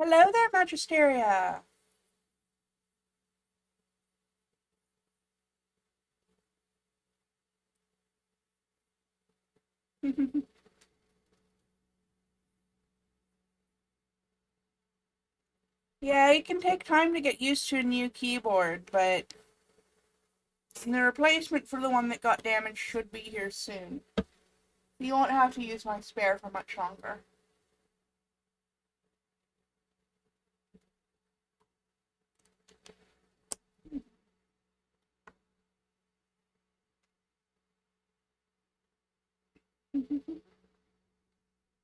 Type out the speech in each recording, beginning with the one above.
Hello there, Magisteria. Yeah, it can take time to get used to a new keyboard, but the replacement for the one that got damaged should be here soon. You won't have to use my spare for much longer.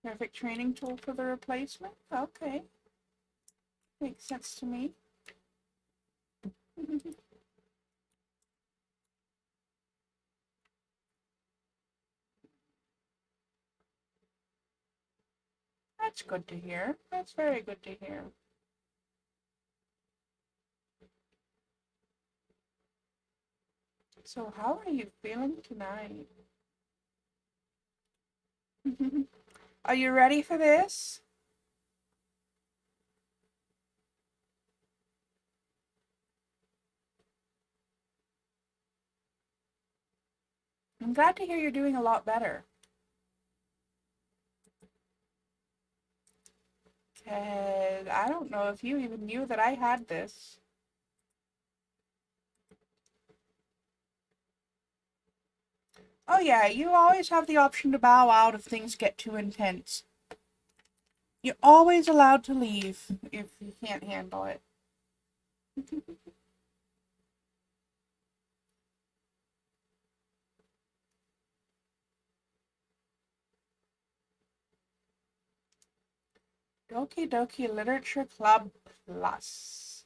Perfect training tool for the replacement? Okay. Makes sense to me. That's good to hear. That's very good to hear. So how are you feeling tonight? Are you ready for this? I'm glad to hear you're doing a lot better. Cause I don't know if you even knew that I had this. Oh yeah, you always have the option to bow out if things get too intense. You're always allowed to leave if you can't handle it. Doki Doki Literature Club Plus.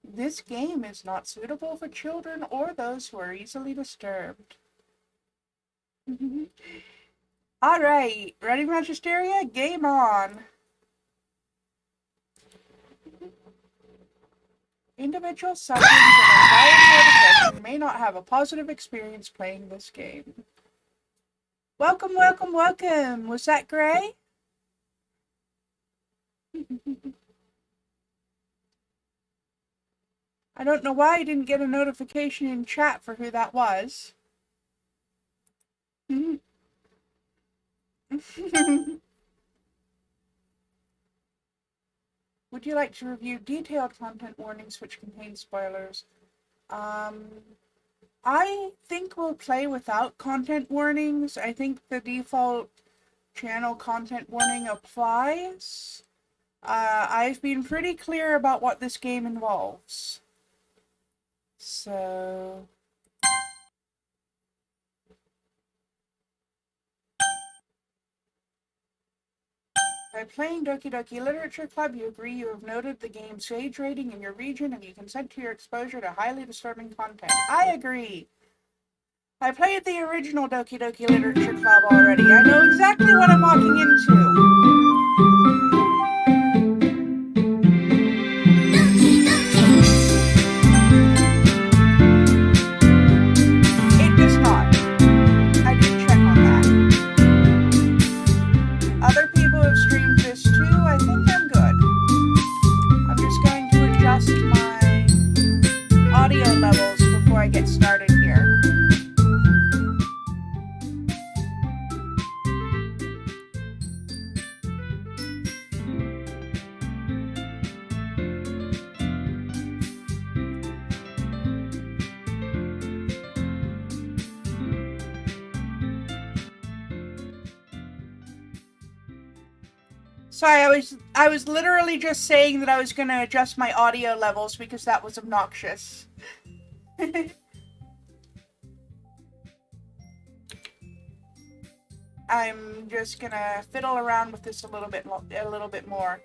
This game is not suitable for children or those who are easily disturbed. Alright, ready, Magisteria? Game on! Individuals suffering from anxiety or depression may not have a positive experience playing this game. Welcome, welcome, welcome! Was that Gray? I don't know why I didn't get a notification in chat for who that was. Would you like to review detailed content warnings which contain spoilers? I think we'll play without content warnings. I think the default channel content warning applies. I've been pretty clear about what this game involves. So... By playing Doki Doki Literature Club, you agree you have noted the game's age rating in your region and you consent to your exposure to highly disturbing content. I agree. I played the original Doki Doki Literature Club already. I know exactly what I'm walking into. It does not. I did check on that. Other people have streamed this too. I think I'm good. I'm just going to adjust my audio levels before I get started here. Sorry, I was literally just saying that I was going to adjust my audio levels because that was obnoxious. I'm just going to fiddle around with this a little bit more.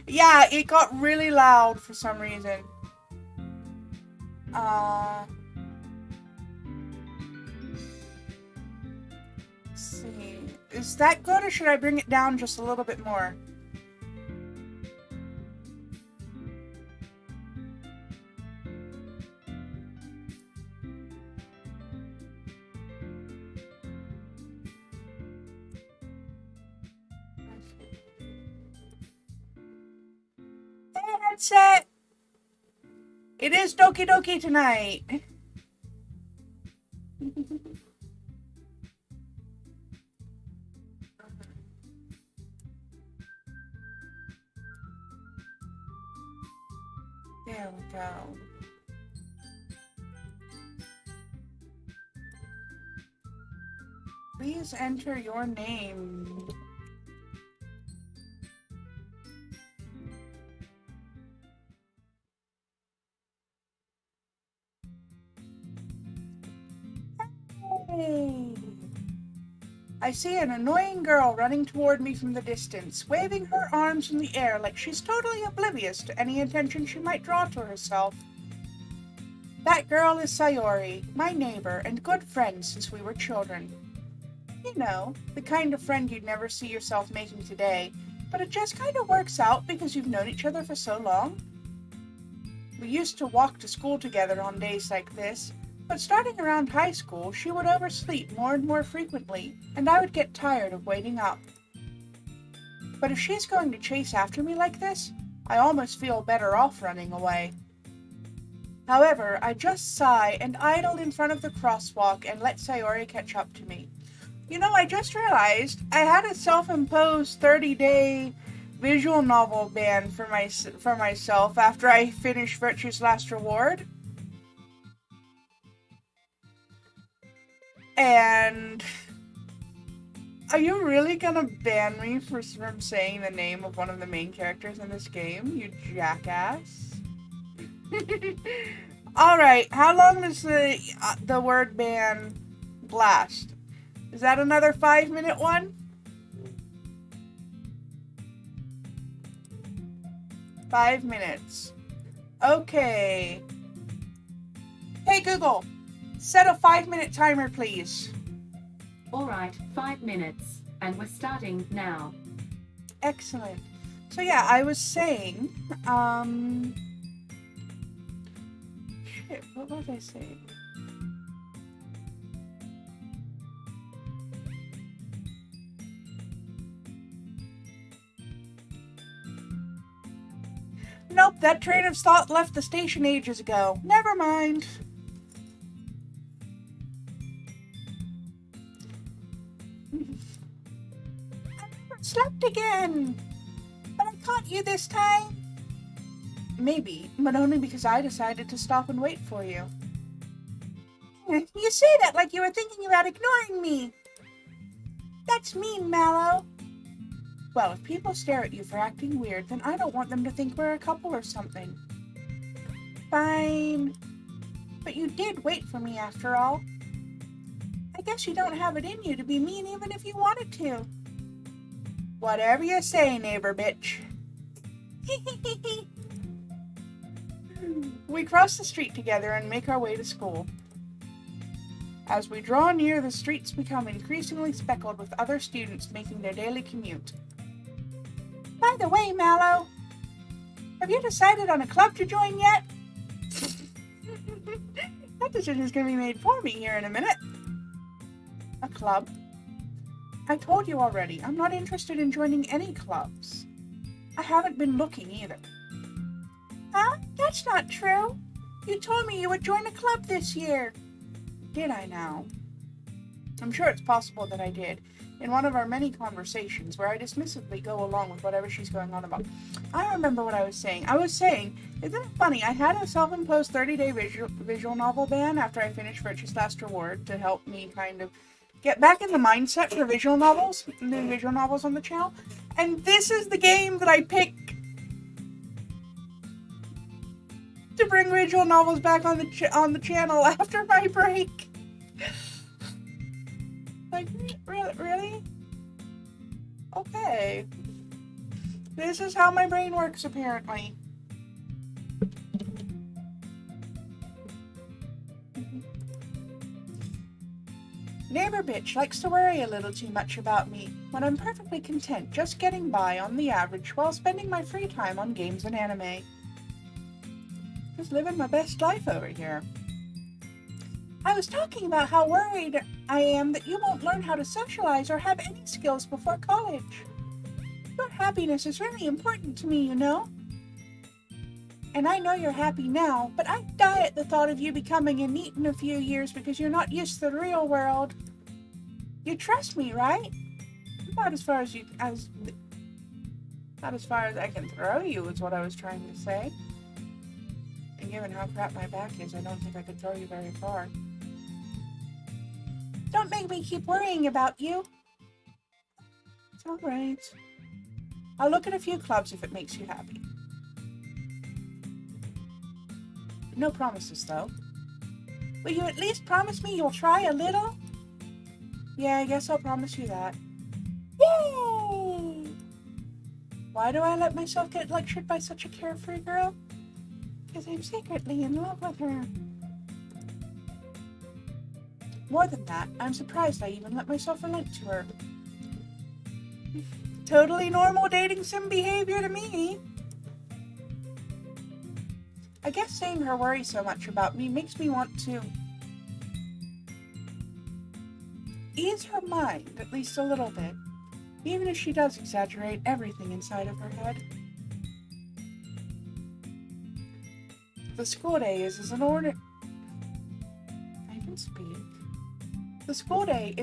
Yeah, it got really loud for some reason. Let's see. Is that good or should I bring it down just a little bit more? Hey, headset! It is Doki Doki tonight! There we go. Please enter your name. Hey! I see an annoying girl running toward me from the distance, waving her arms in the air like she's totally oblivious to any attention she might draw to herself. That girl is Sayori, my neighbor and good friend since we were children. You know, the kind of friend you'd never see yourself making today, but it just kind of works out because you've known each other for so long. We used to walk to school together on days like this, but starting around high school, she would oversleep more and more frequently, and I would get tired of waiting up. But if she's going to chase after me like this, I almost feel better off running away. However, I just sigh and idle in front of the crosswalk and let Sayori catch up to me. You know, I just realized I had a self-imposed 30-day visual novel ban for myself after I finished Virtue's Last Reward. And are you really gonna ban me from saying the name of one of the main characters in this game, you jackass? Alright, how long does the word ban last? Is that another 5-minute one? 5 minutes. Okay. Hey Google, set a 5-minute timer, please. Alright, 5 minutes. And we're starting now. Excellent. So yeah, I was saying, shit, what was I saying? Nope, that train of thought left the station ages ago. Never mind. I slept again. But I caught you this time. Maybe, but only because I decided to stop and wait for you. You say that like you were thinking about ignoring me. That's mean, Mallow. Well, if people stare at you for acting weird, then I don't want them to think we're a couple or something. Fine. But you did wait for me after all. I guess you don't have it in you to be mean even if you wanted to. Whatever you say, neighbor bitch. We cross the street together and make our way to school. As we draw near, the streets become increasingly speckled with other students making their daily commute. By the way, Mallow, have you decided on a club to join yet? That decision is going to be made for me here in a minute. A club? I told you already, I'm not interested in joining any clubs. I haven't been looking either. Huh? That's not true. You told me you would join a club this year. Did I now? I'm sure it's possible that I did, in one of our many conversations where I dismissively go along with whatever she's going on about. I remember what I was saying. I was saying, isn't it funny, I had a self-imposed 30-day visual novel ban after I finished Virtue's Last Reward to help me kind of get back in the mindset for visual novels, new visual novels on the channel, and this is the game that I pick to bring visual novels back on the channel after my break. Like, really? Okay. This is how my brain works, apparently. Neighbor bitch likes to worry a little too much about me when I'm perfectly content just getting by on the average while spending my free time on games and anime. Just living my best life over here. I was talking about how worried I am that you won't learn how to socialize or have any skills before college. Your happiness is really important to me, you know? And I know you're happy now, but I'd die at the thought of you becoming a NEET in a few years because you're not used to the real world. You trust me, right? About as far as not as far as I can throw you is what I was trying to say. And given how crap my back is, I don't think I could throw you very far. Don't make me keep worrying about you. It's all right. I'll look at a few clubs if it makes you happy. No promises, though. Will you at least promise me you'll try a little? Yeah, I guess I'll promise you that. Yay! Why do I let myself get lectured by such a carefree girl? Because I'm secretly in love with her. More than that, I'm surprised I even let myself relate to her. Totally normal dating sim behavior to me. I guess seeing her worry so much about me makes me want to ease her mind, at least a little bit, even if she does exaggerate everything inside of her head. The school day is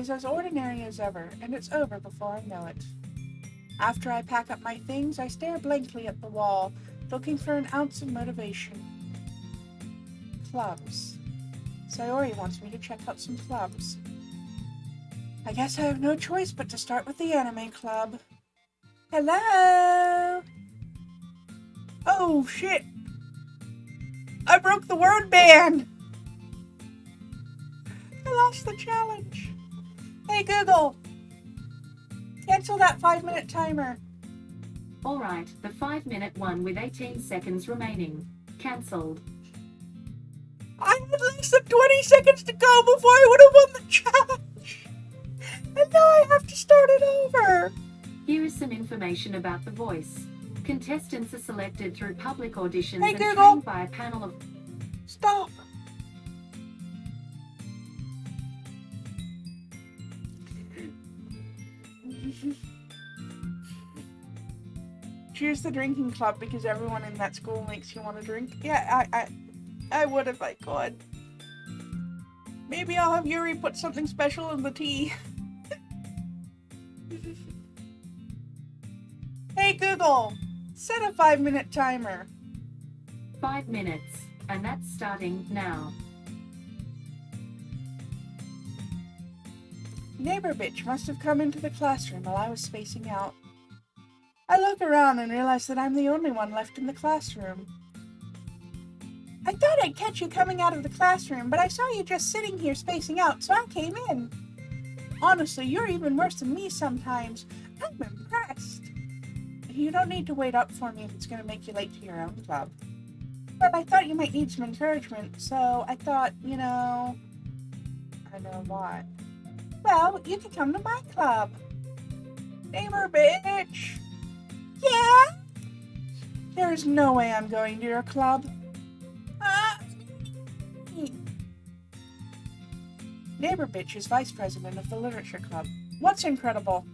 as ordinary as ever, and it's over before I know it. After I pack up my things, I stare blankly at the wall, looking for an ounce of motivation. Clubs. Sayori wants me to check out some clubs. I guess I have no choice but to start with the anime club. Hello? Oh, shit. I broke the word ban. I lost the challenge. Hey, Google. Cancel that 5-minute timer. Alright, the 5-minute one with 18 seconds remaining. Cancelled. I had less than 20 seconds to go before I would have won the challenge. And now I have to start it over. Here is some information about the voice. Contestants are selected through public auditions Hey, and Google. trained by a panel of... Stop. Choose the drinking club because everyone in that school makes you want to drink. Yeah, I would if I could. Maybe I'll have Yuri put something special in the tea. Hey Google, set a 5-minute timer. 5 minutes, and that's starting now. Neighbor bitch must have come into the classroom while I was spacing out. I look around and realize that I'm the only one left in the classroom. I thought I'd catch you coming out of the classroom, but I saw you just sitting here spacing out, so I came in. Honestly, you're even worse than me sometimes. I'm impressed. You don't need to wait up for me if it's going to make you late to your own club. But I thought you might need some encouragement, so I thought, I know what. Well, you can come to my club. Neighbor bitch. Yeah? There's no way I'm going to your club. Neighbor bitch is vice president of the literature club. What's incredible?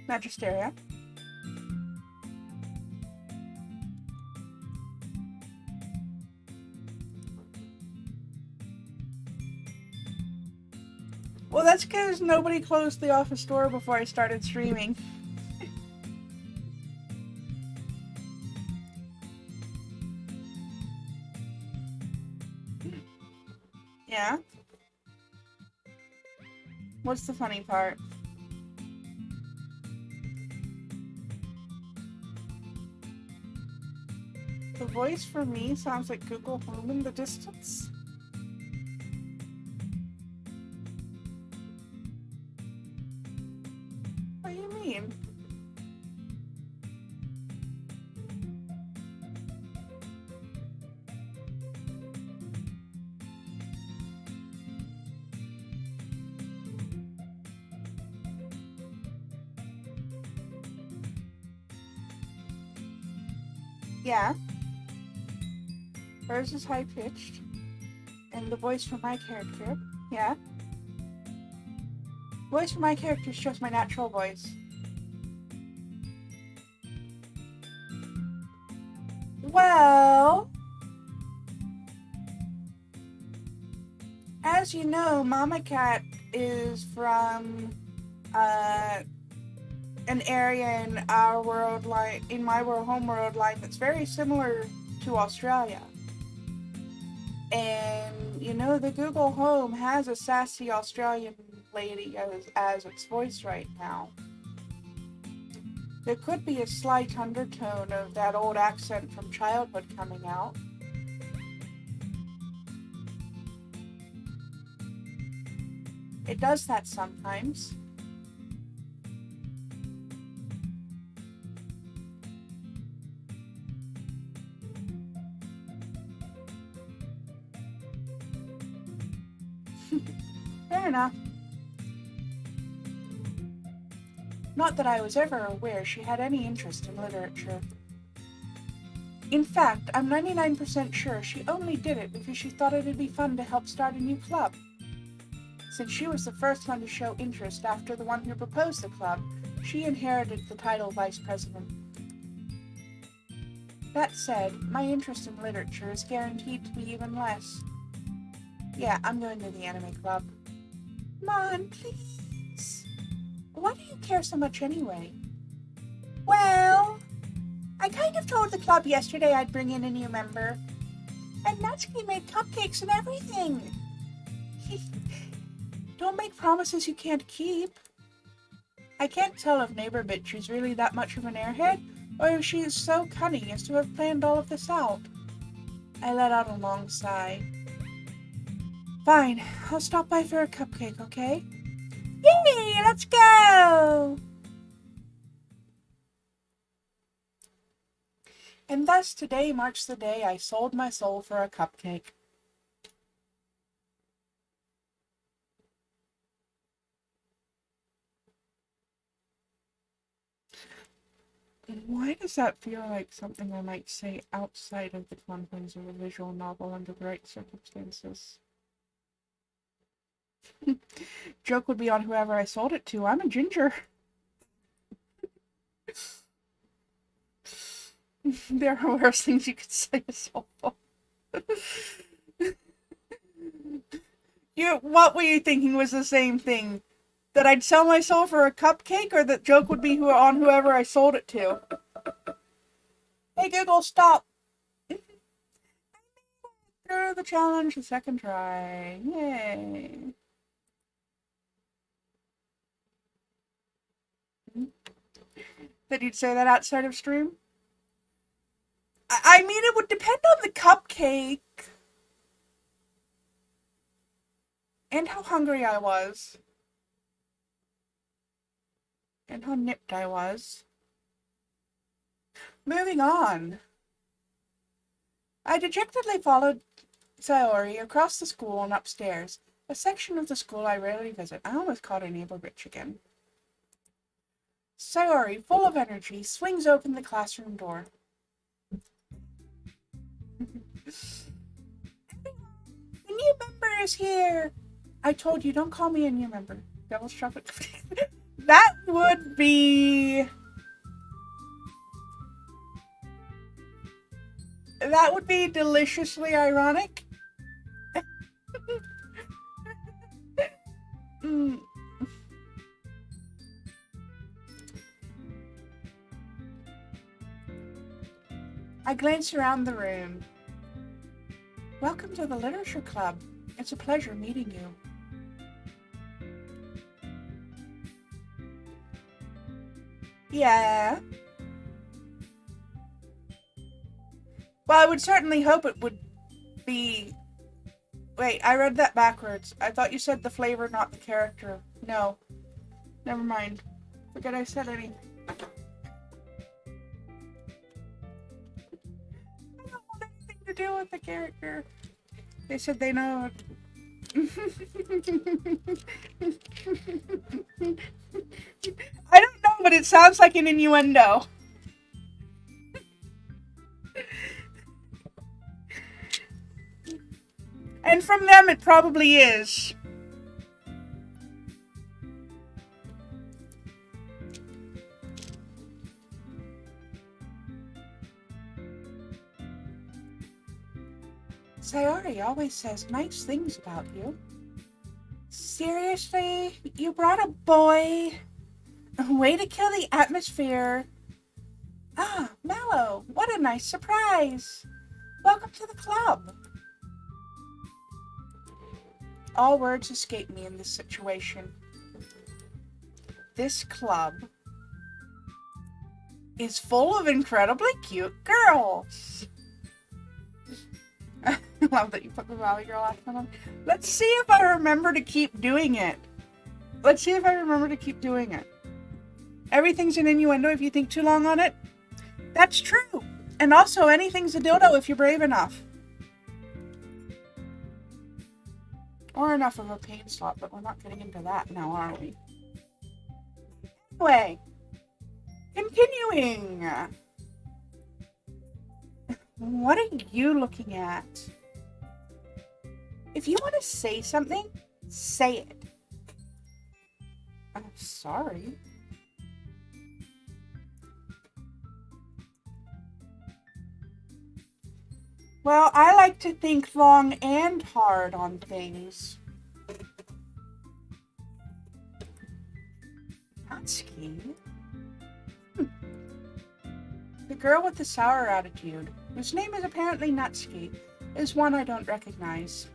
Magisteria. Well, that's because nobody closed the office door before I started streaming. Yeah? What's the funny part? The voice for me sounds like Google Home in the distance. What do you mean? Yeah. Hers is high pitched. And the voice for my character. Yeah. Voice for my character is just my natural voice. Well, as you know, MallowCat is from an area in our world line, in my world home world line, that's very similar to Australia. And you know, the Google Home has a sassy Australian lady as its voice right now. There could be a slight undertone of that old accent from childhood coming out. It does that sometimes. Fair enough. Not that I was ever aware she had any interest in literature. In fact, I'm 99% sure she only did it because she thought it'd be fun to help start a new club. Since she was the first one to show interest after the one who proposed the club, she inherited the title vice president. That said, my interest in literature is guaranteed to be even less. Yeah, I'm going to the anime club. Come on, please. Why do you care so much anyway? Well, I kind of told the club yesterday I'd bring in a new member. And Natsuki made cupcakes and everything. Don't make promises you can't keep. I can't tell if Neighbor Bitch is really that much of an airhead, or if she is so cunning as to have planned all of this out. I let out a long sigh. Fine, I'll stop by for a cupcake, okay? Yay, let's go! And thus today marks the day I sold my soul for a cupcake. Why does that feel like something I might say outside of the confines of a visual novel under the right circumstances? Joke would be on whoever I sold it to. I'm a ginger. There are worse things you could say to soul. What were you thinking was the same thing? That I'd sell my soul for a cupcake, or that joke would be on whoever I sold it to? Hey Google, stop! Through the challenge the second try. Yay! That you'd say that outside of stream? I mean, it would depend on the cupcake. And how hungry I was. And how nipped I was. Moving on. I dejectedly followed Sayori across the school and upstairs, a section of the school I rarely visit. I almost called her Neighbor Bitch again. Sayori, full of energy, swings open the classroom door. The new member is here! I told you, don't call me a new member. Devil's chocolate. That would be... That would be deliciously ironic. I glance around the room. Welcome to the Literature Club. It's a pleasure meeting you. Yeah. Well, I would certainly hope it would be... Wait, I read that backwards. I thought you said the flavor, not the character. No. Never mind. Forget I said anything. I don't want anything to do with the character. They said they know. I don't know, but it sounds like an innuendo. And from them, it probably is. Sayori always says nice things about you. Seriously? You brought a boy? Way to kill the atmosphere. Ah, Mallow, what a nice surprise. Welcome to the club. All words escape me in this situation. This club is full of incredibly cute girls. I love that you put the Valley Girl accent on. Let's see if I remember to keep doing it. Everything's an innuendo if you think too long on it. That's true. And also, anything's a dildo if you're brave enough. Or enough of a pain slot, but we're not getting into that now, are we? Anyway, continuing. What are you looking at? If you want to say something, say it. I'm sorry. Well, I like to think long and hard on things. Natsuki? The girl with the sour attitude, whose name is apparently Natsuki, is one I don't recognize.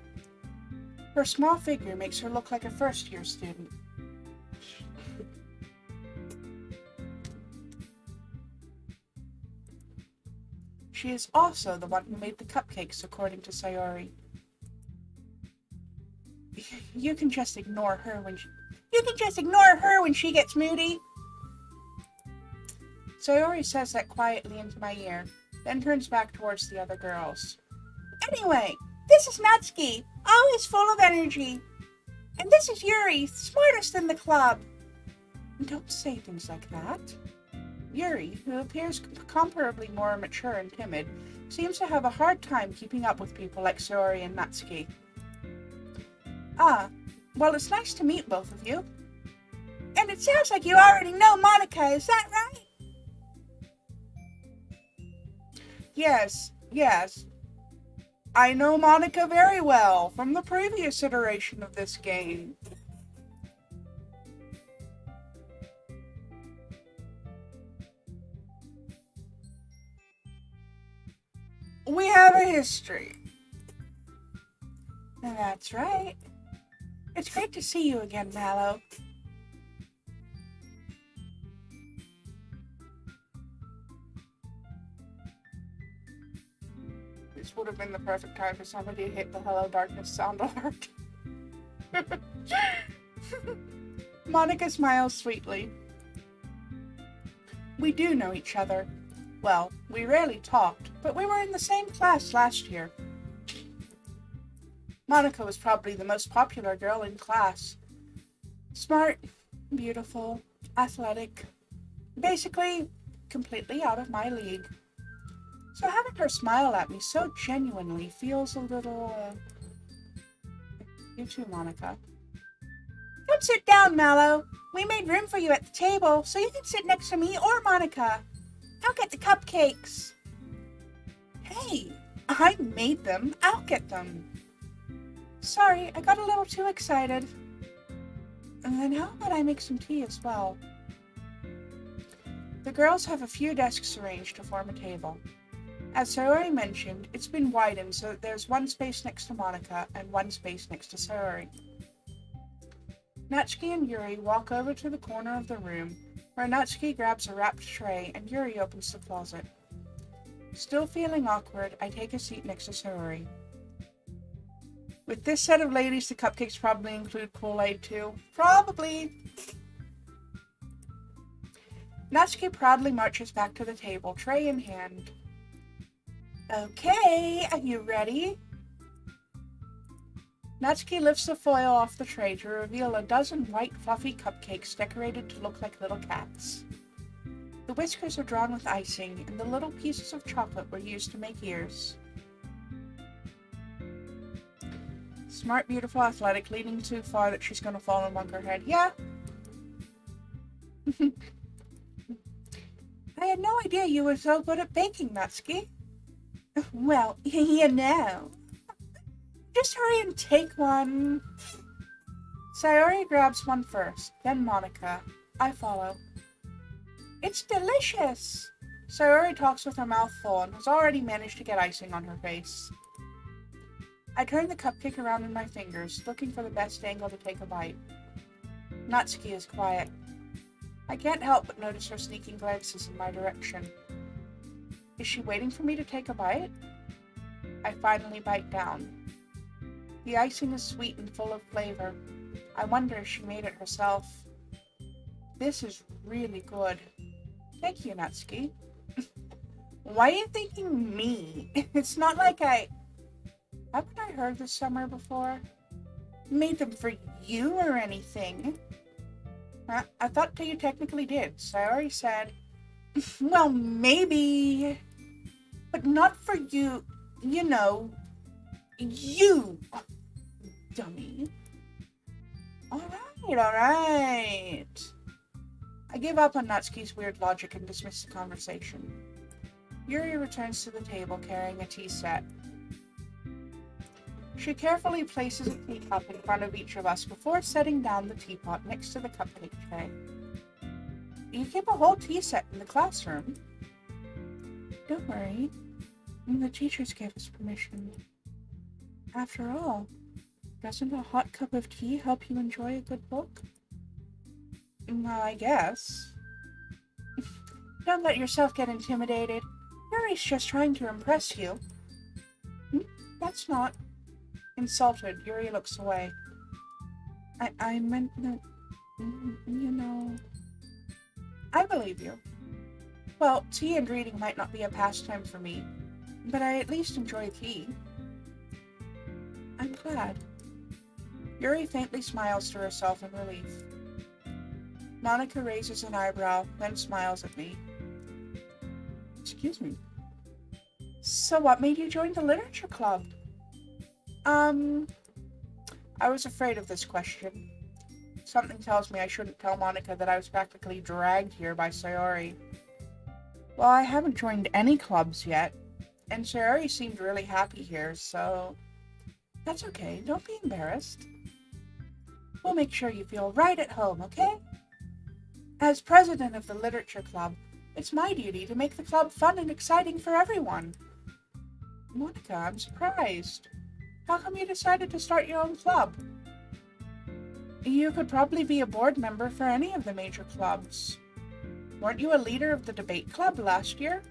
Her small figure makes her look like a first-year student. She is also the one who made the cupcakes, according to Sayori. You can just ignore her when she gets moody. Sayori says that quietly into my ear, then turns back towards the other girls. Anyway, this is Natsuki, always full of energy. And this is Yuri, smartest in the club. Don't say things like that. Yuri, who appears comparably more mature and timid, seems to have a hard time keeping up with people like Sayori and Natsuki. Ah, well, it's nice to meet both of you. And it sounds like you already know Monica, is that right? Yes. I know Monica very well from the previous iteration of this game. We have a history. That's right. It's great to see you again, Mallow. This would have been the perfect time for somebody to hit the Hello Darkness sound alert. Monica smiles sweetly. We do know each other. Well, we rarely talked, but we were in the same class last year. Monica was probably the most popular girl in class. Smart, beautiful, athletic. Basically, completely out of my league. So having her smile at me so genuinely feels a little, You too, Monica. Come sit down, Mallow. We made room for you at the table, so you can sit next to me or Monica. I'll get the cupcakes. Hey, I made them. I'll get them. Sorry, I got a little too excited. And then how about I make some tea as well? The girls have a few desks arranged to form a table. As Sayori mentioned, it's been widened so that there's one space next to Monica and one space next to Sayori. Natsuki and Yuri walk over to the corner of the room, where Natsuki grabs a wrapped tray and Yuri opens the closet. Still feeling awkward, I take a seat next to Sayori. With this set of ladies, the cupcakes probably include Kool-Aid too. Probably. Natsuki proudly marches back to the table, tray in hand. Okay, are you ready? Natsuki lifts the foil off the tray to reveal a dozen white, fluffy cupcakes decorated to look like little cats. The whiskers are drawn with icing, and the little pieces of chocolate were used to make ears. Smart, beautiful, athletic, leaning too far that she's gonna fall and bunk her head. Yeah. I had no idea you were so good at baking, Natsuki. Well, you know. Just hurry and take one. Sayori grabs one first, then Monica. I follow. It's delicious. Sayori talks with her mouth full and has already managed to get icing on her face. I turn the cupcake around in my fingers, looking for the best angle to take a bite. Natsuki is quiet. I can't help but notice her sneaking glances in my direction. Is she waiting for me to take a bite? I finally bite down. The icing is sweet and full of flavor. I wonder if she made it herself. This is really good. Thank you, Natsuki. Why are you thinking me? It's not like haven't I heard this somewhere before? Made them for you or anything? I thought you technically did. Sayori said, well, maybe, but not for you, you know, you, dummy. All right. I give up on Natsuki's weird logic and dismiss the conversation. Yuri returns to the table carrying a tea set. She carefully places a teacup in front of each of us before setting down the teapot next to the cupcake tray. You keep a whole tea set in the classroom? Don't worry. The teachers gave us permission. After all, doesn't a hot cup of tea help you enjoy a good book? Well, I guess. Don't let yourself get intimidated. Yuri's just trying to impress you. That's not. Insulted, Yuri looks away. I meant that, you know... I believe you. Well, tea and reading might not be a pastime for me, but I at least enjoy tea. I'm glad. Yuri faintly smiles to herself in relief. Monica raises an eyebrow, then smiles at me. Excuse me. So what made you join the literature club? I was afraid of this question. Something tells me I shouldn't tell Monica that I was practically dragged here by Sayori. Well, I haven't joined any clubs yet, and Sayori seemed really happy here, so... That's okay, don't be embarrassed. We'll make sure you feel right at home, okay? As president of the literature club, it's my duty to make the club fun and exciting for everyone. Monica, I'm surprised. How come you decided to start your own club? You could probably be a board member for any of the major clubs. Weren't you a leader of the debate club last year?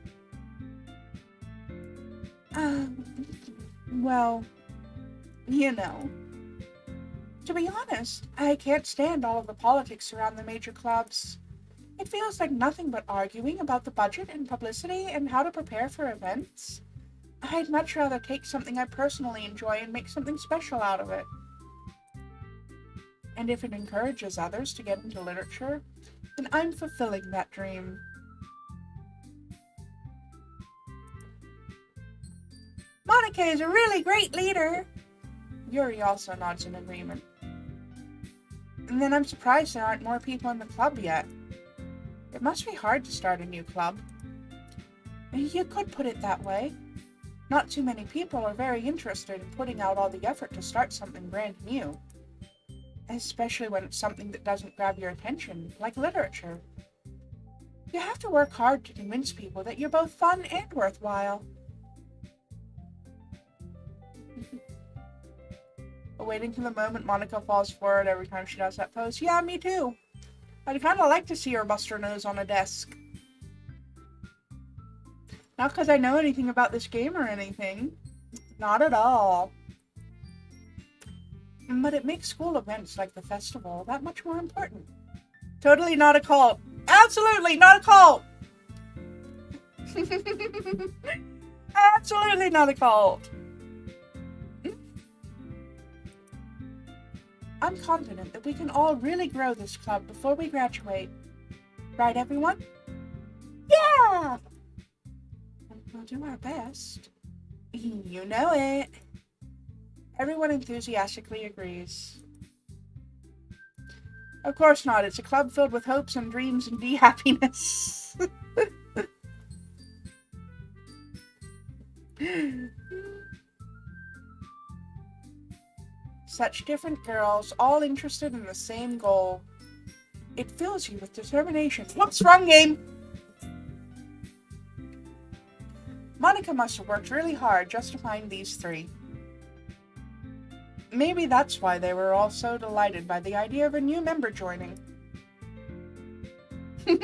Well, you know. To be honest, I can't stand all of the politics around the major clubs. It feels like nothing but arguing about the budget and publicity and how to prepare for events. I'd much rather take something I personally enjoy and make something special out of it. And if it encourages others to get into literature, then I'm fulfilling that dream. Monica is a really great leader. Yuri also nods in agreement. And then I'm surprised there aren't more people in the club yet. It must be hard to start a new club. You could put it that way. Not too many people are very interested in putting out all the effort to start something brand new. Especially when it's something that doesn't grab your attention, like literature. You have to work hard to convince people that you're both fun and worthwhile. Waiting for the moment Monica falls forward every time she does that pose. Yeah, me too. I'd kind of like to see her bust her nose on a desk. Not because I know anything about this game or anything. Not at all. But it makes school events like the festival that much more important. Totally not a cult. Absolutely not a cult! Absolutely not a cult! I'm confident that we can all really grow this club before we graduate. Right, everyone? Yeah! We'll do our best. You know it. Everyone enthusiastically agrees. Of course not. It's a club filled with hopes and dreams and happiness. Such different girls, all interested in the same goal. It fills you with determination. What's wrong, game? Monica must have worked really hard just to find these three. Maybe that's why they were all so delighted by the idea of a new member joining. Careful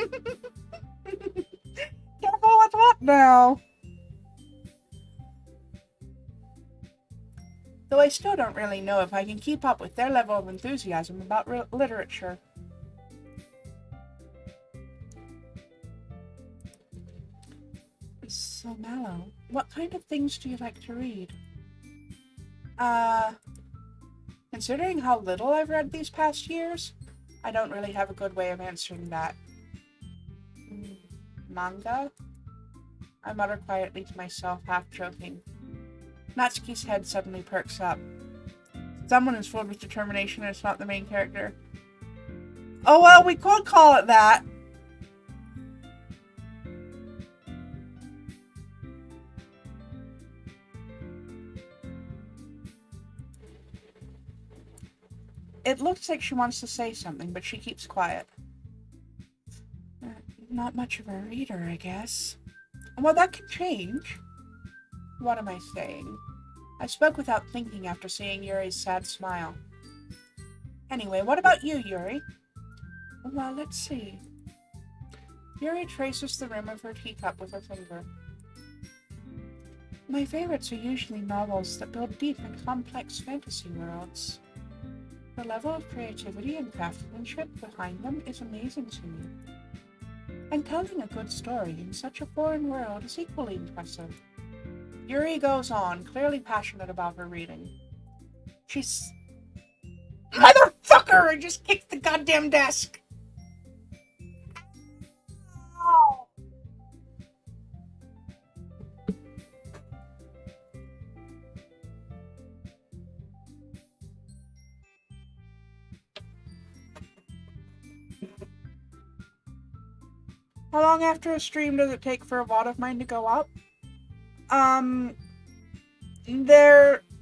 with what now? Though I still don't really know if I can keep up with their level of enthusiasm about literature. So, Mallow, what kind of things do you like to read? Considering how little I've read these past years, I don't really have a good way of answering that. Manga? I mutter quietly to myself, half joking. Natsuki's head suddenly perks up. Someone is filled with determination and it's not the main character. Oh well, we could call it that. It looks like she wants to say something, but she keeps quiet. Not much of a reader, I guess. Well, that can change. What am I saying? I spoke without thinking after seeing Yuri's sad smile. Anyway, what about you, Yuri? Well, let's see. Yuri traces the rim of her teacup with her finger. My favorites are usually novels that build deep and complex fantasy worlds. The level of creativity and craftsmanship behind them is amazing to me. And telling a good story in such a foreign world is equally impressive. Yuri goes on, clearly passionate about her reading. She's... Motherfucker! I just kicked the goddamn desk! Ow. How long after a stream does it take for a VOD of mine to go up?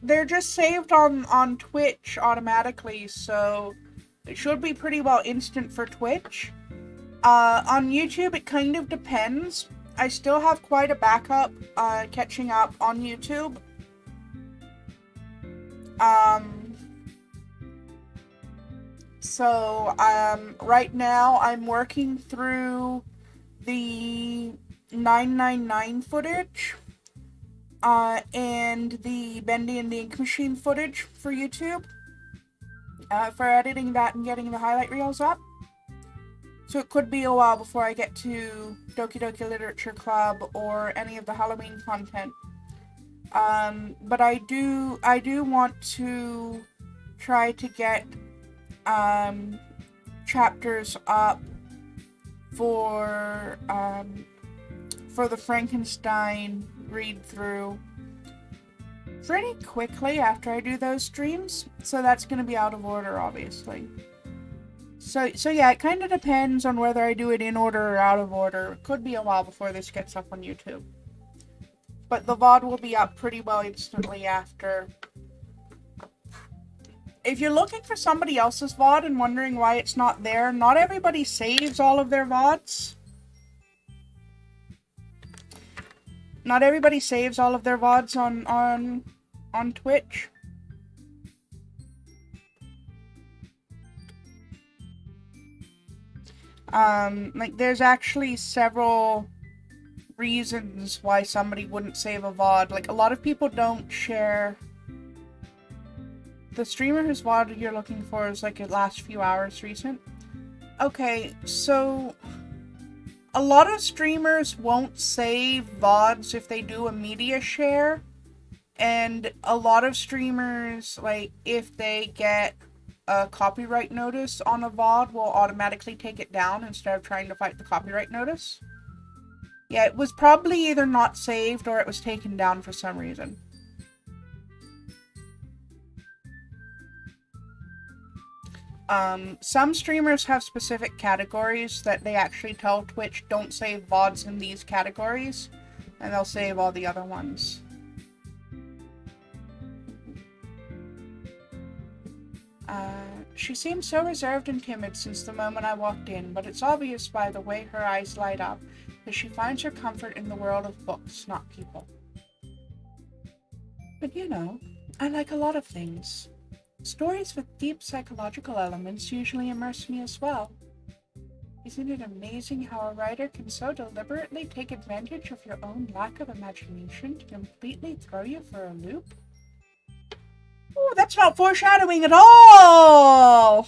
They're just saved on Twitch automatically, so it should be pretty well instant for Twitch. On YouTube, it kind of depends. I still have quite a backup catching up on YouTube. So right now I'm working through the 999 footage, and the Bendy and the Ink Machine footage for YouTube, for editing that and getting the highlight reels up. So it could be a while before I get to Doki Doki Literature Club or any of the Halloween content. But I do want to try to get chapters up for the Frankenstein read through pretty quickly after I do those streams, so that's going to be out of order, obviously. So yeah, it kind of depends on whether I do it in order or out of order. It could be a while before this gets up on YouTube, but the VOD will be up pretty well instantly after. If you're looking for somebody else's VOD and wondering why it's not there, not everybody saves all of their VODs. Not everybody saves all of their VODs on Twitch. Like, there's actually several reasons why somebody wouldn't save a VOD. Like, a lot of people don't share. The streamer whose VOD you're looking for is like the last few hours recent. Okay, so a lot of streamers won't save VODs if they do a media share. And a lot of streamers, like, if they get a copyright notice on a VOD, will automatically take it down instead of trying to fight the copyright notice. Yeah, it was probably either not saved or it was taken down for some reason. Some streamers have specific categories that they actually tell Twitch don't save VODs in these categories, and they'll save all the other ones. She seemed so reserved and timid since the moment I walked in, but it's obvious by the way her eyes light up that she finds her comfort in the world of books, not people. But you know, I like a lot of things. Stories with deep psychological elements usually immerse me as well. Isn't it amazing how a writer can so deliberately take advantage of your own lack of imagination to completely throw you for a loop? Oh, that's not foreshadowing at all!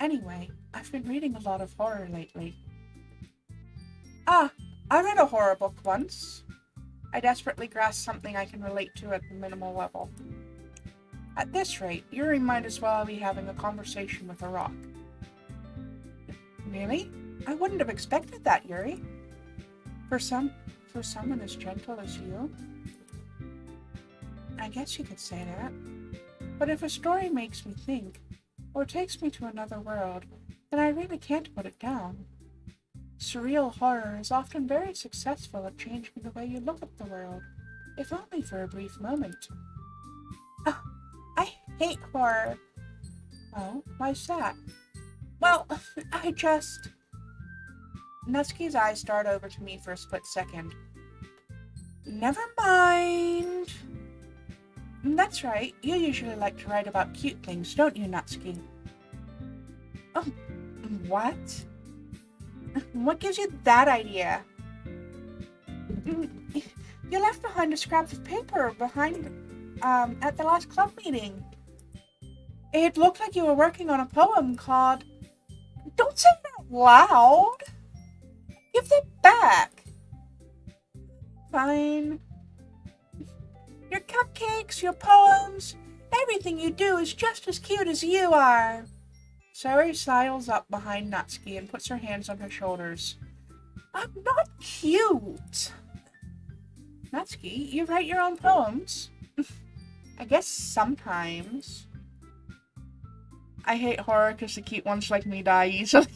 Anyway, I've been reading a lot of horror lately. I read a horror book once. I desperately grasped something I can relate to at the minimal level. At this rate, Yuri might as well be having a conversation with a rock. Really? I wouldn't have expected that, Yuri. For someone as gentle as you? I guess you could say that. But if a story makes me think, or takes me to another world, then I really can't put it down. Surreal horror is often very successful at changing the way you look at the world, if only for a brief moment. Oh, I hate horror. Oh, why's that? Well, Nutski's eyes start over to me for a split second. Never mind. That's right, you usually like to write about cute things, don't you, Nutski? Oh, what? What gives you that idea? You left behind a scrap of paper at the last club meeting. It looked like you were working on a poem called... Don't say it out loud! Give that back! Fine. Your cupcakes, your poems, everything you do is just as cute as you are. Sari sidles up behind Nutski and puts her hands on her shoulders. I'm not cute. Nutski, you write your own poems? I guess sometimes. I hate horror because the cute ones like me die easily.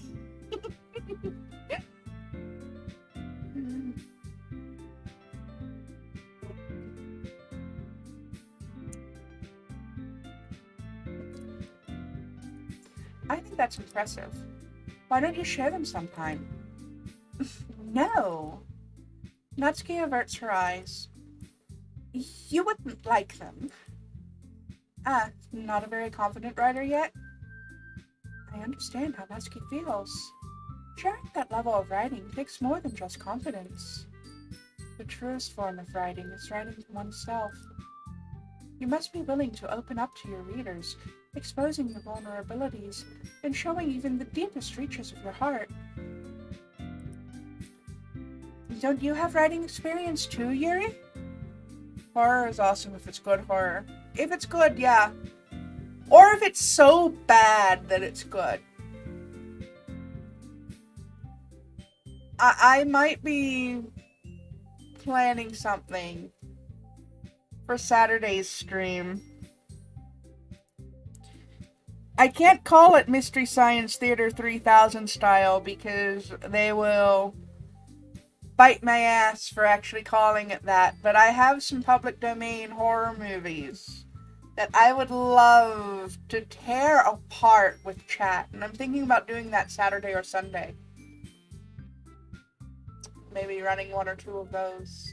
I think that's impressive. Why don't you share them sometime? No. Nutski averts her eyes. You wouldn't like them. Not a very confident writer yet? I understand how Nutski feels. Sharing that level of writing takes more than just confidence. The truest form of writing is writing to oneself. You must be willing to open up to your readers, exposing your vulnerabilities, and showing even the deepest reaches of your heart. Don't you have writing experience too, Yuri? Horror is awesome if it's good horror. If it's good, yeah. Or if it's so bad that it's good. I might be planning something for Saturday's stream. I can't call it Mystery Science Theater 3000 style because they will bite my ass for actually calling it that, but I have some public domain horror movies that I would love to tear apart with chat, and I'm thinking about doing that Saturday or Sunday. Maybe running one or two of those.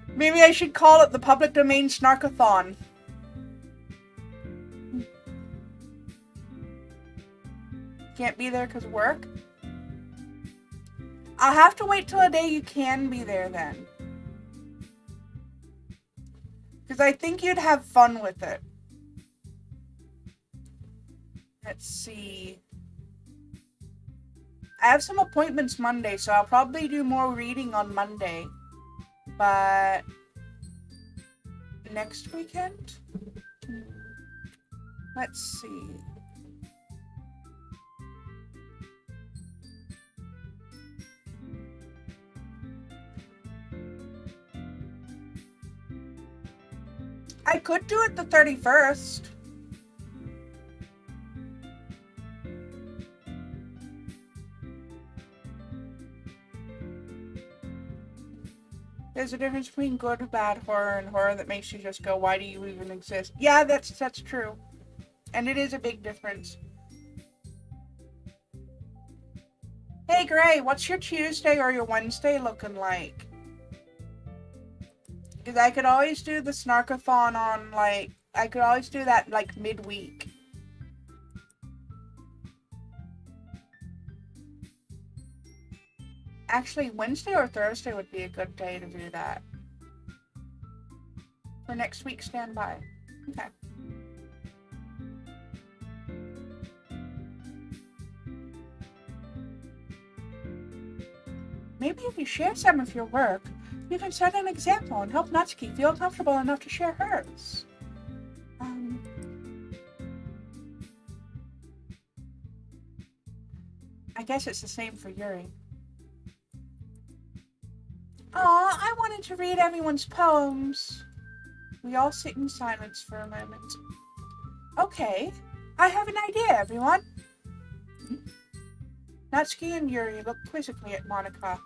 Maybe I should call it the Public Domain Snarkathon. Can't be there because of work? I'll have to wait till a day you can be there then. Because I think you'd have fun with it. Let's see. I have some appointments Monday, so I'll probably do more reading on Monday. But next weekend? Let's see. I could do it the 31st. There's a difference between good and bad horror and horror that makes you just go, why do you even exist? Yeah, that's true. And it is a big difference. Hey Gray, what's your Tuesday or your Wednesday looking like? Because I could always do the Snarkathon on, like, I could always do that, like, midweek. Actually, Wednesday or Thursday would be a good day to do that. For next week, stand by. Okay. Maybe if you share some of your work, you can set an example and help Natsuki feel comfortable enough to share hers. I guess it's the same for Yuri. Aw, I wanted to read everyone's poems. We all sit in silence for a moment. Okay, I have an idea, everyone. Natsuki and Yuri look quizzically at Monica.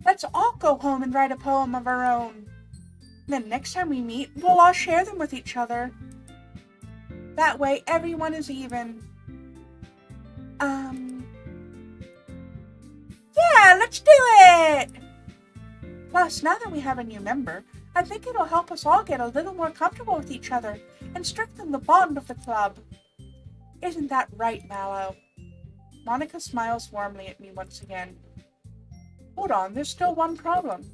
Let's all go home and write a poem of our own. Then next time we meet, we'll all share them with each other. That way, everyone is even. Yeah, let's do it! Plus, now that we have a new member, I think it'll help us all get a little more comfortable with each other and strengthen the bond of the club. Isn't that right, Mallow? Monica smiles warmly at me once again. Hold on, there's still one problem.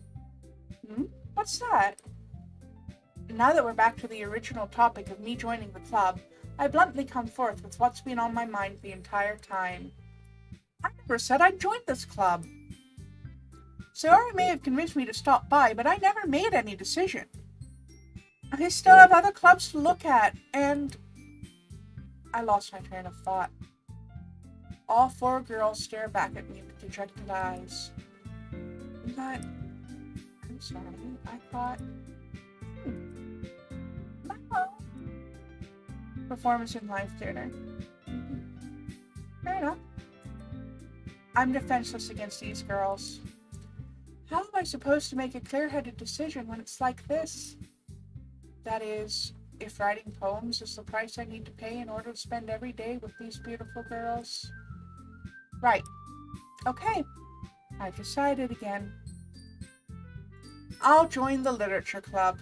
What's that? Now that we're back to the original topic of me joining the club, I bluntly come forth with what's been on my mind the entire time. I never said I'd join this club. Sayori may have convinced me to stop by, but I never made any decision. I still have other clubs to look at, and... I lost my train of thought. All four girls stare back at me with dejected eyes. But... I'm sorry, I thought... No. Performance in live theater. Fair enough. I'm defenseless against these girls. How am I supposed to make a clear-headed decision when it's like this? That is, if writing poems is the price I need to pay in order to spend every day with these beautiful girls. Right. Okay. I've decided again. I'll join the literature club.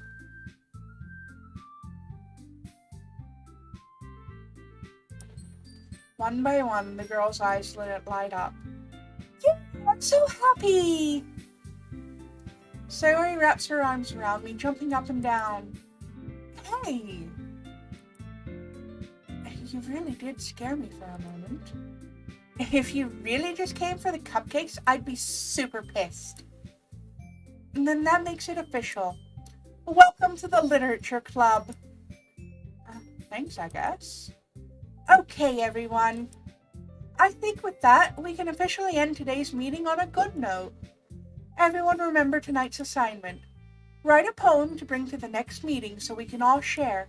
One by one, the girls' eyes light up. Yeah, I'm so happy! Sayori wraps her arms around me, jumping up and down. Hey! You really did scare me for a moment. If you really just came for the cupcakes, I'd be super pissed. And then that makes it official. Welcome to the literature club. Thanks, I guess. Okay, everyone. I think with that, we can officially end today's meeting on a good note. Everyone remember tonight's assignment. Write a poem to bring to the next meeting so we can all share.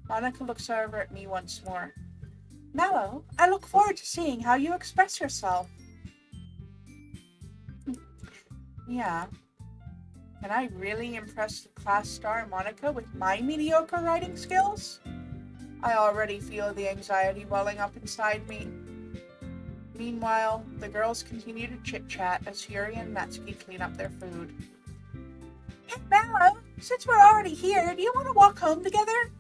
Monica looks over at me once more. Mallow, I look forward to seeing how you express yourself. Yeah. Can I really impress the class star Monica with my mediocre writing skills? I already feel the anxiety welling up inside me. Meanwhile, the girls continue to chit-chat as Yuri and Natsuki clean up their food. Hey, Mallow, since we're already here, do you want to walk home together?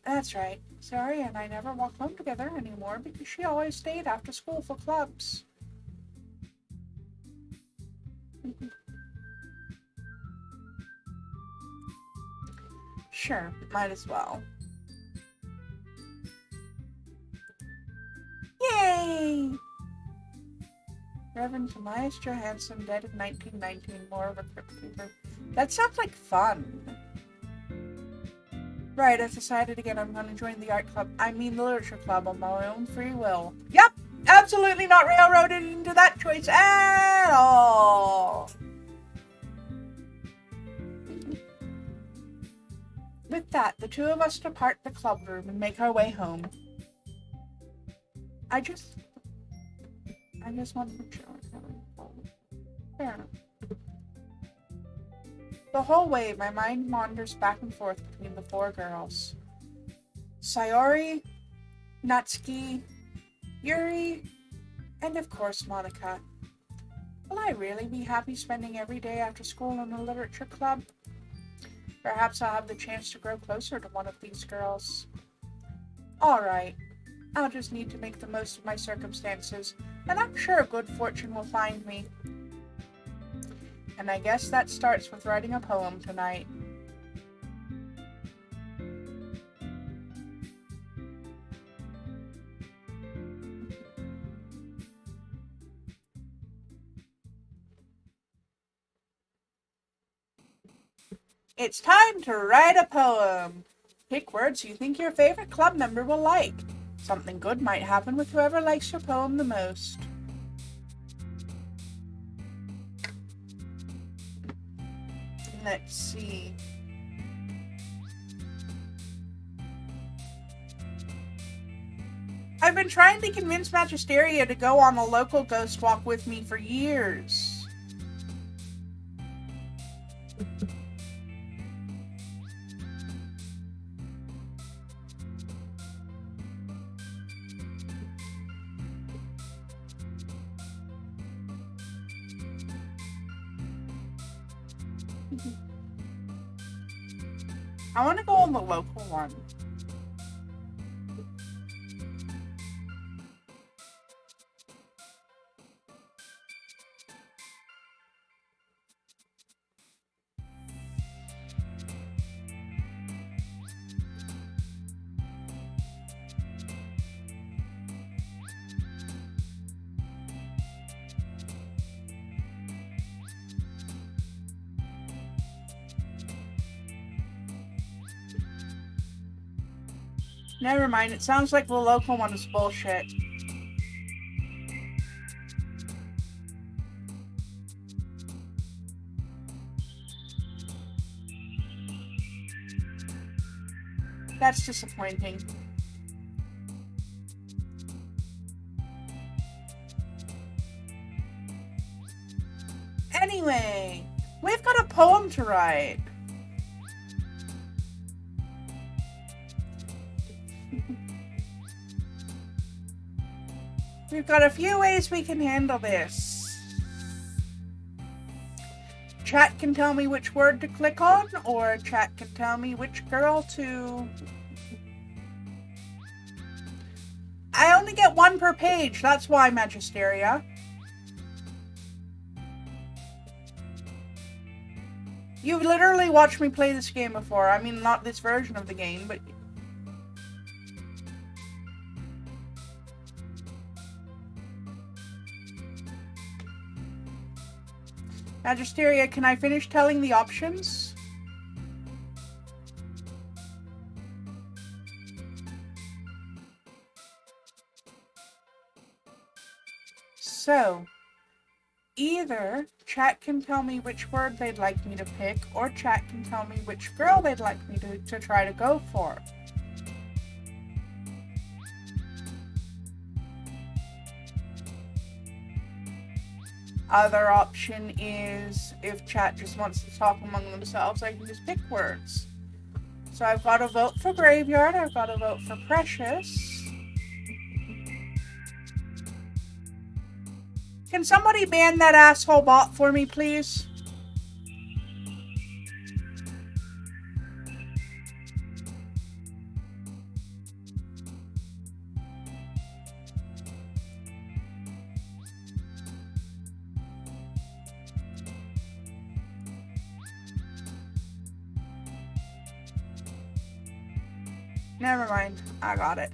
That's right. Sayori and I never walk home together anymore because she always stayed after school for clubs. Sure, might as well. Yay! Reverend Tobias Johansson, dead in 1919, more of a crypt keeper. That sounds like fun. Right, I've decided again I'm going to join the the literature club on my own free will. Yep, absolutely not railroaded into that choice at all. With that, the two of us depart the club room and make our way home. I just want to make sure. Fair enough. The whole way, my mind wanders back and forth between the four girls. Sayori, Natsuki, Yuri, and of course MallowCat. Will I really be happy spending every day after school in a literature club? Perhaps I'll have the chance to grow closer to one of these girls. Alright, I'll just need to make the most of my circumstances, and I'm sure good fortune will find me. And I guess that starts with writing a poem tonight. It's time to write a poem. Pick words you think your favorite club member will like. Something good might happen with whoever likes your poem the most. Let's see. I've been trying to convince Magisteria to go on a local ghost walk with me for years. I want to go on the local one. Never mind, it sounds like the local one is bullshit. That's disappointing. Anyway, we've got a poem to write. We've got a few ways we can handle this. Chat can tell me which word to click on, or chat can tell me which girl to... I only get one per page, that's why, Magisteria. You've literally watched me play this game before. I mean, not this version of the game, but... Magisteria, can I finish telling the options? So, either chat can tell me which word they'd like me to pick, or chat can tell me which girl they'd like me to try to go for. Other option is, if chat just wants to talk among themselves, I can just pick words. So I've got a vote for Graveyard, I've got a vote for Precious. Can somebody ban that asshole bot for me, please? Never mind, I got it.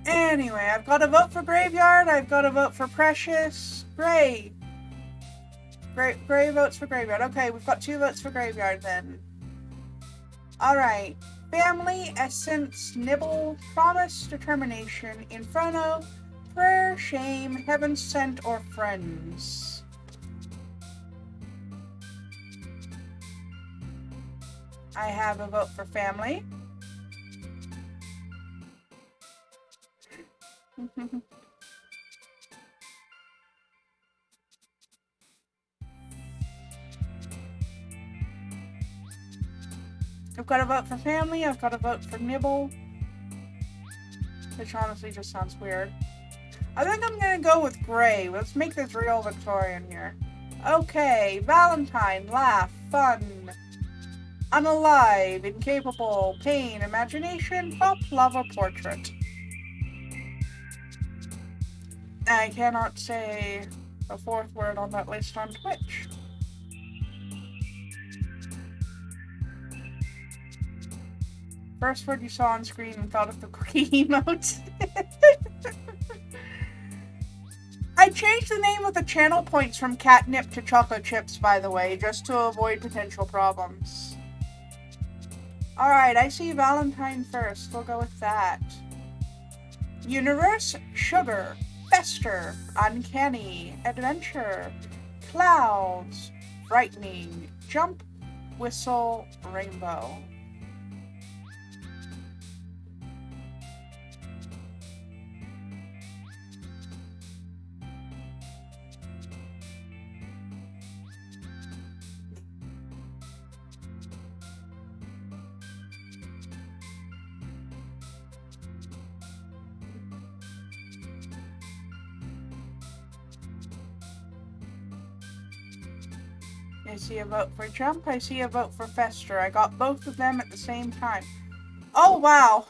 Anyway, I've got a vote for Graveyard, I've got a vote for Precious. Gray votes for Graveyard. Okay, we've got 2 votes for Graveyard then. Alright. Family, essence, nibble, promise, determination, inferno, prayer, shame, heaven sent, or friends. I have a vote for family. I've got a vote for family. I've got a vote for nibble. Which honestly just sounds weird. I think I'm gonna go with gray. Let's make this real Victorian here. Okay, Valentine, laugh, fun, unalive, incapable, pain, imagination, pop, love, or portrait. I cannot say a fourth word on that list on Twitch. First word you saw on screen and thought of the cookie emote. I changed the name of the channel points from catnip to chocolate chips, by the way, just to avoid potential problems. Alright, I see Valentine first. We'll go with that. Universe, sugar, fester, uncanny, adventure, clouds, frightening, jump, whistle, rainbow. I see a vote for jump. I see a vote for fester. I got both of them at the same time. Oh, wow.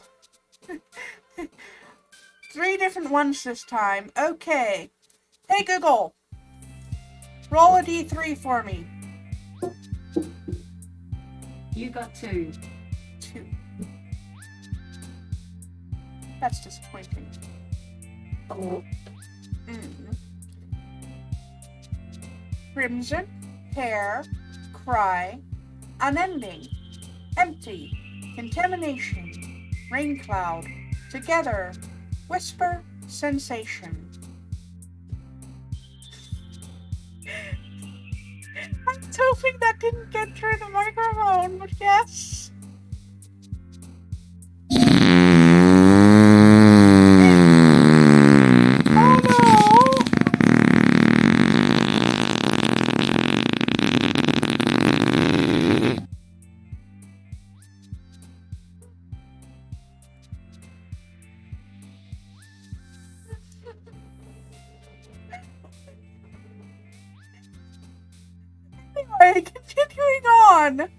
3 different ones this time. Okay. Hey, Google. Roll a d3 for me. You got 2. 2. That's disappointing. Crimson, hair, cry, unending, empty, contamination, rain cloud, together, whisper, sensation. I was hoping that didn't get through the microphone, but yes. Oh no! Anyway, continuing on.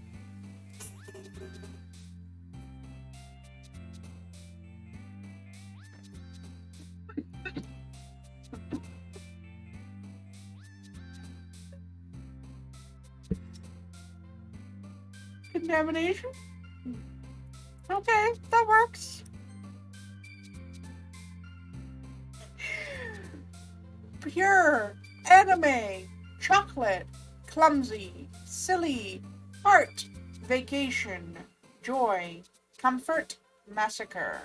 Contamination? Okay, that works. Pure, anime, chocolate, clumsy, silly, heart, vacation, joy, comfort, massacre.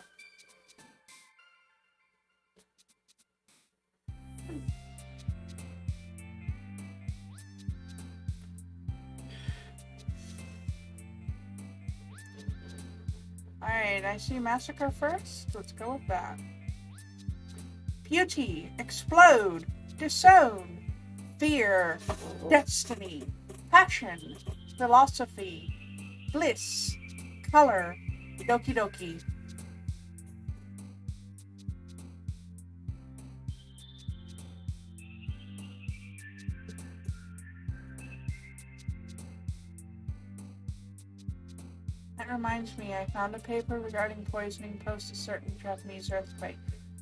Alright, I see massacre first. Let's go with that. Beauty, explode, disown, fear, destiny, passion, philosophy, bliss, color, doki doki. That reminds me, I found a paper regarding poisoning post a certain Japanese earthquake.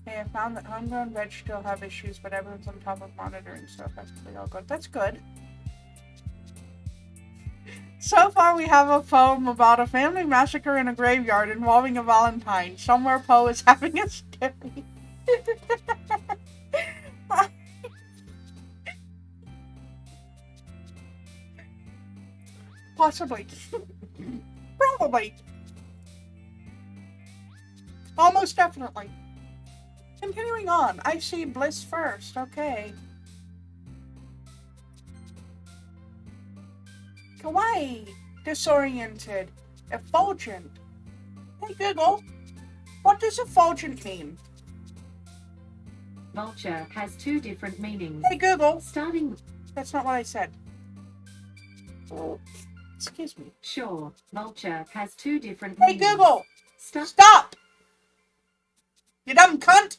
Hey, I found that homegrown veg still have issues, but everyone's on top of monitoring, so effectively all good. That's good. So far we have a poem about a family massacre in a graveyard involving a Valentine. Somewhere Poe is having a skippy. Possibly. Probably. Almost definitely. Continuing on, I see bliss first. Okay. Kawaii. Disoriented. Effulgent. Hey Google, what does effulgent mean? Vulture has two different meanings. Hey Google. Starting. That's not what I said. Excuse me. Sure, vulture has two different Hey meanings. Google. Stop. Stop! You dumb cunt!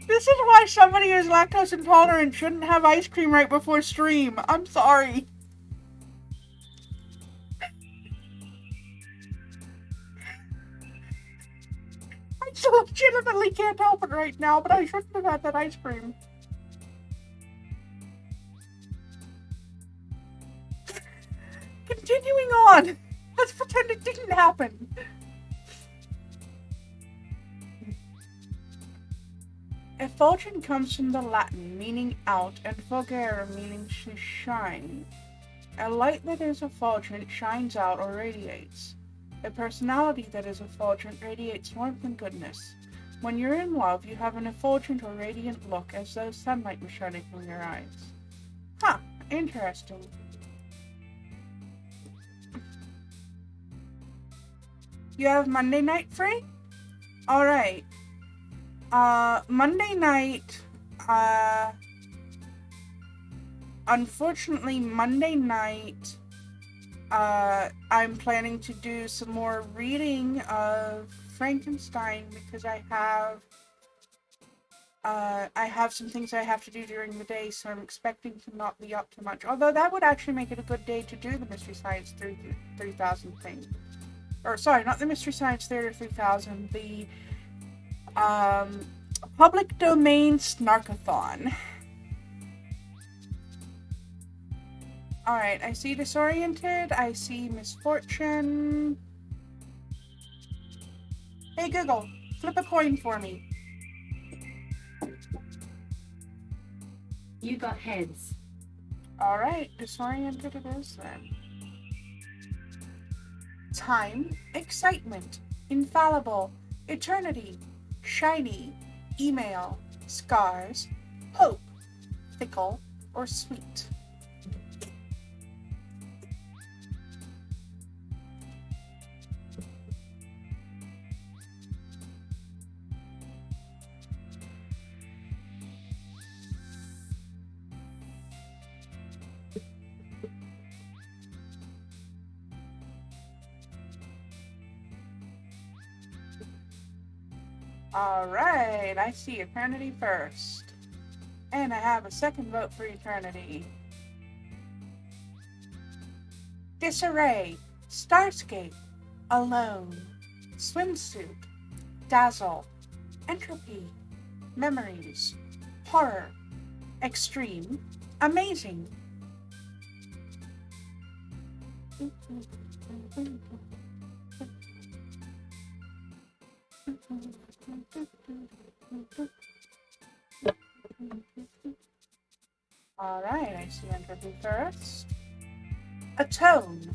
This is why somebody who's lactose intolerant shouldn't have ice cream right before stream. I'm sorry. I legitimately can't help it right now, but I shouldn't have had that ice cream. Continuing on. Let's pretend it didn't happen. Effulgent comes from the Latin meaning out and fulgere meaning to shine. A light that is effulgent shines out or radiates. A personality that is effulgent radiates warmth and goodness. When you're in love, you have an effulgent or radiant look as though sunlight was shining from your eyes. Huh, interesting. You have Monday night free? Alright. Monday night, unfortunately, Monday night, I'm planning to do some more reading of Frankenstein because I have some things I have to do during the day, so I'm expecting to not be up to much. Although that would actually make it a good day to do the Mystery Science 3000 thing. Or, sorry, not the Mystery Science Theater 3000, the, public domain snarkathon. Alright, I see disoriented, I see misfortune. Hey Google, flip a coin for me. You got heads. Alright, disoriented it is then. Time, excitement, infallible, eternity, shiny, email, scars, hope, fickle, or sweet. Alright, I see eternity first. And I have a second vote for eternity. Disarray, Starscape, Alone, Swimsuit, Dazzle, Entropy, Memories, Horror, Extreme, Amazing. Alright, I see Entropy first. Atone,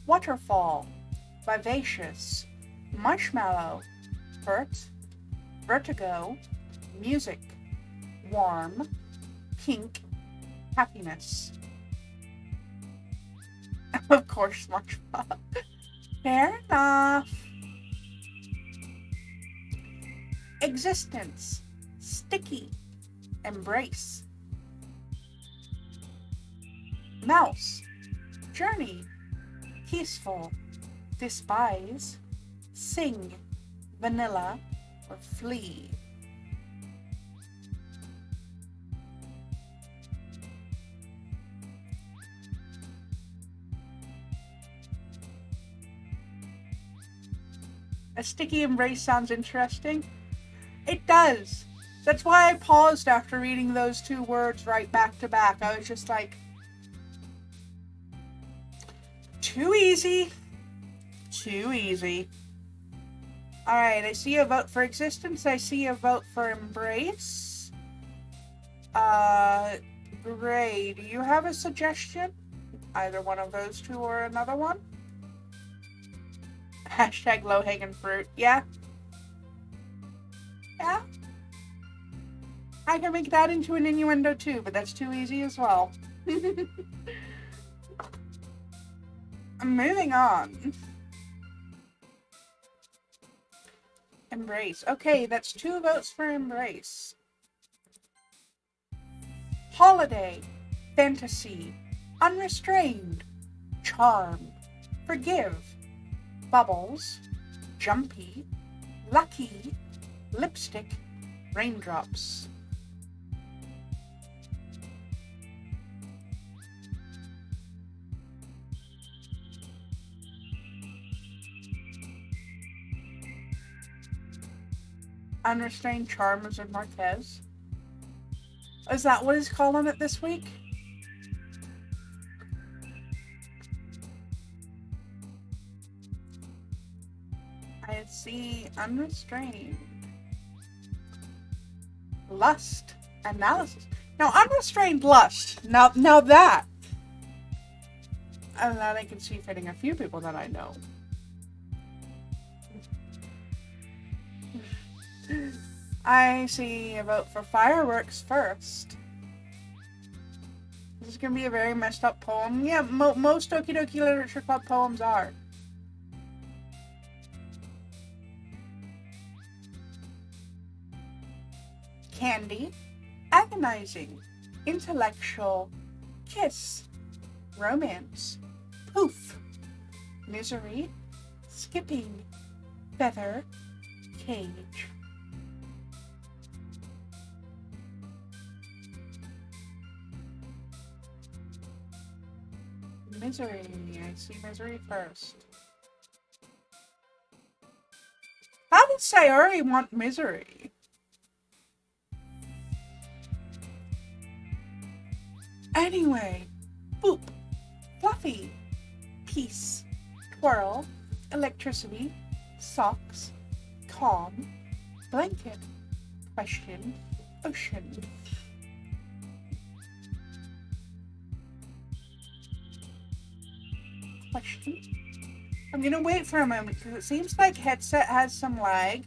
Waterfall, Vivacious, Marshmallow, Hurt, Vertigo, Music, Warm, Pink, Happiness. Of course, Marshmallow. Fair enough. Existence, Sticky, Embrace. Mouse, Journey, Peaceful, Despise, Sing, Vanilla, or Flee. A sticky embrace sounds interesting. It does. That's why I paused after reading those two words right back to back. I was just like, Too easy. Too easy. Alright, I see a vote for existence. I see a vote for embrace. Gray, do you have a suggestion? Either one of those two or another one? Hashtag low-hanging fruit. Yeah? Yeah? I can make that into an innuendo too, but that's too easy as well. Moving on. Embrace. Okay, that's 2 votes for embrace. Holiday. Fantasy. Unrestrained. Charm. Forgive. Bubbles. Jumpy. Lucky. Lipstick. Raindrops. Unrestrained Charm of Marquez. Is that what he's calling it this week? I see unrestrained. Lust. Analysis. Now, unrestrained lust. Now that. And that I can see fitting a few people that I know. I see a vote for fireworks first. This is going to be a very messed up poem. Yeah, most Doki Doki Literature Club poems are. Candy, agonizing, intellectual, kiss, romance, poof, misery, skipping, feather, cage. Misery. I see misery first. How did Sayori want misery? Anyway, boop, fluffy, peace, twirl, electricity, socks, calm, blanket, question, ocean. Question. I'm gonna wait for a moment because it seems like headset has some lag.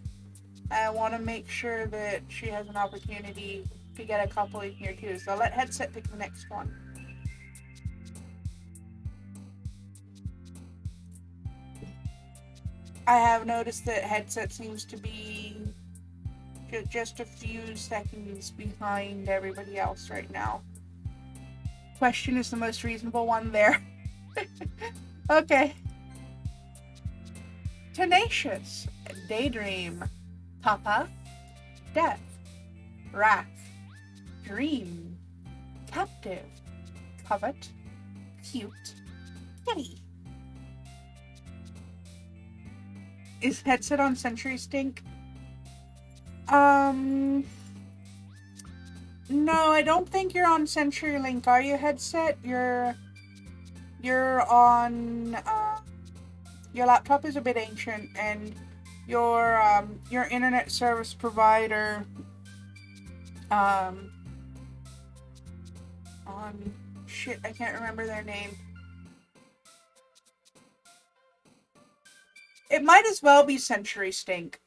I want to make sure that she has an opportunity to get a couple in here too. So I'll let headset pick the next one. I have noticed that headset seems to be just a few seconds behind everybody else right now. Question is the most reasonable one there. Okay. Tenacious, daydream, papa, death, wrath, dream, captive, covet, cute, kitty. Is headset on Century Stink? No, I don't think you're on CenturyLink, are you, headset? You're on, your laptop is a bit ancient, and your internet service provider, on, shit, I can't remember their name. It might as well be Century Stink.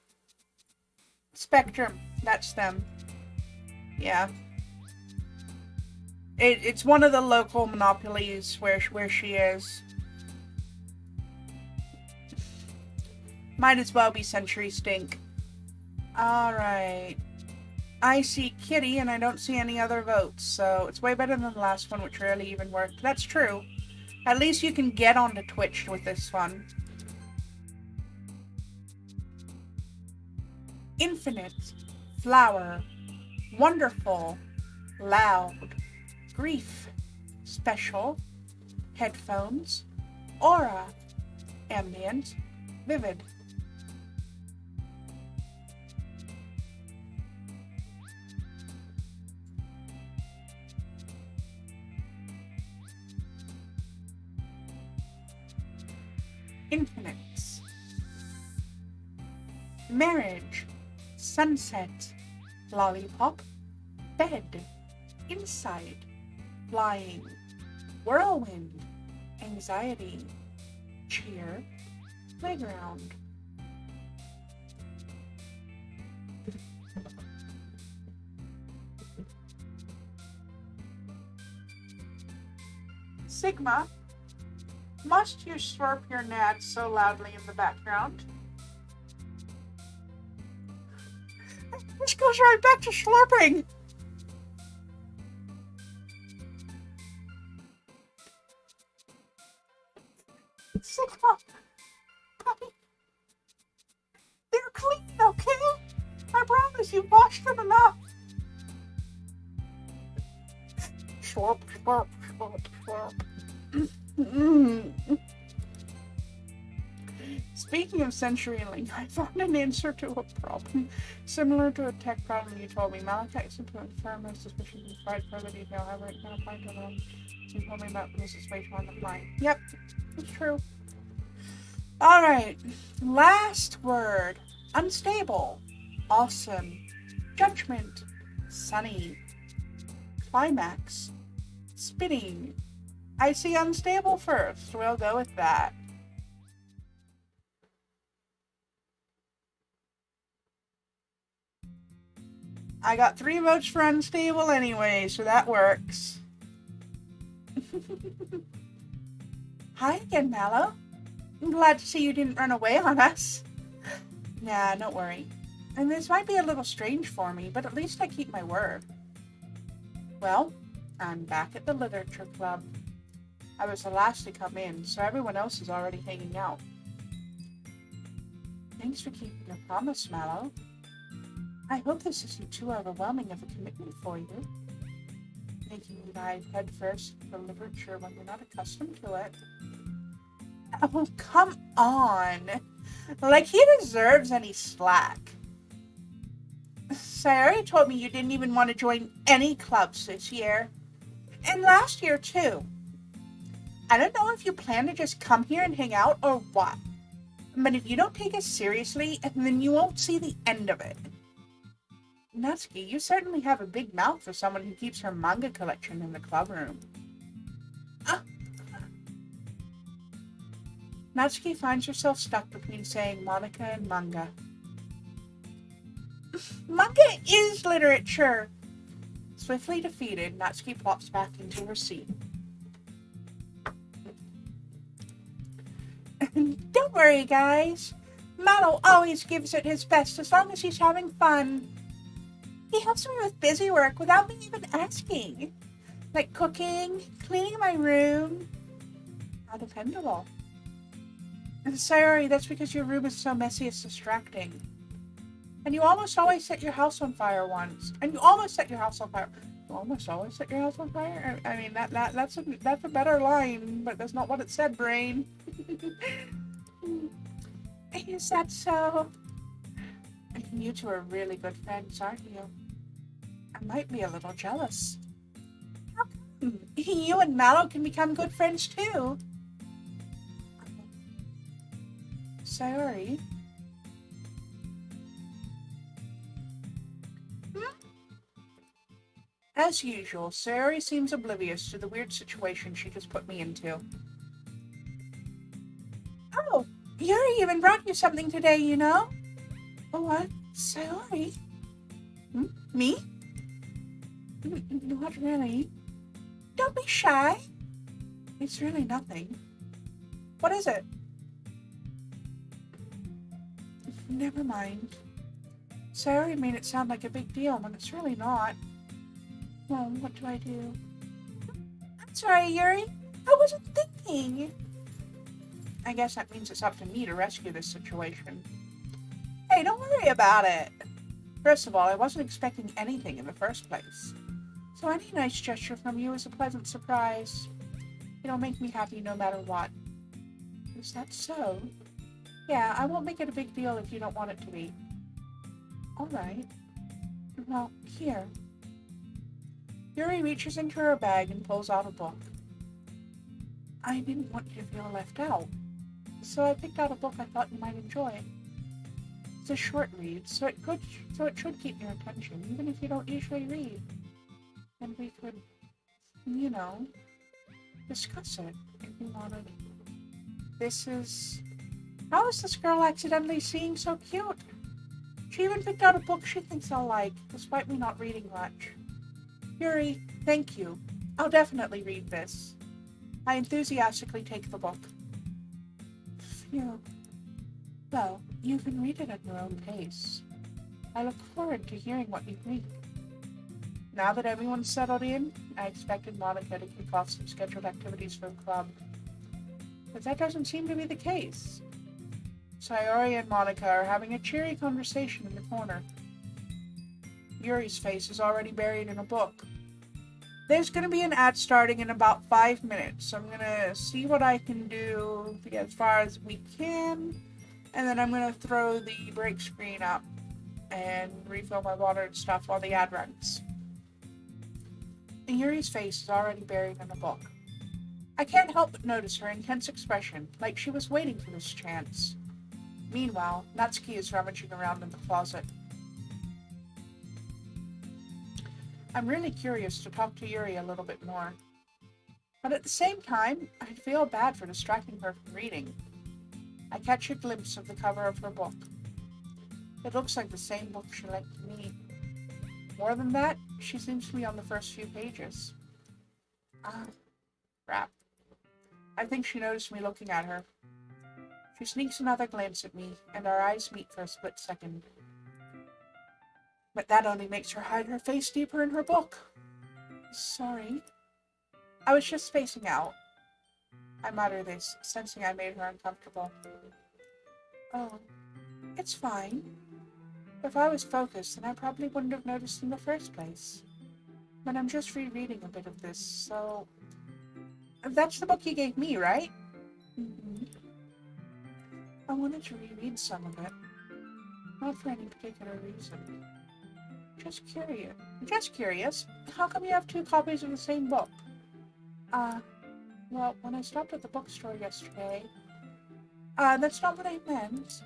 Spectrum, that's them. Yeah. It's one of the local monopolies where she is. Might as well be Century Stink. Alright. I see Kitty and I don't see any other votes, so it's way better than the last one, which rarely even worked. That's true. At least you can get onto Twitch with this one. Infinite, flower, wonderful, loud, grief, special, headphones, aura, ambient, vivid. Infinites. Marriage. Sunset. Lollipop. Bed. Inside. Flying. Whirlwind. Anxiety. Cheer. Playground. Sigma, must you slurp your nads so loudly in the background? This goes right back to slurping. Sigma, puppy, they're clean, okay? I promise you washed them enough. Slurp, slurp, slurp, slurp. Speaking of CenturyLink, I found an answer to a problem similar to a tech problem you told me. MallowCat is to confirm my suspicion and provide further detail. However, it can't apply to them. You told me about the situation on the fly. Yep, it's true. Alright, last word. Unstable. Awesome. Judgment. Sunny. Climax. Spinning. I see unstable first. We'll go with that. I got 3 votes for unstable anyway, so that works. Hi again, Mallow. I'm glad to see you didn't run away on us. Nah, don't worry. And this might be a little strange for me, but at least I keep my word. Well, I'm back at the literature club. I was the last to come in, so everyone else is already hanging out. Thanks for keeping your promise, Mallow. I hope this isn't too overwhelming of a commitment for you. Making you dive head first into literature when you're not accustomed to it. Oh, come on. Like he deserves any slack. Sayori told me you didn't even want to join any clubs this year. And last year, too. I don't know if you plan to just come here and hang out or what. But if you don't take us seriously, then you won't see the end of it. Natsuki, you certainly have a big mouth for someone who keeps her manga collection in the club room. Natsuki finds herself stuck between saying Monica and manga. Manga is literature! Swiftly defeated, Natsuki plops back into her seat. Don't worry, guys. Mallow always gives it his best as long as he's having fun. He helps me with busy work without me even asking. Like cooking, cleaning my room. How dependable. And Sayori, that's because your room is so messy it's distracting. And you almost always set your house on fire once. And you almost set your house on fire. You almost always set your house on fire? I mean, that's a better line, but that's not what it said, brain. Is that so? You two are really good friends, aren't you? I might be a little jealous. How come? You and Mallow can become good friends too. Sayori? As usual, Sayori seems oblivious to the weird situation she just put me into. Oh, Yuri even brought you something today, you know? What? Sayori? Me? Not really. Don't be shy. It's really nothing. What is it? Never mind. Sayori made it sound like a big deal when it's really not. Well, what do I do? I'm sorry, Yuri. I wasn't thinking. I guess that means it's up to me to rescue this situation. Hey, don't worry about it. First of all, I wasn't expecting anything in the first place. So any nice gesture from you is a pleasant surprise. It'll make me happy no matter what. Is that so? Yeah, I won't make it a big deal if you don't want it to be. Alright. Well, here. Yuri reaches into her bag and pulls out a book. I didn't want you to feel left out. so I picked out a book I thought you might enjoy. It's a short read, so it should keep your attention, even if you don't usually read. And we could, you know, discuss it if you wanted. This is... How is this girl accidentally seeing so cute? She even picked out a book she thinks I'll like, despite me not reading much. Yuri, thank you. I'll definitely read this. I enthusiastically take the book. Phew. Well, you can read it at your own pace. I look forward to hearing what you think. Now that everyone's settled in, I expected Monica to kick off some scheduled activities for the club. But that doesn't seem to be the case. Sayori and Monica are having a cheery conversation in the corner. Yuri's face is already buried in a book. There's going to be an ad starting in about 5 minutes. I'm going to see what I can do as far as we can, and then I'm going to throw the break screen up and refill my water and stuff while the ad runs. Yuri's face is already buried in a book. I can't help but notice her intense expression, like she was waiting for this chance. Meanwhile, Natsuki is rummaging around in the closet. I'm really curious to talk to Yuri a little bit more. But at the same time, I feel bad for distracting her from reading. I catch a glimpse of the cover of her book. It looks like the same book she lent to me. More than that, she seems to be on the first few pages. Ah, crap. I think she noticed me looking at her. She sneaks another glance at me, and our eyes meet for a split second. But that only makes her hide her face deeper in her book. Sorry. I was just spacing out. I mutter this, sensing I made her uncomfortable. Oh, it's fine. If I was focused, then I probably wouldn't have noticed in the first place. But I'm just rereading a bit of this, so... That's the book you gave me, right? Mm-hmm. I wanted to reread some of it. Not for any particular reason. Just curious. Just curious. How come you have 2 copies of the same book? Well, when I stopped at the bookstore yesterday... that's not what I meant.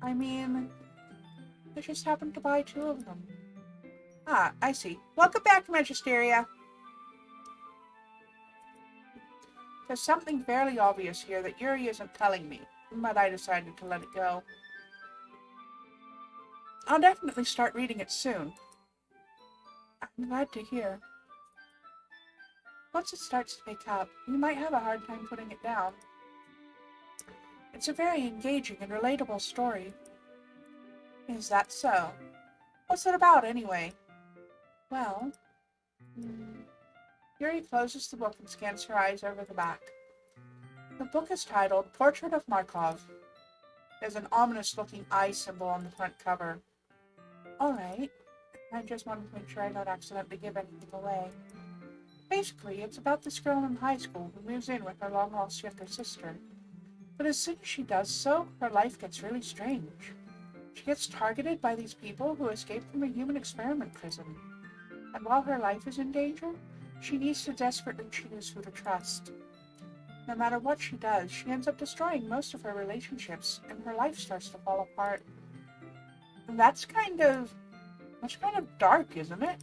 I mean... I just happened to buy 2 of them. Ah, I see. Welcome back, Magisteria. There's something fairly obvious here that Yuri isn't telling me, but I decided to let it go. I'll definitely start reading it soon. I'm glad to hear. Once it starts to pick up, you might have a hard time putting it down. It's a very engaging and relatable story. Is that so? What's it about, anyway? Well... Yuri closes the book and scans her eyes over the back. The book is titled Portrait of Markov. There's an ominous-looking eye symbol on the front cover. Alright. I just wanted to make sure I don't accidentally give anything away. Basically, it's about this girl in high school who moves in with her long-lost younger sister. But as soon as she does so, her life gets really strange. She gets targeted by these people who escaped from a human experiment prison. And while her life is in danger, she needs to desperately choose who to trust. No matter what she does, she ends up destroying most of her relationships, and her life starts to fall apart. And that's kind of dark, isn't it?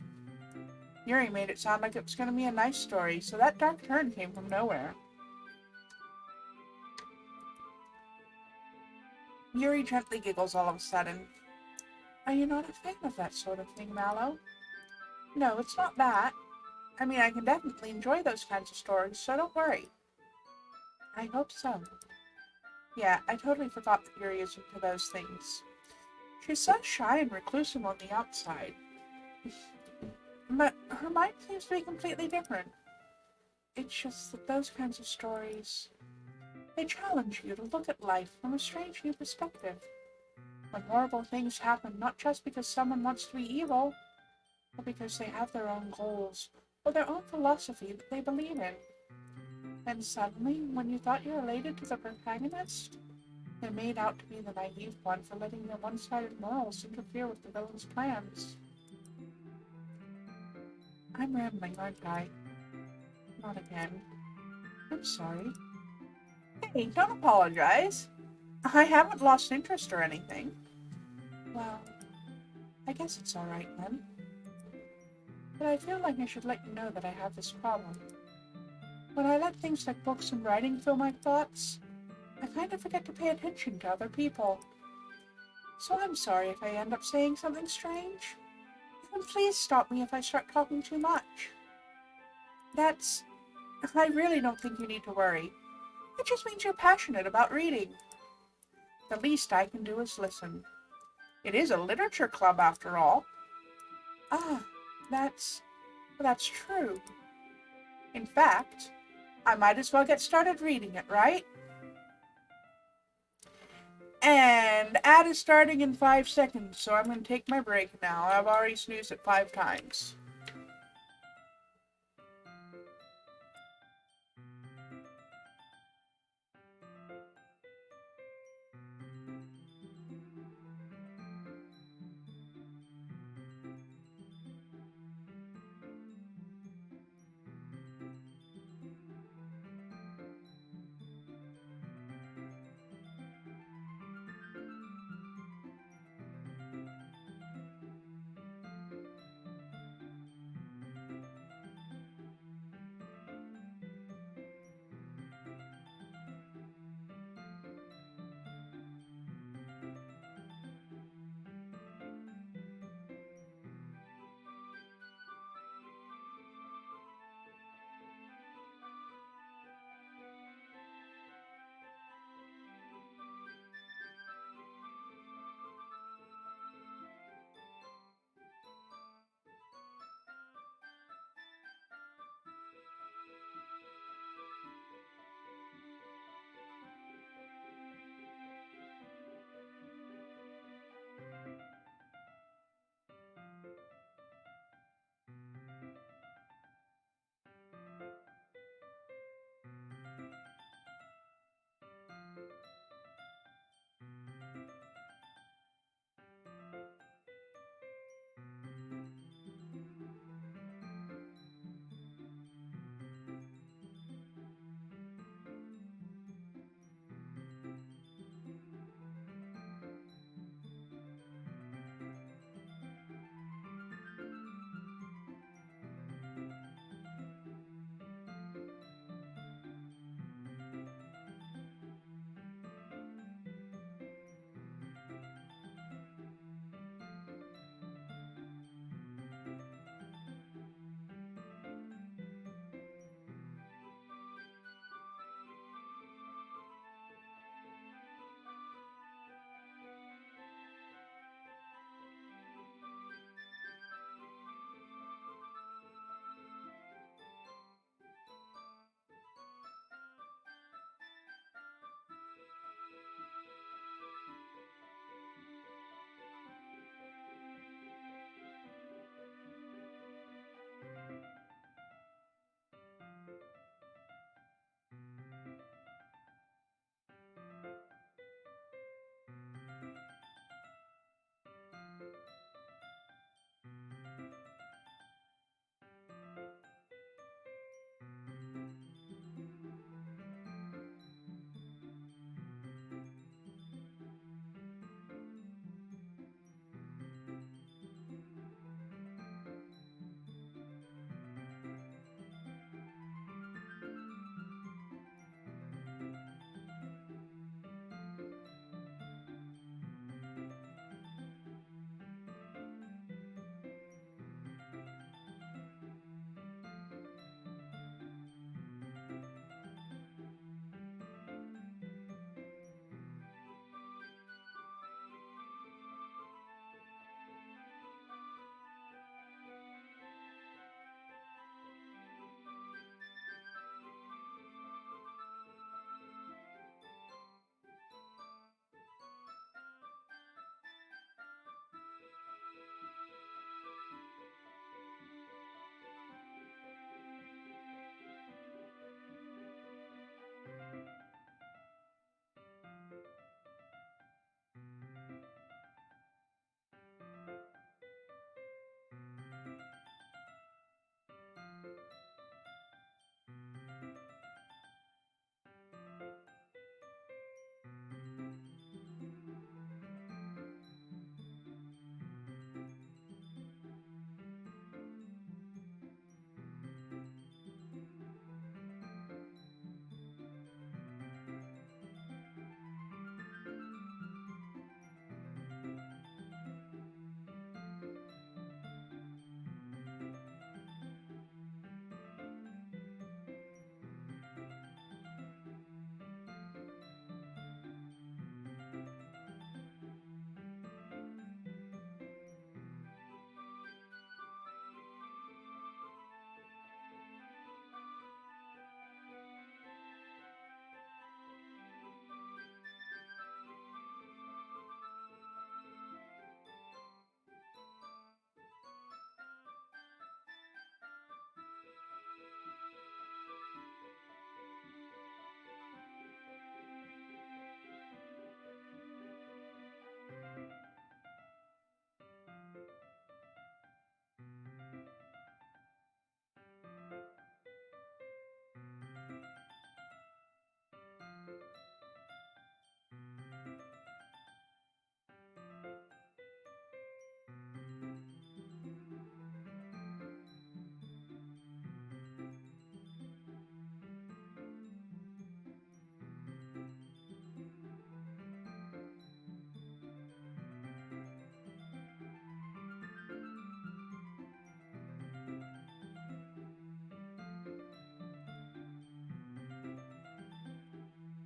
Yuri made it sound like it was going to be a nice story, so that dark turn came from nowhere. Yuri gently giggles all of a sudden. Are you not a fan of that sort of thing, Mallow? No, it's not that. I mean, I can definitely enjoy those kinds of stories, so don't worry. I hope so. Yeah, I totally forgot that Yuri is into those things. She's so shy and reclusive on the outside. But her mind seems to be completely different. It's just that those kinds of stories, they challenge you to look at life from a strange new perspective. When horrible things happen not just because someone wants to be evil, but because they have their own goals or their own philosophy that they believe in. And suddenly, when you thought you related to the protagonist, they made out to be the naive one for letting their one-sided morals interfere with the villain's plans. I'm rambling, aren't I? Not again. I'm sorry. Hey, don't apologize. I haven't lost interest or anything. Well, I guess it's all right then. But I feel like I should let you know that I have this problem. When I let things like books and writing fill my thoughts, I kind of forget to pay attention to other people. So I'm sorry if I end up saying something strange. And please stop me if I start talking too much. That's... I really don't think you need to worry. It just means you're passionate about reading. The least I can do is listen. It is a literature club after all. Ah, that's true. In fact, I might as well get started reading it, right? And ad is starting in 5 seconds, so I'm going to take my break now. I've already snoozed it 5 times.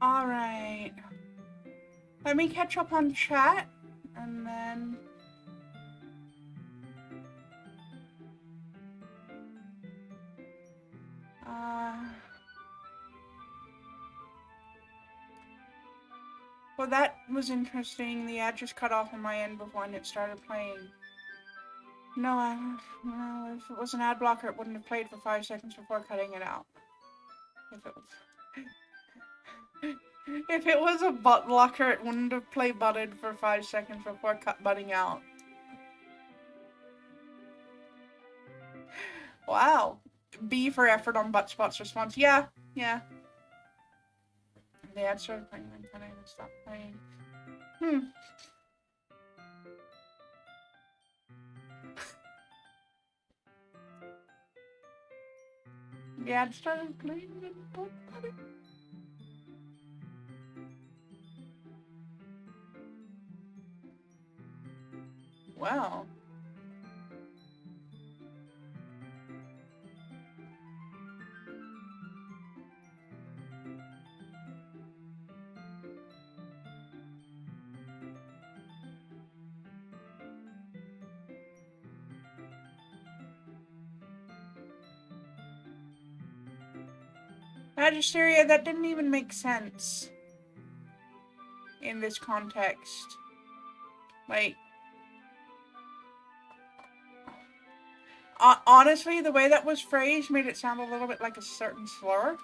Alright. Let me catch up on chat, and then... Well, that was interesting. The ad just cut off on my end before it started playing. No, if it was an ad blocker, it wouldn't have played for 5 seconds before cutting it out. If it was a butt blocker, it wouldn't have play butted for 5 seconds before butting out. Wow. B for effort on butt spots response. Yeah. The ad started playing, then kind of stopped playing. The ad started playing, then stopped playing. Wow. Magisteria, that didn't even make sense in this context. Like, honestly, the way that was phrased made it sound a little bit like a certain slur.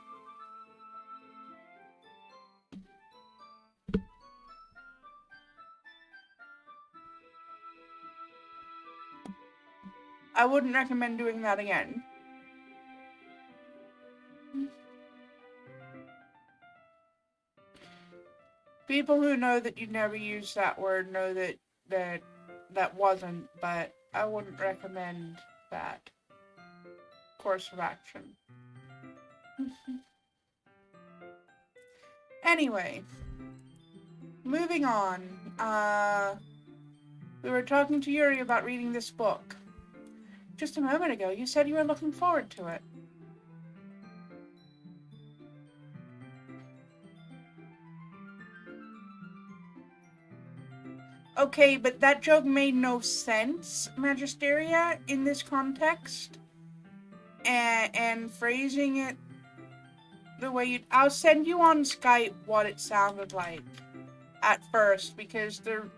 I wouldn't recommend doing that again. People who know that you never use that word know that wasn't, but I wouldn't recommend that course of action. Anyway, moving on. We were talking to Yuri about reading this book. Just a moment ago, you said you were looking forward to it. Okay, but that joke made no sense, Magisteria, in this context. And phrasing it the way you... I'll send you on Skype what it sounded like at first, because the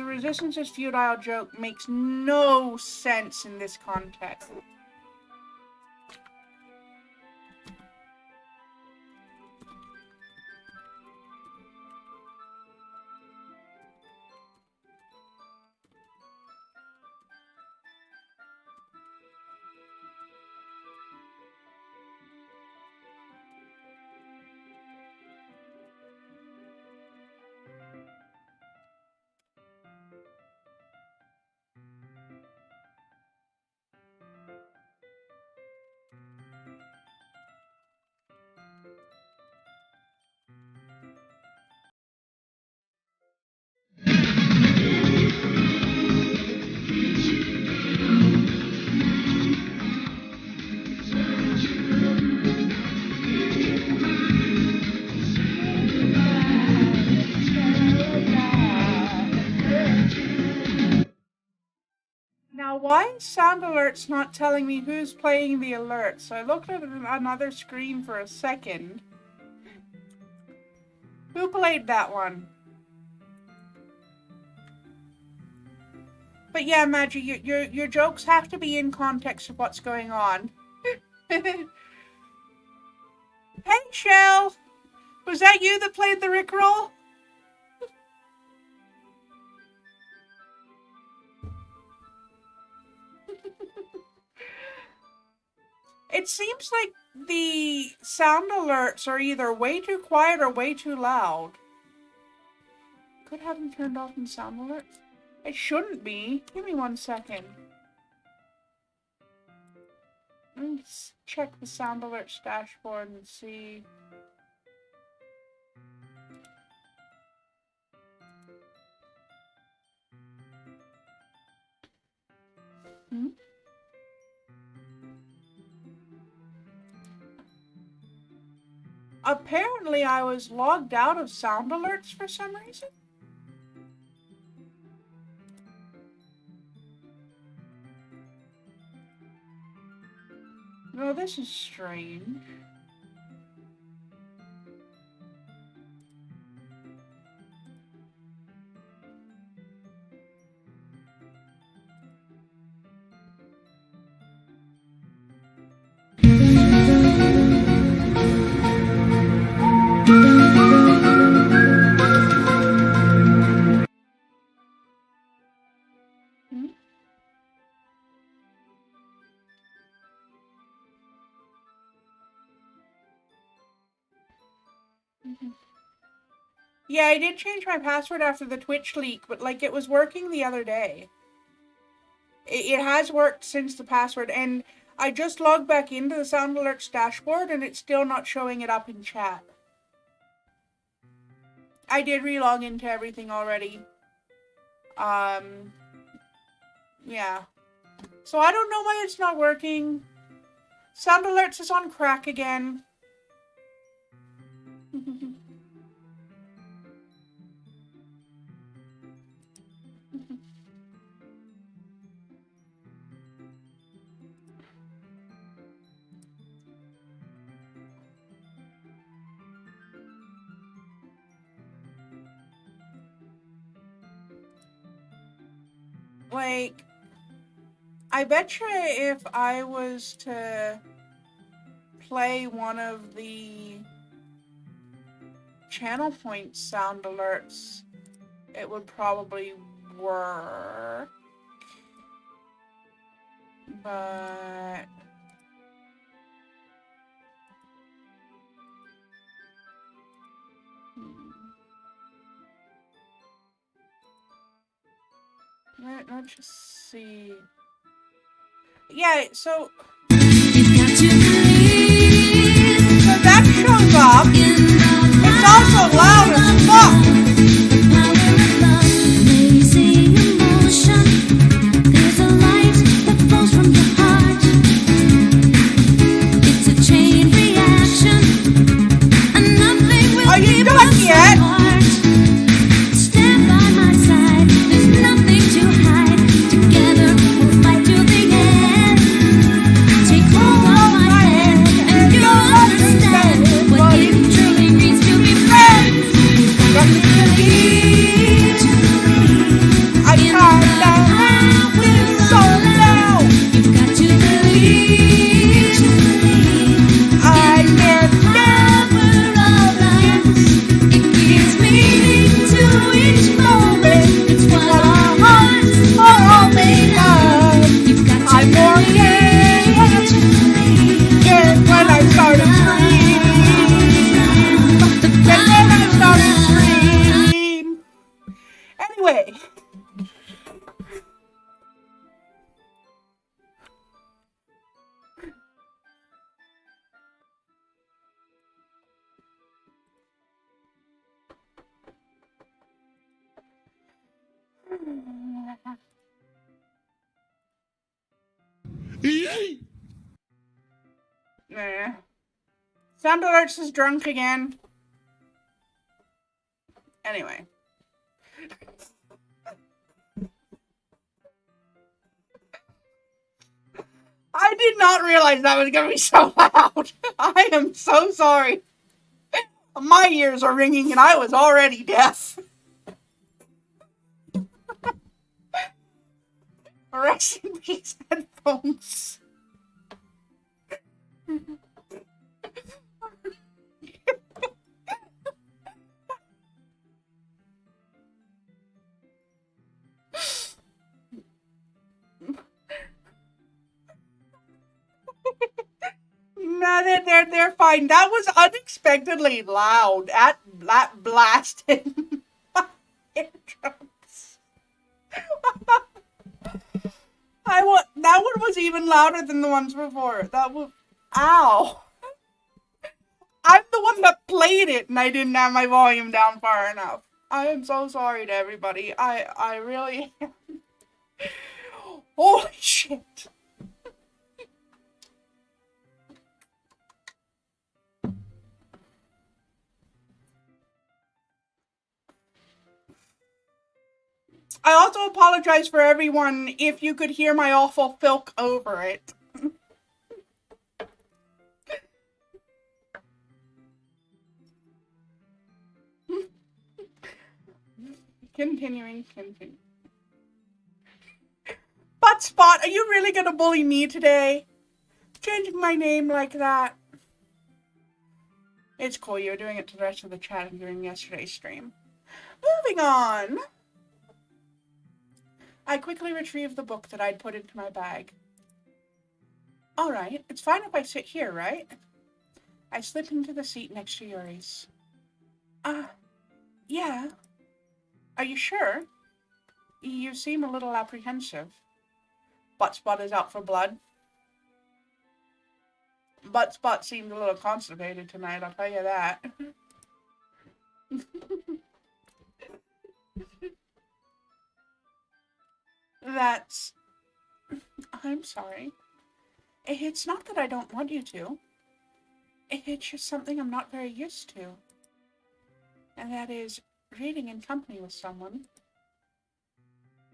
resistance is futile joke makes no sense in this context. Now, why is Sound Alert's not telling me who's playing the alert? So I looked at another screen for a second. Who played that one? But yeah, Maggie, your jokes have to be in context of what's going on. Hey, Shell! Was that you that played the Rickroll? It seems like the sound alerts are either way too quiet or way too loud. Could have them turned off in sound alerts. It shouldn't be. Give me 1 second. Let's check the sound alerts dashboard and see. apparently I was logged out of sound alerts for some reason. No, this is strange. Yeah, I did change my password after the Twitch leak, but like it was working the other day. It has worked since the password, and I just logged back into the Sound Alerts dashboard and it's still not showing it up in chat. I did relog into everything already. Yeah. So I don't know why it's not working. Sound Alerts is on crack again. Like, I betcha if I was to play one of the channel point sound alerts, it would probably work. But let's just see. Yeah, so that shows up. It's also loud as fuck. Are you done yet? Stand by my side. There's nothing to hide. Together we'll fight to the end. Take hold of my hand, and you'll understand what it truly means to be friends. Got to believe. I can't have with so now. You've got to believe. I can never otherwise. It gives meaning to each moment. It's what our hearts are all made of. You've got to believe. Yeah, when I started screaming. When I started screaming. Anyway. Nah. Sound Alerts is drunk again. Anyway. I did not realize that was going to be so loud. I am so sorry. My ears are ringing and I was already deaf. Rest in peace, headphones. No, they're fine. That was unexpectedly loud. That blasted my eardrums. That one was even louder than the ones before. That was, ow. I'm the one that played it and I didn't have my volume down far enough. I am so sorry to everybody. I really am. Holy shit. I also apologize for everyone if you could hear my awful filk over it. Continuing. Buttspot, are you really gonna bully me today? Changing my name like that. It's cool, you were doing it to the rest of the chat during yesterday's stream. Moving on. I quickly retrieved the book that I'd put into my bag. Alright, it's fine if I sit here, right? I slip into the seat next to Yuri's. Yeah. Are you sure? You seem a little apprehensive. Buttspot is out for blood. Buttspot seemed a little constipated tonight, I'll tell you that. That's... I'm sorry. It's not that I don't want you to. It's just something I'm not very used to. And that is reading in company with someone.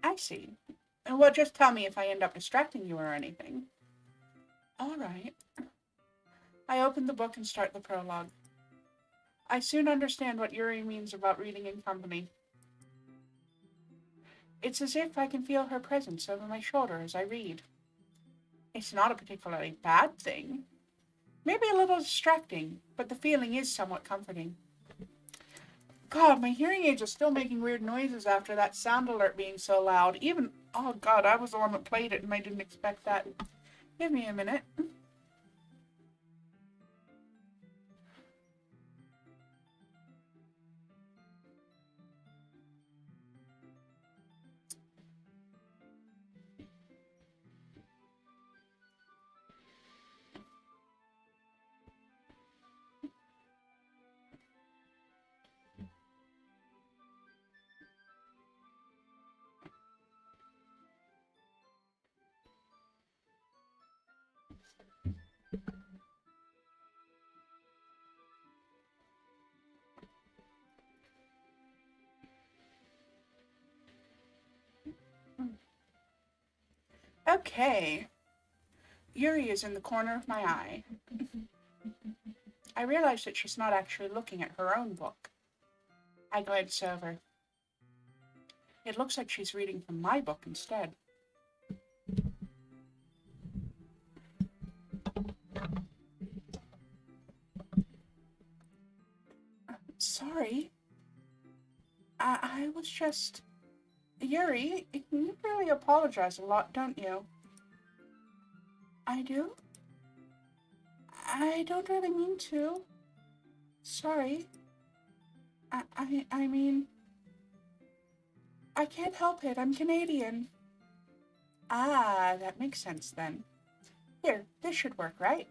I see. Well, just tell me if I end up distracting you or anything. All right. I open the book and start the prologue. I soon understand what Yuri means about reading in company. It's as if I can feel her presence over my shoulder as I read. It's not a particularly bad thing. Maybe a little distracting, but the feeling is somewhat comforting. God, my hearing aids are still making weird noises after that sound alert being so loud. Oh God, I was the one that played it and I didn't expect that. Give me a minute. Okay. Yuri is in the corner of my eye. I realize that she's not actually looking at her own book. I glance over. It looks like she's reading from my book instead. Sorry. I was just... Yuri, you really apologize a lot, don't you? I do? I don't really mean to. Sorry. I mean... I can't help it, I'm Canadian. Ah, that makes sense then. Here, this should work, right?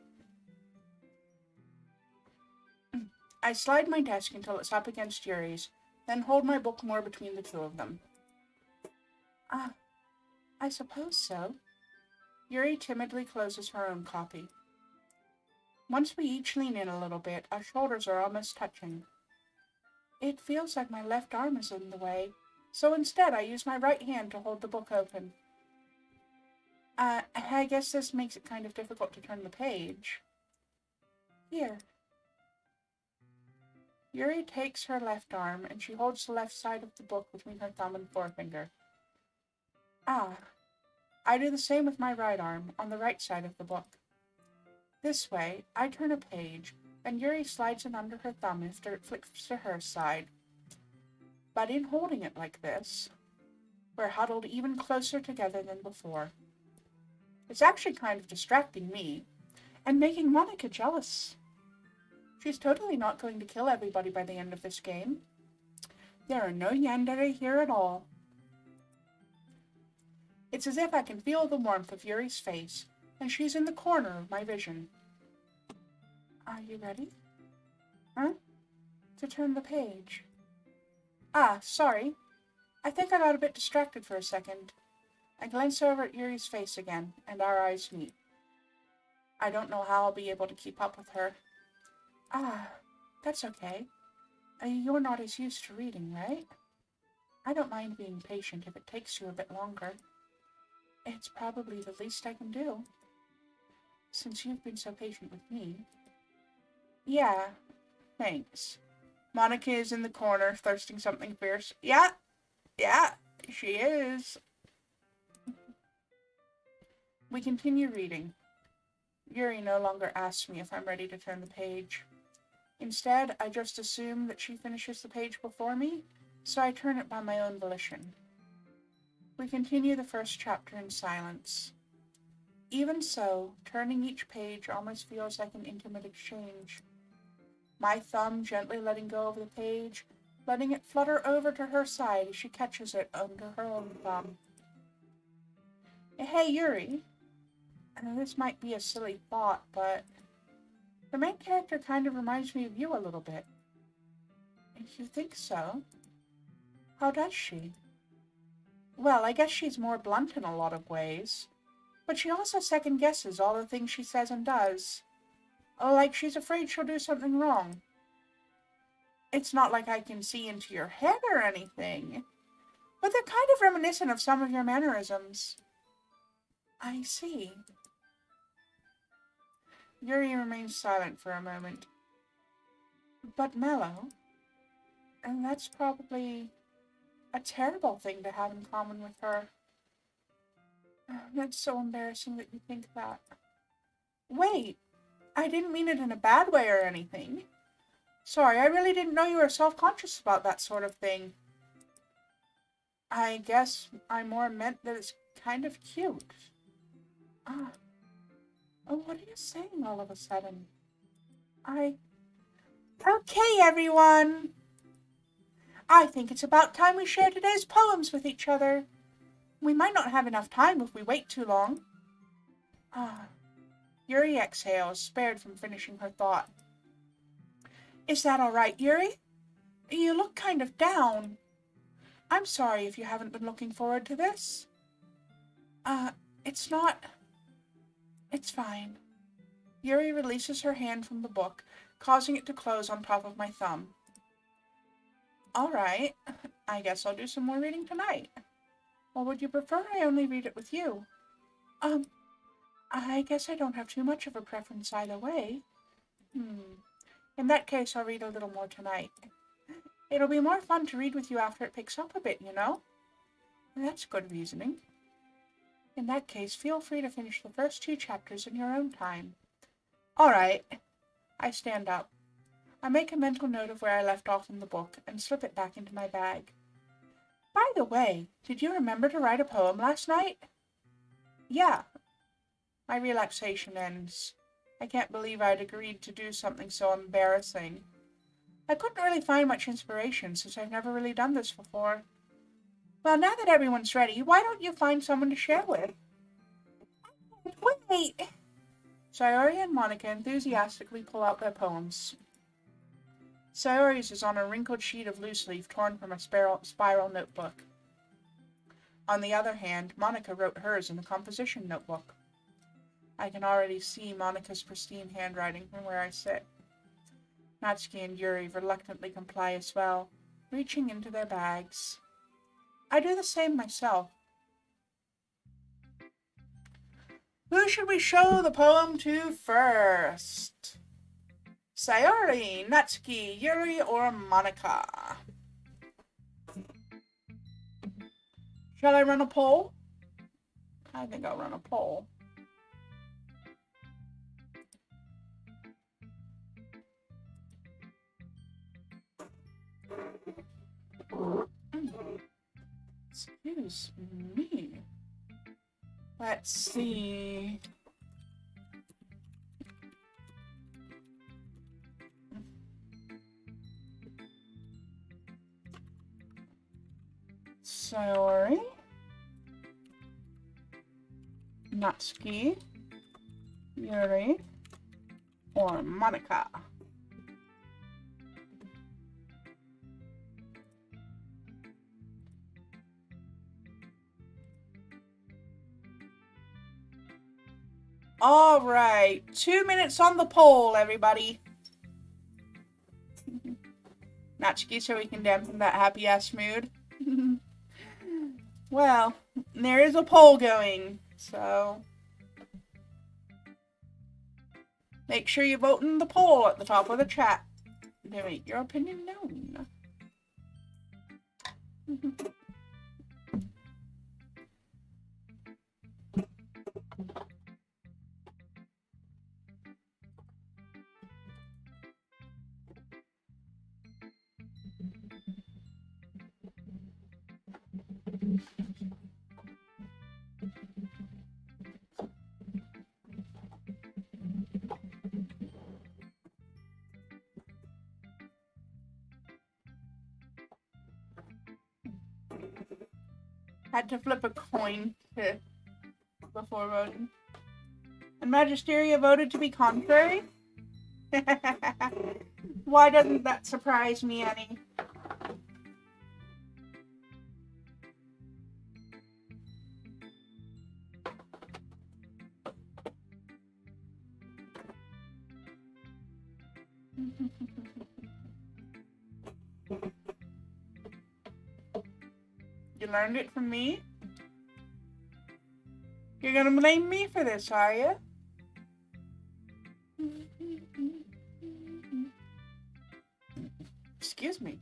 I slide my desk until it's up against Yuri's, then hold my book more between the two of them. I suppose so. Yuri timidly closes her own copy. Once we each lean in a little bit, our shoulders are almost touching. It feels like my left arm is in the way, so instead I use my right hand to hold the book open. I guess this makes it kind of difficult to turn the page. Here. Yuri takes her left arm, and she holds the left side of the book between her thumb and forefinger. I do the same with my right arm, on the right side of the book. This way, I turn a page, and Yuri slides it under her thumb after it flips to her side. But in holding it like this, we're huddled even closer together than before. It's actually kind of distracting me, and making Monica jealous. She's totally not going to kill everybody by the end of this game. There are no yandere here at all. It's as if I can feel the warmth of Yuri's face, and she's in the corner of my vision. Are you ready? Huh? To turn the page. Sorry. I think I got a bit distracted for a second. I glance over at Yuri's face again, and our eyes meet. I don't know how I'll be able to keep up with her. That's okay. You're not as used to reading, right? I don't mind being patient if it takes you a bit longer. It's probably the least I can do, since you've been so patient with me. Yeah, thanks. Monica is in the corner, thirsting something fierce. Yeah, she is. We continue reading. Yuri no longer asks me if I'm ready to turn the page. Instead, I just assume that she finishes the page before me, so I turn it by my own volition. We continue the first chapter in silence. Even so, turning each page almost feels like an intimate exchange. My thumb gently letting go of the page, letting it flutter over to her side as she catches it under her own thumb. Hey, Yuri. This might be a silly thought, but the main character kind of reminds me of you a little bit. You think so? How does she? Well, I guess she's more blunt in a lot of ways, but she also second guesses all the things she says and does. Like she's afraid she'll do something wrong. It's not like I can see into your head or anything, but they're kind of reminiscent of some of your mannerisms. I see. Yuri remains silent for a moment. But Mallow, and that's probably a terrible thing to have in common with her. That's so embarrassing that you think that. Wait, I didn't mean it in a bad way or anything. Sorry, I really didn't know you were self-conscious about that sort of thing. I guess I more meant that it's kind of cute. What are you saying all of a sudden? Okay, everyone! I think it's about time we share today's poems with each other. We might not have enough time if we wait too long. Yuri exhales, spared from finishing her thought. Is that all right, Yuri? You look kind of down. I'm sorry if you haven't been looking forward to this. It's not... It's fine. Yuri releases her hand from the book, causing it to close on top of my thumb. All right, I guess I'll do some more reading tonight. Or would you prefer I only read it with you? I guess I don't have too much of a preference either way. In that case, I'll read a little more tonight. It'll be more fun to read with you after it picks up a bit, you know? That's good reasoning. In that case, feel free to finish the first 2 chapters in your own time. All right. I stand up. I make a mental note of where I left off in the book and slip it back into my bag. By the way, did you remember to write a poem last night? Yeah. My relaxation ends. I can't believe I'd agreed to do something so embarrassing. I couldn't really find much inspiration since I've never really done this before. Well, now that everyone's ready, why don't you find someone to share with? Wait! Sayori and Monica enthusiastically pull out their poems. Sayori's is on a wrinkled sheet of loose leaf torn from a spiral notebook. On the other hand, Monica wrote hers in a composition notebook. I can already see Monica's pristine handwriting from where I sit. Natsuki and Yuri reluctantly comply as well, reaching into their bags. I do the same myself. Who should we show the poem to first? Sayori, Natsuki, Yuri, or Monica? Shall I run a poll? I think I'll run a poll. Excuse me. Let's see. Sayori, Natsuki, Yuri, or Monica? All right, 2 minutes on the poll, everybody. Natsuki, so we can dampen that happy-ass mood. Well, there is a poll going, so make sure you vote in the poll at the top of the chat to make your opinion known. Had to flip a coin before voting. And Magisteria voted to be contrary? Why doesn't that surprise me any? You learned it from me? You're gonna blame me for this, are you? Excuse me.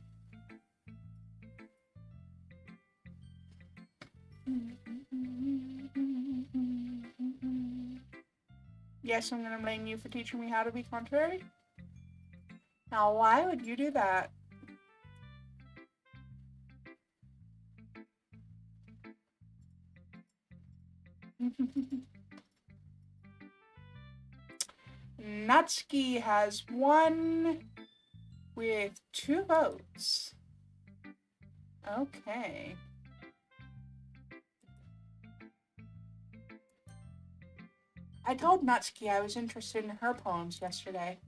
Yes, I'm gonna blame you for teaching me how to be contrary. Now, why would you do that? Natsuki has won with 2 votes. Okay. I told Natsuki I was interested in her poems yesterday.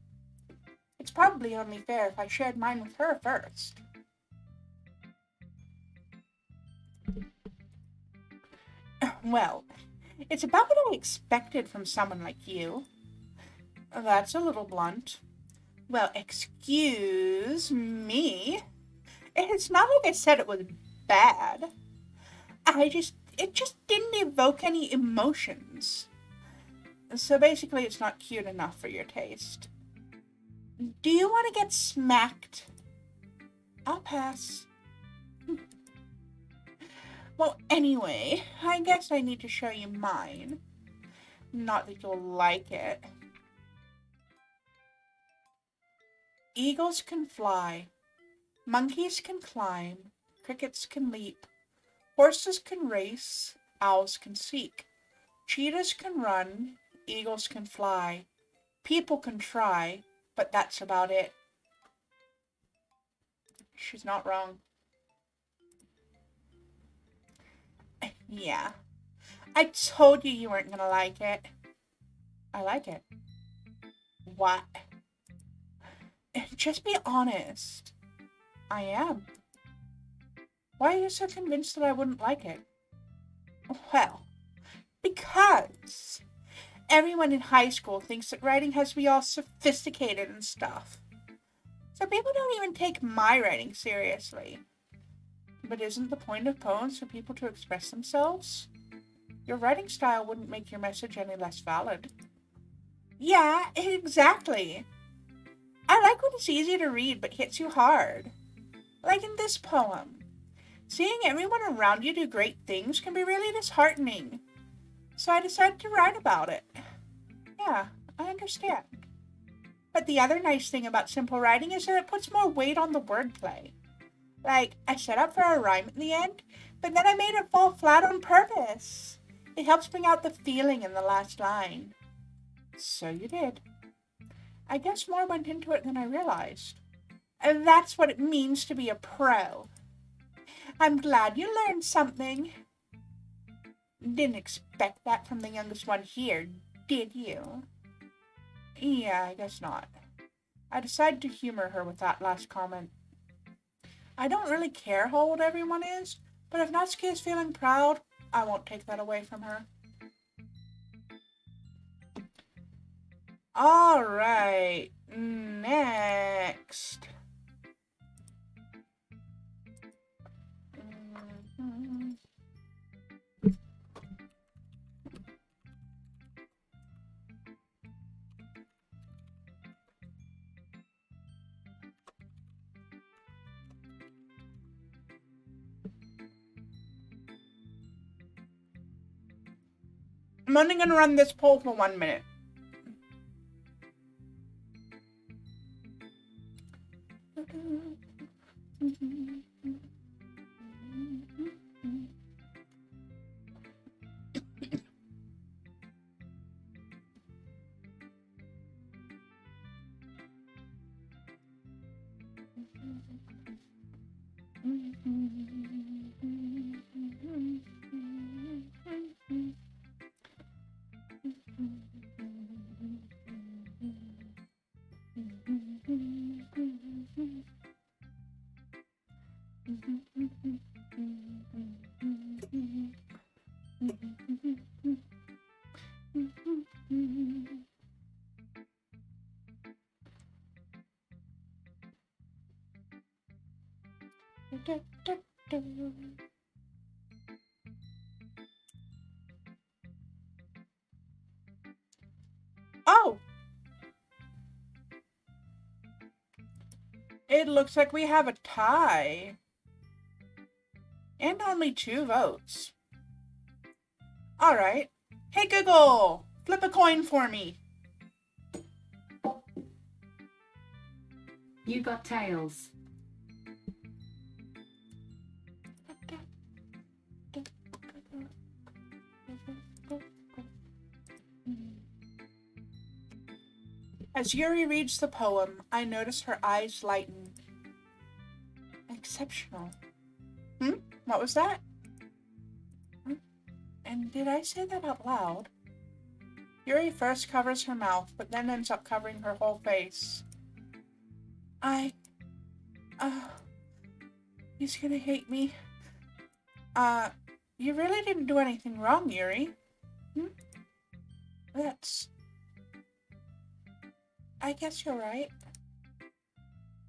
It's probably only fair if I shared mine with her first. Well, it's about what I expected from someone like you. That's a little blunt. Well, excuse me. It's not like I said it was bad. It just didn't evoke any emotions. So basically, it's not cute enough for your taste. Do you want to get smacked? I'll pass. Well, anyway, I guess I need to show you mine. Not that you'll like it. Eagles can fly. Monkeys can climb. Crickets can leap. Horses can race. Owls can seek. Cheetahs can run. Eagles can fly. People can try, but that's about it. She's not wrong. Yeah. I told you you weren't gonna like it. I like it. What? Just be honest. I am. Why are you so convinced that I wouldn't like it? Well, because everyone in high school thinks that writing has to be all sophisticated and stuff. So people don't even take my writing seriously. But isn't the point of poems for people to express themselves? Your writing style wouldn't make your message any less valid. Yeah, exactly. I like when it's easy to read but hits you hard. Like in this poem. Seeing everyone around you do great things can be really disheartening. So I decided to write about it. Yeah, I understand. But the other nice thing about simple writing is that it puts more weight on the wordplay. Like, I set up for a rhyme at the end, but then I made it fall flat on purpose. It helps bring out the feeling in the last line. So you did. I guess more went into it than I realized. And that's what it means to be a pro. I'm glad you learned something. Didn't expect that from the youngest one here, did you? Yeah, I guess not. I decided to humor her with that last comment. I don't really care how old everyone is, but if Natsuki is feeling proud, I won't take that away from her. Alright, next. I'm only going to run this poll for 1 minute. Oh! It looks like we have a tie. And only 2 votes. Alright. Hey Google! Flip a coin for me. You got tails. As Yuri reads the poem, I notice her eyes lighten. Exceptional. What was that? And did I say that out loud? Yuri first covers her mouth, but then ends up covering her whole face. He's gonna hate me. You really didn't do anything wrong, Yuri. I guess you're right.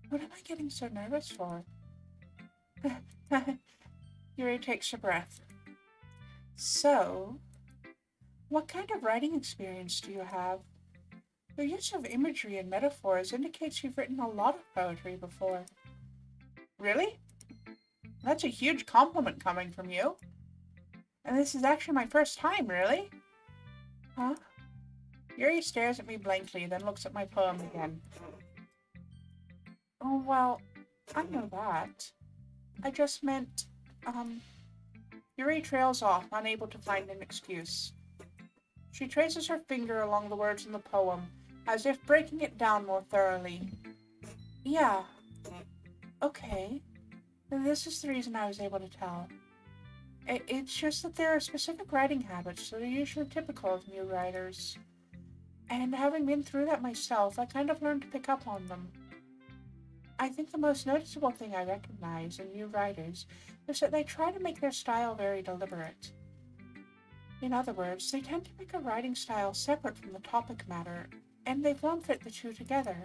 What am I getting so nervous for? Yuri takes a breath. So, what kind of writing experience do you have? Your use of imagery and metaphors indicates you've written a lot of poetry before. Really? That's a huge compliment coming from you. And this is actually my first time, really? Huh? Yuri stares at me blankly, then looks at my poem again. Oh, well, I know that. I just meant, Yuri trails off, unable to find an excuse. She traces her finger along the words in the poem, as if breaking it down more thoroughly. Yeah. Okay. This is the reason I was able to tell. It's just that there are specific writing habits that are usually typical of new writers. And having been through that myself, I kind of learned to pick up on them. I think the most noticeable thing I recognize in new writers is that they try to make their style very deliberate. In other words, they tend to pick a writing style separate from the topic matter, and they won't fit the two together.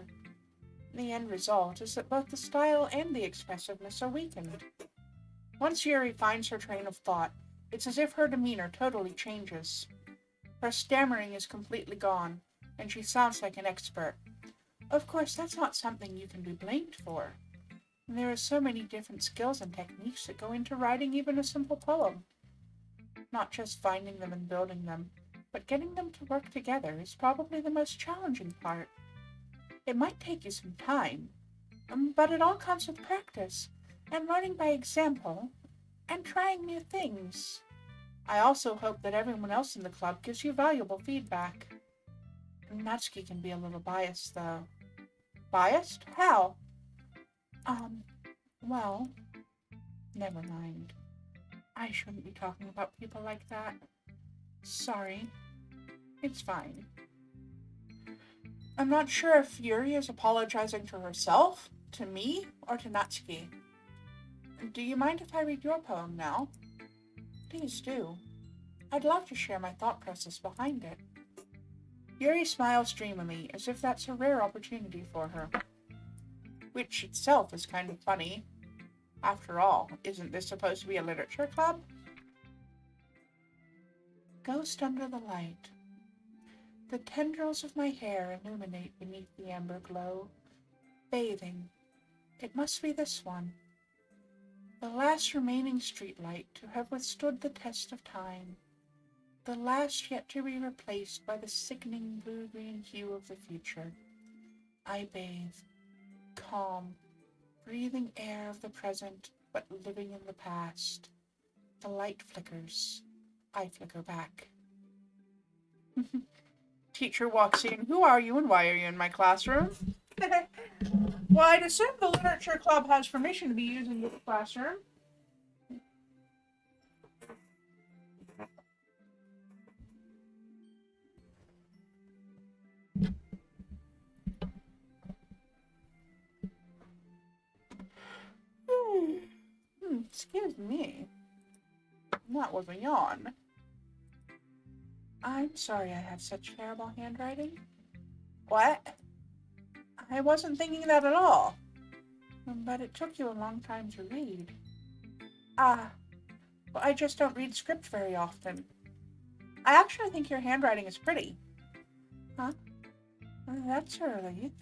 The end result is that both the style and the expressiveness are weakened. Once Yuri finds her train of thought, it's as if her demeanor totally changes. Her stammering is completely gone, and she sounds like an expert. Of course, that's not something you can be blamed for. There are so many different skills and techniques that go into writing even a simple poem. Not just finding them and building them, but getting them to work together is probably the most challenging part. It might take you some time, but it all comes with practice, and learning by example, and trying new things. I also hope that everyone else in the club gives you valuable feedback. Natsuki can be a little biased, though. Biased? How? Well, never mind. I shouldn't be talking about people like that. Sorry. It's fine. I'm not sure if Yuri is apologizing to herself, to me, or to Natsuki. Do you mind if I read your poem now? Please do. I'd love to share my thought process behind it. Yuri smiles dreamily, as if that's a rare opportunity for her. Which itself is kind of funny. After all, isn't this supposed to be a literature club? Ghost under the light. The tendrils of my hair illuminate beneath the amber glow. Bathing. It must be this one. The last remaining streetlight to have withstood the test of time. the last yet to be replaced by the sickening blue-green hue of the future. I bathe, calm, breathing air of the present, but living in the past. The light flickers. I flicker back. Teacher walks in. Who are you and why are you in my classroom? Well, I'd assume the literature club has permission to be using this classroom. Excuse me. That was a yawn. I'm sorry I have such terrible handwriting. What? I wasn't thinking that at all. But it took you a long time to read. Well, I just don't read script very often. I actually think your handwriting is pretty. Huh? That's early.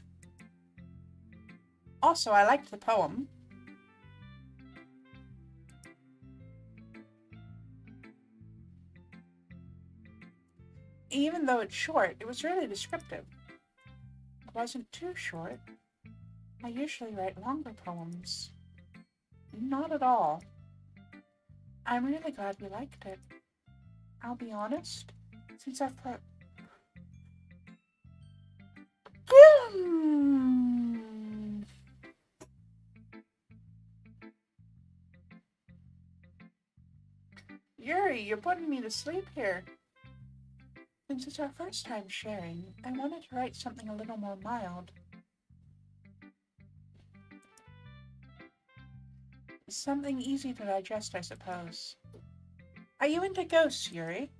Also, I liked the poem. Even though it's short, it was really descriptive. It wasn't too short. I usually write longer poems. Not at all. I'm really glad you liked it. I'll be honest, since I've Yuri, you're putting me to sleep here. Since it's our first time sharing, I wanted to write something a little more mild. Something easy to digest, I suppose. Are you into ghosts, Yuri?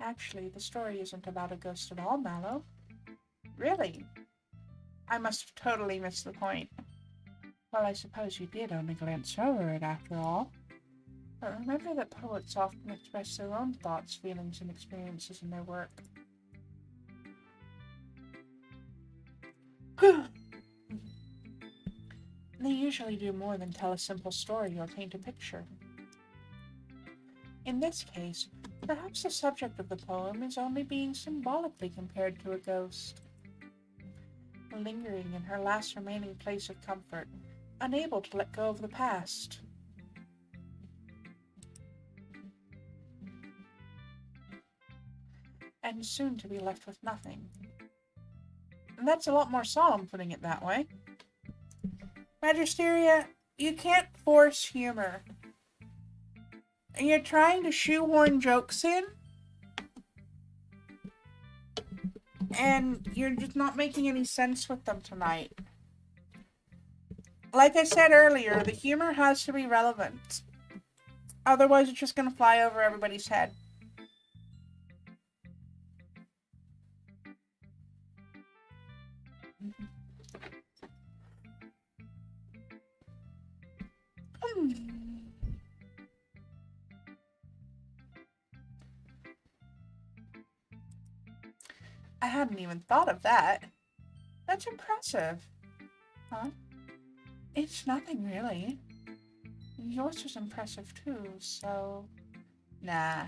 Actually, the story isn't about a ghost at all, Mallow. Really? I must have totally missed the point. Well, I suppose you did only glance over it after all. But remember that poets often express their own thoughts, feelings, and experiences in their work. They usually do more than tell a simple story or paint a picture. In this case, perhaps the subject of the poem is only being symbolically compared to a ghost, lingering in her last remaining place of comfort, unable to let go of the past. And soon to be left with nothing. And that's a lot more solemn putting it that way. Magisteria, you can't force humor. You're trying to shoehorn jokes in, and you're just not making any sense with them tonight. Like I said earlier, the humor has to be relevant. Otherwise, it's just going to fly over everybody's head. I hadn't even thought of that. That's impressive. Huh? It's nothing, really. Yours was impressive, too, so... Nah.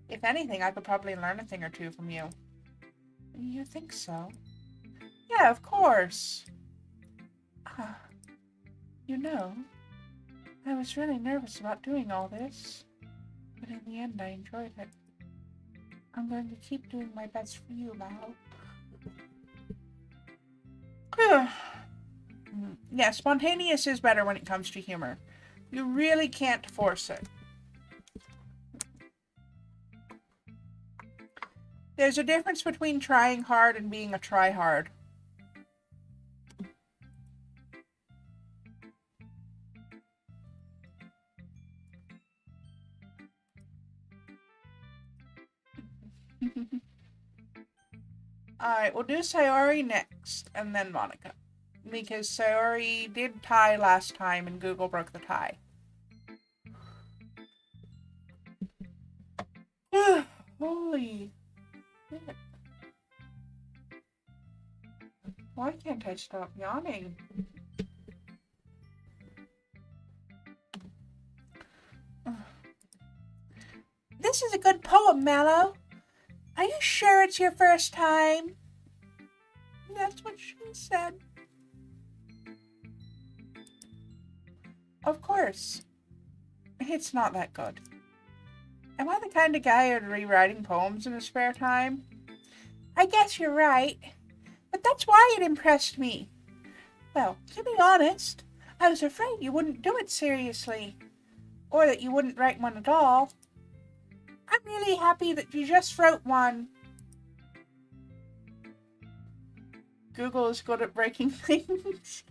If anything, I could probably learn a thing or two from you. You think so? Yeah, of course. You know, I was really nervous about doing all this, but in the end I enjoyed it. I'm going to keep doing my best for you, Mallow. Yeah, spontaneous is better when it comes to humor. You really can't force it. There's a difference between trying hard and being a try-hard. Alright, we'll do Sayori next, and then Monica. Because Sayori did tie last time, and Google broke the tie. Holy shit. Why can't I stop yawning? This This is a good poem, Mallow. Are you sure it's your first time? That's what she said. Of course. It's not that good. Am I the kind of guy who'd rewriting poems in his spare time? I guess you're right. But that's why it impressed me. Well, to be honest, I was afraid you wouldn't do it seriously. Or that you wouldn't write one at all. I'm really happy that you just wrote one. Google is good at breaking things.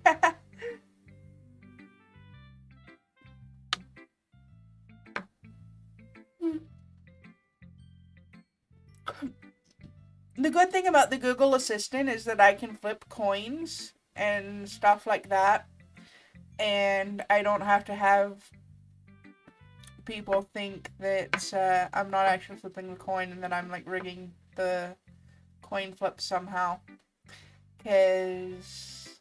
The good thing about the Google Assistant is that I can flip coins and stuff like that. And I don't have to have people think that I'm not actually flipping the coin and that I'm like rigging the coin flip somehow. Because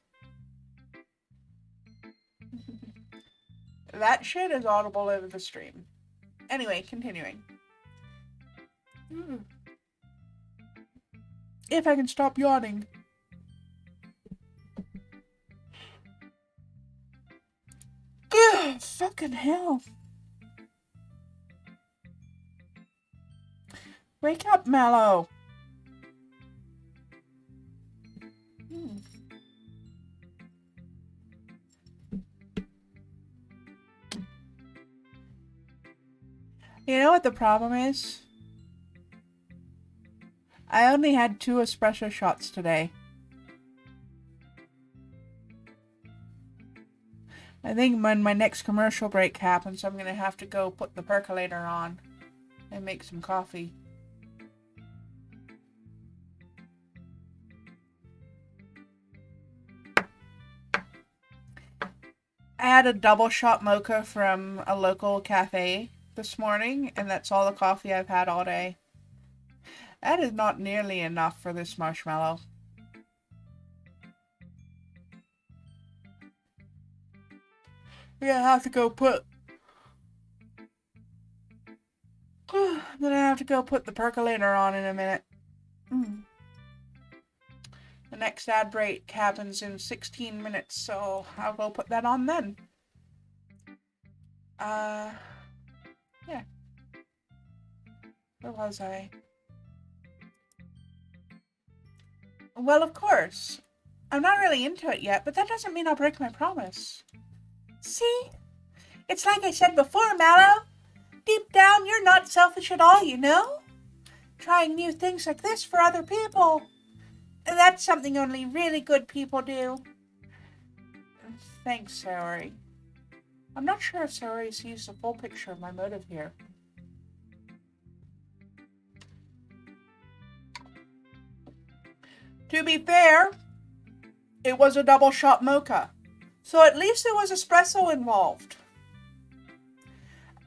that shit is audible over the stream. Anyway, continuing. If I can stop yawning. Ugh, fucking hell. Wake up, Mallow. You know what the problem is? I only had 2 espresso shots today. I think when my next commercial break happens, I'm gonna have to go put the percolator on and make some coffee. I had a double shot mocha from a local cafe this morning, and that's all the coffee I've had all day. That is not nearly enough for this marshmallow. I'm gonna have to go put... I'm gonna have to go put the percolator on in a minute. The next ad break happens in 16 minutes, so I'll go put that on then. Yeah. Where was I? Well, of course. I'm not really into it yet, but that doesn't mean I'll break my promise. See? It's like I said before, Mallow. Deep down, you're not selfish at all, you know? Trying new things like this for other people. And that's something only really good people do. Thanks, Saori. I'm not sure if Saori sees the full picture of my motive here. To be fair, it was a double shot mocha. So at least there was espresso involved.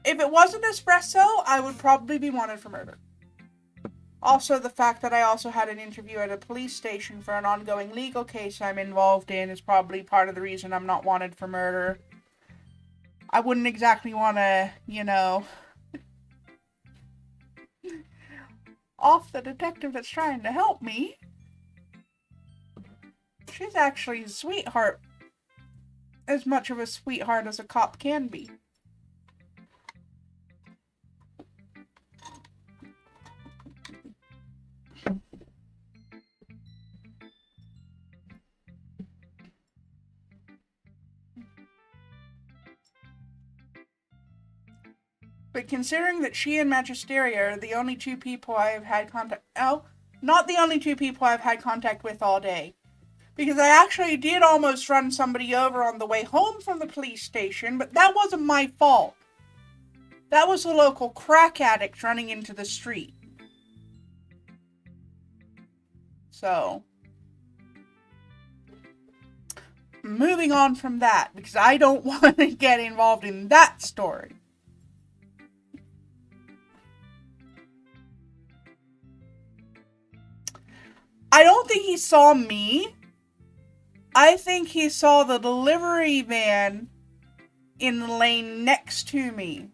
If it wasn't espresso, I would probably be wanted for murder. Also, the fact that I also had an interview at a police station for an ongoing legal case I'm involved in is probably part of the reason I'm not wanted for murder. I wouldn't exactly want to, you know, off the detective that's trying to help me. She's actually a sweetheart. As much of a sweetheart as a cop can be. But considering that she and Magisteria are the only 2 people I have had contact... Oh, not the only 2 people I've had contact with all day. Because I actually did almost run somebody over on the way home from the police station, but that wasn't my fault. That was a local crack addict running into the street. So, moving on from that, because I don't want to get involved in that story. I don't think he saw me. I think he saw the delivery van in the lane next to me.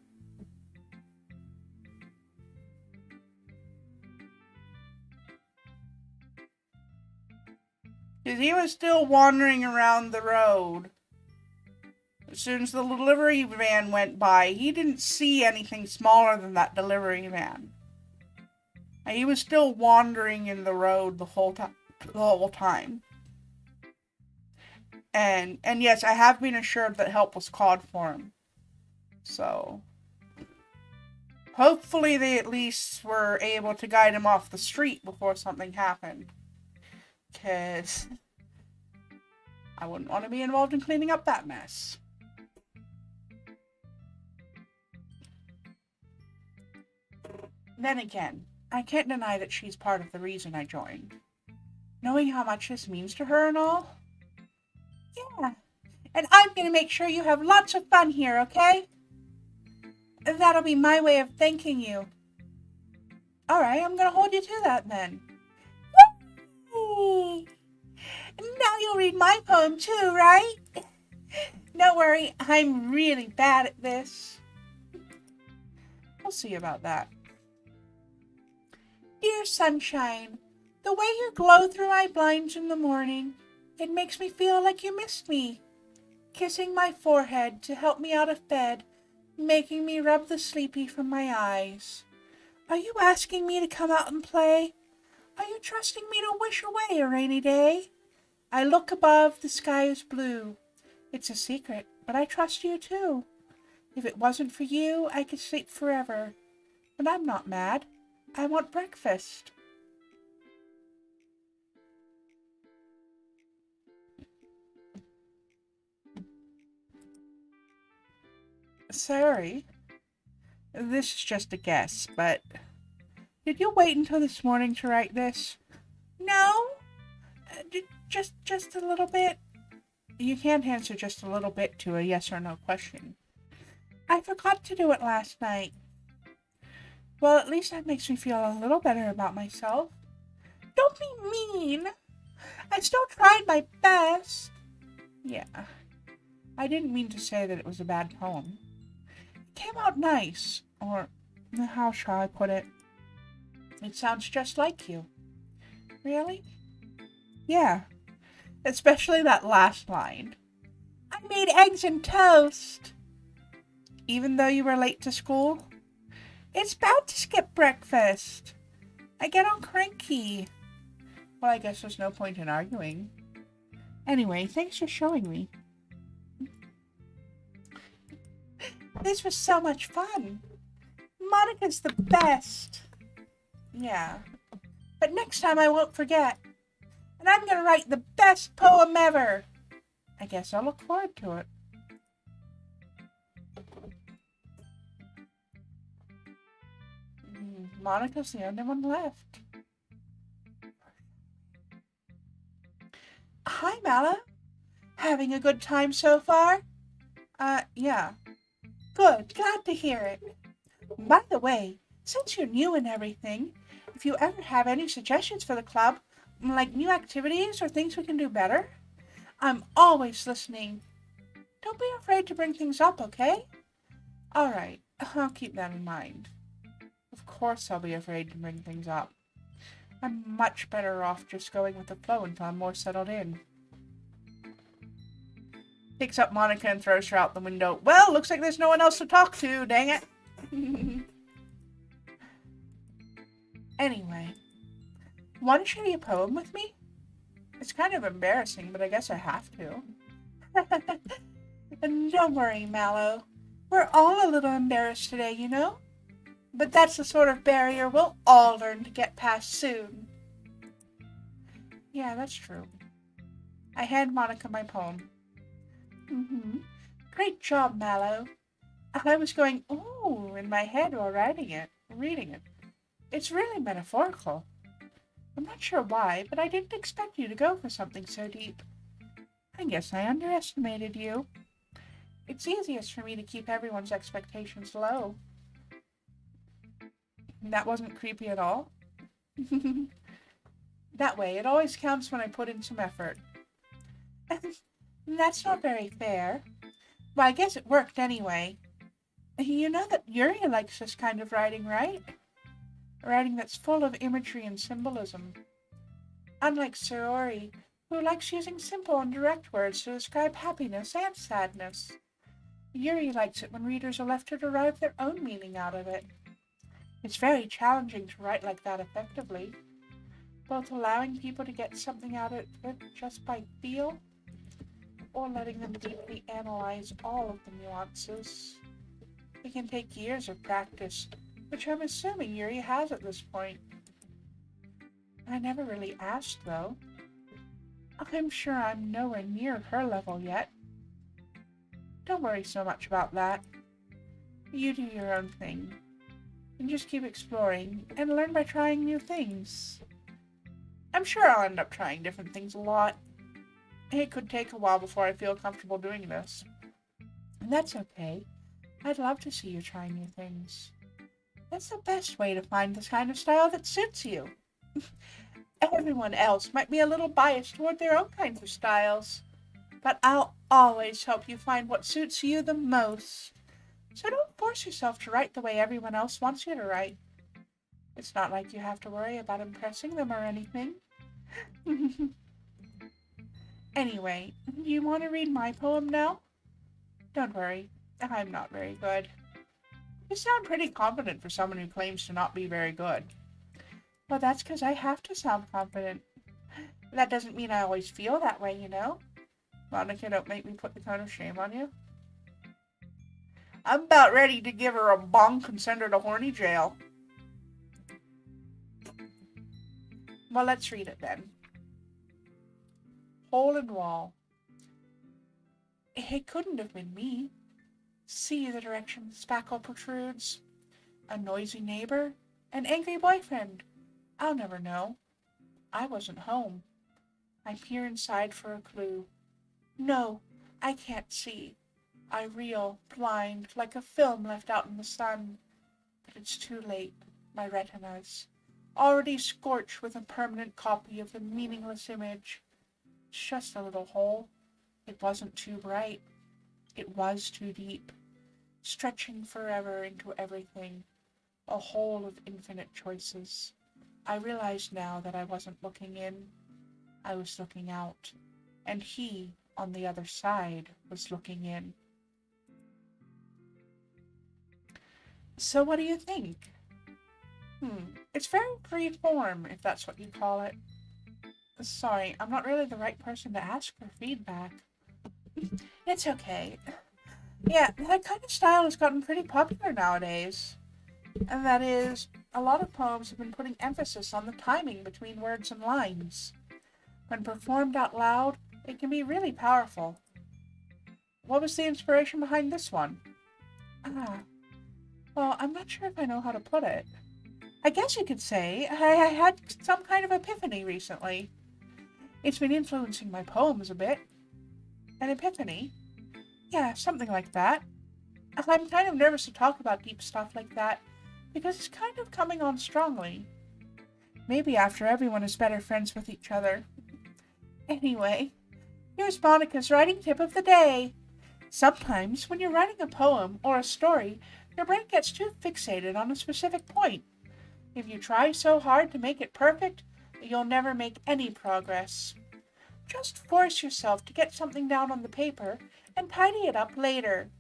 Because he was still wandering around the road. As soon as the delivery van went by, he didn't see anything smaller than that delivery van. And he was still wandering in the road the whole time. And yes, I have been assured that help was called for him. So hopefully they at least were able to guide him off the street before something happened. Because I wouldn't want to be involved in cleaning up that mess. Then again, I can't deny that she's part of the reason I joined. Knowing how much this means to her and all. Yeah, and I'm going to make sure you have lots of fun here, okay? That'll be my way of thanking you. Alright, I'm going to hold you to that then. Yay! Now you'll read my poem too, right? Don't worry, I'm really bad at this. We'll see about that. Dear sunshine, the way you glow through my blinds in the morning, it makes me feel like you missed me. Kissing my forehead to help me out of bed, making me rub the sleepy from my eyes. Are you asking me to come out and play? Are you trusting me to wish away a rainy day? I look above, the sky is blue. It's a secret, but I trust you too. If it wasn't for you, I could sleep forever. But I'm not mad. I want breakfast. Sorry. This is just a guess, but did you wait until this morning to write this? No. Just a little bit. You can't answer just a little bit to a yes or no question. I forgot to do it last night. Well, at least that makes me feel a little better about myself. Don't be mean. I still tried my best. Yeah. I didn't mean to say that it was a bad poem. It came out nice, or how shall I put it? It sounds just like you. Really? Yeah. Especially that last line. I made eggs and toast. Even though you were late to school? It's bad to skip breakfast. I get all cranky. Well, I guess there's no point in arguing. Anyway, thanks for showing me. This was so much fun. Monica's the best. Yeah. But next time I won't forget. And I'm going to write the best poem ever. I guess I'll look forward to it. Monica's the only one left. Hi, Mallow. Having a good time so far? Yeah. Good. Glad to hear it. By the way, since you're new and everything, if you ever have any suggestions for the club, like new activities or things we can do better, I'm always listening. Don't be afraid to bring things up, okay? All right. I'll keep that in mind. Of course I'll be afraid to bring things up. I'm much better off just going with the flow until I'm more settled in. Picks up Monica and throws her out the window. Well, looks like there's no one else to talk to, dang it. Anyway, want to share your poem with me? It's kind of embarrassing, but I guess I have to. Don't worry, Mallow. We're all a little embarrassed today, you know? But that's the sort of barrier we'll all learn to get past soon. Yeah, that's true. I hand Monica my poem. Great job, Mallow. I was going, ooh, in my head while reading it. It's really metaphorical. I'm not sure why, but I didn't expect you to go for something so deep. I guess I underestimated you. It's easiest for me to keep everyone's expectations low. That wasn't creepy at all. That way, it always counts when I put in some effort. That's not very fair. Well, I guess it worked anyway. You know that Yuri likes this kind of writing, right? Writing that's full of imagery and symbolism. Unlike Saori, who likes using simple and direct words to describe happiness and sadness. Yuri likes it when readers are left to derive their own meaning out of it. It's very challenging to write like that effectively, both allowing people to get something out of it just by feel, or letting them deeply analyze all of the nuances. It can take years of practice, which I'm assuming Yuri has at this point. I never really asked, though. I'm sure I'm nowhere near her level yet. Don't worry so much about that. You do your own thing, and just keep exploring and learn by trying new things. I'm sure I'll end up trying different things a lot. It could take a while before I feel comfortable doing this. And that's okay. I'd love to see you try new things. That's the best way to find the kind of style that suits you. Everyone else might be a little biased toward their own kinds of styles, but I'll always help you find what suits you the most. So don't force yourself to write the way everyone else wants you to write. It's not like you have to worry about impressing them or anything. Anyway, do you want to read my poem now? Don't worry, I'm not very good. You sound pretty confident for someone who claims to not be very good. Well, that's because I have to sound confident. That doesn't mean I always feel that way, you know? Monica, don't make me put the cone of shame on you. I'm about ready to give her a bonk and send her to horny jail. Well, let's read it then. Hole in wall. It couldn't have been me. See the direction the spackle protrudes. A noisy neighbor? An angry boyfriend? I'll never know. I wasn't home. I peer inside for a clue. No, I can't see. I reel, blind, like a film left out in the sun. But it's too late. My retinas, already scorched with a permanent copy of the meaningless image. It's just a little hole. It wasn't too bright. It was too deep, stretching forever into everything. A hole of infinite choices. I realized now that I wasn't looking in. I was looking out. And he, on the other side, was looking in. So what do you think? It's very free form, if that's what you call it. Sorry, I'm not really the right person to ask for feedback. It's okay. Yeah, that kind of style has gotten pretty popular nowadays. And that is, a lot of poems have been putting emphasis on the timing between words and lines. When performed out loud, it can be really powerful. What was the inspiration behind this one? Well, I'm not sure if I know how to put it. I guess you could say I had some kind of epiphany recently. It's been influencing my poems a bit. An epiphany? Yeah, something like that. I'm kind of nervous to talk about deep stuff like that, because it's kind of coming on strongly. Maybe after everyone is better friends with each other. Anyway, here's Monica's writing tip of the day. Sometimes, when you're writing a poem or a story, your brain gets too fixated on a specific point. If you try so hard to make it perfect, you'll never make any progress. Just force yourself to get something down on the paper and tidy it up later.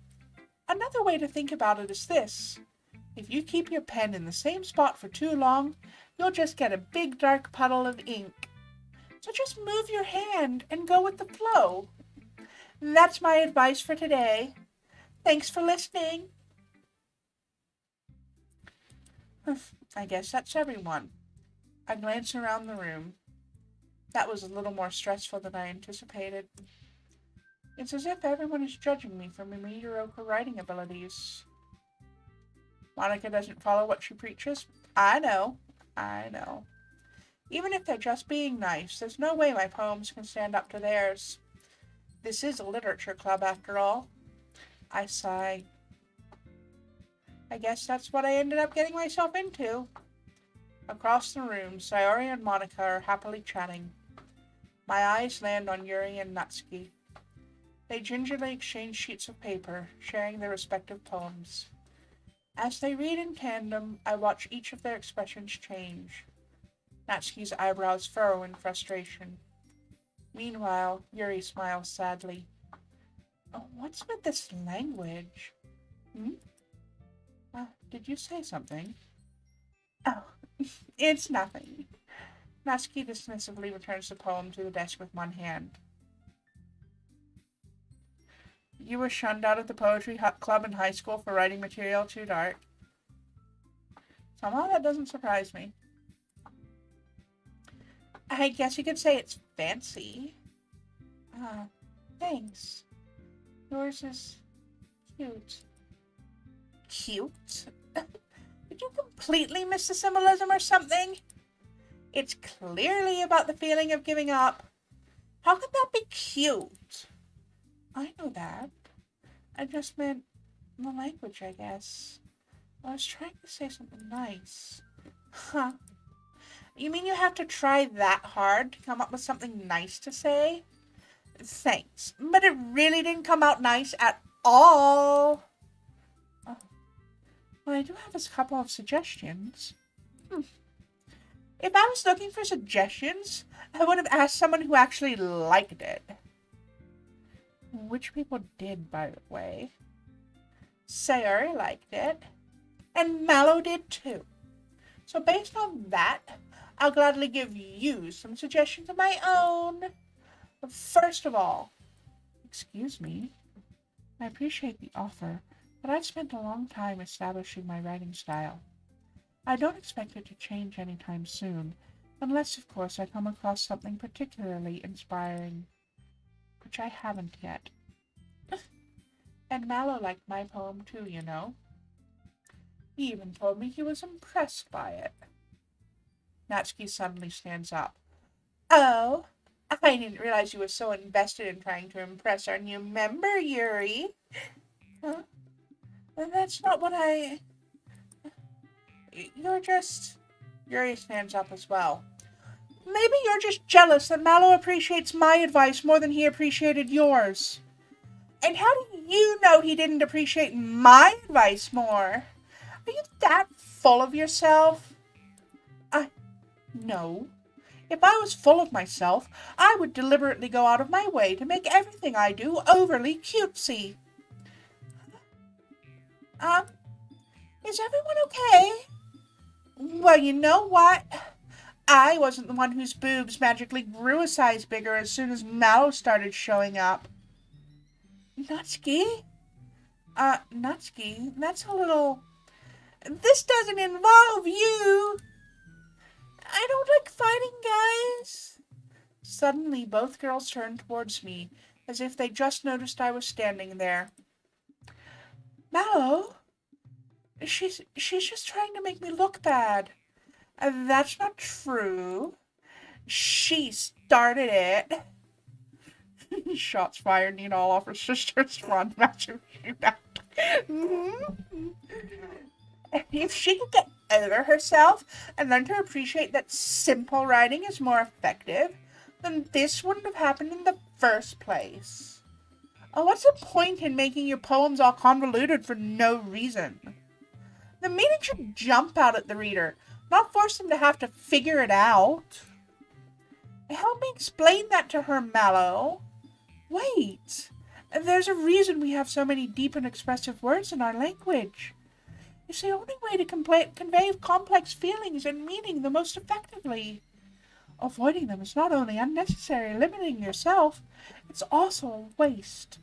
Another way to think about it is this. If you keep your pen in the same spot for too long, you'll just get a big dark puddle of ink. So just move your hand and go with the flow. That's my advice for today. Thanks for listening. I guess that's everyone. I glance around the room. That was a little more stressful than I anticipated. It's as if everyone is judging me for my mediocre writing abilities. Monica doesn't follow what she preaches. I know. Even if they're just being nice, there's no way my poems can stand up to theirs. This is a literature club, after all. I sigh. I guess that's what I ended up getting myself into. Across the room, Sayori and Monica are happily chatting. My eyes land on Yuri and Natsuki. They gingerly exchange sheets of paper, sharing their respective poems. As they read in tandem, I watch each of their expressions change. Natsuki's eyebrows furrow in frustration. Meanwhile, Yuri smiles sadly. Oh, what's with this language? Hmm? Did you say something? Oh, it's nothing. Natsuki dismissively returns the poem to the desk with one hand. You were shunned out of the poetry club in high school for writing material too dark. Somehow that doesn't surprise me. I guess you could say it's fancy. Thanks. Yours is cute. Cute? Did you completely miss the symbolism or something? It's clearly about the feeling of giving up. How could that be cute? I know that. I just meant the language, I guess. I was trying to say something nice. Huh. You mean you have to try that hard to come up with something nice to say? Thanks, but it really didn't come out nice at all. Oh. Well, I do have a couple of suggestions. If I was looking for suggestions, I would have asked someone who actually liked it. Which people did, by the way. Sayori liked it, and Mallow did too. So based on that, I'll gladly give you some suggestions of my own. First of all, excuse me, I appreciate the offer, but I've spent a long time establishing my writing style. I don't expect it to change anytime soon, unless, of course, I come across something particularly inspiring, which I haven't yet. And Mallow liked my poem too, you know. He even told me he was impressed by it. Natsuki suddenly stands up. Oh, I didn't realize you were so invested in trying to impress our new member, Yuri. Huh? That's not what I... You're just... Yuri stands up as well. Maybe you're just jealous that Mallow appreciates my advice more than he appreciated yours. And how do you know he didn't appreciate my advice more? Are you that full of yourself? No. If I was full of myself, I would deliberately go out of my way to make everything I do overly cutesy. Is everyone okay? Well, you know what? I wasn't the one whose boobs magically grew a size bigger as soon as Mallow started showing up. Natsuki? Natsuki, that's a little... This doesn't involve you! I don't like fighting, guys. Suddenly, both girls turned towards me, as if they just noticed I was standing there. Mallow? She's just trying to make me look bad. That's not true. She started it. Shots fired, need all of her sisters run massive shootout. If she could get over herself and learn to appreciate that simple writing is more effective, then this wouldn't have happened in the first place. Oh, what's the point in making your poems all convoluted for no reason? The meaning should jump out at the reader, not force them to have to figure it out. Help me explain that to her, Mallow. Wait, there's a reason we have so many deep and expressive words in our language. It's the only way to convey complex feelings and meaning the most effectively. Avoiding them is not only unnecessary, limiting yourself, it's also a waste.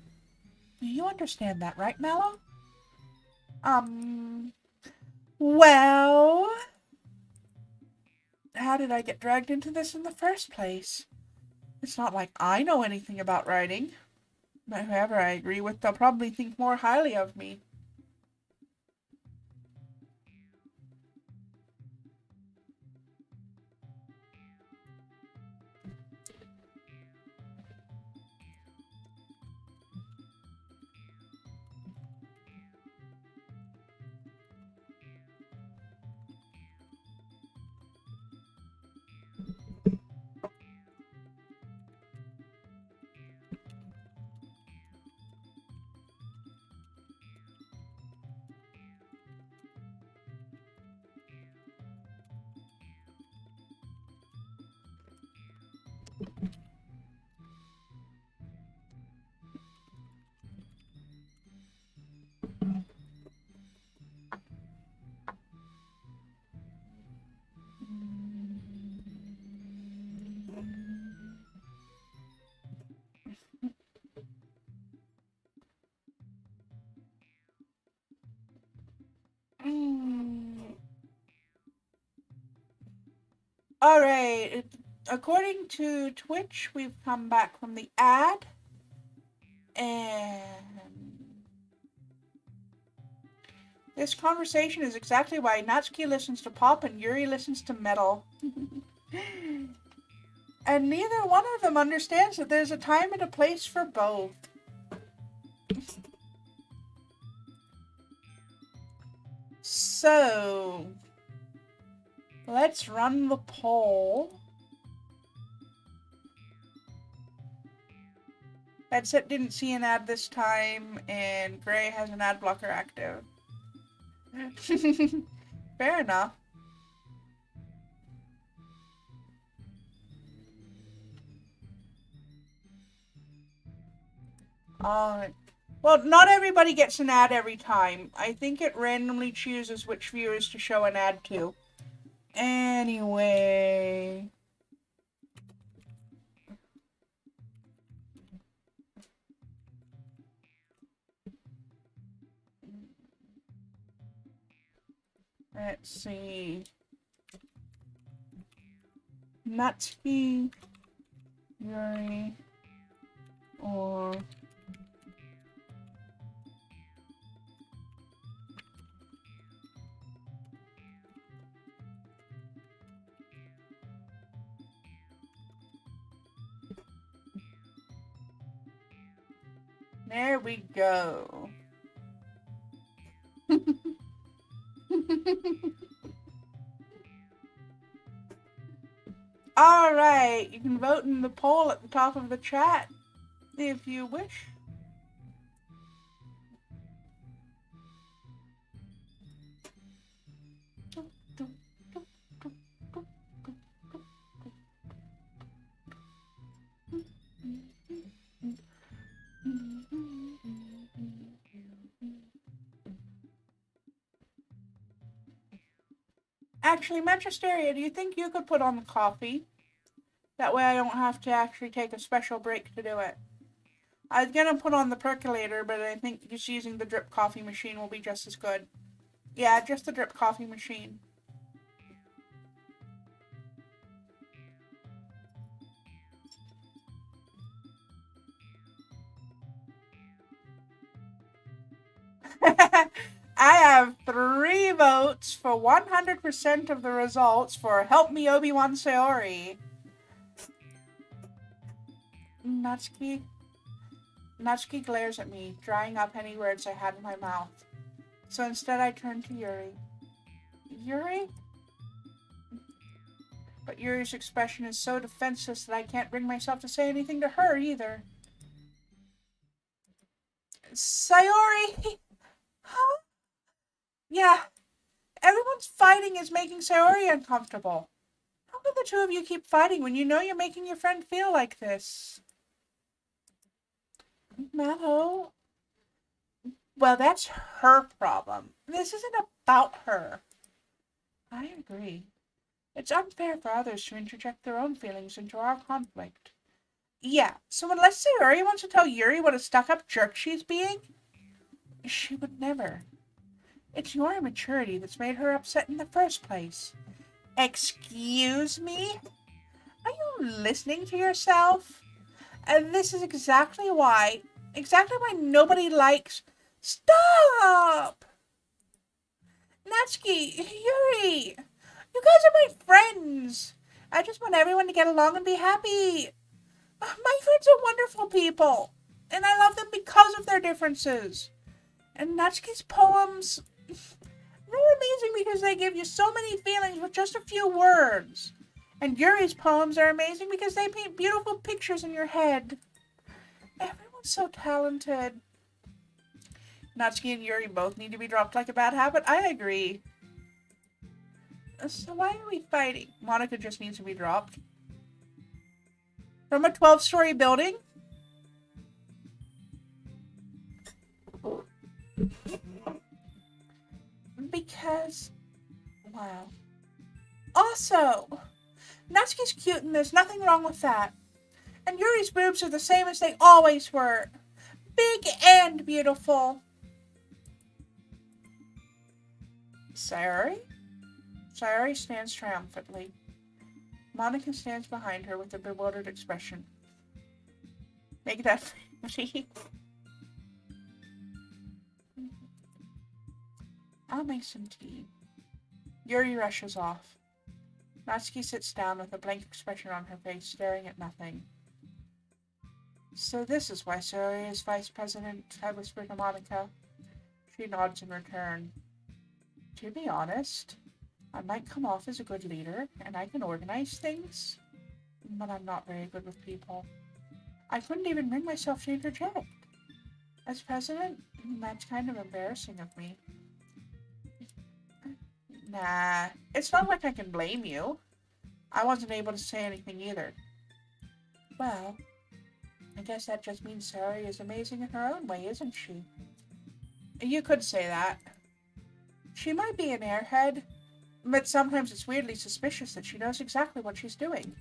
Do you understand that, right, Mallow? Well... How did I get dragged into this in the first place? It's not like I know anything about writing. But whoever I agree with, they'll probably think more highly of me. All right. According to Twitch, we've come back from the ad, and this conversation is exactly why Natsuki listens to pop and Yuri listens to metal. And neither one of them understands that there's a time and a place for both. So, let's run the poll. Headset didn't see an ad this time, and Gray has an ad blocker active. Fair enough. Well, not everybody gets an ad every time. I think it randomly chooses which viewers to show an ad to. Anyway. Let's see. Natsuki, Yuri, or there we go. Alright, you can vote in the poll at the top of the chat if you wish. Actually, Manchesteria, do you think you could put on the coffee? That way I don't have to actually take a special break to do it. I was gonna put on the percolator, but I think just using the drip coffee machine will be just as good. Yeah, just the drip coffee machine. I have 3 votes for 100% of the results for Help Me Obi-Wan Sayori. Natsuki glares at me, drying up any words I had in my mouth. So instead I turn to Yuri. Yuri? But Yuri's expression is so defenseless that I can't bring myself to say anything to her either. Sayori! Huh? Yeah, everyone's fighting is making Sayori uncomfortable. How can the two of you keep fighting when you know you're making your friend feel like this? Mallow? Well, that's her problem. This isn't about her. I agree. It's unfair for others to interject their own feelings into our conflict. Yeah, so unless Sayori wants to tell Yuri what a stuck-up jerk she's being, she would never. It's your immaturity that's made her upset in the first place. Excuse me? Are you listening to yourself? And this is exactly why nobody likes... Stop! Natsuki, Yuri, you guys are my friends. I just want everyone to get along and be happy. My friends are wonderful people, and I love them because of their differences. And Natsuki's poems, they're amazing because they give you so many feelings with just a few words. And Yuri's poems are amazing because they paint beautiful pictures in your head. Everyone's so talented. Natsuki and Yuri both need to be dropped like a bad habit. I agree. So why are we fighting? Monica just needs to be dropped. From a 12-story building? Because... Wow. Also, Natsuki's cute and there's nothing wrong with that. And Yuri's boobs are the same as they always were. Big and beautiful. Sayori? Sayori stands triumphantly. Monica stands behind her with a bewildered expression. Make that pretty. I'll make some tea. Yuri rushes off. Natsuki sits down with a blank expression on her face, staring at nothing. So this is why Sayori is vice president, I whisper to Monica. She nods in return. To be honest, I might come off as a good leader, and I can organize things, but I'm not very good with people. I couldn't even bring myself to interject. As president, that's kind of embarrassing of me. Nah, it's not like I can blame you. I wasn't able to say anything either. Well, I guess that just means Sayori is amazing in her own way, isn't she? You could say that. She might be an airhead, but sometimes it's weirdly suspicious that she knows exactly what she's doing.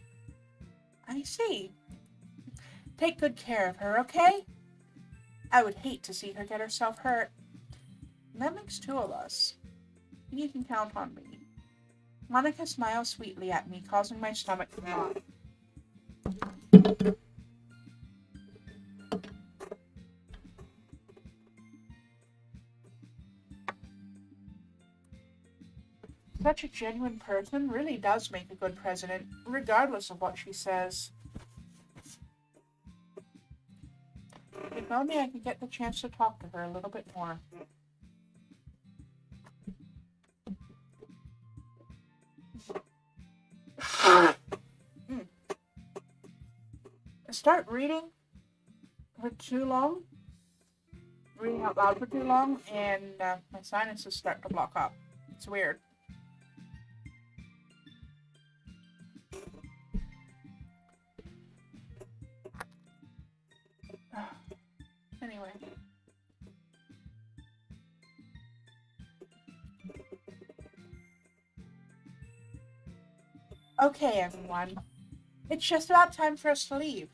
I see. Take good care of her, okay? I would hate to see her get herself hurt. That makes two of us. You can count on me. Monica smiles sweetly at me, causing my stomach to knot. Such a genuine person really does make a good president, regardless of what she says. If only I could get the chance to talk to her a little bit more. Start reading for too long, reading out loud for too long, and my sinuses start to block up. It's weird. Anyway. Okay, everyone. It's just about time for us to leave.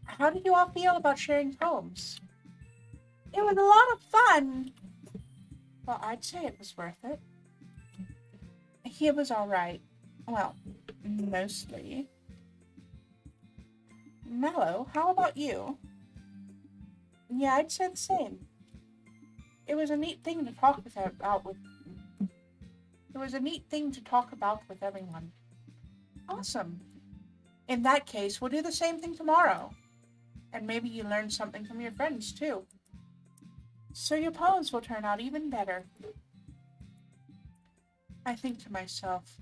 How did you all feel about sharing poems? It was a lot of fun. Well, I'd say it was worth it. He was alright. Well, mostly. Mallow, how about you? Yeah, I'd say the same. It was a neat thing to talk about with everyone. Awesome. In that case, we'll do the same thing tomorrow. And maybe you learn something from your friends, too. So your poems will turn out even better. I think to myself,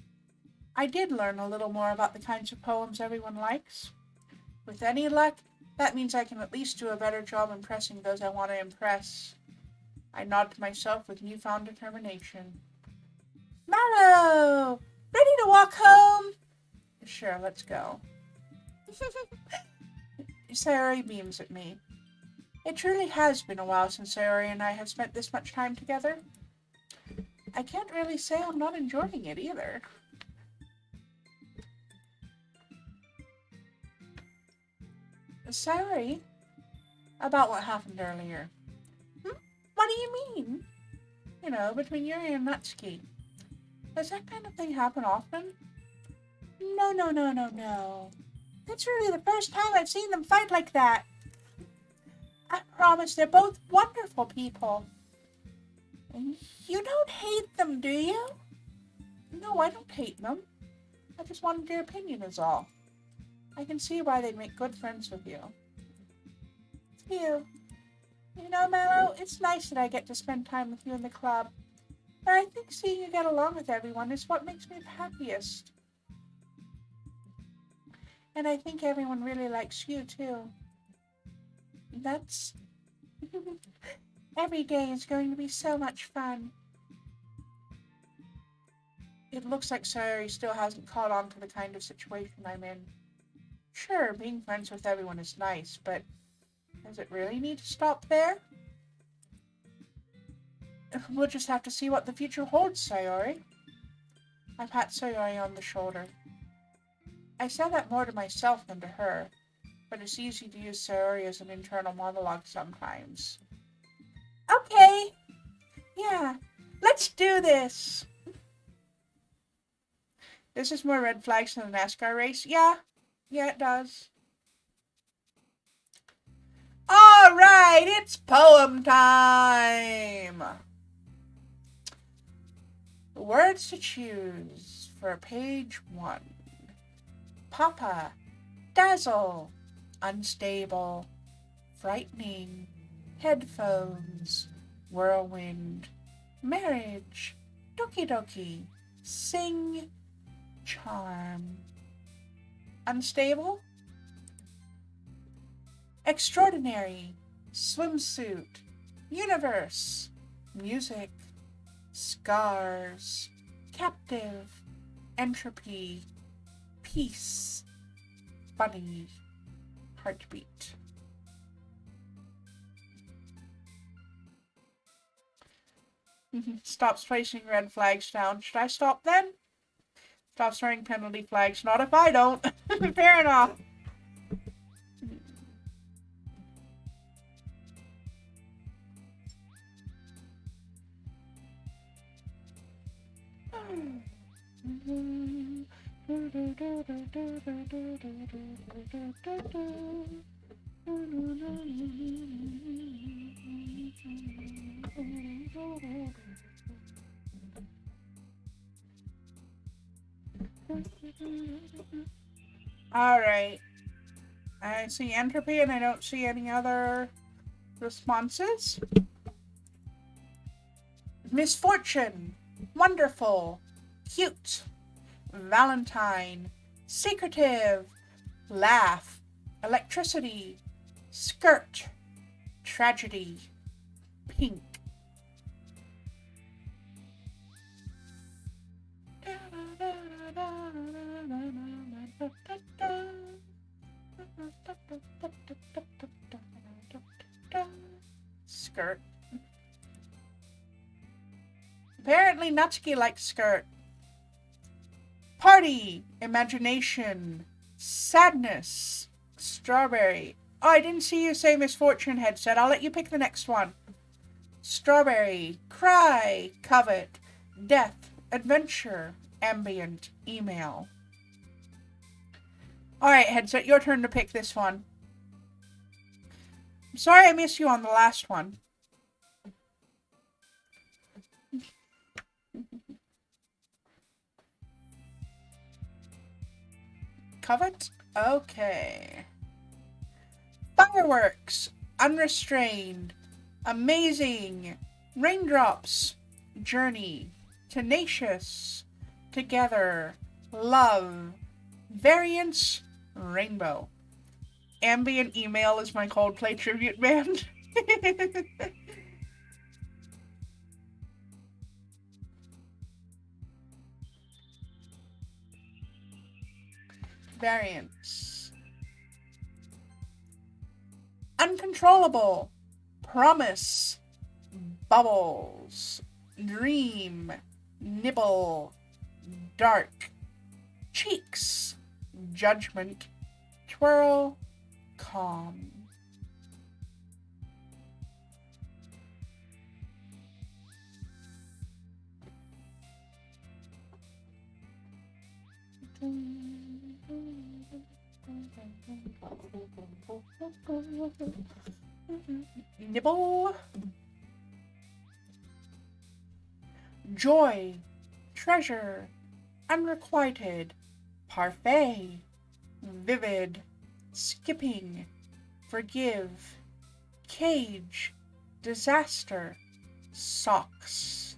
I did learn a little more about the kinds of poems everyone likes. With any luck, that means I can at least do a better job impressing those I want to impress. I nod to myself with newfound determination. Mallow! Ready to walk home? Sure, let's go. Sayori beams at me. It truly has been a while since Sayori and I have spent this much time together. I can't really say I'm not enjoying it either. Sayori, about what happened earlier. What do you mean? You know, between Yuri and Natsuki. Does that kind of thing happen often? No. That's really the first time I've seen them fight like that. I promise they're both wonderful people. You don't hate them, do you? No, I don't hate them. I just wanted your opinion is all. I can see why they'd make good friends with you. You know, Mallow, it's nice that I get to spend time with you in the club. But I think seeing you get along with everyone is what makes me the happiest. And I think everyone really likes you, too. That's... Every day is going to be so much fun. It looks like Sayori still hasn't caught on to the kind of situation I'm in. Sure, being friends with everyone is nice, but does it really need to stop there? We'll just have to see what the future holds, Sayori. I pat Sayori on the shoulder. I said that more to myself than to her, but it's easy to use Sayori as an internal monologue sometimes. Okay, yeah, let's do this. This is more red flags than a NASCAR race. Yeah, it does. All right, it's poem time. Words to choose for page 1. Papa, dazzle, unstable, frightening, headphones, whirlwind, marriage, doki doki, sing, charm. Unstable? Extraordinary, swimsuit, universe, music, scars, captive, entropy, peace, bunny, heartbeat. Stops placing red flags down. Should I stop then? Stop throwing penalty flags. Not if I don't. Fair enough. Alright. I see entropy and I don't see any other responses. Misfortune. Wonderful. Cute. Valentine. Secretive. Laugh. Electricity. Skirt. Tragedy. Pink. Skirt. Apparently Natsuki likes skirt. Party. Imagination. Sadness. Strawberry. Oh, I didn't see you say misfortune headset. I'll let you pick the next one. Strawberry. Cry. Covet. Death. Adventure. Ambient. Email. Alright, headset, your turn to pick this one. I'm sorry I missed you on the last one. Covet? Okay. Fireworks. Unrestrained. Amazing. Raindrops. Journey. Tenacious. Together. Love. Variance. Rainbow. Ambient Email is my Coldplay tribute band. Variance. Uncontrollable. Promise. Bubbles. Dream. Nibble. Dark. Cheeks. Judgment. Twirl. Calm. Nibble. Joy. Treasure. Unrequited. Parfait. Vivid. Skipping. Forgive. Cage. Disaster. Socks.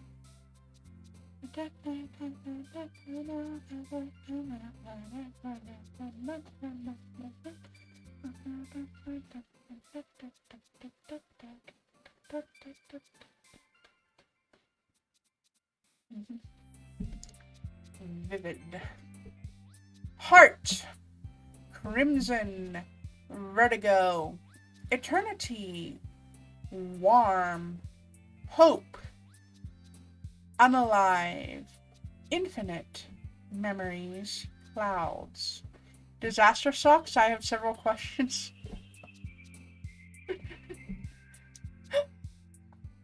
Vivid. Heart. Crimson. Vertigo. Eternity. Warm. Hope. Unalive. Infinite. memories, clouds. Disaster socks? I have several questions.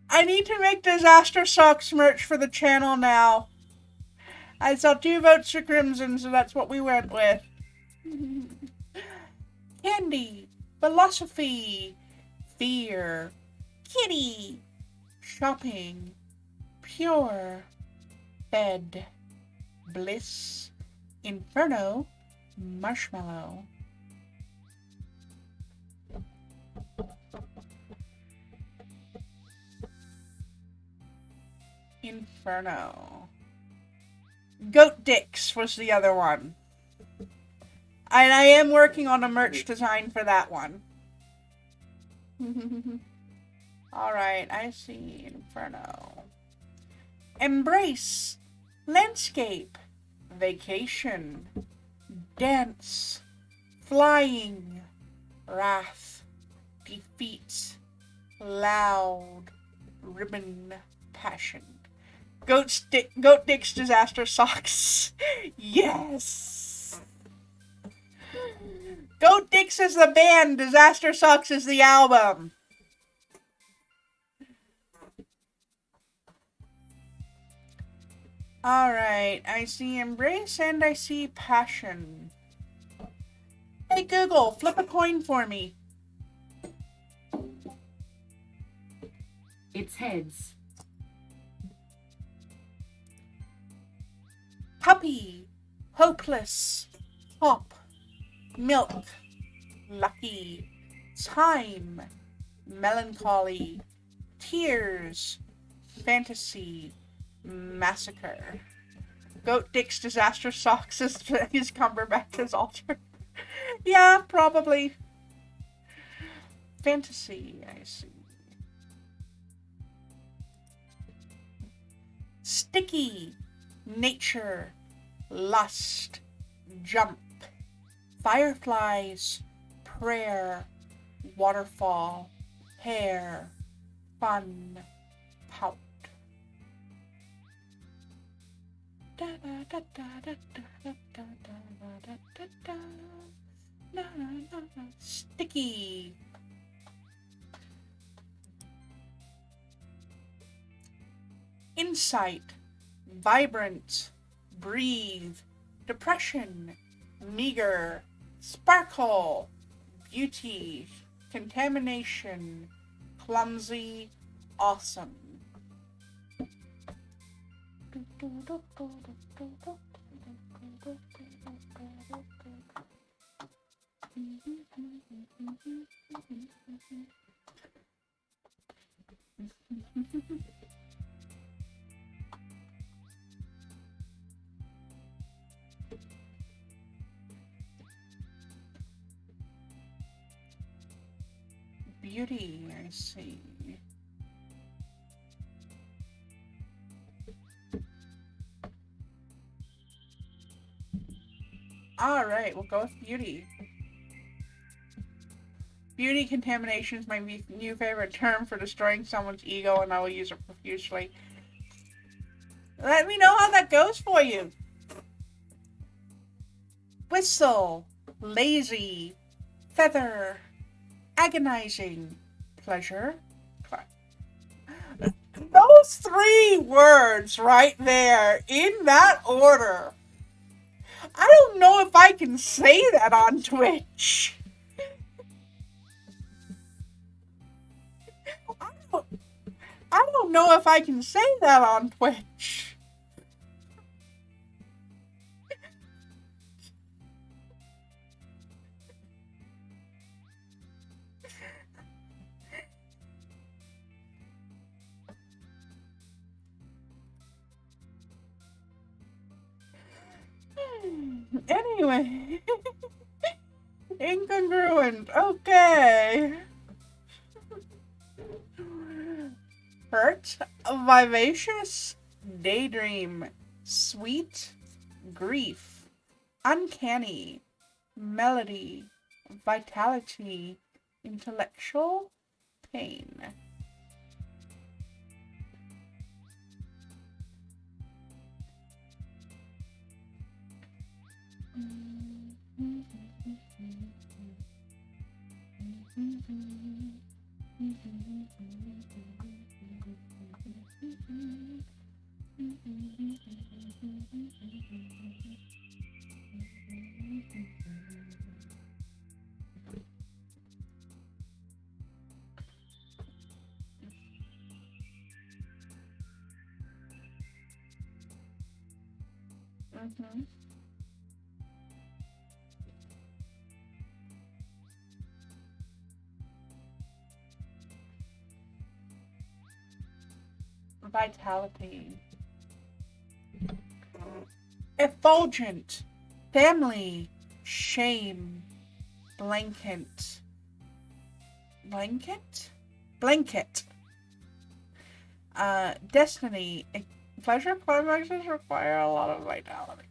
I need to make disaster socks merch for the channel now. I saw 2 votes for Crimson, so that's what we went with. Candy, philosophy, fear, kitty, shopping, pure, bed, bliss, inferno, marshmallow. Inferno. Goat dicks was the other one. And I am working on a merch design for that one. Alright, I see Inferno. Embrace. Landscape. Vacation. Dance. Flying. Wrath. Defeat. Loud. Ribbon. Passion. Goat dicks disaster socks. Yes. Goat dicks is the band. Disaster socks is the album. Alright, I see embrace and I see passion. Hey Google, flip a coin for me. It's heads. Puppy, hopeless, hop, milk, lucky, time, melancholy, tears, fantasy, massacre. Goat dicks disaster socks is Cumberbatch's altar. Yeah, probably. Fantasy, I see. Sticky, nature, lust, jump, fireflies, prayer, waterfall, hair, fun, pout. Sticky. Insight, vibrant, breathe, depression, meager, sparkle, beauty, contamination, clumsy, awesome. Beauty, I see. Alright, we'll go with beauty. Beauty contamination is my new favorite term for destroying someone's ego, and I will use it profusely. Let me know how that goes for you. Whistle, lazy, feather, agonizing, pleasure. Those 3 words right there, in that order. I don't know if I can say that on Twitch. I don't know if I can say that on Twitch. Anyway. Incongruent. Okay. Hurt, vivacious, daydream, sweet, grief, uncanny, melody, vitality, intellectual, pain. Vitality. Effulgent. Family. Shame. Blanket. Blanket? Blanket. Destiny. Pleasure climaxes require a lot of vitality.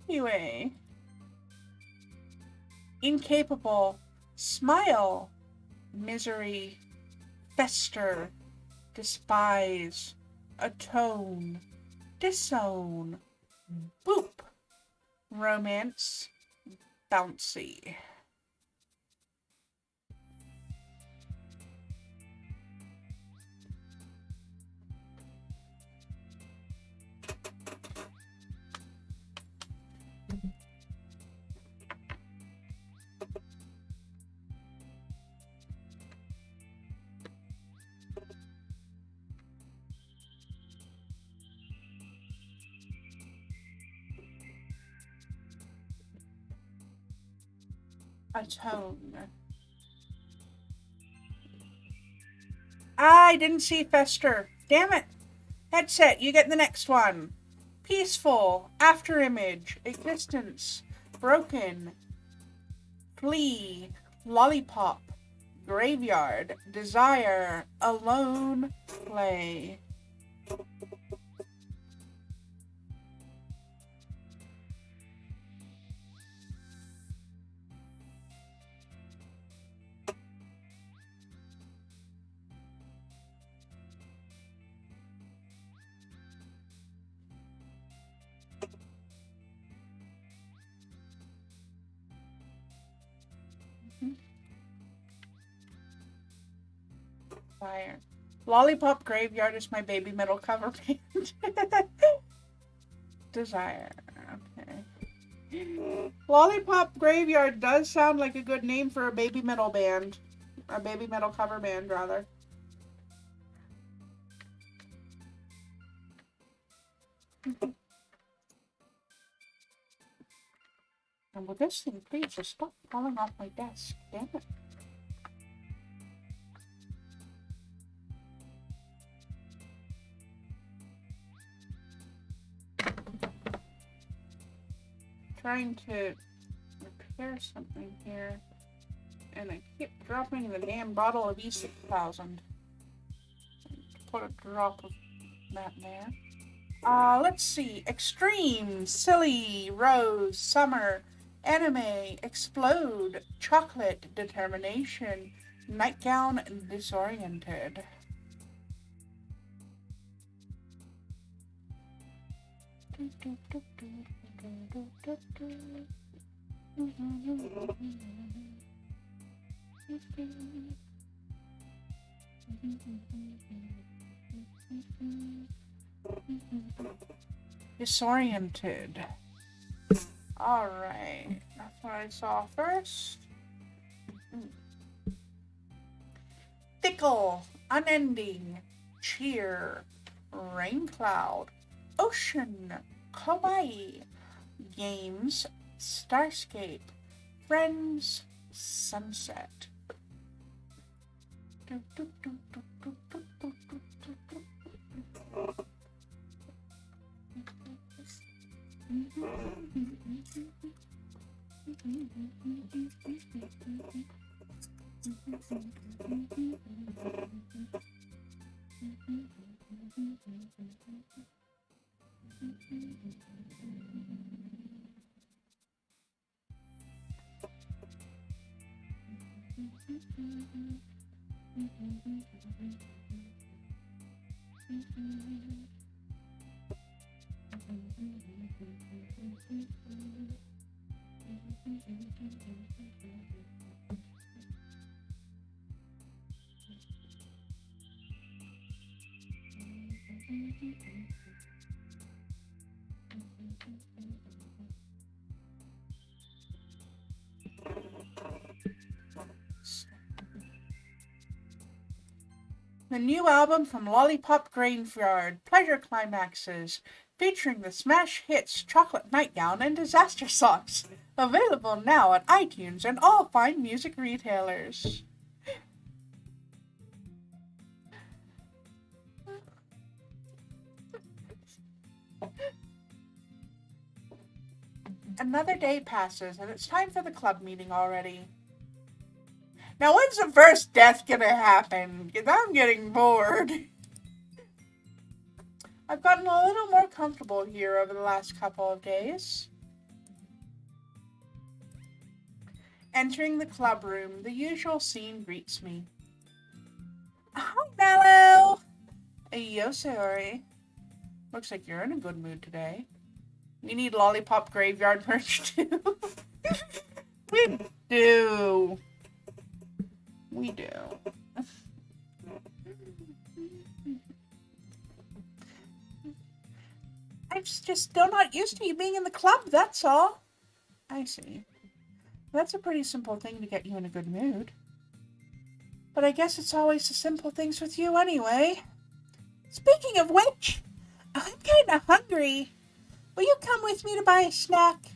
Anyway. Incapable. Smile. Misery. Fester. Despise. Atone. Disown. Boop. Romance. Bouncy. Atone. I didn't see Fester. Damn it. Headset, you get the next one. Peaceful. Afterimage. Existence. Broken. Flee. Lollipop. Graveyard. Desire. Alone. Play. Fire. Lollipop Graveyard is my baby metal cover band. Desire. Okay. Lollipop Graveyard does sound like a good name for a baby metal band. A baby metal cover band, rather. And will this thing please just stop falling off my desk? Damn it. Trying to repair something here, and I keep dropping the damn bottle of E6000. Put a drop of that there. Let's see. Extreme, silly, rose, summer, anime, explode, chocolate, determination, nightgown, disoriented. Disoriented. Alright, that's what I saw first. Fickle, unending, cheer, rain cloud, ocean, kawaii, games, starscape, friends, sunset. The new album from Lollipop Graveyard, Pleasure Climaxes, featuring the smash hits Chocolate Nightgown and Disaster Socks. Available now at iTunes and all fine music retailers. Another day passes and it's time for the club meeting already. Now when's the first death gonna happen? Because I'm getting bored. I've gotten a little more comfortable here over the last couple of days. Entering the club room, the usual scene greets me. Hi, Mallow! Yo, sorry. Looks like you're in a good mood today. We need Lollipop Graveyard merch too. We do. We do. I'm just still not used to you being in the club, that's all. I see. That's a pretty simple thing to get you in a good mood. But I guess it's always the simple things with you anyway. Speaking of which, I'm kinda hungry. Will you come with me to buy a snack?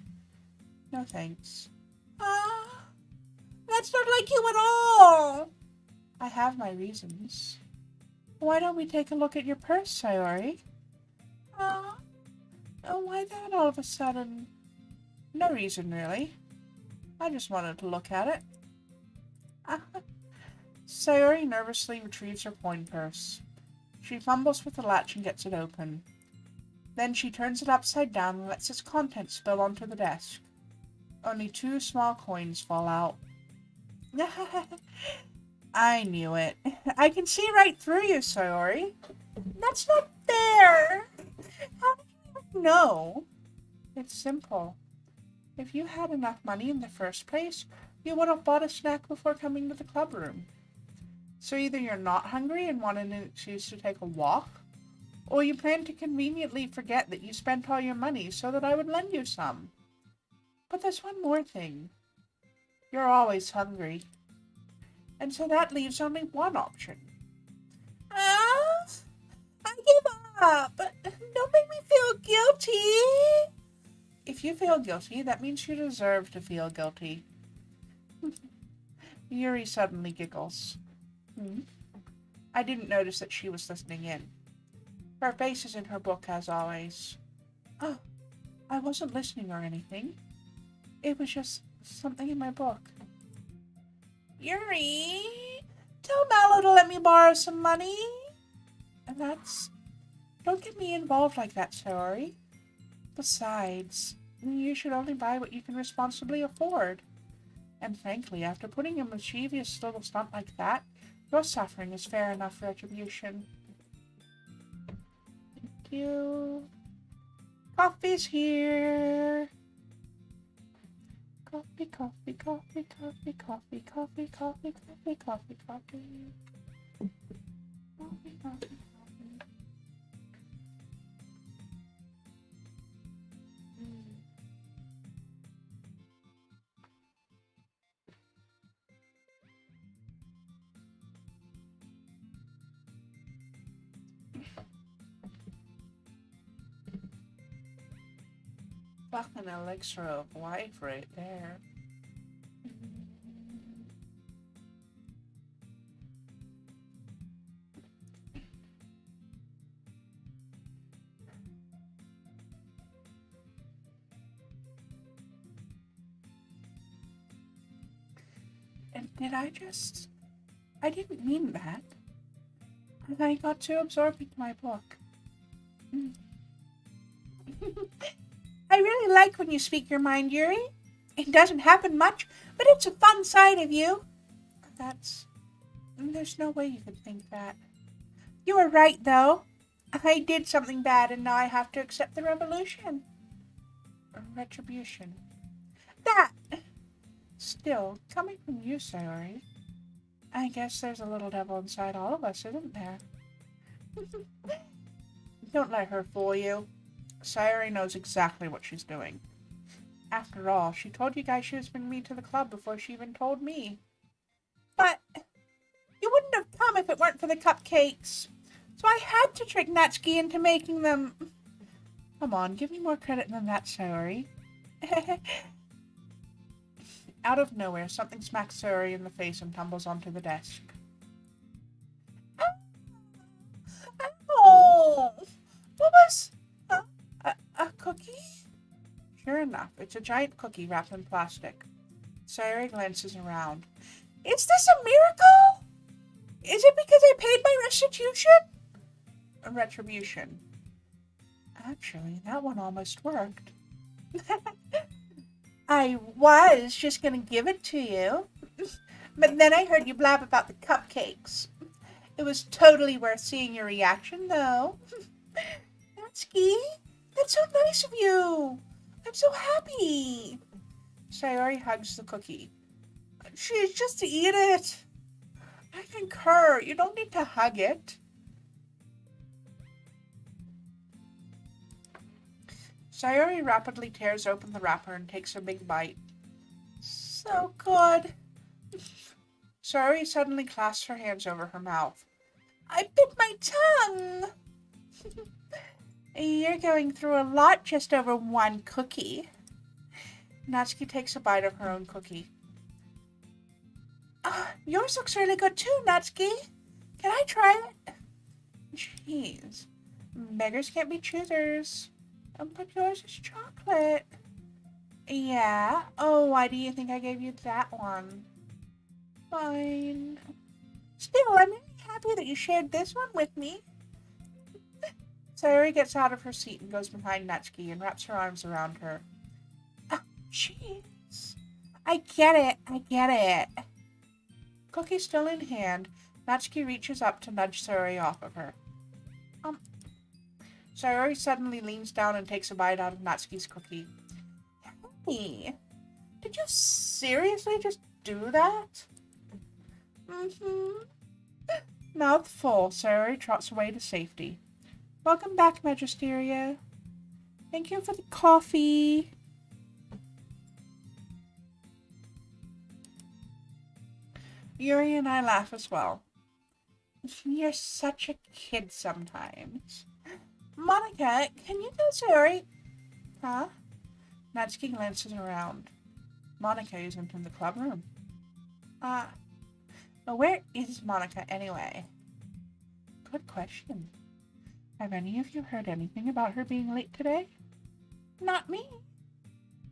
No thanks. That's not like you at all. I have my reasons. Why don't we take a look at your purse, Sayori? Why that all of a sudden? No reason, really. I just wanted to look at it. Sayori nervously retrieves her coin purse. She fumbles with the latch and gets it open. Then she turns it upside down and lets its contents spill onto the desk. Only 2 small coins fall out. I knew it. I can see right through you, Sayori. That's not fair. How did you know? It's simple. If you had enough money in the first place, you would have bought a snack before coming to the club room. So either you're not hungry and want an excuse to take a walk, or you plan to conveniently forget that you spent all your money so that I would lend you some. But there's one more thing. You're always hungry. And so that leaves only one option. I give up. Don't make me feel guilty. If you feel guilty, that means you deserve to feel guilty. Yuri suddenly giggles. I didn't notice that she was listening in. Her face is in her book as always. Oh, I wasn't listening or anything. It was just something in my book. Yuri, tell Mallow to let me borrow some money. And don't get me involved like that, Sayori. Besides, you should only buy what you can responsibly afford. And frankly, after putting a mischievous little stunt like that, your suffering is fair enough retribution. Thank you. Coffee's here. Coffee, coffee, coffee, coffee, coffee, coffee, coffee, coffee, coffee, coffee. Coffee, coffee, coffee. Fucking elixir of life right there. And I didn't mean that. And I got too absorbed into my book. I really like when you speak your mind, Yuri. It doesn't happen much, but it's a fun side of you. There's no way you could think that. You were right, though. I did something bad, and now I have to accept the revolution. Retribution. That! Still, coming from you, Sayori, I guess there's a little devil inside all of us, isn't there? Don't let her fool you. Sayori knows exactly what she's doing. After all, she told you guys she was bringing me to the club before she even told me. But you wouldn't have come if it weren't for the cupcakes. So I had to trick Natsuki into making them. Come on, give me more credit than that, Sayori. Out of nowhere, something smacks Sayori in the face and tumbles onto the desk. Oh! What was... a cookie? Sure enough, it's a giant cookie wrapped in plastic. Sayori glances around. Is this a miracle? Is it because I paid my restitution? A retribution. Actually, that one almost worked. I was just gonna give it to you. But then I heard you blab about the cupcakes. It was totally worth seeing your reaction, though. Natsuki, that's so nice of you. I'm so happy. Sayori hugs the cookie. She's just to eat it. I concur. You don't need to hug it. Sayori rapidly tears open the wrapper and takes a big bite. So good. Sayori suddenly clasps her hands over her mouth. I bit my tongue. You're going through a lot just over one cookie. Natsuki takes a bite of her own cookie. Yours looks really good too, Natsuki. Can I try it? Jeez. Beggars can't be choosers. But yours is chocolate. Yeah? Oh, why do you think I gave you that one? Fine. Still, I'm really happy that you shared this one with me. Sayori gets out of her seat and goes behind Natsuki and wraps her arms around her. Jeez. I get it. Cookie still in hand, Natsuki reaches up to nudge Sayori off of her. Sayori suddenly leans down and takes a bite out of Natsuki's cookie. Hey, did you seriously just do that? Mouth full, Sayori trots away to safety. Welcome back, Magisteria. Thank you for the coffee. Yuri and I laugh as well. You're such a kid sometimes. Monica, can you tell Sayori? Huh? Natsuki glances around. Monica isn't in the club room. Where is Monica anyway? Good question. Have any of you heard anything about her being late today? Not me.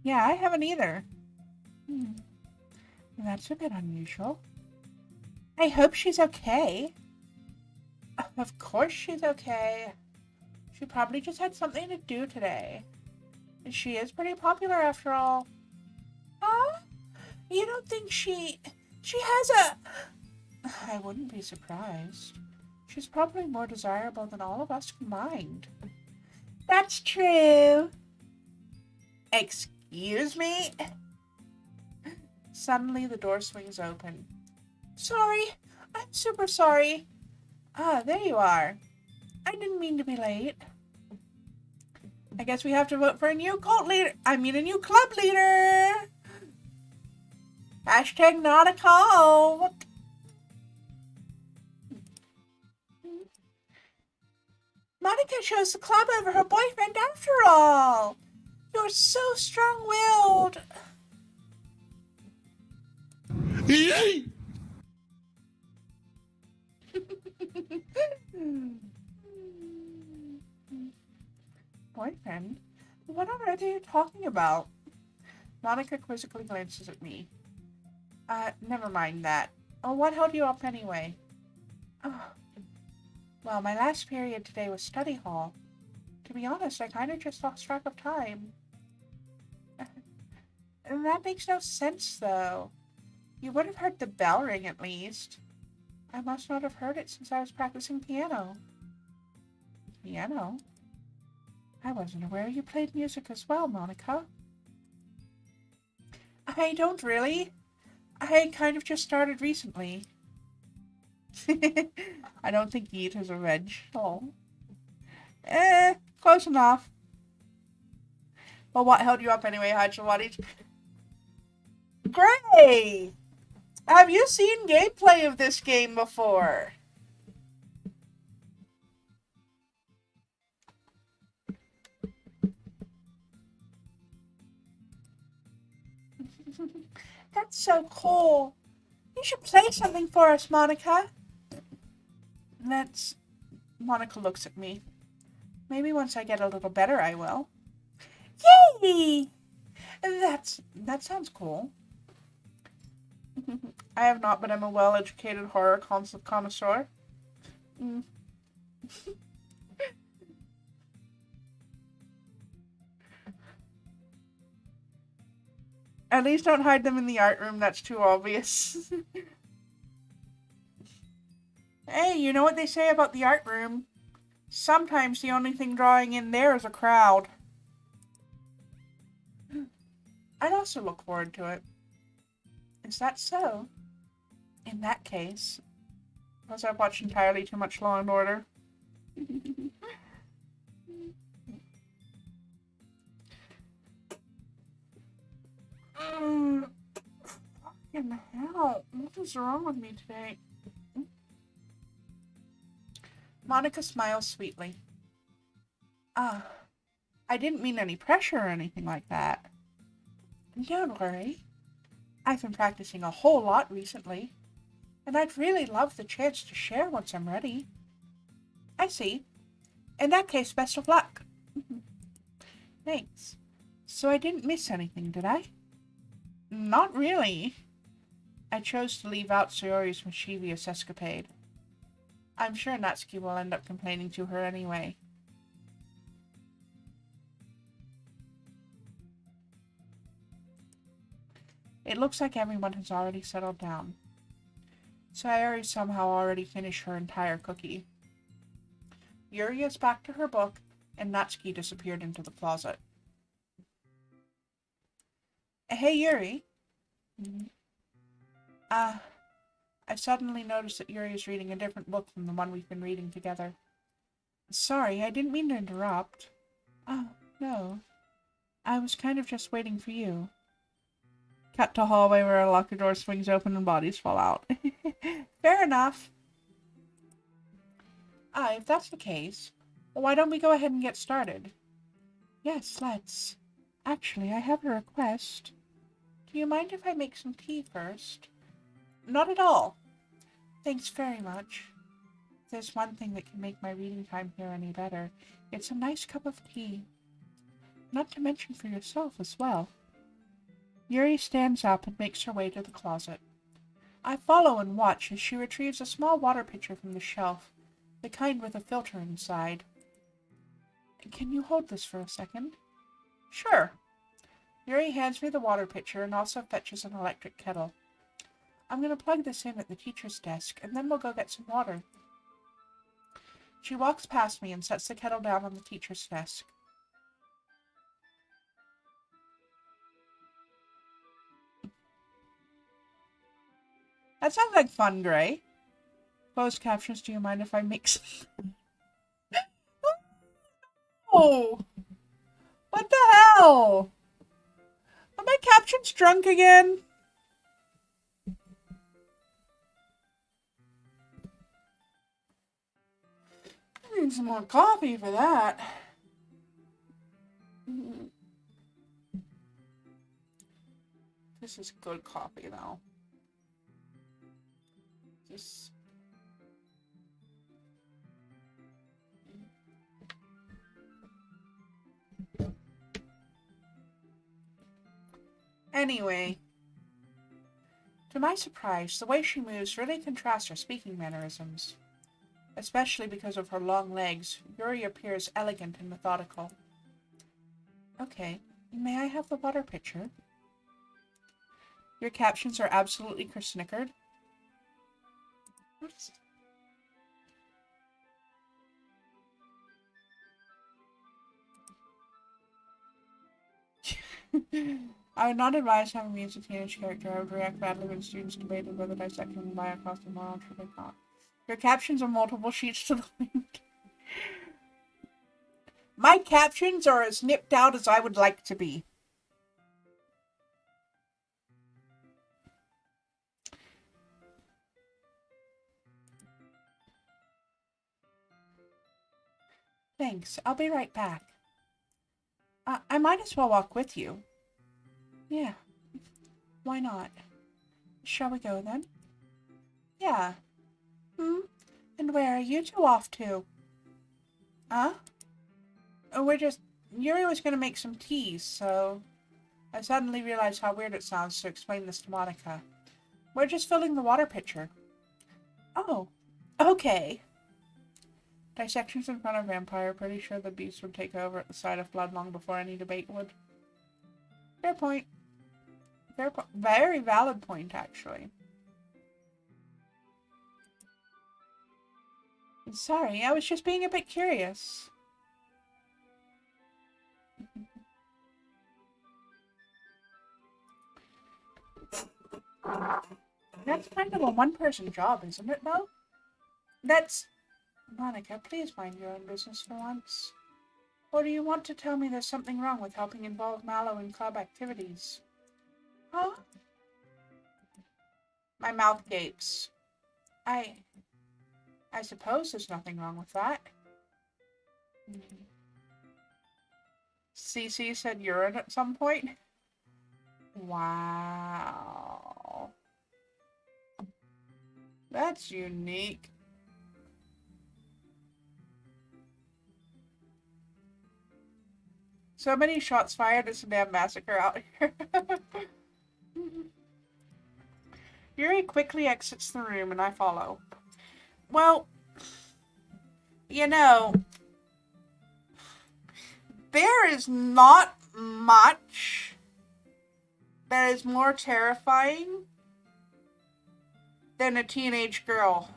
Yeah, I haven't either. That's a bit unusual. I hope she's okay. Of course she's okay. She probably just had something to do today. She is pretty popular after all. You don't think she has a... I wouldn't be surprised. She's probably more desirable than all of us combined. That's true. Excuse me? Suddenly the door swings open. Sorry. I'm super sorry. There you are. I didn't mean to be late. I guess we have to vote for a new cult leader. A new club leader. Hashtag not a cult. Monica chose the club over her boyfriend after all. You're so strong-willed. Yay! Boyfriend? What on earth are you talking about? Monica quizzically glances at me. Never mind that. Oh, what held you up anyway? Well, my last period today was study hall. To be honest, I kind of just lost track of time. That makes no sense, though. You would have heard the bell ring at least. I must not have heard it since I was practicing piano. Piano? I wasn't aware you played music as well, Monica. I don't really. I kind of just started recently. I don't think yeet is a veg. Oh. Close enough. Well, what held you up anyway, Hachawadi? Gray! Have you seen gameplay of this game before? That's so cool. You should play something for us, Monica. Monica looks at me. Maybe once I get a little better, I will. Yay! That sounds cool. I have not, but I'm a well-educated horror connoisseur. Mm. At least don't hide them in the art room, that's too obvious. Hey, you know what they say about the art room? Sometimes the only thing drawing in there is a crowd. I'd also look forward to it. Is that so? In that case, because I've watched entirely too much Law and Order. Fucking hell. What is wrong with me today? Monica smiles sweetly. I didn't mean any pressure or anything like that. Don't worry. I've been practicing a whole lot recently, and I'd really love the chance to share once I'm ready. I see. In that case, best of luck. Thanks. So I didn't miss anything, did I? Not really. I chose to leave out Sayori's mischievous escapade. I'm sure Natsuki will end up complaining to her anyway. It looks like everyone has already settled down. Sayori somehow already finished her entire cookie. Yuri is back to her book, and Natsuki disappeared into the closet. Hey, Yuri. I've suddenly noticed that Yuri is reading a different book from the one we've been reading together. Sorry, I didn't mean to interrupt. Oh, no. I was kind of just waiting for you. Cut to hallway where a locker door swings open and bodies fall out. Fair enough. If that's the case, well, why don't we go ahead and get started? Yes, let's. Actually, I have a request. Do you mind if I make some tea first? Not at all. Thanks very much. If there's one thing that can make my reading time here any better, it's a nice cup of tea. Not to mention for yourself as well. Yuri stands up and makes her way to the closet. I follow and watch as she retrieves a small water pitcher from the shelf, the kind with a filter inside. Can you hold this for a second? Sure. Yuri hands me the water pitcher and also fetches an electric kettle. I'm going to plug this in at the teacher's desk, and then we'll go get some water. She walks past me and sets the kettle down on the teacher's desk. That sounds like fun, Gray. Closed captions, do you mind if I mix? Oh! What the hell? Are my captions drunk again? I need some more coffee for that. This is good coffee, though. Just... Anyway, to my surprise, the way she moves really contrasts her speaking mannerisms. Especially because of her long legs, Yuri appears elegant and methodical. Okay, may I have the water pitcher? Your captions are absolutely snickered. Oops. I would not advise having me as a teenage character. I would react badly when students debated whether dissection and buy a costume moral should or not. Your captions are multiple sheets to the link. My captions are as nipped out as I would like to be. Thanks. I'll be right back. I might as well walk with you. Yeah. Why not? Shall we go then? Yeah. And where are you two off to? Huh? Oh, Yuri was going to make some tea, so I suddenly realized how weird it sounds to explain this to Monica. We're just filling the water pitcher. Oh, okay. Dissections in front of vampire. Pretty sure the beast would take over at the sight of blood long before any debate would. Fair point. Very valid point, actually. Sorry, I was just being a bit curious. That's kind of a one-person job, isn't it, though? Monica, please mind your own business for once. Or do you want to tell me there's something wrong with helping involve Mallow in club activities? Huh? My mouth gapes. I suppose there's nothing wrong with that. CC said urine at some point? Wow. That's unique. So many shots fired. It's a damn massacre out here. Yuri quickly exits the room and I follow. Well, you know, there is not much that is more terrifying than a teenage girl.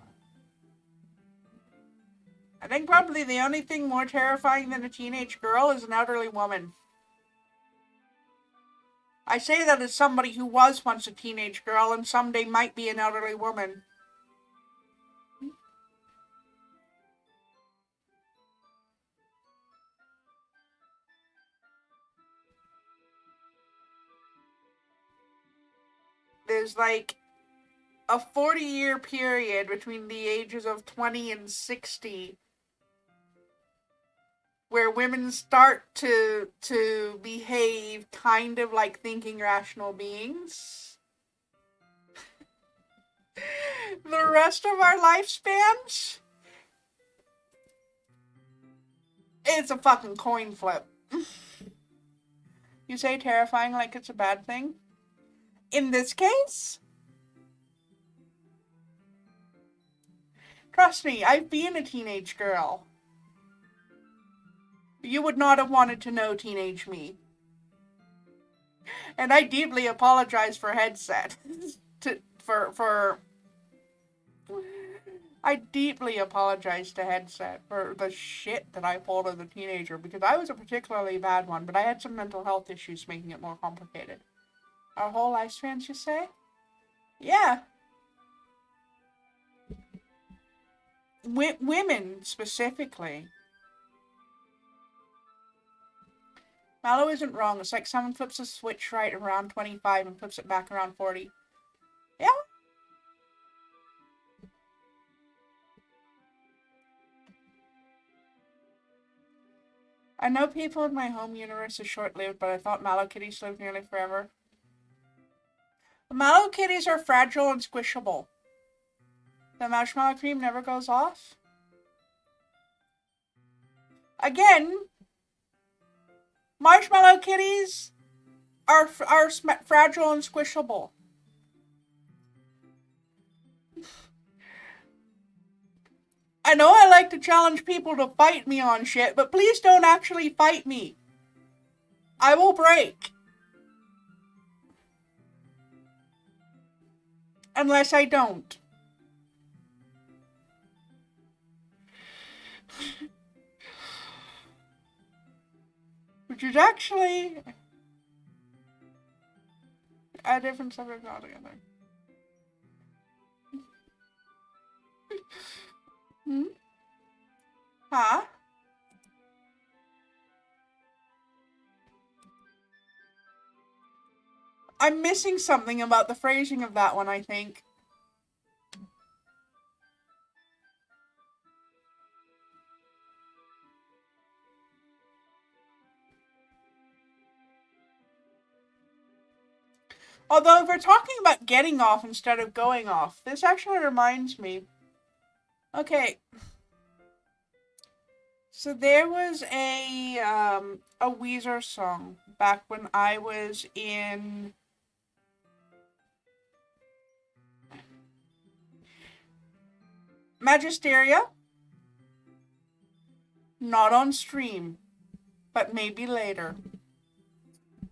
I think probably the only thing more terrifying than a teenage girl is an elderly woman. I say that as somebody who was once a teenage girl and someday might be an elderly woman. There's like a 40-year period between the ages of 20 and 60 where women start to behave kind of like thinking rational beings. The rest of our lifespans, it's a fucking coin flip. You say terrifying like it's a bad thing? In this case? Trust me, I've been a teenage girl. You would not have wanted to know teenage me. And I deeply apologize for headset. I deeply apologize to headset for the shit that I pulled as a teenager, because I was a particularly bad one, but I had some mental health issues making it more complicated. Our whole lifespans, you say? Yeah. Women, specifically. Mallow isn't wrong. It's like someone flips a switch right around 25 and flips it back around 40. Yeah. I know people in my home universe are short-lived, but I thought Mallow kitties lived nearly forever. Mallow kitties are fragile and squishable. The marshmallow cream never goes off. Again, marshmallow kitties are fragile and squishable. I know I like to challenge people to fight me on shit, but please don't actually fight me. I will break. Unless I don't. Which is actually a different subject altogether. Hmm? Huh? I'm missing something about the phrasing of that one, I think. Although, if we're talking about getting off instead of going off, this actually reminds me. Okay. So there was a Weezer song back when I was in Magisteria. Not on stream, but maybe later.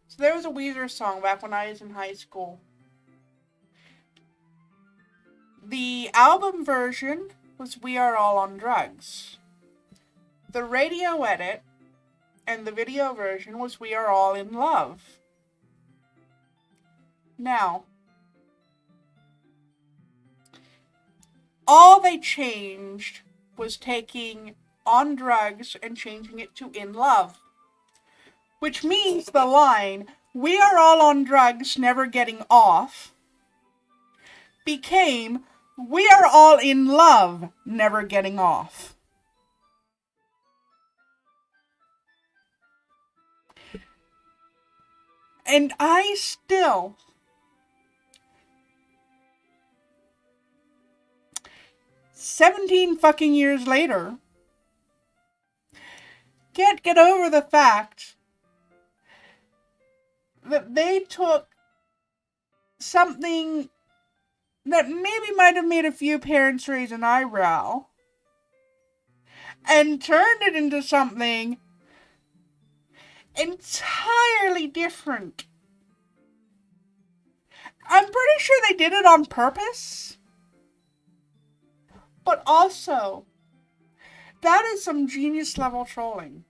So there was a Weezer song back when I was in high school. The album version was We Are All on Drugs. The radio edit and the video version was We Are All in Love. Now, all they changed was taking On Drugs and changing it to In Love. Which means the line, We Are All on Drugs, Never Getting Off, became We Are All in Love, Never Getting Off. And I still, 17 fucking years later, can't get over the fact that they took something that maybe might have made a few parents raise an eyebrow and turned it into something entirely different. I'm pretty sure they did it on purpose. But also, that is some genius level trolling.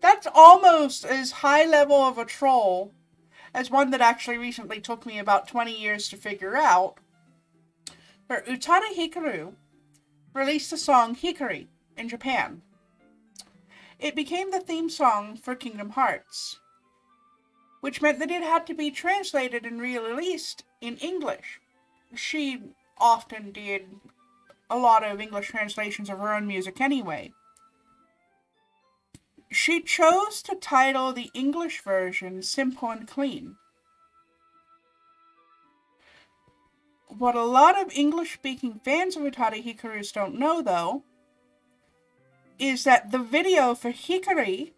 That's almost as high level of a troll as one that actually recently took me about 20 years to figure out, where Utada Hikaru released the song Hikari in Japan. It became the theme song for Kingdom Hearts, which meant that it had to be translated and re-released in English. She often did a lot of English translations of her own music anyway. She chose to title the English version Simple and Clean. What a lot of English-speaking fans of Utada Hikaru's don't know, though, is that the video for Hikari,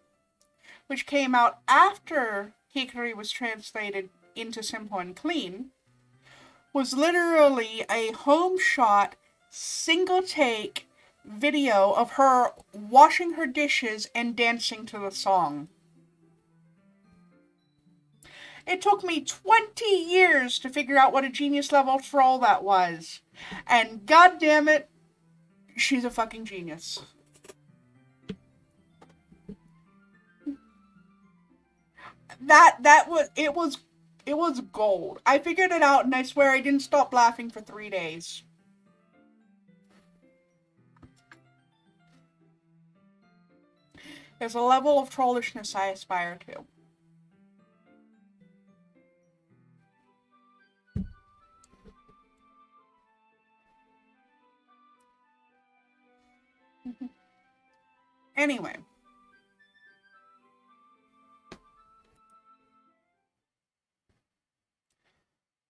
which came out after Hikari was translated into Simple and Clean, was literally a home shot, single take video of her washing her dishes and dancing to the song. It took me 20 years to figure out what a genius level troll that was. And goddamn it, she's a fucking genius. It was gold. I figured it out and I swear I didn't stop laughing for 3 days. There's a level of trollishness I aspire to. Anyway.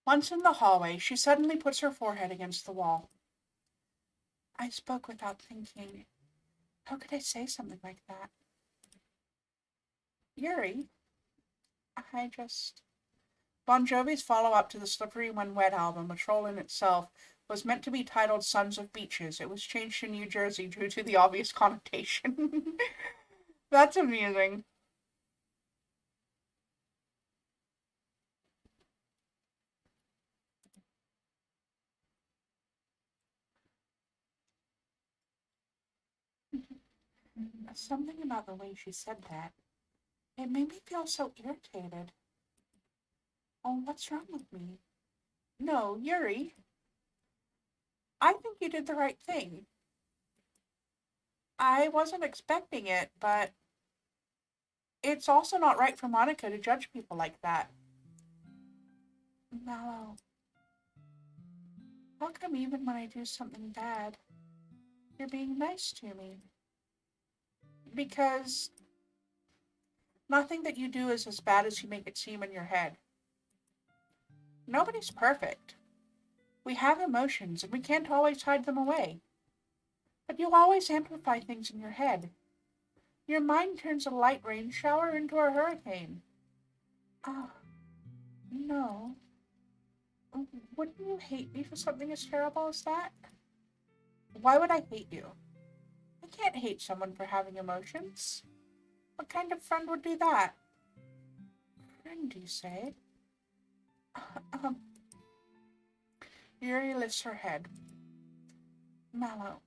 Once in the hallway, she suddenly puts her forehead against the wall. I spoke without thinking. How could I say something like that? Yuri, Bon Jovi's follow-up to the Slippery When Wet album, a troll in itself, was meant to be titled Sons of Beaches. It was changed to New Jersey due to the obvious connotation. That's amusing. Something about the way she said that. It made me feel so irritated. Oh, what's wrong with me? No, Yuri. I think you did the right thing. I wasn't expecting it, but it's also not right for Monica to judge people like that. Mallow, how come even when I do something bad, you're being nice to me? Because nothing that you do is as bad as you make it seem in your head. Nobody's perfect. We have emotions, and we can't always hide them away. But you always amplify things in your head. Your mind turns a light rain shower into a hurricane. Ah, no. Wouldn't you hate me for something as terrible as that? Why would I hate you? I can't hate someone for having emotions. What kind of friend would do that? Friend, you say? Um, Yuri lifts her head. Mallow.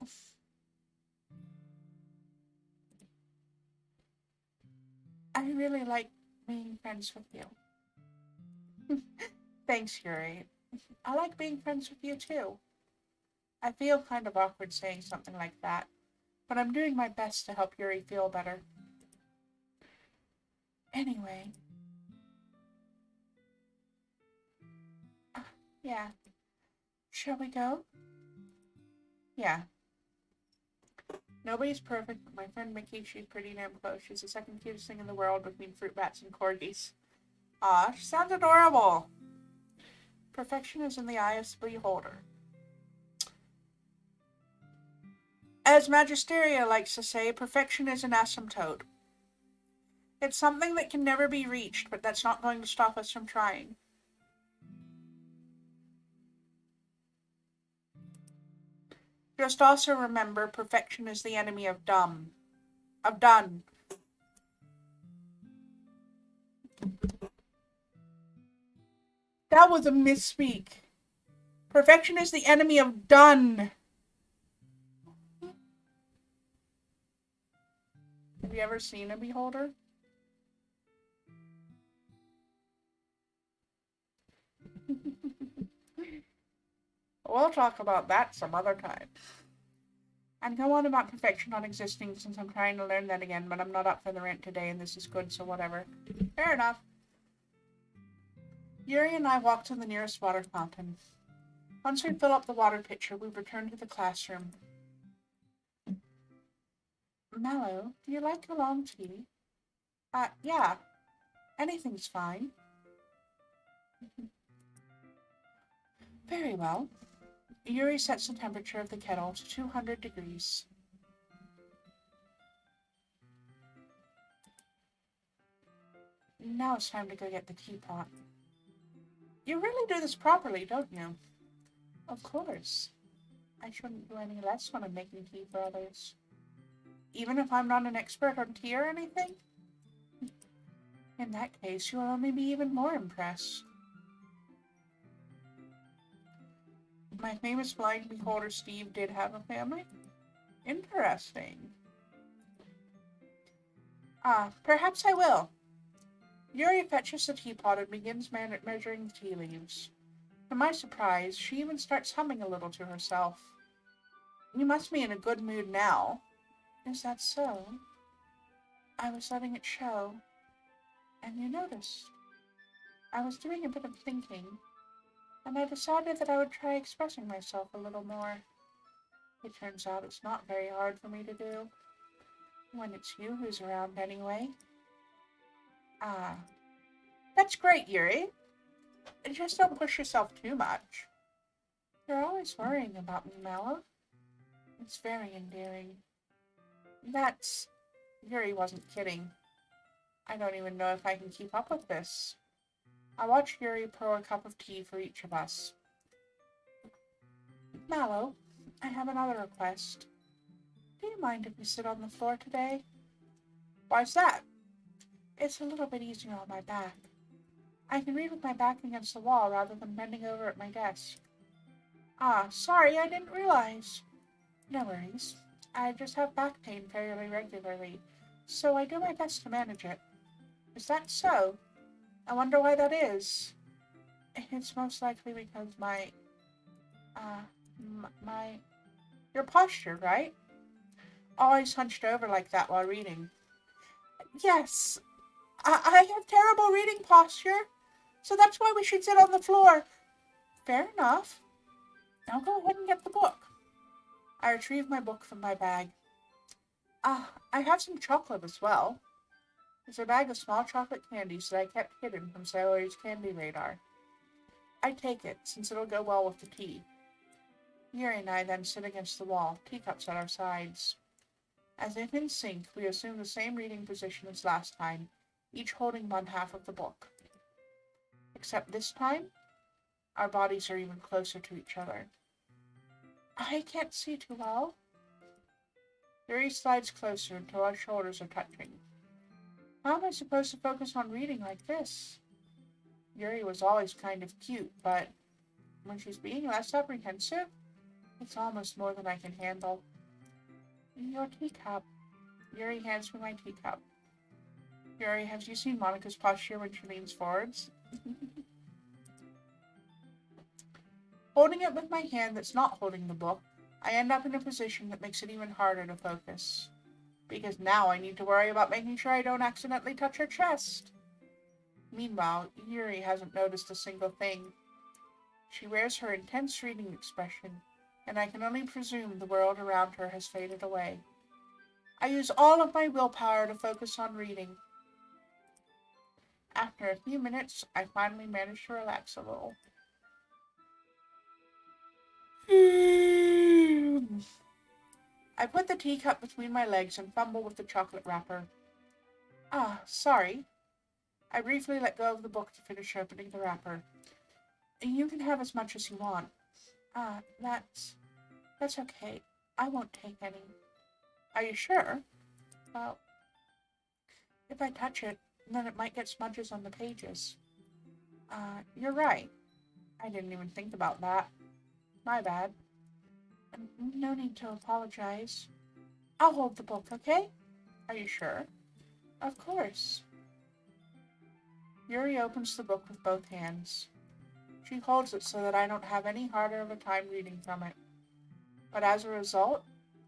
I really like being friends with you. Thanks, Yuri. I like being friends with you too. I feel kind of awkward saying something like that, but I'm doing my best to help Yuri feel better. Anyway. Yeah. Shall we go? Yeah. Nobody's perfect, but my friend Mickey, she's pretty damn close. She's the second cutest thing in the world between fruit bats and corgis. Aw, she sounds adorable. Perfection is in the eye of the beholder. As Magisteria likes to say, perfection is an asymptote. It's something that can never be reached, but that's not going to stop us from trying. Just also remember, perfection is the enemy of done. That was a misspeak. Perfection is the enemy of done. Have you ever seen a beholder? We'll talk about that some other time. And go on about perfection not existing since I'm trying to learn that again, but I'm not up for the rent today and this is good, so whatever. Fair enough. Yuri and I walk to the nearest water fountain. Once we fill up the water pitcher, we return to the classroom. Mallow, do you like a long tea? Yeah. Anything's fine. Very well. Yuri sets the temperature of the kettle to 200 degrees. Now it's time to go get the teapot. You really do this properly, don't you? Of course. I shouldn't do any less when I'm making tea for others. Even if I'm not an expert on tea or anything? In that case, you'll only be even more impressed. My famous blind beholder Steve did have a family? Interesting. Perhaps I will. Yuri fetches the teapot and begins measuring the tea leaves. To my surprise, she even starts humming a little to herself. You must be in a good mood now. Is that so? I was letting it show, and you noticed. I was doing a bit of thinking, and I decided that I would try expressing myself a little more. It turns out it's not very hard for me to do, when it's you who's around anyway. That's great, Yuri. Just don't push yourself too much. You're always worrying about me, Mallow. It's very endearing. Yuri wasn't kidding. I don't even know if I can keep up with this. I watch Yuri pour a cup of tea for each of us. Mallow, I have another request. Do you mind if we sit on the floor today? Why's that? It's a little bit easier on my back. I can read with my back against the wall rather than bending over at my desk. Sorry, I didn't realize. No worries. I just have back pain fairly regularly, so I do my best to manage it. Is that so? I wonder why that is. It's most likely because uh, my, your posture, right? Always hunched over like that while reading. Yes, I have terrible reading posture, so that's why we should sit on the floor. Fair enough. I'll go ahead and get the book. I retrieve my book from my bag. I have some chocolate as well. There's a bag of small chocolate candies that I kept hidden from Celery's candy radar. I take it, since it'll go well with the tea. Yuri and I then sit against the wall, teacups at our sides. As if in sync, we assume the same reading position as last time, each holding one half of the book. Except this time, our bodies are even closer to each other. I can't see too well. Yuri slides closer until our shoulders are touching. How am I supposed to focus on reading like this? Yuri was always kind of cute, but when she's being less apprehensive, it's almost more than I can handle. Your teacup. Yuri hands me my teacup. Yuri, have you seen Monica's posture when she leans forwards? Holding it with my hand that's not holding the book, I end up in a position that makes it even harder to focus. Because now I need to worry about making sure I don't accidentally touch her chest. Meanwhile, Yuri hasn't noticed a single thing. She wears her intense reading expression, and I can only presume the world around her has faded away. I use all of my willpower to focus on reading. After a few minutes, I finally manage to relax a little. I put the teacup between my legs and fumble with the chocolate wrapper. Sorry. I briefly let go of the book to finish opening the wrapper. You can have as much as you want. That's okay. I won't take any. Are you sure? Well, if I touch it, then it might get smudges on the pages. You're right. I didn't even think about that. My bad. No need to apologize. I'll hold the book, okay? Are you sure? Of course. Yuri opens the book with both hands. She holds it so that I don't have any harder of a time reading from it. But as a result,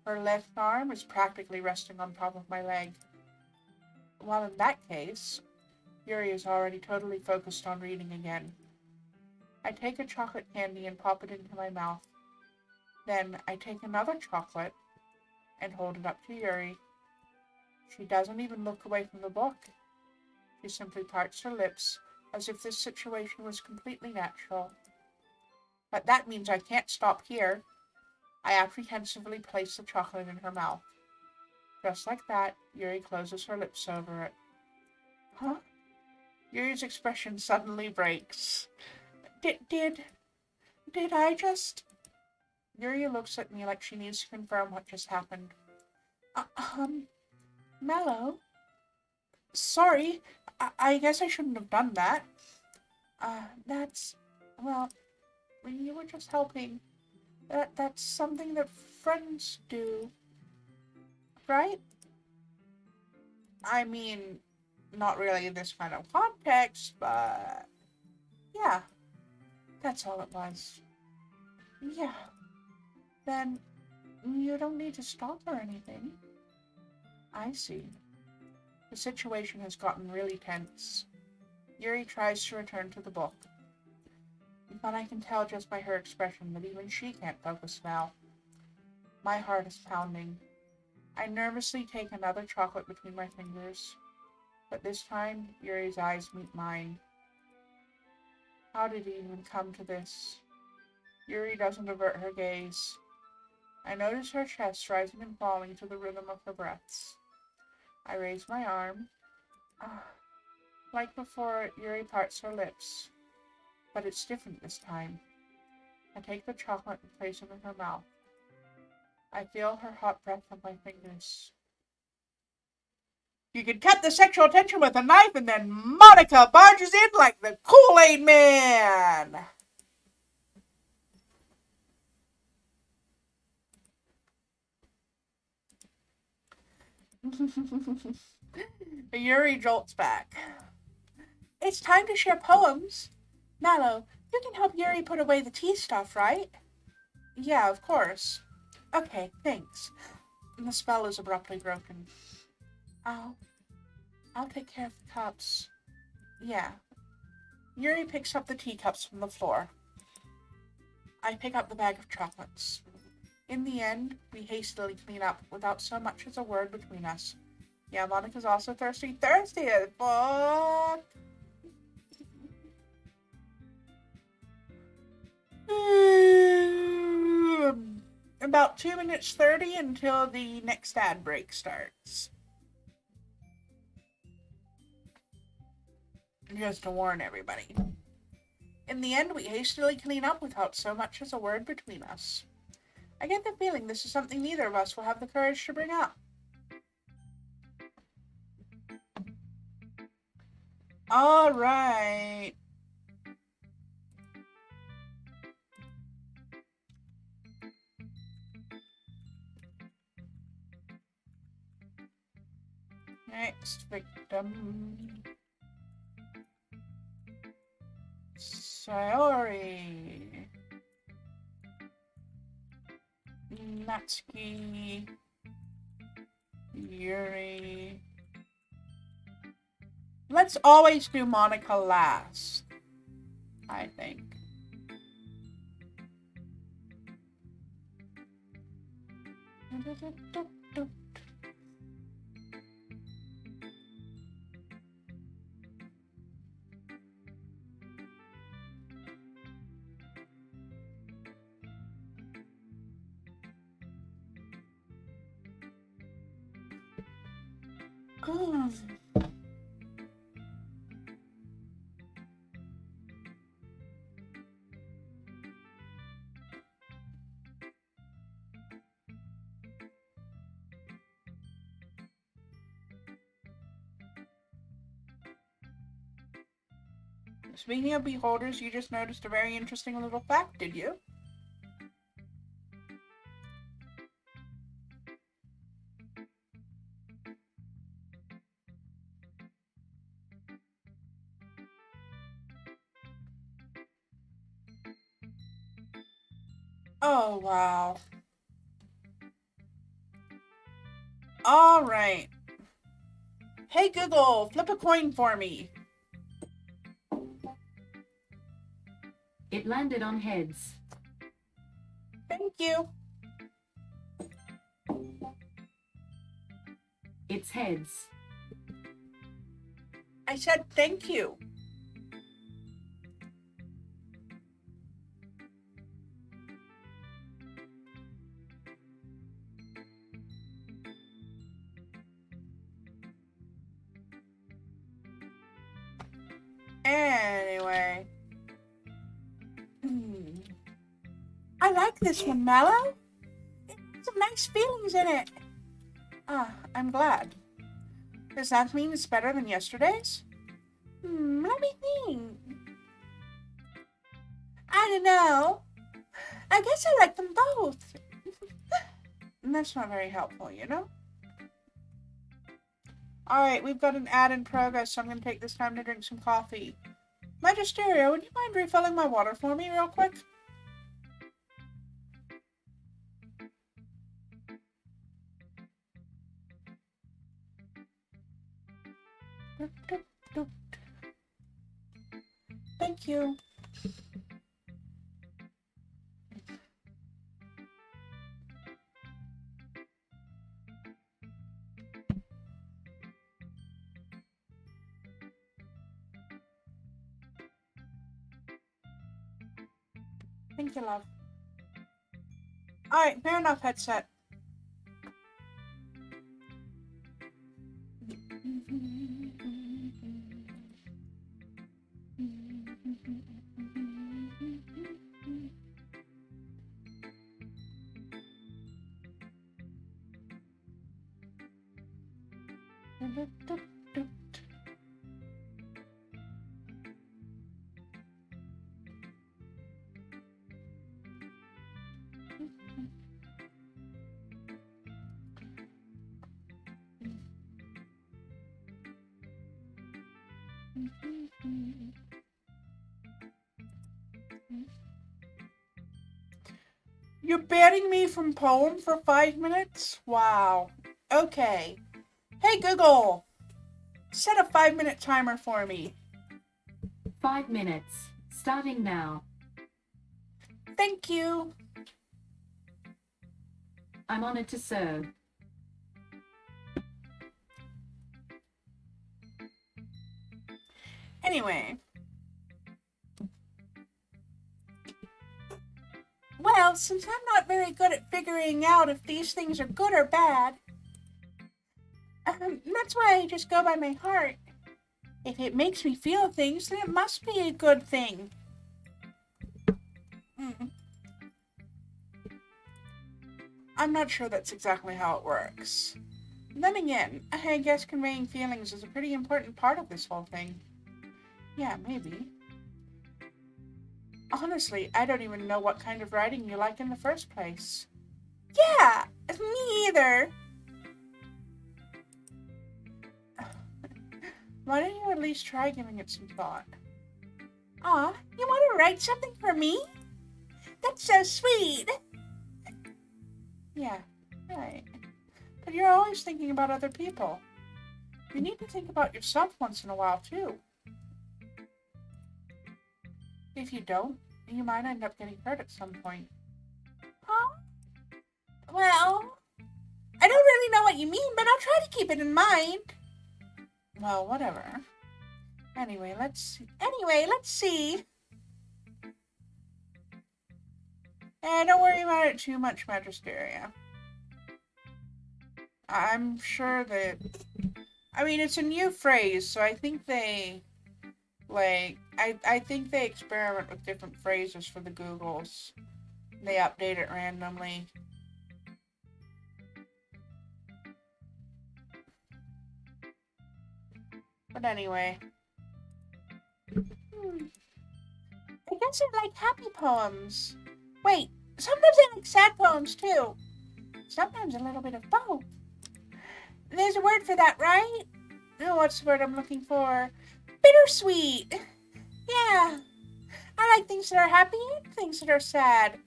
her left arm is practically resting on top of my leg. While in that case, Yuri is already totally focused on reading again. I take a chocolate candy and pop it into my mouth. Then I take another chocolate and hold it up to Yuri. She doesn't even look away from the book. She simply parts her lips as if this situation was completely natural. But that means I can't stop here. I apprehensively place the chocolate in her mouth. Just like that, Yuri closes her lips over it. Huh? Yuri's expression suddenly breaks. Did I just... Yuri looks at me like she needs to confirm what just happened. Mallow? Sorry, I guess I shouldn't have done that. Well, you were just helping. That's something that friends do, right? I mean, not really in this kind of context, but yeah, that's all it was. Yeah, then you don't need to stop or anything. I see. The situation has gotten really tense. Yuri tries to return to the book, but I can tell just by her expression that even she can't focus now. My heart is pounding. I nervously take another chocolate between my fingers, but this time Yuri's eyes meet mine. How did it even come to this? Yuri doesn't avert her gaze. I notice her chest rising and falling to the rhythm of her breaths. I raise my arm. Like before, Yuri parts her lips, but it's different this time. I take the chocolate and place it in her mouth. I feel her hot breath on my fingers. You can cut the sexual tension with a knife, and then Monica barges in like the Kool-Aid Man! Yuri jolts back. It's time to share poems. Mallow, you can help Yuri put away the tea stuff, right? Yeah, of course. Okay, thanks. And the spell is abruptly broken. I'll take care of the cups. Yeah. Yuri picks up the teacups from the floor. I pick up the bag of chocolates. In the end, we hastily clean up without so much as a word between us. Yeah, Monica's also thirsty. Thirsty as fuck! About 2 minutes 30 until the next ad break starts. Just to warn everybody. In the end, we hastily clean up without so much as a word between us. I get the feeling this is something neither of us will have the courage to bring up. All right. Next victim. Sayori. Natsuki. Yuri. Let's always do Monica last, I think. Speaking of beholders, you just noticed a very interesting little fact, did you? Oh, wow. All right. Hey, Google, flip a coin for me. It landed on heads. Thank you. It's heads. I said thank you. Anyway. I like this one, Mallow. It has some nice feelings in it. Ah, I'm glad. Does that mean it's better than yesterday's? Let me think. I don't know. I guess I like them both. That's not very helpful, you know? Alright, we've got an ad in progress, so I'm going to take this time to drink some coffee. Magisteria, would you mind refilling my water for me real quick? Thank you. Thank you, love. Alright, fair enough, headset. You're banning me from poem for 5 minutes? Wow. Okay. Hey Google, set a 5-minute timer for me. 5 minutes. Starting now. Thank you. I'm honored to serve. Anyway. Well, since I'm not very good at figuring out if these things are good or bad, that's why I just go by my heart. If it makes me feel things, then it must be a good thing. I'm not sure that's exactly how it works. Then again, I guess conveying feelings is a pretty important part of this whole thing. Yeah, maybe. Honestly, I don't even know what kind of writing you like in the first place. Yeah, me either. Why don't you at least try giving it some thought? Aw, you want to write something for me? That's so sweet. Yeah, right. But you're always thinking about other people. You need to think about yourself once in a while, too. If you don't, you might end up getting hurt at some point. Huh? Well, I don't really know what you mean, but I'll try to keep it in mind. Well, whatever. Anyway, let's see. Don't worry about it too much, Magisteria. I'm sure that... I mean, it's a new phrase, so I think they... I think they experiment with different phrases for the Googles. They update it randomly. But anyway. I guess I like happy poems. Wait, sometimes I like sad poems too. Sometimes a little bit of both. There's a word for that, right? Oh, what's the word I'm looking for? Bittersweet. Yeah. I like things that are happy and things that are sad.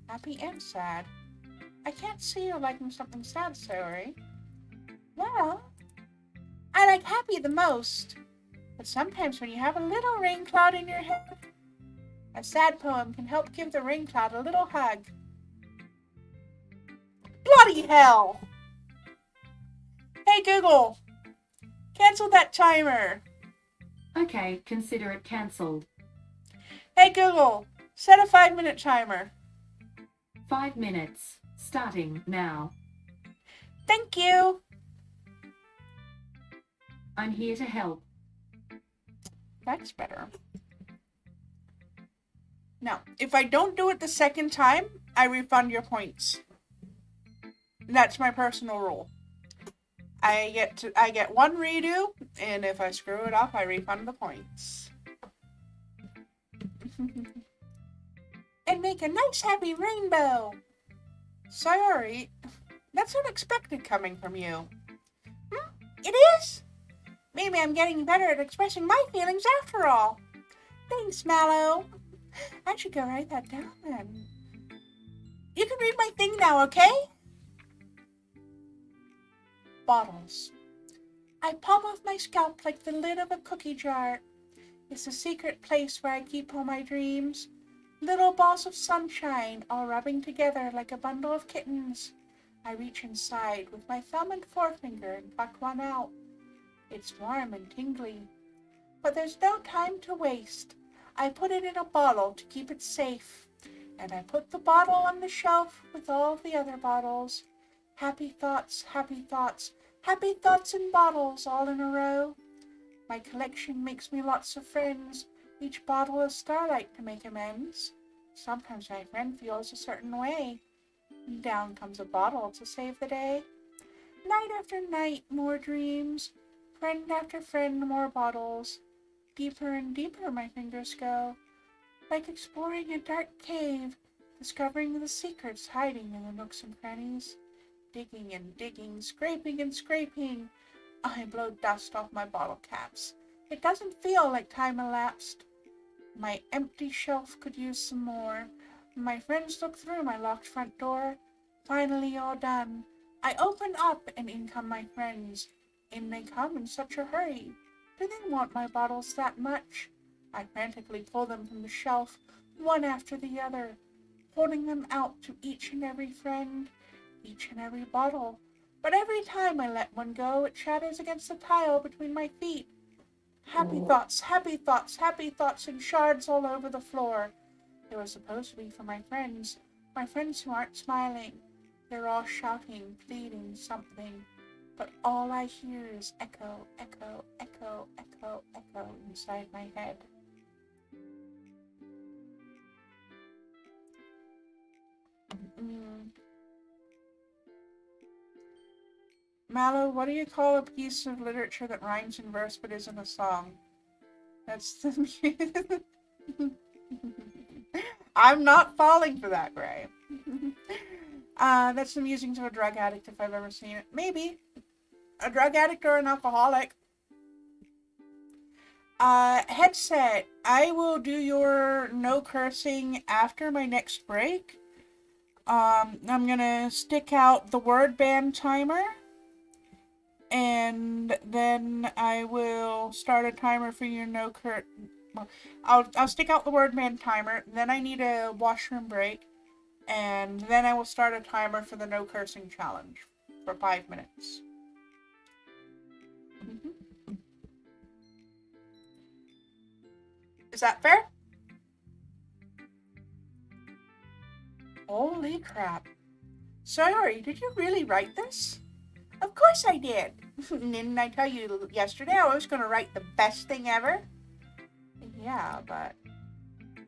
Happy and sad. I can't see you liking something sad, Saori. Well, I like happy the most. But sometimes when you have a little rain cloud in your head, a sad poem can help give the rain cloud a little hug. Bloody hell! Hey Google, cancel that timer. Okay, consider it cancelled. Hey Google, set a 5-minute timer. 5 minutes. Starting now. Thank you. I'm here to help. That's better. Now, if I don't do it the second time, I refund your points. That's my personal rule. I get one redo, and if I screw it up, I refund the points. And make a nice happy rainbow. Sorry, that's unexpected coming from you. It is? Maybe I'm getting better at expressing my feelings after all. Thanks, Mallow. I should go write that down then. You can read my thing now, okay? Bottles. I pop off my scalp like the lid of a cookie jar. It's a secret place where I keep all my dreams. Little balls of sunshine all rubbing together like a bundle of kittens. I reach inside with my thumb and forefinger and pluck one out. It's warm and tingly. But there's no time to waste. I put it in a bottle to keep it safe. And I put the bottle on the shelf with all the other bottles. Happy thoughts, happy thoughts, happy thoughts in bottles all in a row. My collection makes me lots of friends. Each bottle is starlight to make amends. Sometimes my friend feels a certain way. And down comes a bottle to save the day. Night after night, more dreams. Friend after friend, more bottles. Deeper and deeper my fingers go. Like exploring a dark cave, discovering the secrets hiding in the nooks and crannies. Digging and digging, scraping and scraping. I blow dust off my bottle caps. It doesn't feel like time elapsed. My empty shelf could use some more. My friends look through my locked front door. Finally all done. I open up and in come my friends. In they come in such a hurry. Do they want my bottles that much? I frantically pull them from the shelf, one after the other, holding them out to each and every friend, each and every bottle. But every time I let one go, it shatters against the tile between my feet. Happy thoughts, happy thoughts, happy thoughts, and shards all over the floor. They were supposed to be for my friends who aren't smiling. They're all shouting, pleading something. But all I hear is echo, echo, echo, echo, echo inside my head. Mallow, what do you call a piece of literature that rhymes in verse but isn't a song? That's the... I'm not falling for that, Gray. That's the musings of a drug addict if I've ever seen it. Maybe. A drug addict or an alcoholic. Headset, I will do your no cursing after my next break. I'm gonna stick out the word band timer. And then I will start a timer for your no cur. I'll stick out the word band timer. Then I need a washroom break. And then I will start a timer for the no cursing challenge for 5 minutes. Is that fair? Holy crap. Sorry, did you really write this? Of course I did. Didn't I tell you yesterday I was going to write the best thing ever? Yeah, but...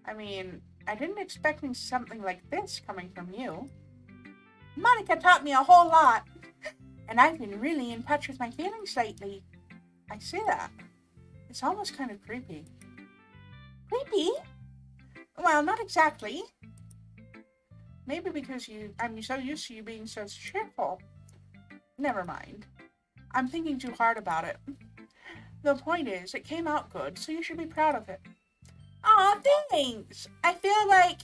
I mean, I didn't expect something like this coming from you. Monica taught me a whole lot. And I've been really in touch with my feelings lately. I see that. It's almost kind of creepy. Creepy? Well, not exactly. Maybe because I'm so used to you being so cheerful. Never mind. I'm thinking too hard about it. The point is, it came out good, so you should be proud of it. Aw, thanks! I feel like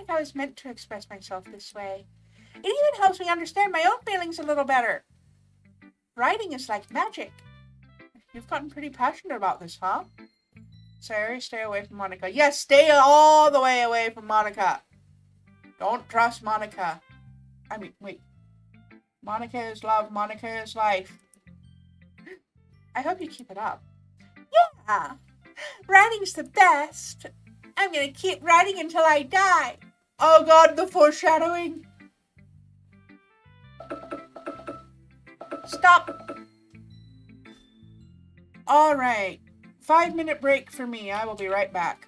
I was meant to express myself this way. It even helps me understand my own feelings a little better. Writing is like magic. You've gotten pretty passionate about this, huh? Sorry, stay away from Monica. Yes, stay all the way away from Monica. Don't trust Monica. I mean, wait. Monica is love, Monica is life. I hope you keep it up. Yeah! Writing's the best. I'm gonna keep writing until I die. Oh God, the foreshadowing. Stop. All right. 5-minute break for me. I will be right back.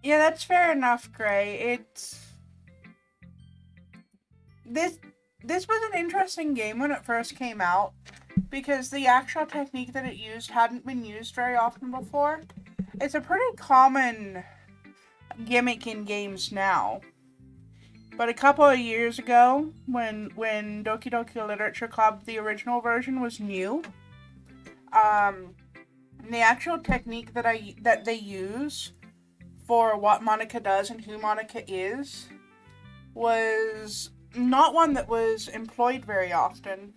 Yeah, that's fair enough, Gray. This was an interesting game when it first came out because the actual technique that it used hadn't been used very often before. It's a pretty common gimmick in games now. But a couple of years ago, when Doki Doki Literature Club, the original version, was new, the actual technique that they use for what Monica does and who Monica is was not one that was employed very often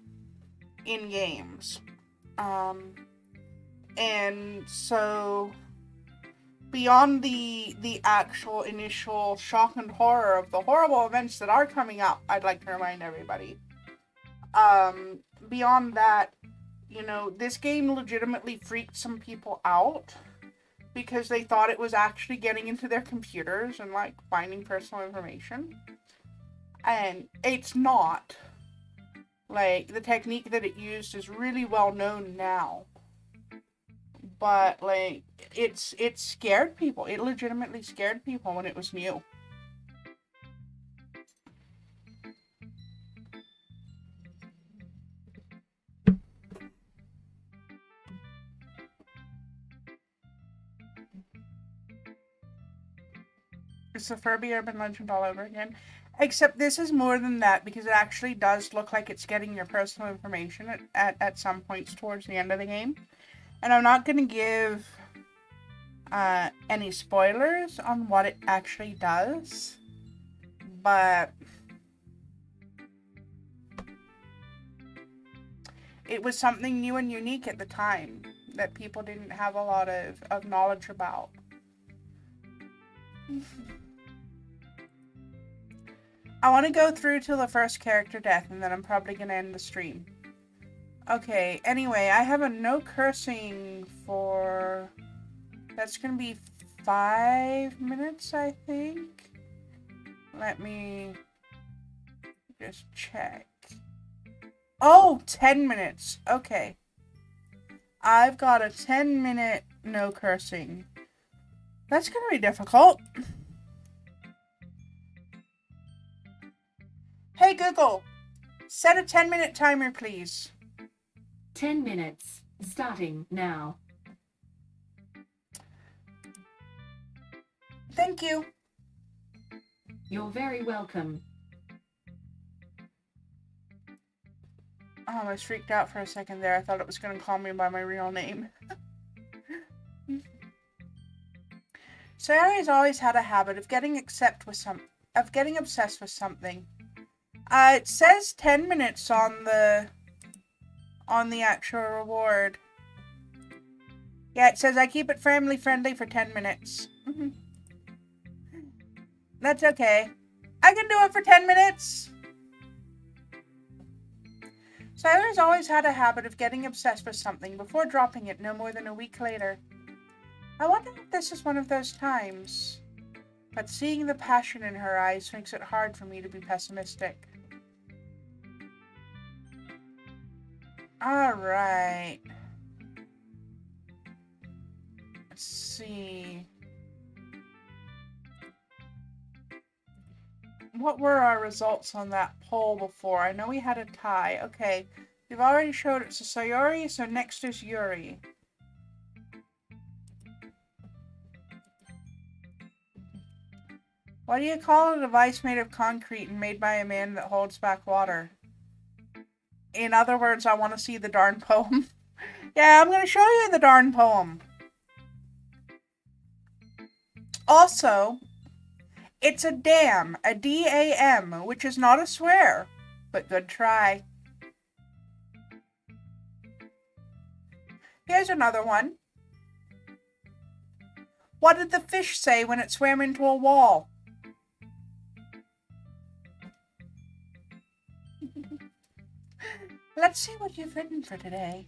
in games. And so beyond the actual initial shock and horror of the horrible events that are coming up, I'd like to remind everybody. Beyond that, this game legitimately freaked some people out because they thought it was actually getting into their computers and like finding personal information. And it's not. Like, the technique that it used is really well known now. But like it scared people. It legitimately scared people when it was new. It's the Furby urban legend all over again. Except this is more than that because it actually does look like it's getting your personal information at some points towards the end of the game. And I'm not going to give any spoilers on what it actually does. But it was something new and unique at the time that people didn't have a lot of knowledge about. I want to go through till the first character death, and then I'm probably going to end the stream. Okay, anyway, I have a no cursing for... That's going to be 5 minutes, I think. Let me just check. Oh, 10 minutes. Okay. I've got a 10-minute no cursing. That's going to be difficult. Hey, Google. Set a 10-minute timer, please. 10 minutes. Starting now. Thank you. You're very welcome. Oh, I was freaked out for a second there. I thought it was going to call me by my real name. Sarah has always had a habit of getting obsessed with something. It says 10 minutes on the actual reward. Yeah, it says I keep it family friendly for 10 minutes. That's okay. I can do it for 10 minutes. Siler's always had a habit of getting obsessed with something before dropping it no more than a week later. I wonder if this is one of those times. But seeing the passion in her eyes makes it hard for me to be pessimistic. Alright. Let's see. What were our results on that poll before? I know we had a tie. Okay. We've already showed it to Sayori, so next is Yuri. What do you call a device made of concrete and made by a man that holds back water? In other words, I want to see the darn poem. Yeah, I'm going to show you the darn poem. Also, it's a dam, a D-A-M, which is not a swear, but good try. Here's another one. What did the fish say when it swam into a wall? Let's see what you've written for today.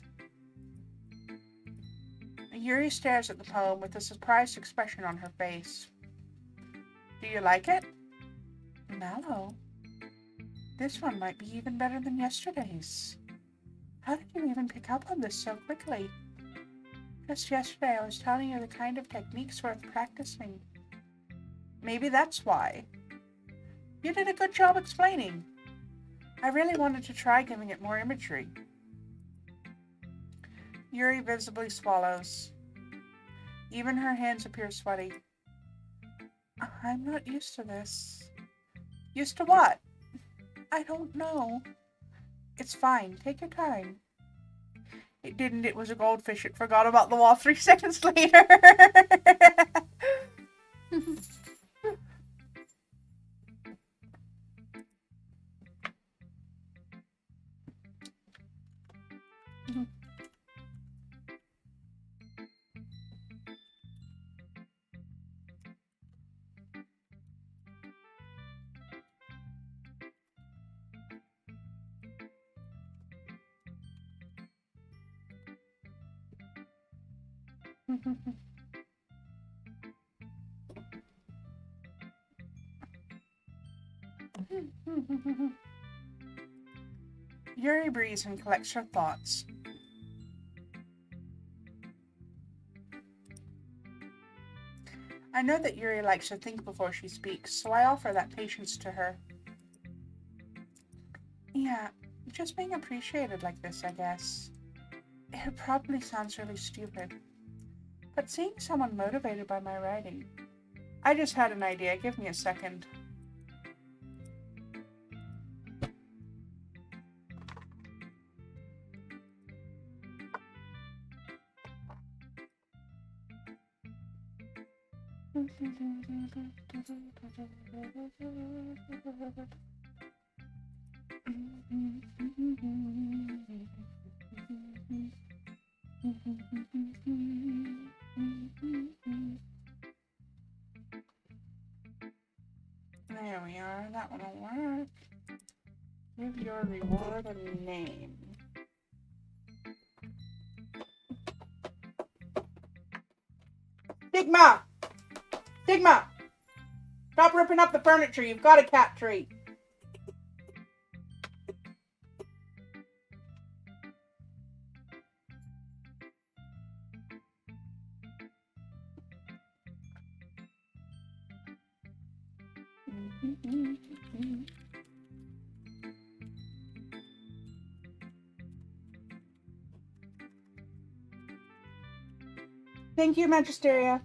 Yuri stares at the poem with a surprised expression on her face. Do you like it? Mallow. This one might be even better than yesterday's. How did you even pick up on this so quickly? Just yesterday I was telling you the kind of techniques worth practicing. Maybe that's why. You did a good job explaining. I really wanted to try giving it more imagery. Yuri visibly swallows. Even her hands appear sweaty. I'm not used to this. Used to what? I don't know. It's fine. Take your time. It didn't. It was a goldfish. It forgot about the wall 3 seconds later. Yuri breathes and collects her thoughts. I know that Yuri likes to think before she speaks, so I offer that patience to her. Yeah, just being appreciated like this, I guess. It probably sounds really stupid, but seeing someone motivated by my writing... I just had an idea. Give me a second. There we are. That one will work. Give your reward a name. Sigma! Sigma! Stop ripping up the furniture. You've got a cat treat. Thank you, Magisteria.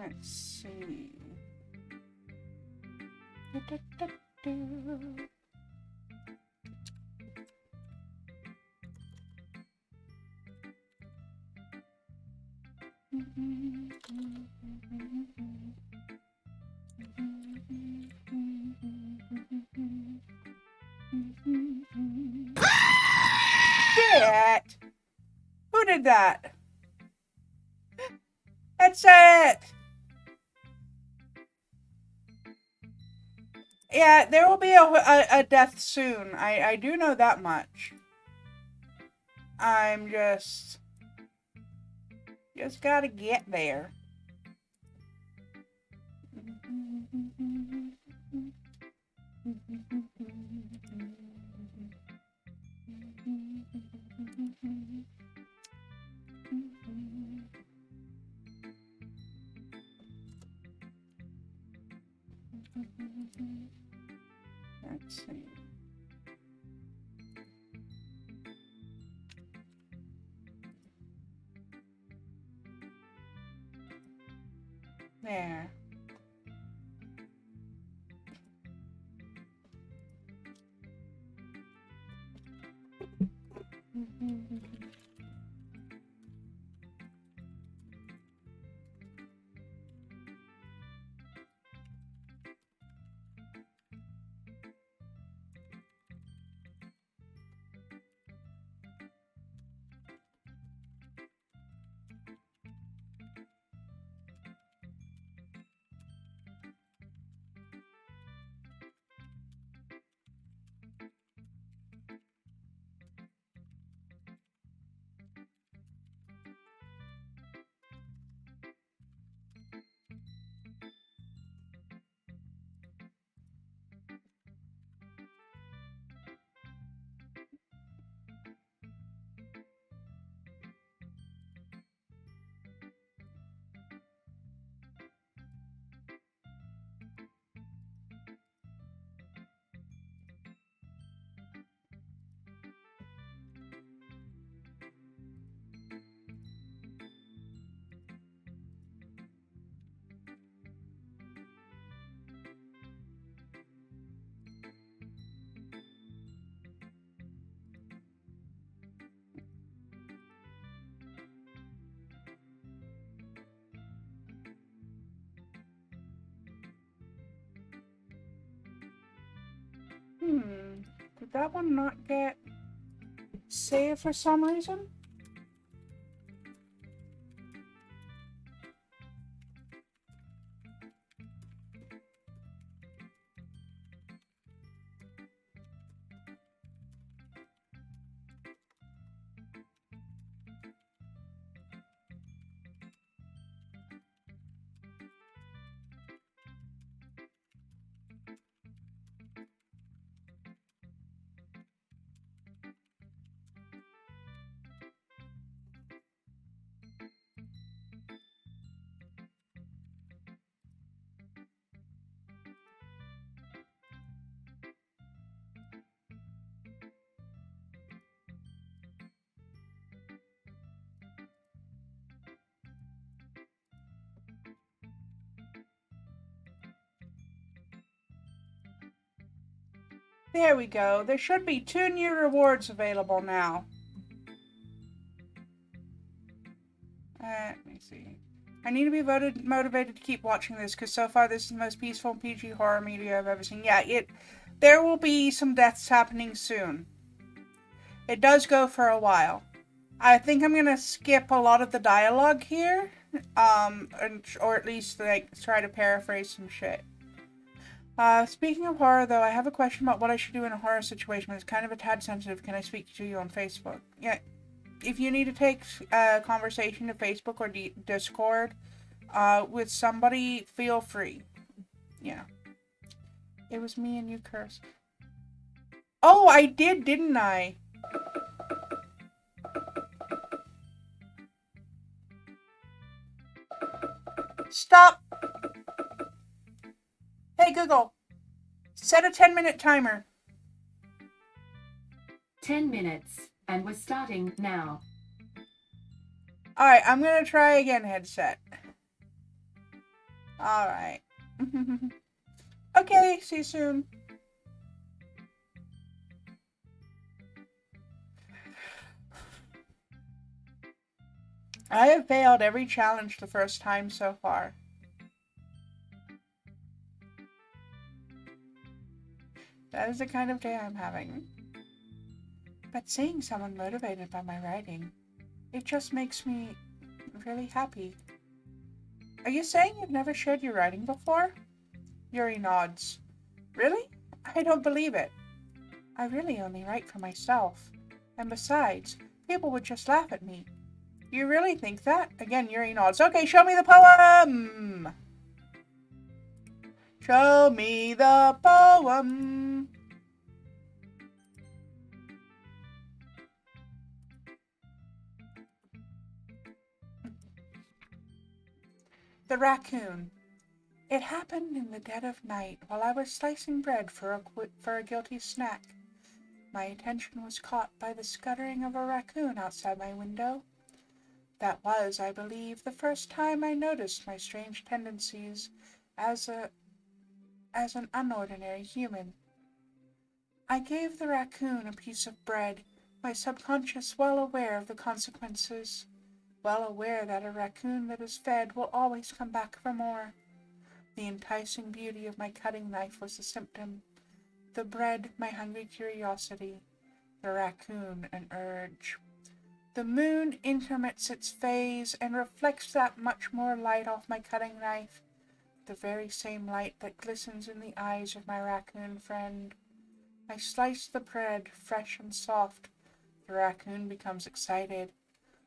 Let's see. Shit! Who did that? That's it! Yeah, there will be a death soon. I do know that much. I'm just gotta get there. Let's see. There. Did that one not get saved for some reason? There we go. There should be 2 new rewards available now. Let me see. I need to be motivated to keep watching this because so far this is the most peaceful PG horror media I've ever seen. Yeah, there will be some deaths happening soon. It does go for a while. I think I'm gonna skip a lot of the dialogue here, or at least like try to paraphrase some shit. Speaking of horror, though, I have a question about what I should do in a horror situation. It's kind of a tad sensitive. Can I speak to you on Facebook? Yeah. If you need to take a conversation to Facebook or Discord with somebody, feel free. Yeah. It was me and you, Curse. Oh, I did, didn't I? Stop! Hey, Google. Set a 10-minute timer. 10 minutes, and we're starting now. Alright, I'm gonna try again, headset. Alright. Okay, see you soon. I have failed every challenge the first time so far. That is the kind of day I'm having. But seeing someone motivated by my writing, it just makes me really happy. Are you saying you've never shared your writing before? Yuri nods. Really? I don't believe it. I really only write for myself. And besides, people would just laugh at me. You really think that? Again, Yuri nods. Okay, show me the poem! Show me the poem! The raccoon. It happened in the dead of night while I was slicing bread for a guilty snack. My attention was caught by the scuttering of a raccoon outside my window. That was, I believe, the first time I noticed my strange tendencies as an unordinary human. I gave the raccoon a piece of bread, my subconscious well aware of the consequences, well aware that a raccoon that is fed will always come back for more. The enticing beauty of my cutting knife was a symptom, the bread my hungry curiosity, the raccoon an urge. The moon intermits its phase and reflects that much more light off my cutting knife, the very same light that glistens in the eyes of my raccoon friend. I slice the bread, fresh and soft. The raccoon becomes excited.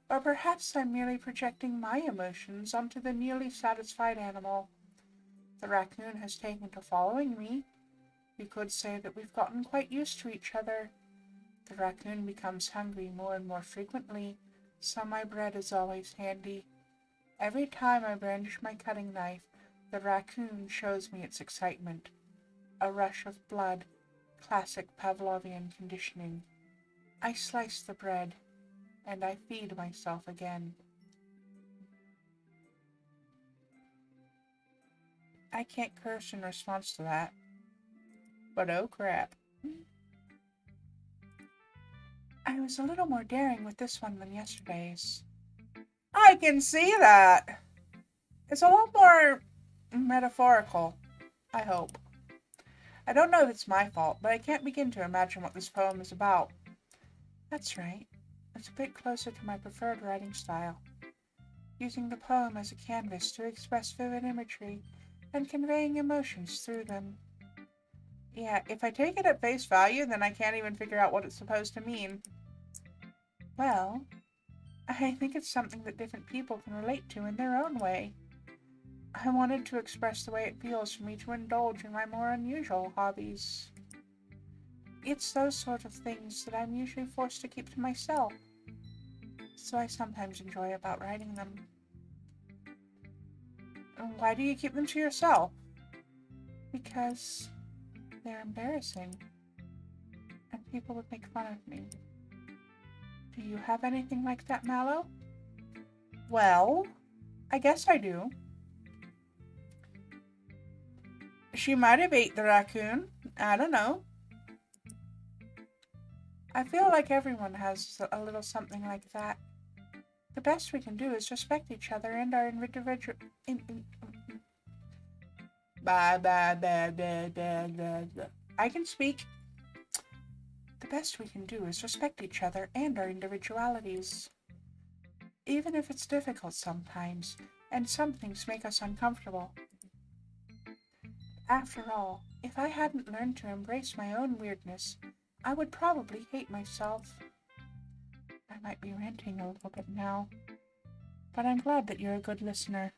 Or perhaps I'm merely projecting my emotions onto the newly satisfied animal. The raccoon has taken to following me. You could say that we've gotten quite used to each other. The raccoon becomes hungry more and more frequently, so my bread is always handy. Every time I brandish my cutting knife, the raccoon shows me its excitement. A rush of blood, classic Pavlovian conditioning. I slice the bread, and I feed myself again. I can't curse in response to that. But oh crap. I was a little more daring with this one than yesterday's. I can see that! It's a lot more metaphorical, I hope. I don't know if it's my fault, but I can't begin to imagine what this poem is about. That's right. It's a bit closer to my preferred writing style, using the poem as a canvas to express vivid imagery and conveying emotions through them. Yeah, if I take it at face value, then I can't even figure out what it's supposed to mean. Well, I think it's something that different people can relate to in their own way. I wanted to express the way it feels for me to indulge in my more unusual hobbies. It's those sort of things that I'm usually forced to keep to myself, so I sometimes enjoy about writing them. Why do you keep them to yourself? Because they're embarrassing, and people would make fun of me. Do you have anything like that, Mallow? Well, I guess I do. She might have ate the raccoon. I don't know. I feel like everyone has a little something like that. The best we can do is respect each other and our individual. I can speak. The best we can do is respect each other and our individualities. Even if it's difficult sometimes, and some things make us uncomfortable. After all, if I hadn't learned to embrace my own weirdness, I would probably hate myself. I might be ranting a little bit now, but I'm glad that you're a good listener.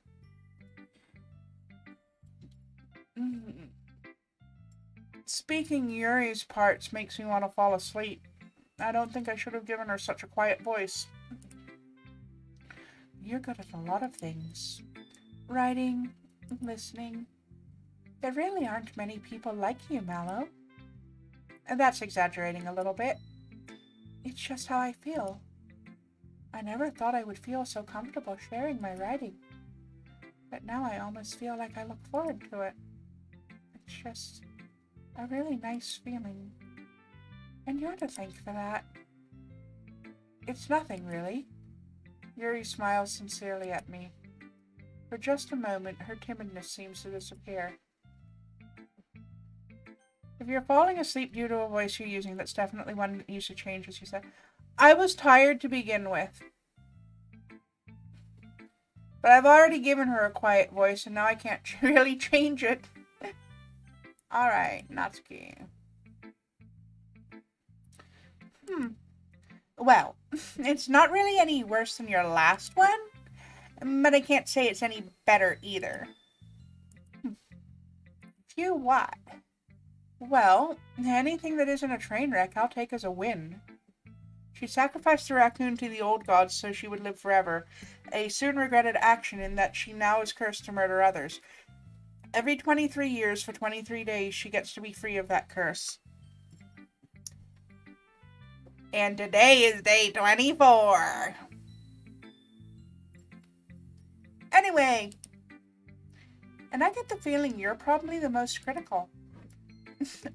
Speaking Yuri's parts makes me want to fall asleep. I don't think I should have given her such a quiet voice. You're good at a lot of things. Writing, listening. There really aren't many people like you, Mallow. And that's exaggerating a little bit. It's just how I feel. I never thought I would feel so comfortable sharing my writing. But now I almost feel like I look forward to it. It's just a really nice feeling. And you're to thank for that. It's nothing, really. Yuri smiles sincerely at me. For just a moment, her timidness seems to disappear. If you're falling asleep due to a voice you're using, that's definitely one that needs to change, as you said. I was tired to begin with. But I've already given her a quiet voice, and now I can't really change it. Alright, Natsuki. Well, it's not really any worse than your last one, but I can't say it's any better either. Phew, what? Well, anything that isn't a train wreck I'll take as a win. She sacrificed the raccoon to the old gods so she would live forever, a soon regretted action in that she now is cursed to murder others. Every 23 years for 23 days she gets to be free of that curse. And today is day 24. Anyway, and I get the feeling you're probably the most critical.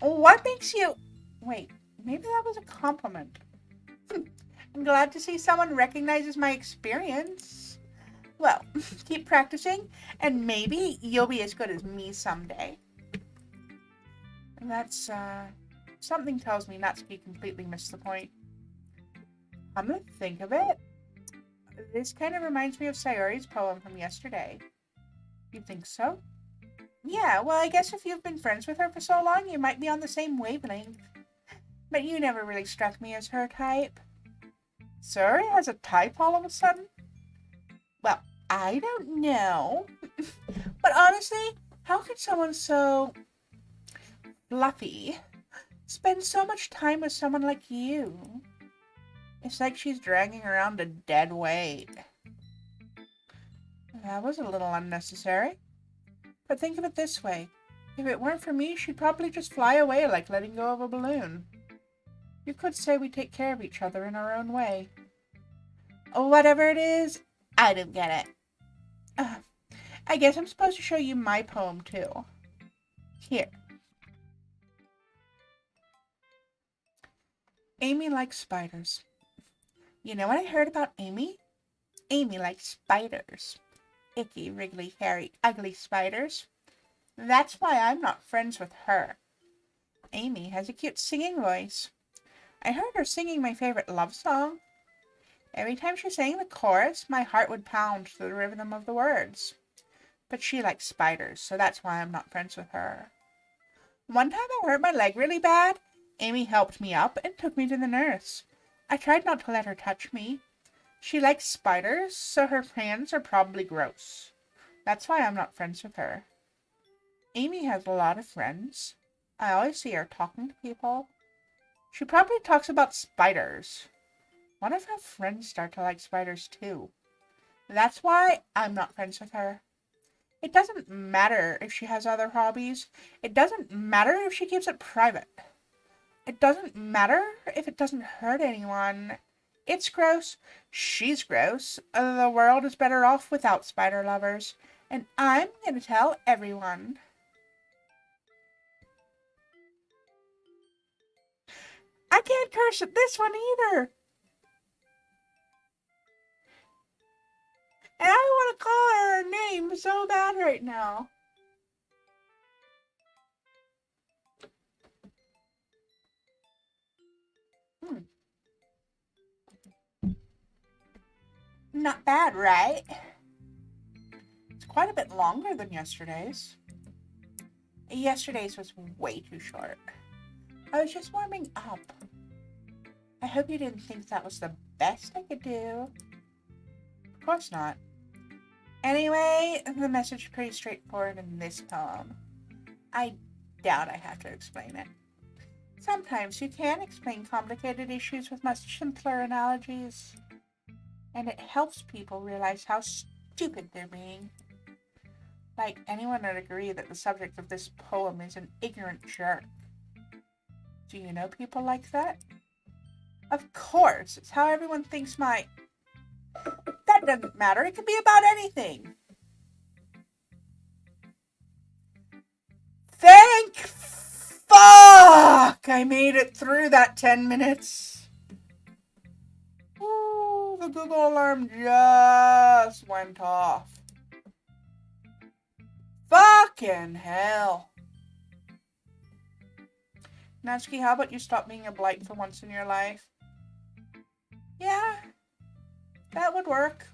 What makes you... Wait, maybe that was a compliment. I'm glad to see someone recognizes my experience. Well, keep practicing, and maybe you'll be as good as me someday. And that's, something tells me Natsuki completely missed the point. I'm gonna think of it. This kind of reminds me of Sayori's poem from yesterday. You think so? Yeah, well, I guess if you've been friends with her for so long, you might be on the same wavelength. But you never really struck me as her type. Sayori has a type all of a sudden? Well, I don't know. But honestly, how could someone so fluffy spend so much time with someone like you? It's like she's dragging around a dead weight. That was a little unnecessary. But think of it this way. If it weren't for me, she'd probably just fly away like letting go of a balloon. You could say we take care of each other in our own way. Whatever it is, I don't get it. I guess I'm supposed to show you my poem too. Here. Amy likes spiders. You know what I heard about Amy? Amy likes spiders. Icky, wriggly, hairy, ugly spiders. That's why I'm not friends with her. Amy has a cute singing voice. I heard her singing my favorite love song. Every time she sang the chorus, my heart would pound to the rhythm of the words. But she likes spiders, so that's why I'm not friends with her. One time I hurt my leg really bad. Amy helped me up and took me to the nurse. I tried not to let her touch me. She likes spiders, so her hands are probably gross. That's why I'm not friends with her. Amy has a lot of friends. I always see her talking to people. She probably talks about spiders. What if her friends start to like spiders too? That's why I'm not friends with her. It doesn't matter if she has other hobbies. It doesn't matter if she keeps it private. It doesn't matter if it doesn't hurt anyone. It's gross. She's gross. The world is better off without spider lovers. And I'm gonna tell everyone. I can't curse at this one either. And I want to call her a name so bad right now. Not bad, right? It's quite a bit longer than yesterday's. Yesterday's was way too short. I was just warming up. I hope you didn't think that was the best I could do. Of course not. Anyway, the message is pretty straightforward in this poem. I doubt I have to explain it. Sometimes you can explain complicated issues with much simpler analogies, and it helps people realize how stupid they're being. Like, anyone would agree that the subject of this poem is an ignorant jerk. Do you know people like that? Of course, it's how everyone thinks That doesn't matter, it can be about anything. Thank fuck I made it through that 10 minutes. Ooh, the Google alarm just went off. Fucking hell. Natsuki, how about you stop being a blight for once in your life? Yeah, that would work.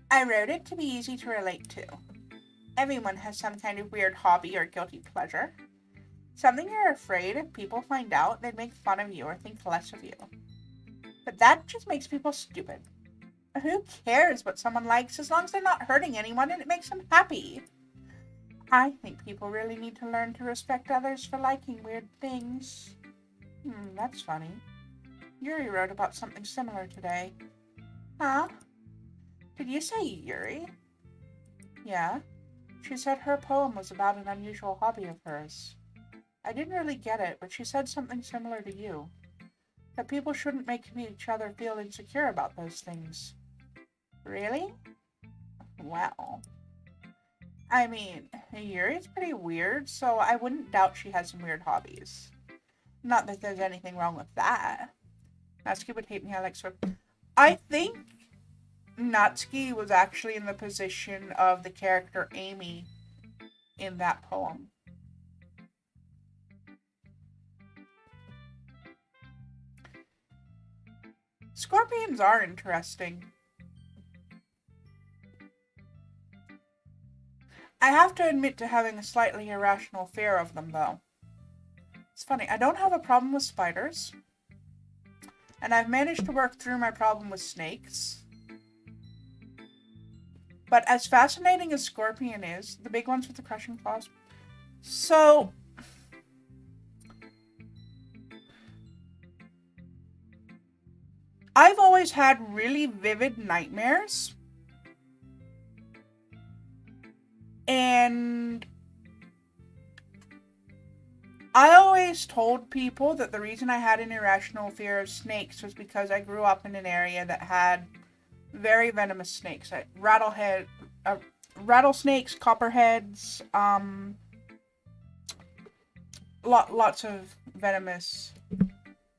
I wrote it to be easy to relate to. Everyone has some kind of weird hobby or guilty pleasure. Something you're afraid if people find out, they'd make fun of you or think less of you. But that just makes people stupid. Who cares what someone likes as long as they're not hurting anyone and it makes them happy? I think people really need to learn to respect others for liking weird things. That's funny. Yuri wrote about something similar today. Huh? Did you say Yuri? Yeah. She said her poem was about an unusual hobby of hers. I didn't really get it, but she said something similar to you. That people shouldn't make each other feel insecure about those things. Really? Well. I mean, Yuri's pretty weird, so I wouldn't doubt she has some weird hobbies. Not that there's anything wrong with that. Natsuki would hate me, I like sort of... I think Natsuki was actually in the position of the character Amy in that poem. Scorpions are interesting. I have to admit to having a slightly irrational fear of them, though. It's funny, I don't have a problem with spiders, and I've managed to work through my problem with snakes. But as fascinating as Scorpion is, the big ones with the crushing claws, so... I've always had really vivid nightmares. And I always told people that the reason I had an irrational fear of snakes was because I grew up in an area that had very venomous snakes. Rattlesnakes, copperheads, lots of venomous,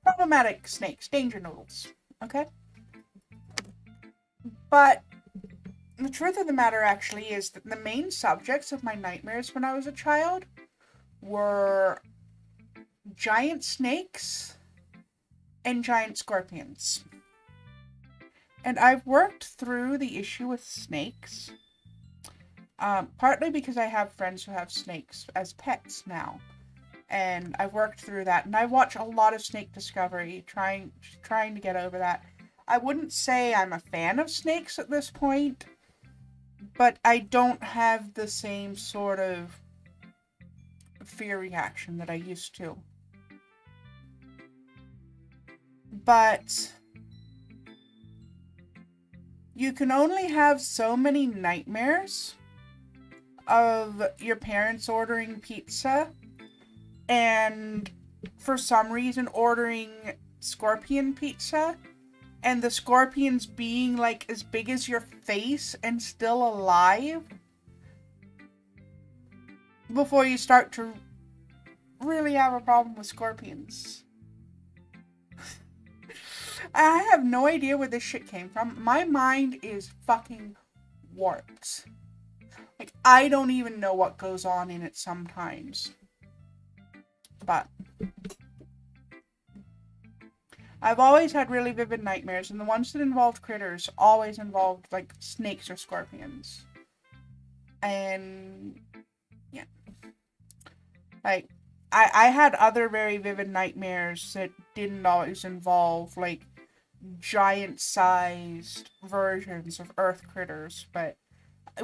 problematic snakes, danger noodles. Okay? But the truth of the matter actually is that the main subjects of my nightmares when I was a child were giant snakes and giant scorpions. And I've worked through the issue with snakes, partly because I have friends who have snakes as pets now. And I've worked through that, and I watch a lot of Snake Discovery, trying to get over that. I wouldn't say I'm a fan of snakes at this point, but I don't have the same sort of fear reaction that I used to. But you can only have so many nightmares of your parents ordering pizza and for some reason ordering scorpion pizza and the scorpions being like as big as your face and still alive before you start to really have a problem with scorpions. I have no idea where this shit came from. My mind is fucking warped. Like, I don't even know what goes on in it sometimes. But I've always had really vivid nightmares, and the ones that involved critters always involved, like, snakes or scorpions. And, yeah. Like, I had other very vivid nightmares that didn't always involve, like, giant-sized versions of earth critters, but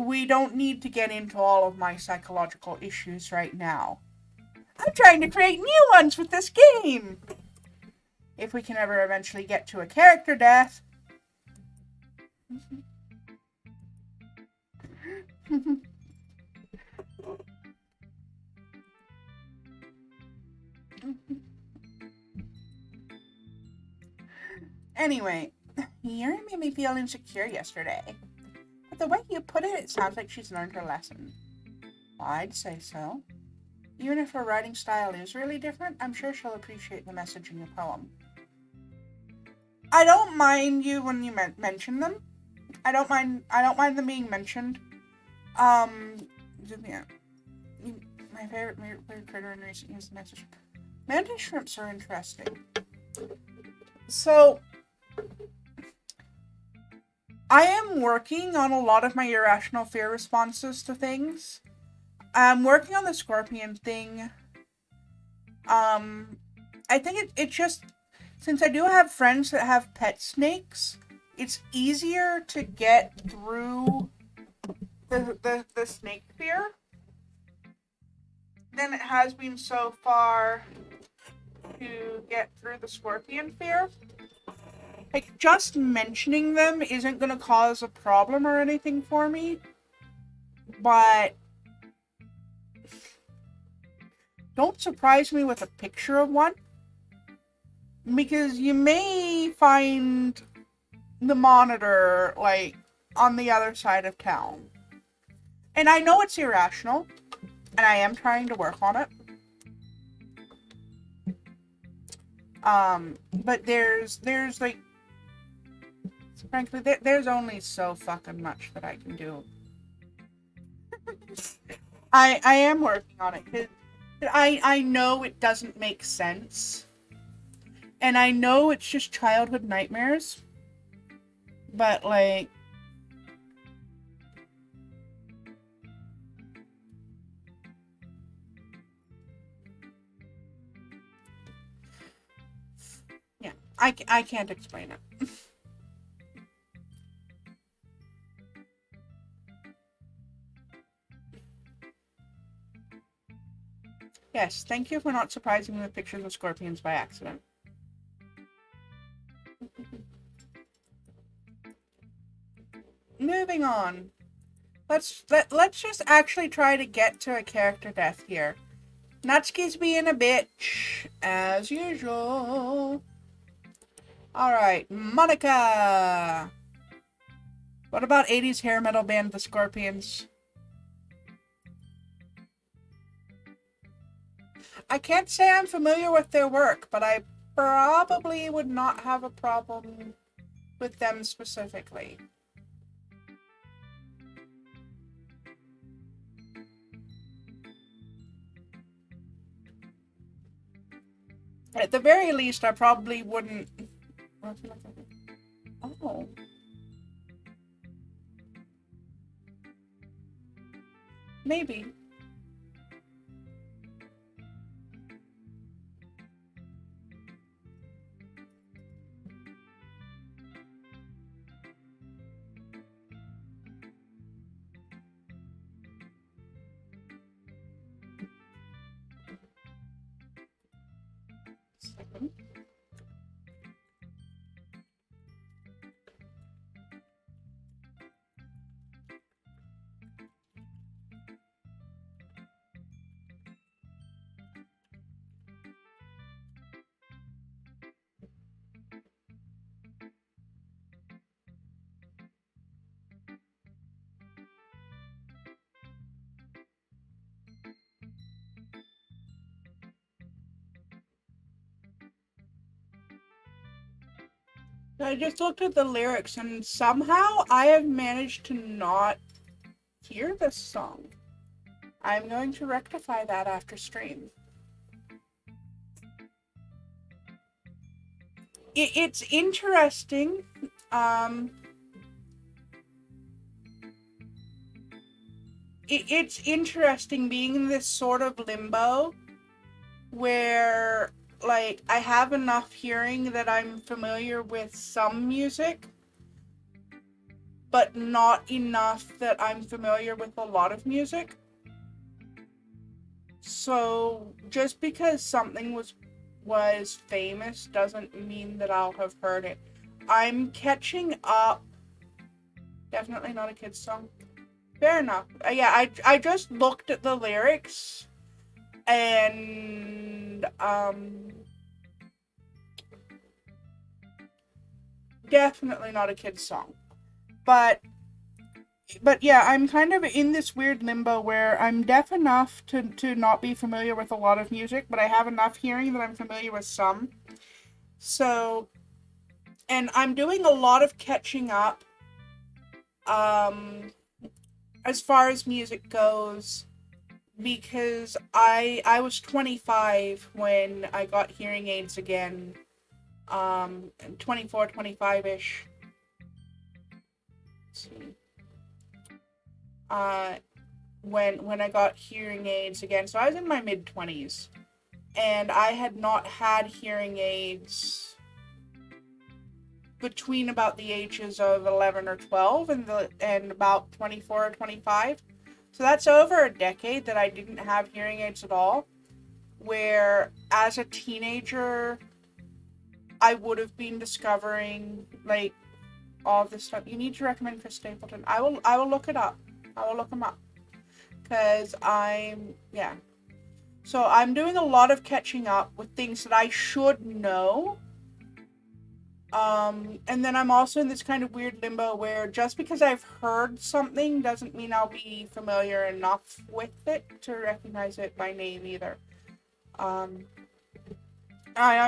we don't need to get into all of my psychological issues right now. I'm trying to create new ones with this game! If we can ever eventually get to a character death. Anyway, Yuri made me feel insecure yesterday. But the way you put it, it sounds like she's learned her lesson. Well, I'd say so. Even if her writing style is really different, I'm sure she'll appreciate the message in your poem. I don't mind you when you mention them. I don't mind them being mentioned. Yeah. My favorite weird critter in recent years is the message. Mantis shrimps are interesting. So, I am working on a lot of my irrational fear responses to things. I'm working on the scorpion thing. I think it just, since I do have friends that have pet snakes, it's easier to get through the snake fear than it has been so far to get through the scorpion fear. Like, just mentioning them isn't going to cause a problem or anything for me, but don't surprise me with a picture of one, because you may find the monitor, like, on the other side of town. And I know it's irrational, and I am trying to work on it. But there's like, frankly, there's only so fucking much that I can do. I am working on it, because I know it doesn't make sense. And I know it's just childhood nightmares. But, like, yeah, I can't explain it. Yes, thank you for not surprising me with pictures of scorpions by accident. Moving on. Let's just actually try to get to a character death here. Natsuki's being a bitch, as usual. Alright, Monica! What about 80s hair metal band The Scorpions? I can't say I'm familiar with their work, but I probably would not have a problem with them specifically. At the very least, I probably wouldn't. Oh. Maybe. I just looked at the lyrics and somehow I have managed to not hear this song. I'm going to rectify that after stream. It's interesting. It's interesting being in this sort of limbo where, like, I have enough hearing that I'm familiar with some music, but not enough that I'm familiar with a lot of music. So just because something was famous doesn't mean that I'll have heard it. I'm catching up. Definitely not a kid's song. Fair enough. Yeah, I just looked at the lyrics and definitely not a kid's song. But yeah, I'm kind of in this weird limbo where I'm deaf enough to not be familiar with a lot of music, but I have enough hearing that I'm familiar with some. So, and I'm doing a lot of catching up as far as music goes, because I was 25 when I got hearing aids again, 24, 25-ish. Let's see. When I got hearing aids again. So I was in my mid-20s, and I had not had hearing aids between about the ages of 11 or 12 and about 24 or 25. So that's over a decade that I didn't have hearing aids at all, where as a teenager I would have been discovering, like, all this stuff. You need to recommend Chris Stapleton. I will look it up. I will look him up. Because yeah. So I'm doing a lot of catching up with things that I should know. And then I'm also in this kind of weird limbo where just because I've heard something doesn't mean I'll be familiar enough with it to recognize it by name either. I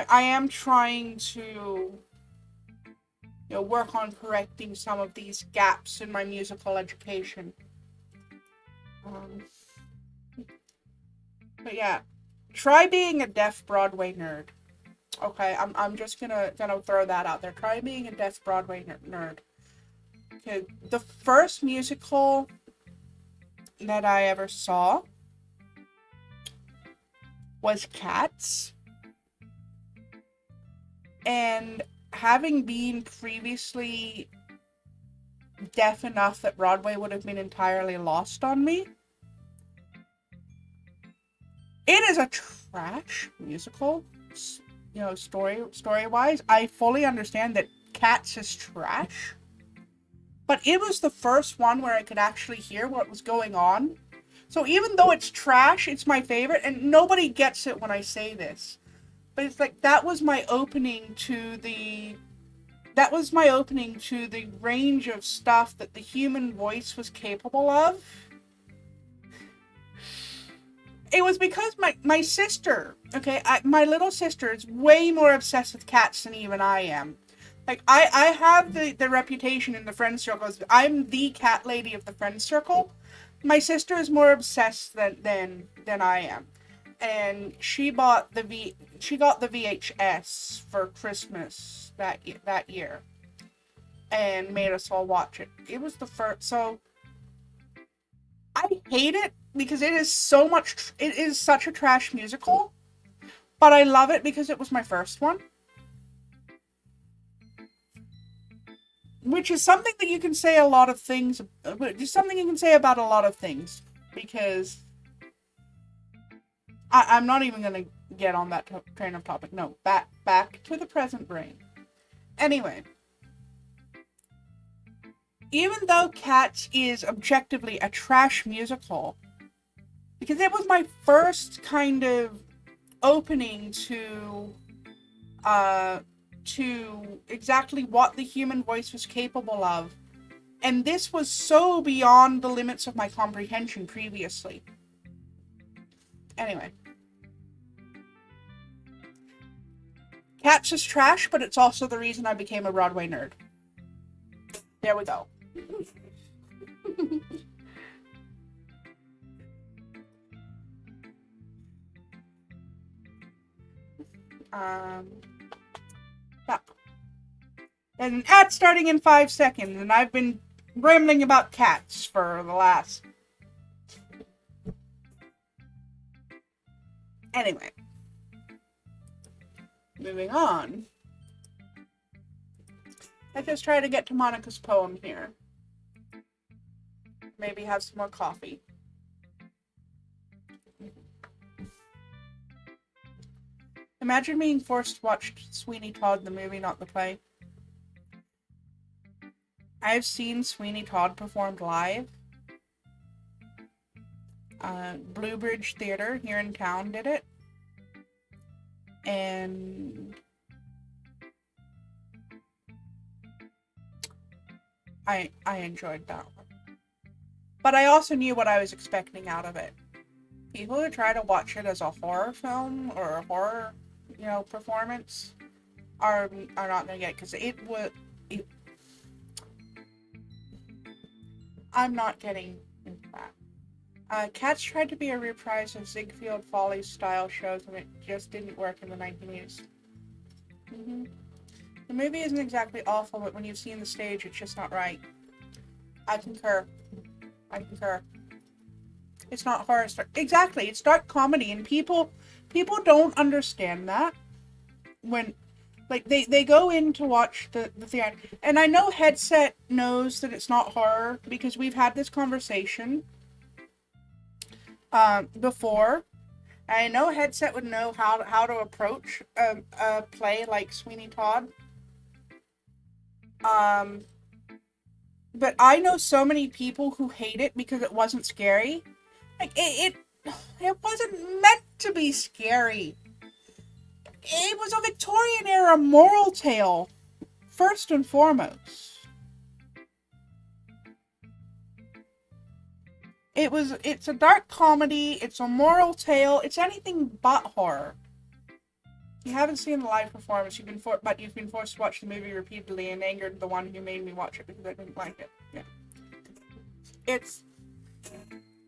am trying to, work on correcting some of these gaps in my musical education. But yeah, try being a deaf Broadway nerd. Okay, I'm just gonna throw that out there. Try being a deaf Broadway nerd. Okay, the first musical that I ever saw was Cats. And having been previously deaf enough that Broadway would have been entirely lost on me, it is a trash musical, story-wise. I fully understand that Cats is trash, but it was the first one where I could actually hear what was going on. So even though it's trash, it's my favorite, and nobody gets it when I say this. But it's like, that was my opening to the range of stuff that the human voice was capable of. It was because my sister, my little sister is way more obsessed with cats than even I am. Like, I have the reputation in the friend circle as I'm the cat lady of the friend circle. My sister is more obsessed than I am. and she got the VHS for Christmas that year, and made us all watch it. It was the first, so I hate it because it is such a trash musical, but I love it because it was my first one. Which is something that you can say a lot of things, something you can say about a lot of things, because I'm not even going to get on that train of topic. No, back to the present brain. Anyway, even though Cats is objectively a trash musical, because it was my first kind of opening to exactly what the human voice was capable of, and this was so beyond the limits of my comprehension previously. Anyway. Cats is trash, but it's also the reason I became a Broadway nerd. There we go. Yeah. And an ad starting in 5 seconds, and I've been rambling about cats for the last... Anyway. Moving on. Let's just try to get to Monica's poem here. Maybe have some more coffee. Imagine being forced to watch Sweeney Todd the movie, not the play. I've seen Sweeney Todd performed live. Blue Bridge Theatre here in town did it. And I enjoyed that one. But I also knew what I was expecting out of it. People who try to watch it as a horror film or a horror, performance are not gonna get it, because I'm not getting into that. Cats tried to be a reprise of Ziegfeld Follies style shows, and it just didn't work in the 1980s. The movie isn't exactly awful, but when you've seen the stage, it's just not right. I concur. It's not horror. Exactly, it's dark comedy, and people don't understand that when, like, they go in to watch the theater. And I know Headset knows that it's not horror, because we've had this conversation before. I know Headset would know how to approach a play like Sweeney Todd. But I know so many people who hate it because it wasn't scary. Like, it wasn't meant to be scary. It was a Victorian era moral tale, first and foremost. It's a dark comedy, it's a moral tale, it's anything but horror. You haven't seen the live performance, you've been forced to watch the movie repeatedly and angered the one who made me watch it because I didn't like it. Yeah.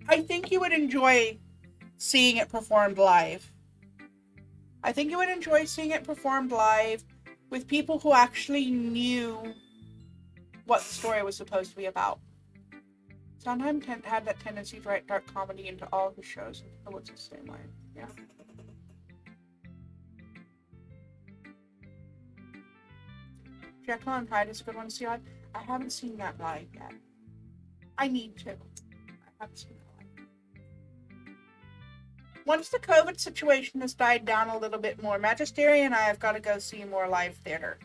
I think you would enjoy seeing it performed live. I think you would enjoy seeing it performed live with people who actually knew what the story was supposed to be about. Sondheim had that tendency to write dark comedy into all of his shows, and what's the same way. Yeah. Jekyll and Hyde is a good one to see live. I haven't seen that live yet. I need to. I haven't seen that live. Once the COVID situation has died down a little bit more, Magisteria and I have got to go see more live theater.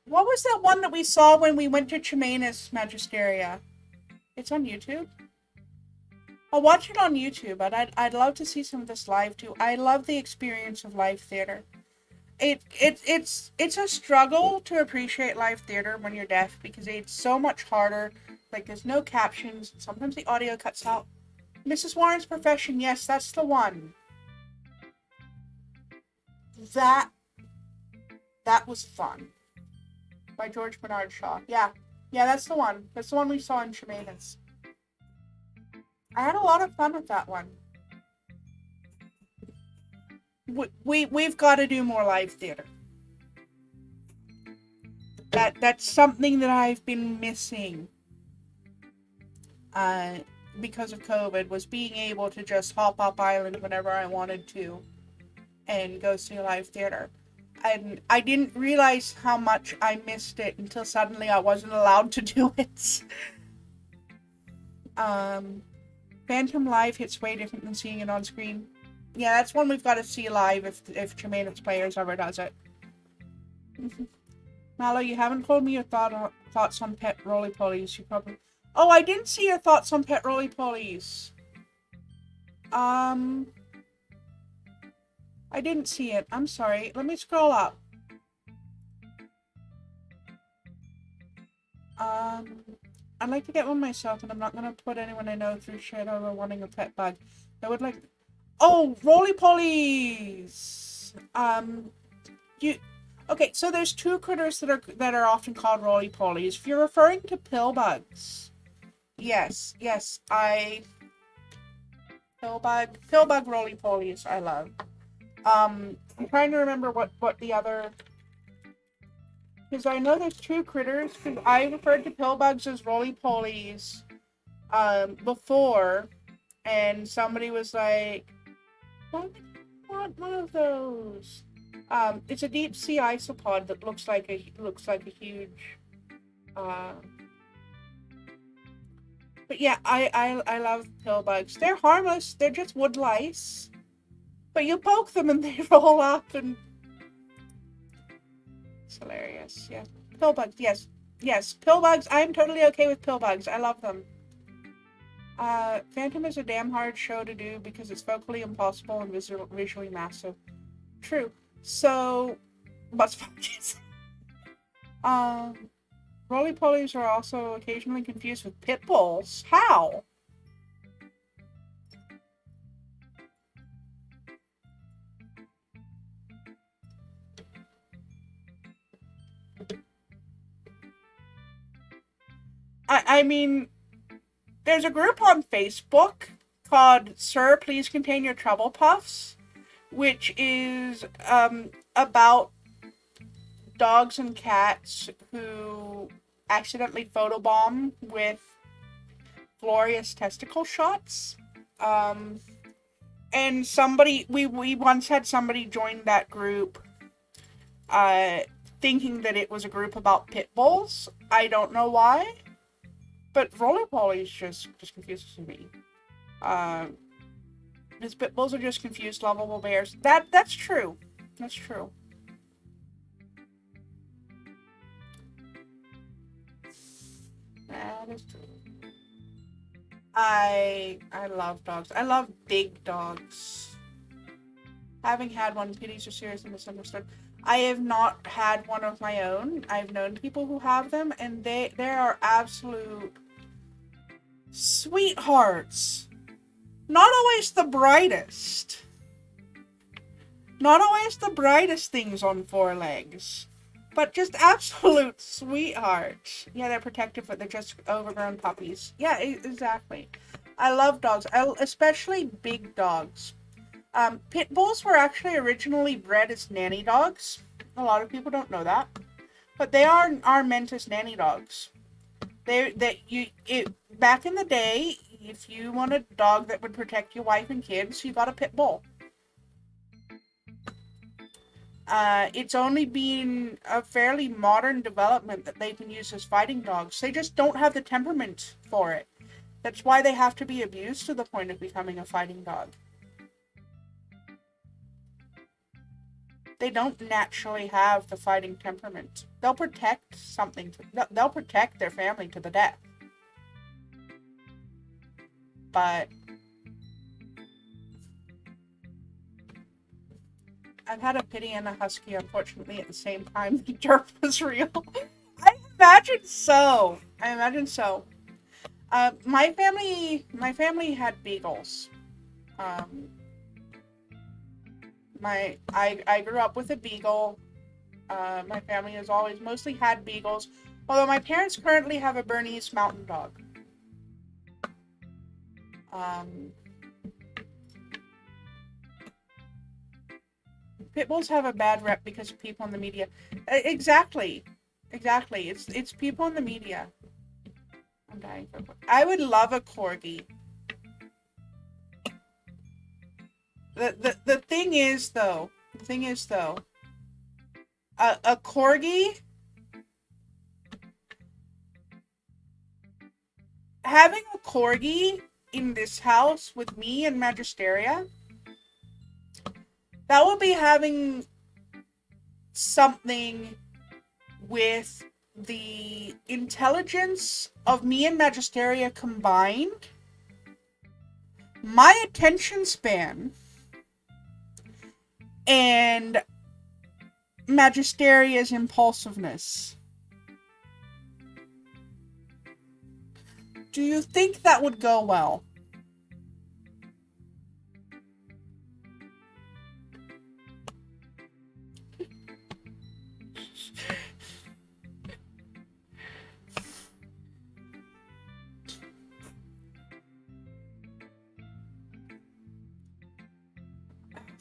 What was that one that we saw when we went to Chimena's Magisteria? It's on YouTube. I'll watch it on YouTube, but I'd love to see some of this live too. I love the experience of live theater. It's a struggle to appreciate live theater when you're deaf, because it's so much harder. Like, there's no captions. Sometimes the audio cuts out. Mrs. Warren's Profession, yes, that's the one. That was fun. By George Bernard Shaw. Yeah, that's the one. That's the one we saw in Chimena's. I had a lot of fun with that one. We've got to do more live theater. That's something that I've been missing. Because of COVID, was being able to just hop up island whenever I wanted to and go see live theater. And I didn't realize how much I missed it until suddenly I wasn't allowed to do it. Phantom Live hits way different than seeing it on screen. Yeah, that's one we've got to see live if Tremendous Players ever does it. Mallow, you haven't told me your thoughts on pet roly-polies. You probably... Oh, I didn't see your thoughts on pet roly-polies. I didn't see it. I'm sorry. Let me scroll up. I'd like to get one myself, and I'm not going to put anyone I know through shit over wanting a pet bug. I would like... Oh, roly-polies! Okay, so there's two critters that are often called roly-polies. If you're referring to pill bugs, yes, pill bug roly-polies I love. I'm trying to remember what the other, because I know there's two critters, because I referred to pill bugs as roly-polies before, and somebody was like, I want one of those. It's a deep sea isopod that looks like a huge. But yeah, I love pill bugs. They're harmless. They're just wood lice, but you poke them and they roll up, and it's hilarious. Yeah, pill bugs. Yes, pill bugs. I'm totally okay with pill bugs. I love them. Phantom is a damn hard show to do because it's vocally impossible and visually massive. True. So, but sponges. Roly-polies are also occasionally confused with pit bulls. How? I mean, there's a group on Facebook called Sir, Please Contain Your Trouble Puffs, which is about dogs and cats who accidentally photobomb with glorious testicle shots. And somebody, we once had somebody join that group thinking that it was a group about pit bulls. I don't know why, but roly-polies just confuses me. Because pit bulls are just confused lovable bears. That's true. That's true. That is true. I love dogs. I love big dogs. Having had one, kitties are seriously misunderstood. I have not had one of my own. I've known people who have them, and they are absolute sweethearts. Not always the brightest. Not always the brightest things on four legs. But just absolute sweethearts. Yeah, they're protective, but they're just overgrown puppies. Yeah, exactly. I love dogs, especially big dogs. Pit bulls were actually originally bred as nanny dogs. A lot of people don't know that. But they are meant as nanny dogs. Back in the day, if you want a dog that would protect your wife and kids, you got a pit bull. It's only been a fairly modern development that they can use as fighting dogs. They just don't have the temperament for it. That's why they have to be abused to the point of becoming a fighting dog. They don't naturally have the fighting temperament. They'll protect they'll protect their family to the death. But I've had a pity and a husky, unfortunately, at the same time. The derp was real. I imagine so. My family had beagles. I grew up with a beagle. My family has always mostly had beagles, although my parents currently have a Bernese Mountain Dog. Pit bulls have a bad rep because of people in the media. Exactly. It's people in the media. I'm dying for. I would love a corgi. The thing is though, a corgi, having a corgi in this house with me and Magisteria, that would be having something with the intelligence of me and Magisteria combined, my attention span, and Magisteria's impulsiveness. Do you think that would go well?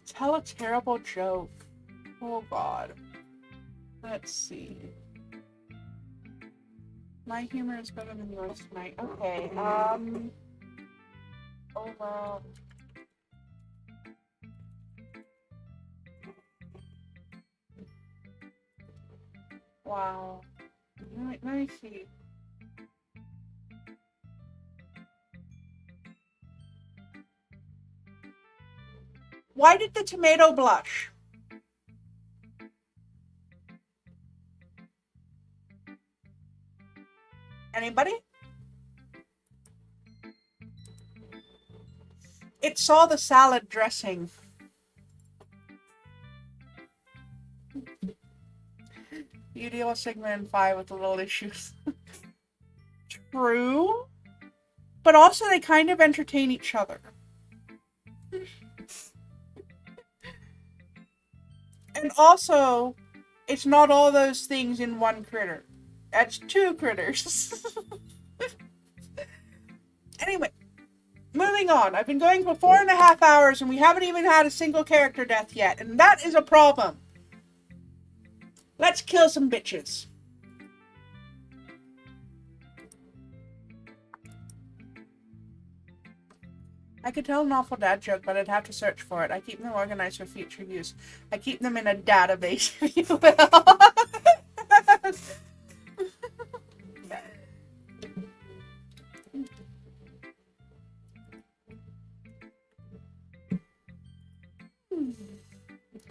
Tell a terrible joke. Oh god. Let's see. My humor is better than yours tonight. Okay, oh well. Wow. Let me see. Why did the tomato blush? Anybody? It saw the salad dressing. You deal with Sigma and Phi with the little issues. True. But also they kind of entertain each other. And also, it's not all those things in one critter. That's two critters. Anyway, moving on. I've been going for 4.5 hours and we haven't even had a single character death yet. And that is a problem. Let's kill some bitches. I could tell an awful dad joke, but I'd have to search for it. I keep them organized for future use. I keep them in a database, if you will.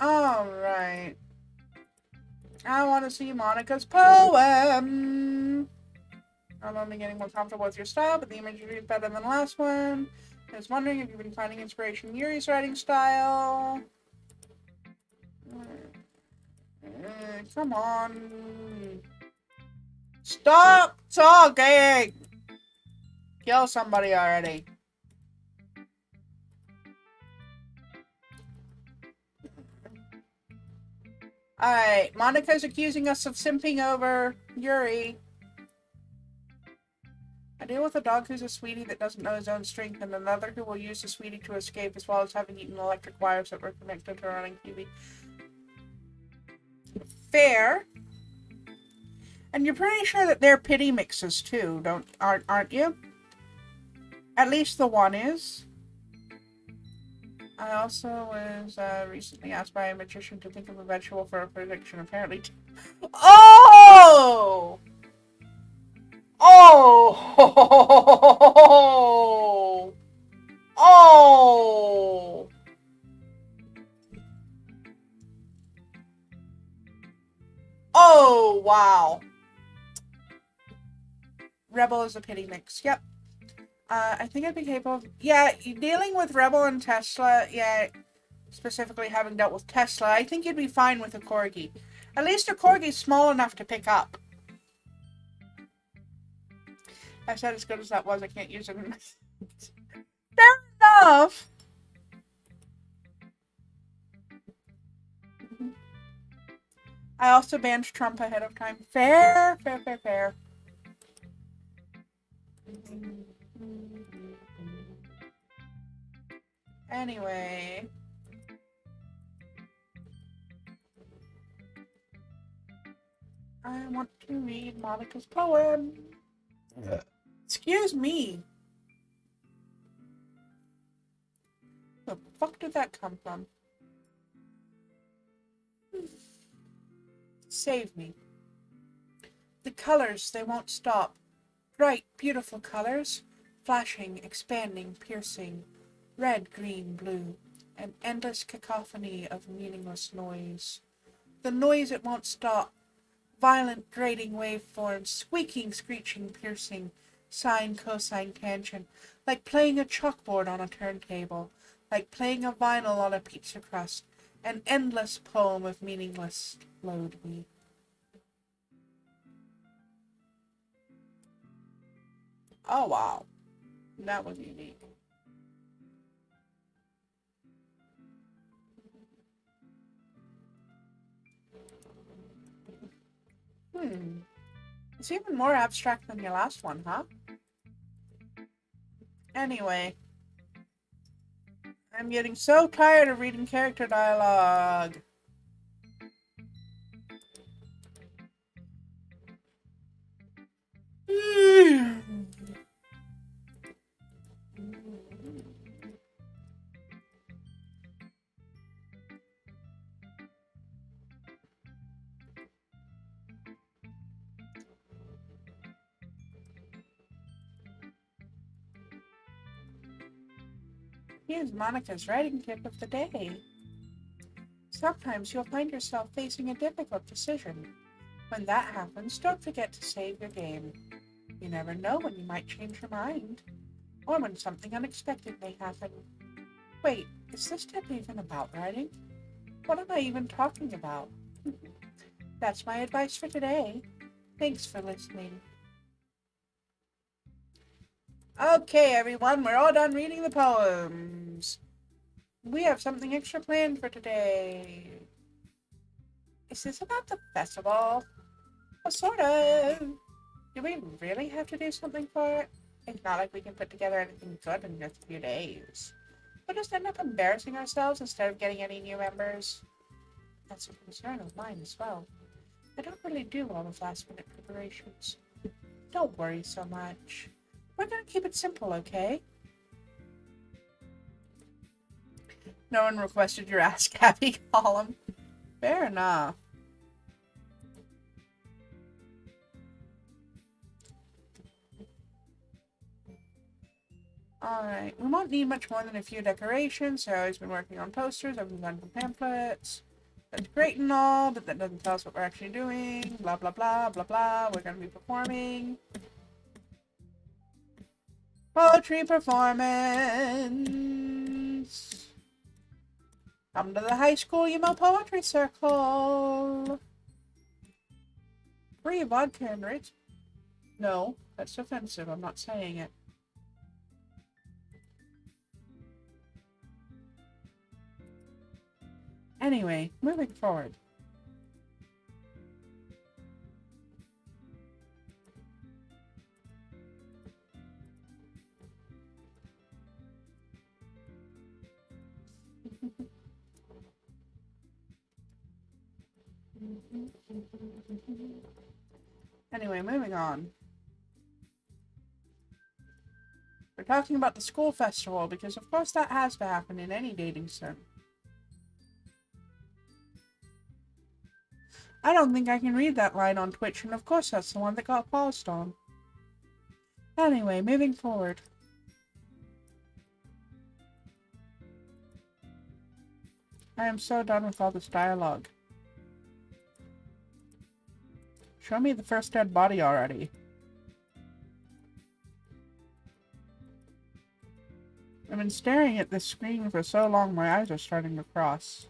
Alright. I want to see Monica's poem. I'm only getting more comfortable with your style, but the imagery is better than the last one. I was wondering if you've been finding inspiration in Yuri's writing style. Come on. Stop talking! Kill somebody already. Alright, Monica's accusing us of simping over Yuri. I deal with a dog who's a sweetie that doesn't know his own strength, and another who will use the sweetie to escape, as well as having eaten electric wires that were connected to a running TV. Fair. And you're pretty sure that they're pity mixes too, aren't you? At least the one is. I also was recently asked by a magician to think of a vegetable for a prediction. Apparently, oh! Oh! Oh! Oh, wow. Rebel is a pity mix. Yep. I think I'd be capable of... Yeah, dealing with Rebel and Tesla, yeah, specifically having dealt with Tesla, I think you'd be fine with a Corgi. At least a Corgi's small enough to pick up. I said as good as that was, I can't use it in... Fair enough! I also banned Trump ahead of time. Fair, fair, fair, fair. Anyway. I want to read Monica's poem. Excuse me. Where the fuck did that come from? Save me. The colors, they won't stop. Bright, beautiful colors. Flashing, expanding, piercing. Red, green, blue. An endless cacophony of meaningless noise. The noise, it won't stop. Violent, grating waveforms, squeaking, screeching, piercing, sine, cosine, tangent, like playing a chalkboard on a turntable, like playing a vinyl on a pizza crust, an endless poem of meaningless load me. Oh wow, that was unique. It's even more abstract than your last one, huh? Anyway. I'm getting so tired of reading character dialogue. Here's Monica's writing tip of the day. Sometimes you'll find yourself facing a difficult decision. When that happens, don't forget to save your game. You never know when you might change your mind, or when something unexpected may happen. Wait, is this tip even about writing? What am I even talking about? That's my advice for today. Thanks for listening. Okay, everyone, we're all done reading the poems. We have something extra planned for today. Is this about the festival? Well, sort of. Do we really have to do something for it? It's not like we can put together anything good in just a few days. We'll just end up embarrassing ourselves instead of getting any new members. That's a concern of mine as well. I don't really do all the last-minute preparations. Don't worry so much. We're gonna keep it simple, okay? No one requested your Ask Happy column. Fair enough. Alright, we won't need much more than a few decorations. Sarah's been working on posters, I've been done some pamphlets. That's great and all, but that doesn't tell us what we're actually doing. Blah, blah, blah, blah, blah. We're going to be performing. Poetry performance. Come to the high school emo poetry circle. Free vodka and Ritz. No, that's offensive. I'm not saying it. Anyway, moving forward. Anyway, moving on. We're talking about the school festival because of course that has to happen in any dating sim. I don't think I can read that line on Twitch, and of course that's the one that got paused on. Anyway, moving forward. I am so done with all this dialogue. Show me the first dead body already. I've been staring at this screen for so long my eyes are starting to cross.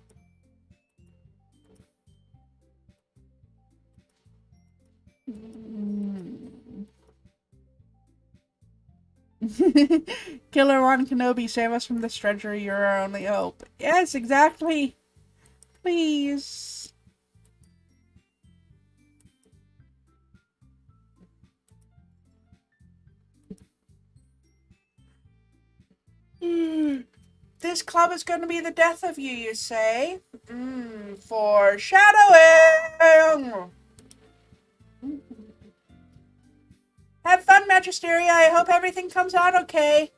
Killer One Kenobi, save us from this treachery, you're our only hope. Yes, exactly! Please! This This club is going to be the death of you, you say? Foreshadowing! Have fun, Magisteria. I hope everything comes out okay.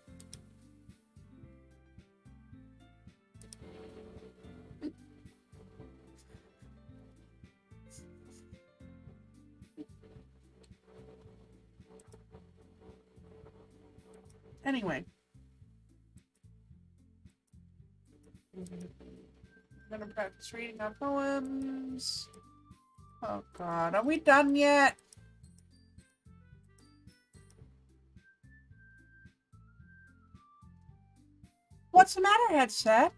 Anyway. I'm gonna practice reading our poems. Oh god, are we done yet? What's the matter, headset?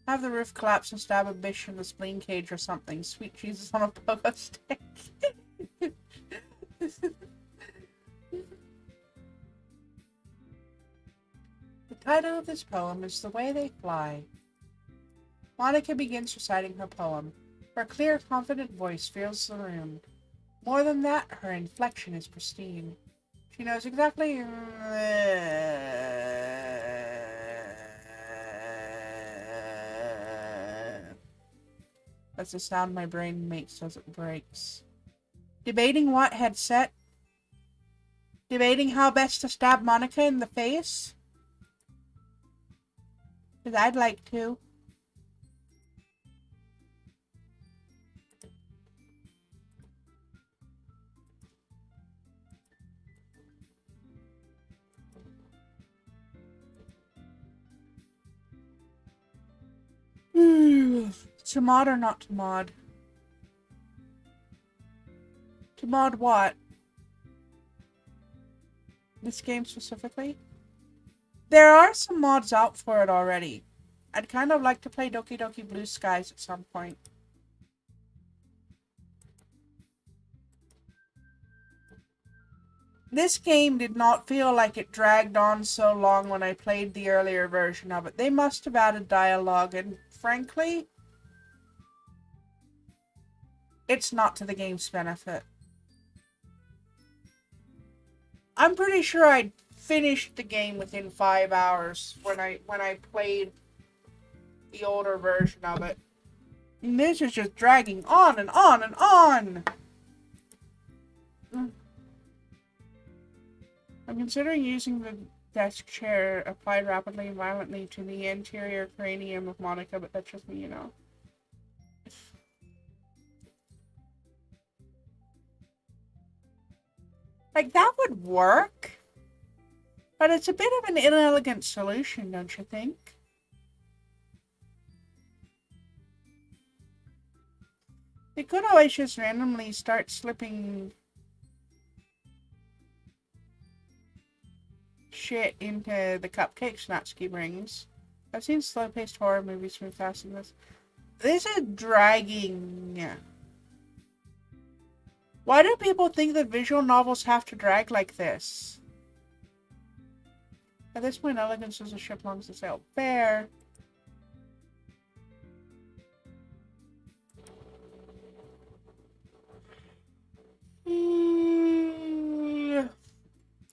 Have the roof collapse and stab a bitch in the spleen cage or something. Sweet Jesus on a pogo stick. The title of this poem is The Way They Fly. Monica begins reciting her poem. Her clear, confident voice fills the room. More than that, her inflection is pristine. She knows exactly... That's the sound my brain makes as it breaks. Debating what, headset? Debating how best to stab Monica in the face? Because I'd like to. To mod or not to mod? To mod what? This game specifically? There are some mods out for it already. I'd kind of like to play Doki Doki Blue Skies at some point. This game did not feel like it dragged on so long when I played the earlier version of it. They must have added dialogue, and frankly, it's not to the game's benefit. I'm pretty sure I finished the game within 5 hours when I played the older version of it. And this is just dragging on and on and on. I'm considering using the desk chair applied rapidly and violently to the anterior cranium of Monica, but that's just me, you know. Like, that would work. But it's a bit of an inelegant solution, don't you think? They could always just randomly start slipping shit into the cupcake Snatsky brings. I've seen slow-paced horror movies move faster than this. This is dragging. Why do people think that visual novels have to drag like this? At this point, elegance is a ship longs to sail. Fair.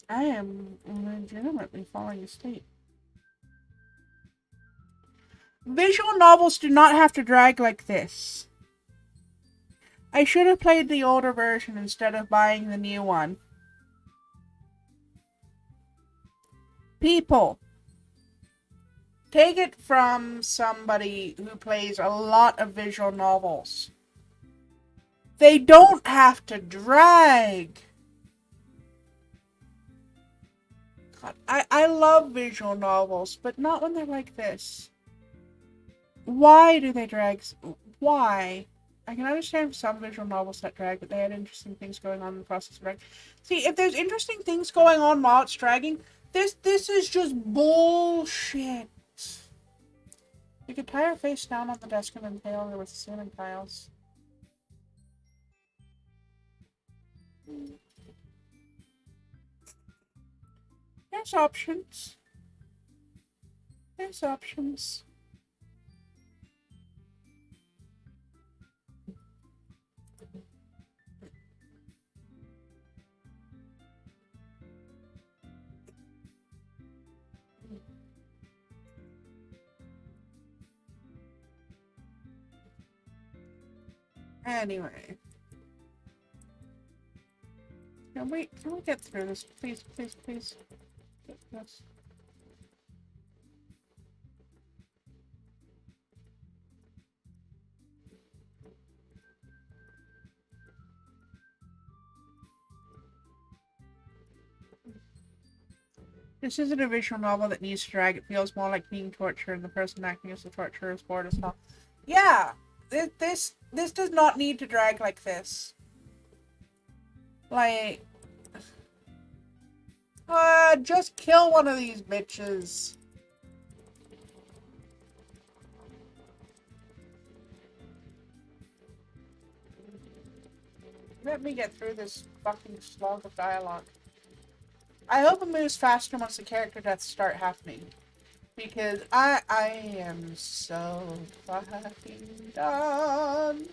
I am legitimately falling asleep. Visual novels do not have to drag like this. I should have played the older version instead of buying the new one. People, take it from somebody who plays a lot of visual novels. They don't have to drag. God, I love visual novels, but not when they're like this. Why do they drag? Why? I can understand some visual novels that drag, but they had interesting things going on in the process of drag. See, if there's interesting things going on while it's dragging, this is just bullshit. You could tie her face down on the desk and impale her with ceiling tiles. There's options. There's options. Anyway. Can we get through this? Please, please, please. Yes. This isn't a visual novel that needs to drag. It feels more like being tortured, and the person acting as the torturer is bored as hell. Yeah, this does not need to drag like this. Like, just kill one of these bitches. Let me get through this fucking slog of dialogue. I hope it moves faster once the character deaths start happening. Because I am so fucking done.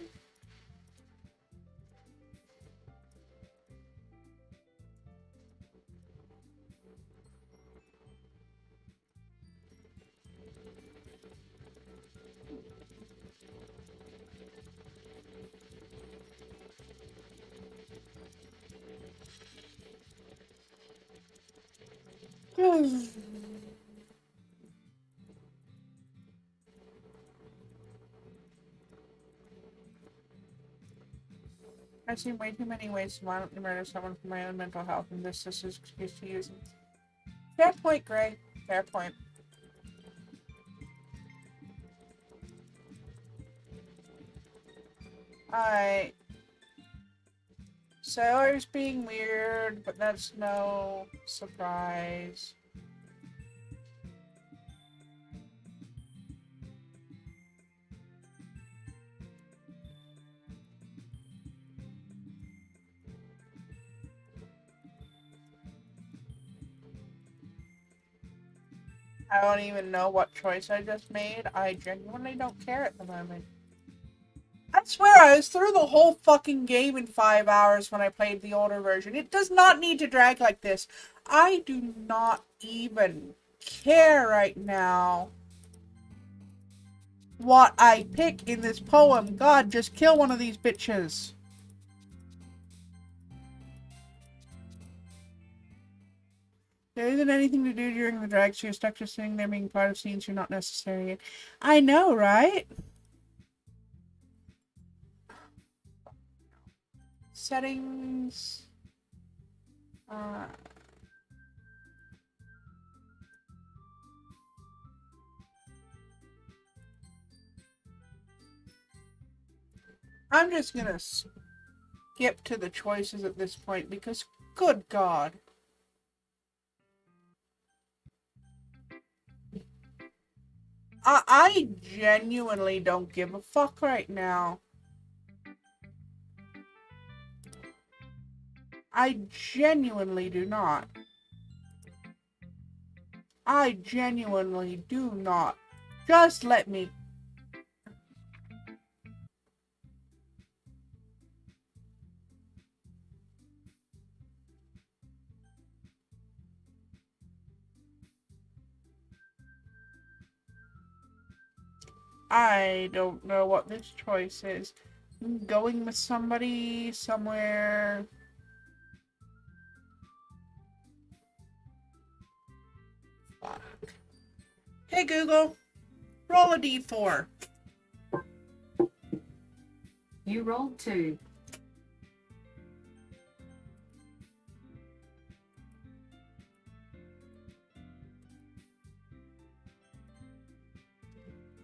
I've seen way too many ways to violently murder someone for my own mental health, and this is his excuse to use it. Fair point, Gray. Fair point. Alright. Sailor's being weird, but that's no surprise. I don't even know what choice I just made. I genuinely don't care at the moment. I swear I was through the whole fucking game in 5 hours when I played the older version. It does not need to drag like this. I do not even care right now what I pick in this poem. God, just kill one of these bitches. There isn't anything to do during the drag, so you're stuck just sitting there being part of scenes you're not necessary in. I know, right? Settings. I'm just gonna skip to the choices at this point because, good God. I genuinely don't give a fuck right now. I genuinely do not. I genuinely do not. Just let me. I don't know what this choice is. Going with somebody somewhere. Fuck. Hey Google, roll a d4. You rolled 2.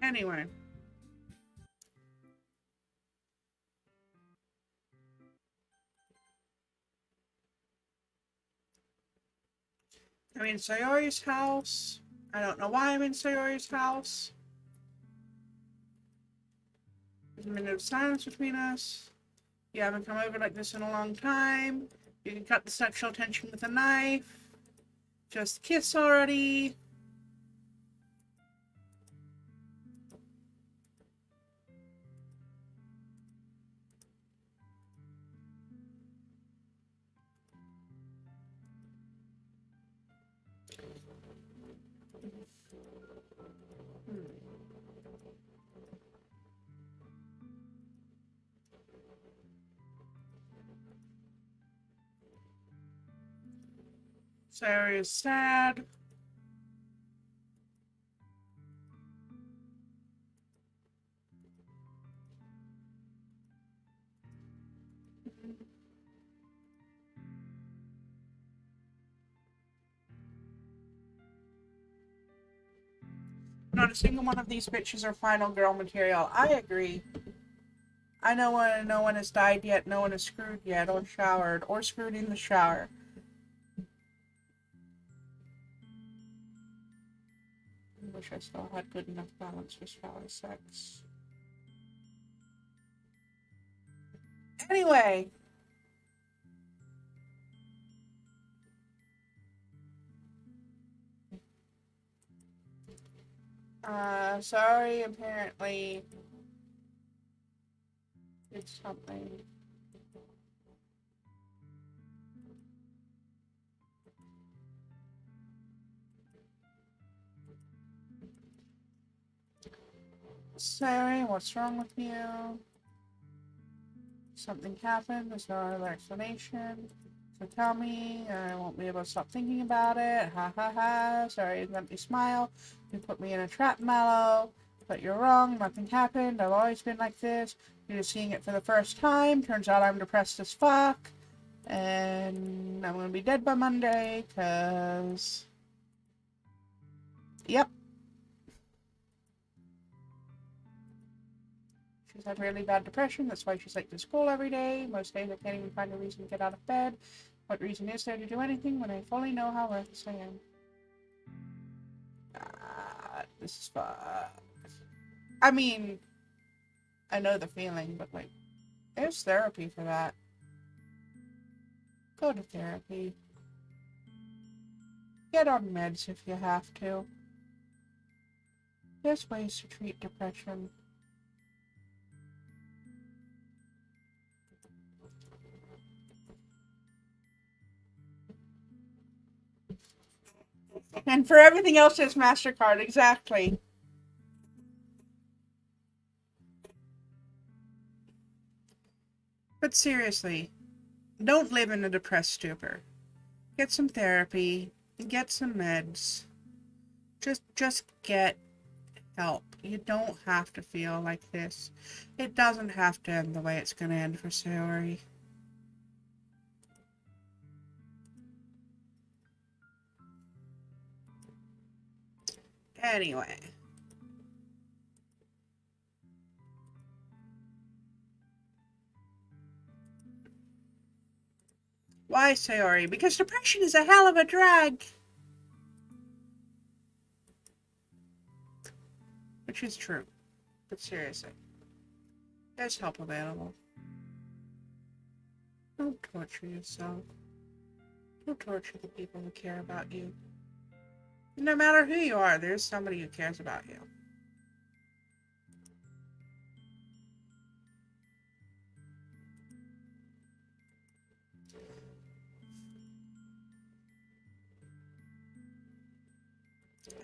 Anyway. I'm in Sayori's house. I don't know why I'm in Sayori's house. There's a minute of silence between us. You haven't come over like this in a long time. You can cut the sexual tension with a knife. Just kiss already. Sayori is sad. Not a single one of these bitches are final girl material. I agree. I know when no one has died yet, no one is screwed yet, or showered, or screwed in the shower. I wish I still had good enough balance for shower sex. Anyway. Sorry, apparently it's something. Sorry, what's wrong with you? Something happened, there's no other explanation. So tell me, I won't be able to stop thinking about it. Ha ha ha. Sorry, it's an empty smile. You put me in a trap, Mallow. But you're wrong, nothing happened. I've always been like this. You're just seeing it for the first time. Turns out I'm depressed as fuck. And I'm gonna be dead by Monday, cause... Yep. She's had really bad depression, that's why she's late to school every day. Most days I can't even find a reason to get out of bed. What reason is there to do anything when I fully know how worthless I am? This is fucked. I mean, I know the feeling, but like, there's therapy for that. Go to therapy. Get on meds if you have to. There's ways to treat depression. And for everything else, there's MasterCard, exactly. But seriously, don't live in a depressed stupor. Get some therapy, get some meds. Just get help. You don't have to feel like this. It doesn't have to end the way it's gonna end for Sayori. Anyway. Why, Sayori? Because depression is a hell of a drag. Which is true. But seriously. There's help available. Don't torture yourself. Don't torture the people who care about you. No matter who you are, there's somebody who cares about you.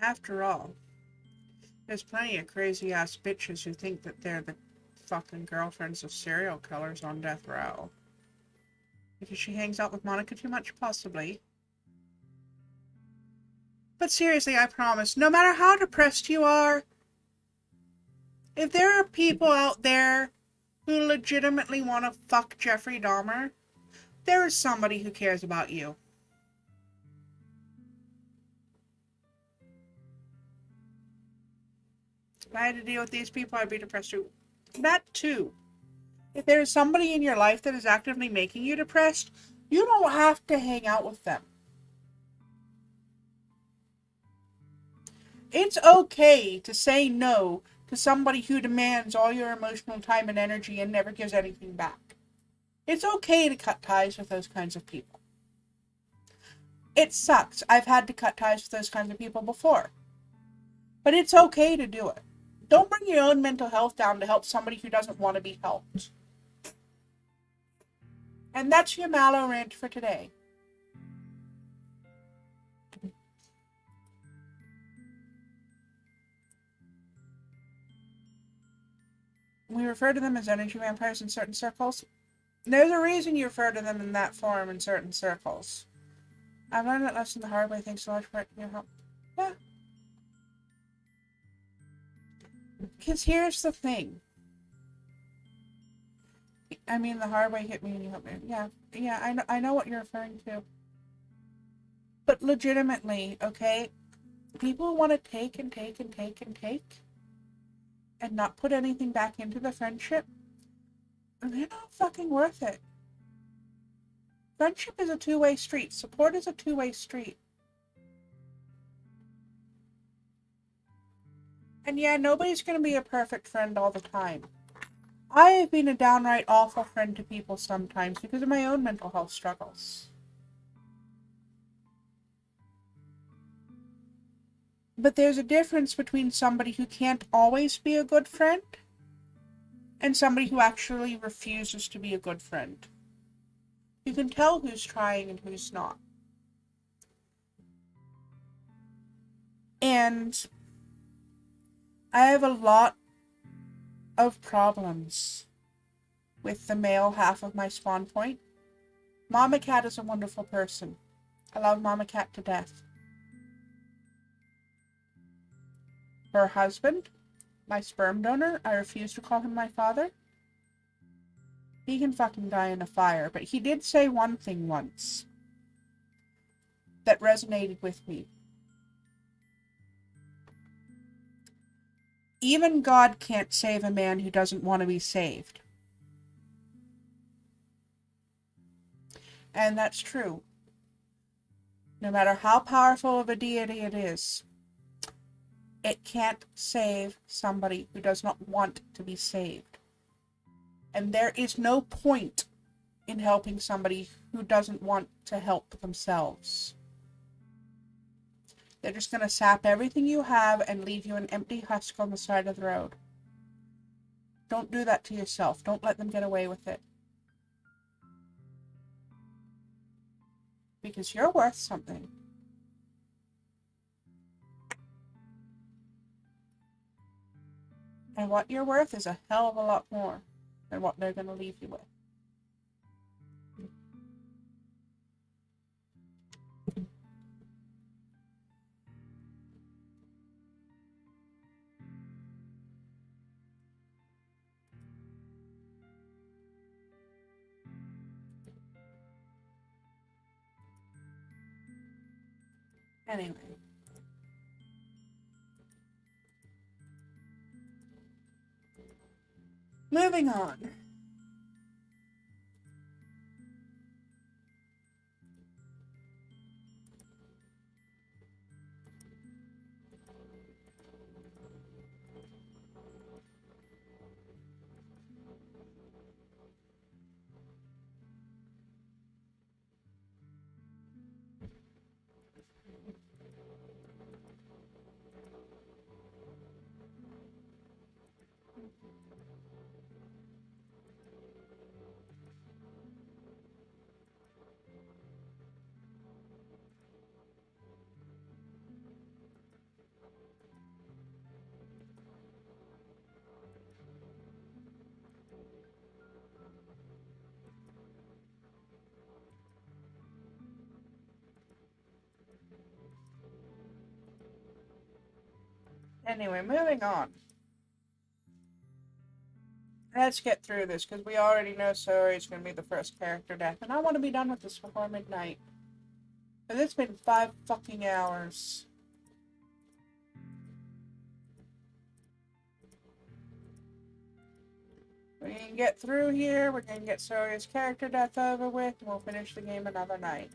After all, there's plenty of crazy-ass bitches who think that they're the fucking girlfriends of serial killers on death row. Because she hangs out with Monica too much, possibly. But seriously, I promise, no matter how depressed you are, if there are people out there who legitimately want to fuck Jeffrey Dahmer, there is somebody who cares about you. If I had to deal with these people, I'd be depressed too. That too. If there's somebody in your life that is actively making you depressed, you don't have to hang out with them. It's okay to say no to somebody who demands all your emotional time and energy and never gives anything back. It's okay to cut ties with those kinds of people. It sucks. I've had to cut ties with those kinds of people before. But it's okay to do it. Don't bring your own mental health down to help somebody who doesn't want to be helped. And that's your Mallow rant for today. We refer to them as energy vampires in certain circles. There's a reason you refer to them in that form in certain circles. I've learned that lesson the hard way. Thanks so much for your help. Yeah. Because here's the thing. I mean, the hard way hit me and you helped me. Yeah, I know what you're referring to. But legitimately, okay, people want to take and take and take and take and not put anything back into the friendship. And they're not fucking worth it. Friendship is a two-way street. Support is a two-way street. And yeah, nobody's going to be a perfect friend all the time. I have been a downright awful friend to people sometimes because of my own mental health struggles. But there's a difference between somebody who can't always be a good friend and somebody who actually refuses to be a good friend. You can tell who's trying and who's not. And I have a lot of problems with the male half of my spawn point. MallowCat is a wonderful person. I love MallowCat to death. Her husband, my sperm donor, I refuse to call him my father. He can fucking die in a fire, but he did say one thing once that resonated with me. Even God can't save a man who doesn't want to be saved. And that's true. No matter how powerful of a deity it is, it can't save somebody who does not want to be saved. And there is no point in helping somebody who doesn't want to help themselves. They're just going to sap everything you have and leave you an empty husk on the side of the road. Don't do that to yourself. Don't let them get away with it. Because you're worth something. And what you're worth is a hell of a lot more than what they're going to leave you with. Anyway. Moving on. Anyway, moving on. Let's get through this, because we already know Sori's going to be the first character death, and I want to be done with this before midnight. Because it's been 5 fucking hours. We can get through here, we're going to get Sori's character death over with, and we'll finish the game another night.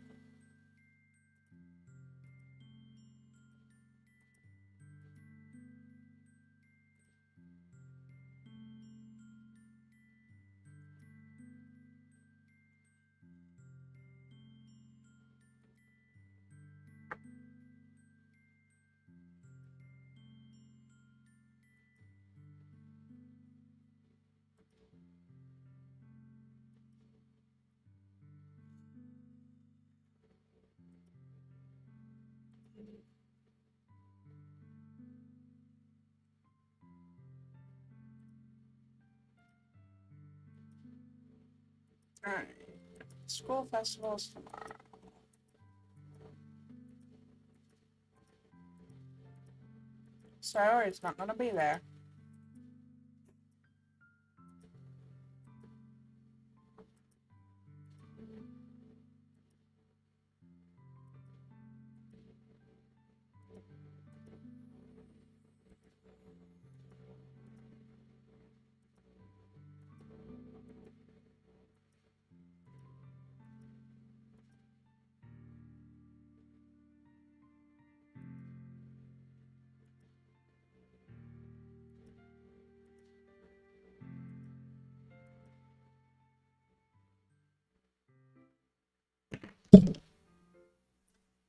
Alright. School festival's tomorrow. So it's not gonna be there.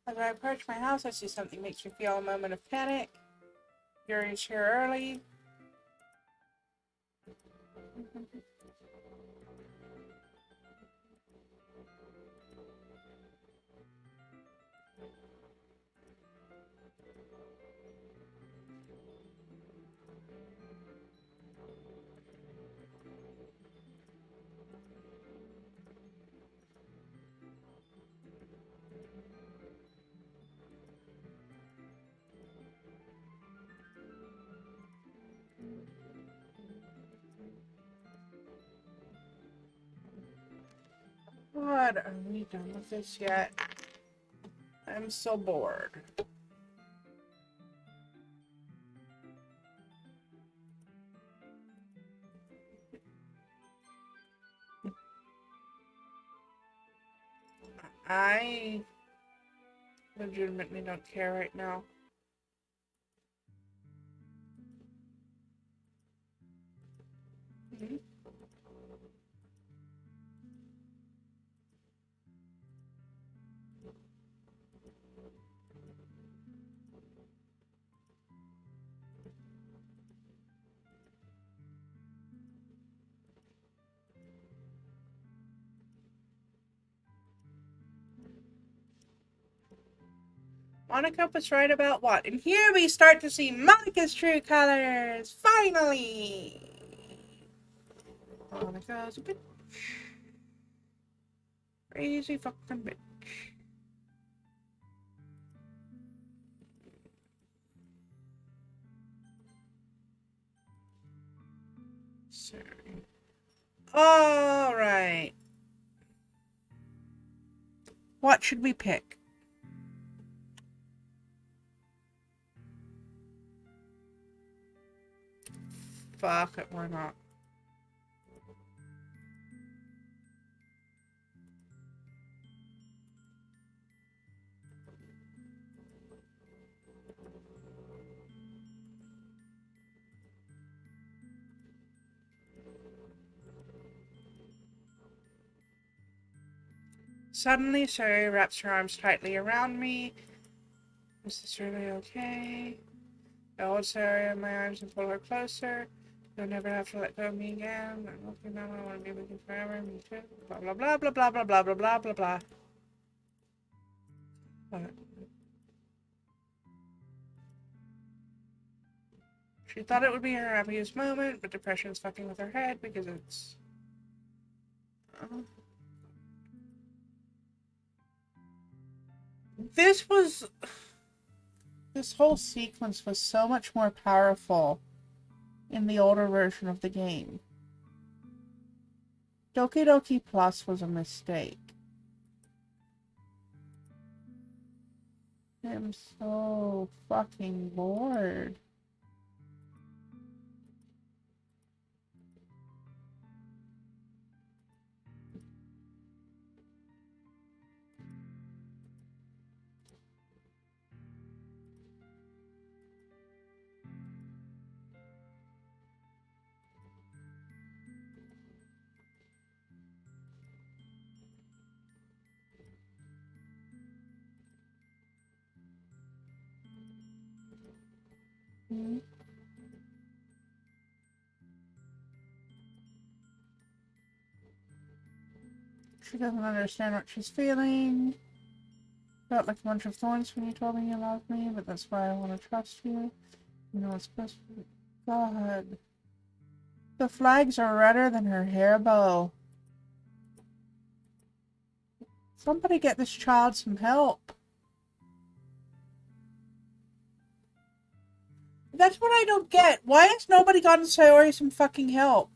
As I approach my house, I see something makes me feel a moment of panic. Yuri's here early. God, are we done with this yet? I'm so bored. I legitimately don't care right now. Mhm. Monica was right about what? And here we start to see Monica's true colors! Finally! Monica's a bitch. Crazy fucking bitch. Sorry. Alright. What should we pick? Fuck it, why not? Suddenly, Suri wraps her arms tightly around me. Is this really okay? I hold Suri in my arms and pull her closer. You'll never have to let go of me again. I'm looking now. I want to be with you forever. Me too. Blah blah blah blah blah blah blah blah blah blah blah. What? She thought it would be her happiest moment, but depression's fucking with her head because it's. This was. This whole sequence was so much more powerful in the older version of the game. Doki Doki Plus was a mistake. I'm so fucking bored. She doesn't understand what she's feeling. Felt like a bunch of thorns when you told me you loved me, but that's why I want to trust you. You know it's supposed to be. God. The flags are redder than her hair bow. Somebody get this child some help. That's what I don't get. Why has nobody gotten Sayori some fucking help?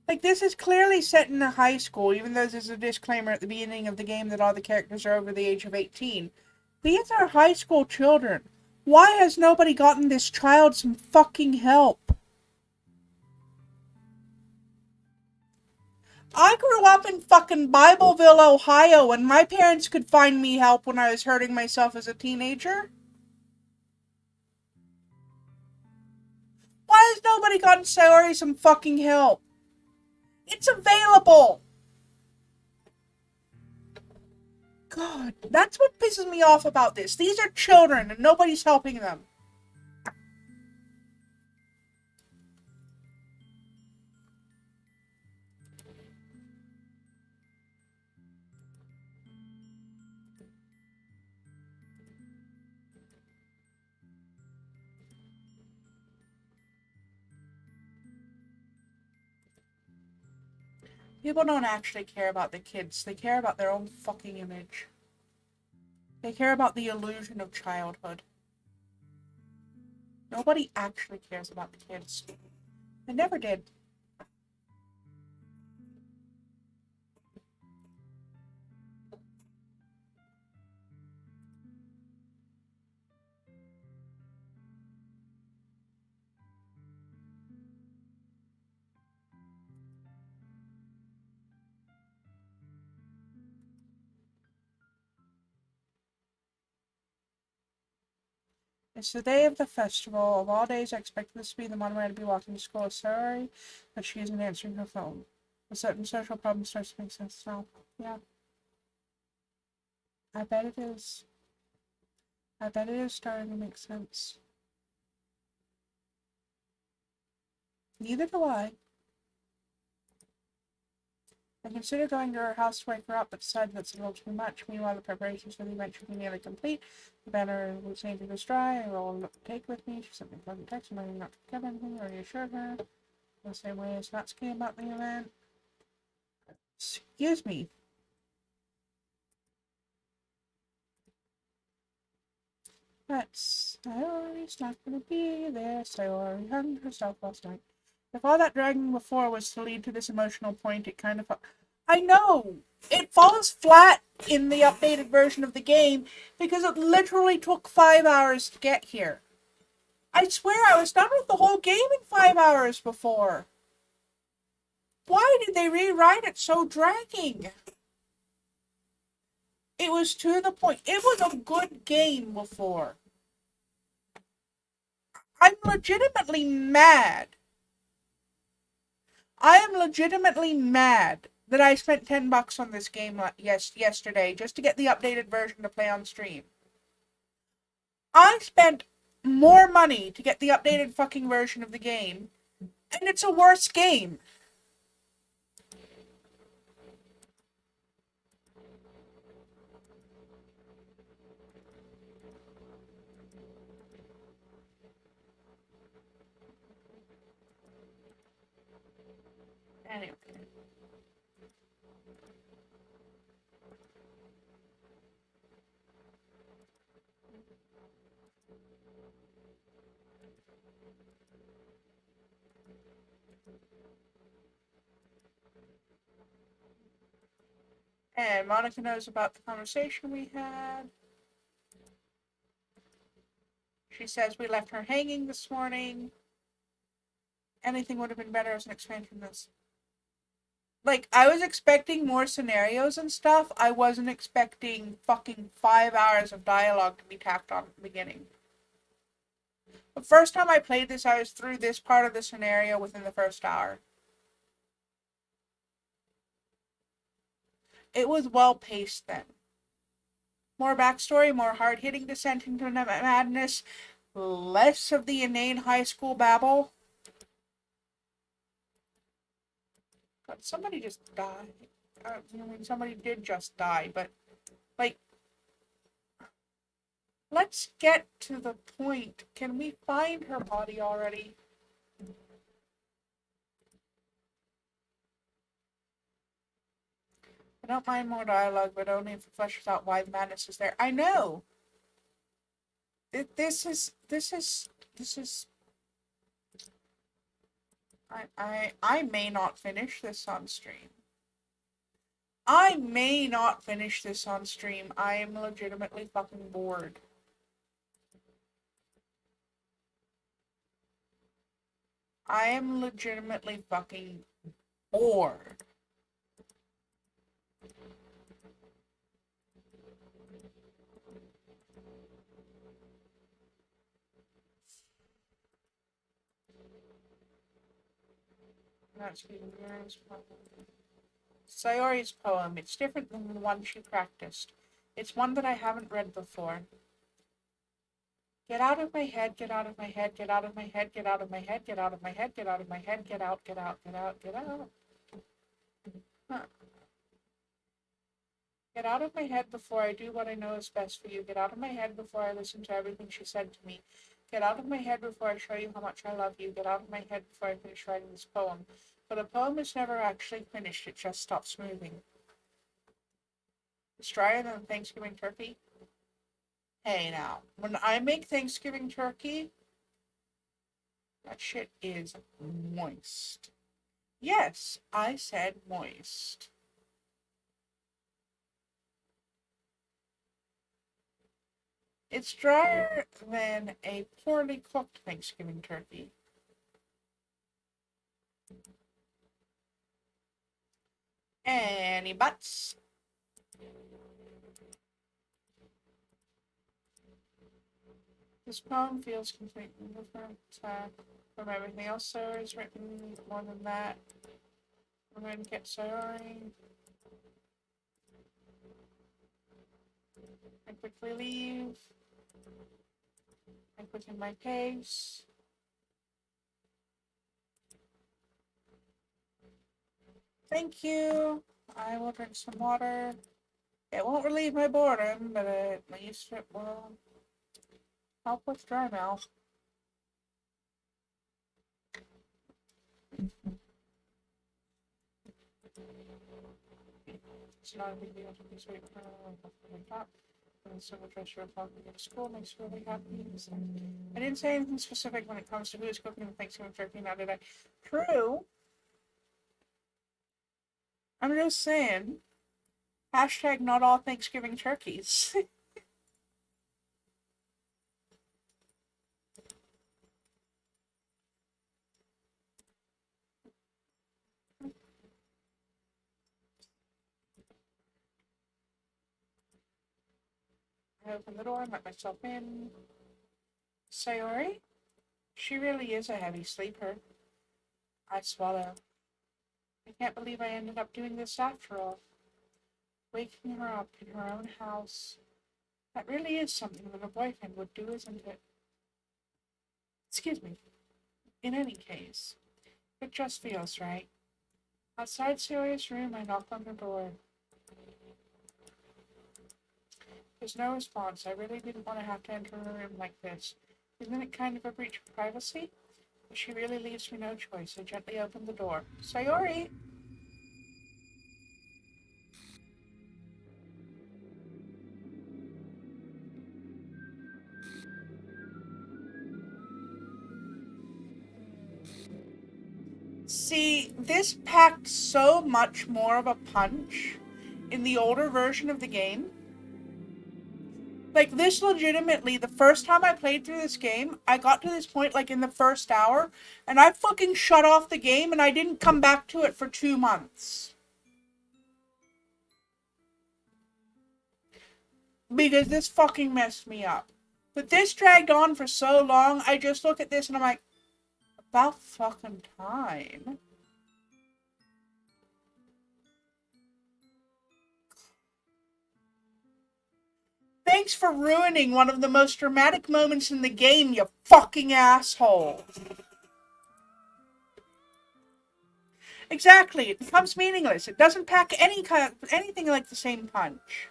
Like, this is clearly set in a high school, even though there's a disclaimer at the beginning of the game that all the characters are over the age of 18. These are high school children. Why has nobody gotten this child some fucking help? I grew up in fucking Bibleville, Ohio, and my parents could find me help when I was hurting myself as a teenager. Why has nobody gotten Sayori some fucking help? It's available! God, that's what pisses me off about this. These are children and nobody's helping them. People don't actually care about the kids. They care about their own fucking image. They care about the illusion of childhood. Nobody actually cares about the kids. They never did. It's the day of the festival. Of all days, I expected this to be the monorail to be walking to school. Sorry, but she isn't answering her phone. A certain social problem starts to make sense now. Yeah. I bet it is. I bet it is starting to make sense. Neither do I. I considered going to her house to wake her up, but decided that's a little too much. Meanwhile, the preparations for the event should be nearly complete. The banner was painted was dry. I will take with me. She sent me a pleasant text, reminding me not to forget anything, or reassured her. In the same way as Natsuki about the event. Excuse me. But Sayori's not gonna be there. Sayori hung herself last night. If all that dragging before was to lead to this emotional point, it kind of... I know! It falls flat in the updated version of the game because it literally took 5 hours to get here. I swear I was done with the whole game in 5 hours before. Why did they rewrite it so dragging? It was to the point. It was a good game before. I'm legitimately mad. I am legitimately mad that I spent $10 on this game yesterday just to get the updated version to play on stream. I spent more money to get the updated fucking version of the game, and it's a worse game. Anyway. And Monica knows about the conversation we had. She says we left her hanging this morning. Anything would have been better as an expansion of this. Like, I was expecting more scenarios and stuff. I wasn't expecting fucking 5 hours of dialogue to be tacked on at the beginning. The first time I played this, I was through this part of the scenario within the first hour. It was well paced then. More backstory, more hard-hitting descent into madness, less of the inane high school babble. God, somebody just died. I mean, somebody did just die, but, like, let's get to the point. Can we find her body already? I don't mind more dialogue, but only if it fleshes out why the madness is there. I know! This is. I may not finish this on stream. I may not finish this on stream. I am legitimately fucking bored. I am legitimately fucking bored. That's Sayori's poem. It's different than the one she practiced. It's one that I haven't read before. Get out of my head, get out of my head, get out of my head, get out of my head, get out of my head, get out of my head, get out, get out, get out, get out. Huh. Get out of my head before I do what I know is best for you. Get out of my head before I listen to everything she said to me. Get out of my head before I show you how much I love you. Get out of my head before I finish writing this poem. But the poem is never actually finished, it just stops moving. It's drier than Thanksgiving turkey. Hey now, when I make Thanksgiving turkey, that shit is moist. Yes, I said moist. It's drier than a poorly cooked Thanksgiving turkey. Any butts? This poem feels completely different from everything else Sayori's written. More than that, I'm going to get Sayori. I quickly leave. I quicken my pace. Thank you. I will drink some water. It won't relieve my boredom, but at least it will help with dry mouth. It's not a big deal to be sweet for the top. And so the treasure of talking to school makes me really happy. So I didn't say anything specific when it comes to who's cooking the Thanksgiving turkey, now did I? True. I'm just saying. Hashtag not all Thanksgiving turkeys. I open the door, let myself in. Sayori? She really is a heavy sleeper. I swallow. I can't believe I ended up doing this after all. Waking her up in her own house. That really is something that a boyfriend would do, isn't it? Excuse me. In any case, it just feels right. Outside Sayori's room, I knock on the door. There's no response. I really didn't want to have to enter a room like this. Isn't it kind of a breach of privacy? But she really leaves me no choice. I gently open the door. Sayori! See, this packed so much more of a punch in the older version of the game. Like, this legitimately, the first time I played through this game, I got to this point, like, in the first hour, and I fucking shut off the game, and I didn't come back to it for 2 months. Because this fucking messed me up. But this dragged on for so long, I just look at this and I'm like, about fucking time. Thanks for ruining one of the most dramatic moments in the game, you fucking asshole. Exactly, it becomes meaningless. It doesn't pack anything like the same punch.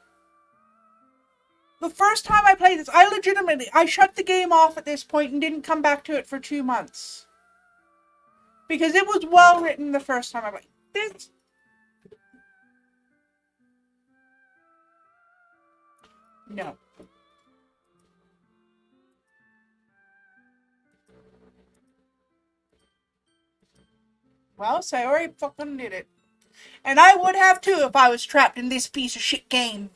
The first time I played this, I shut the game off at this point and didn't come back to it for 2 months. Because it was well written the first time I played this. No. Well, Sayori fucking did it. And I would have too if I was trapped in this piece of shit game.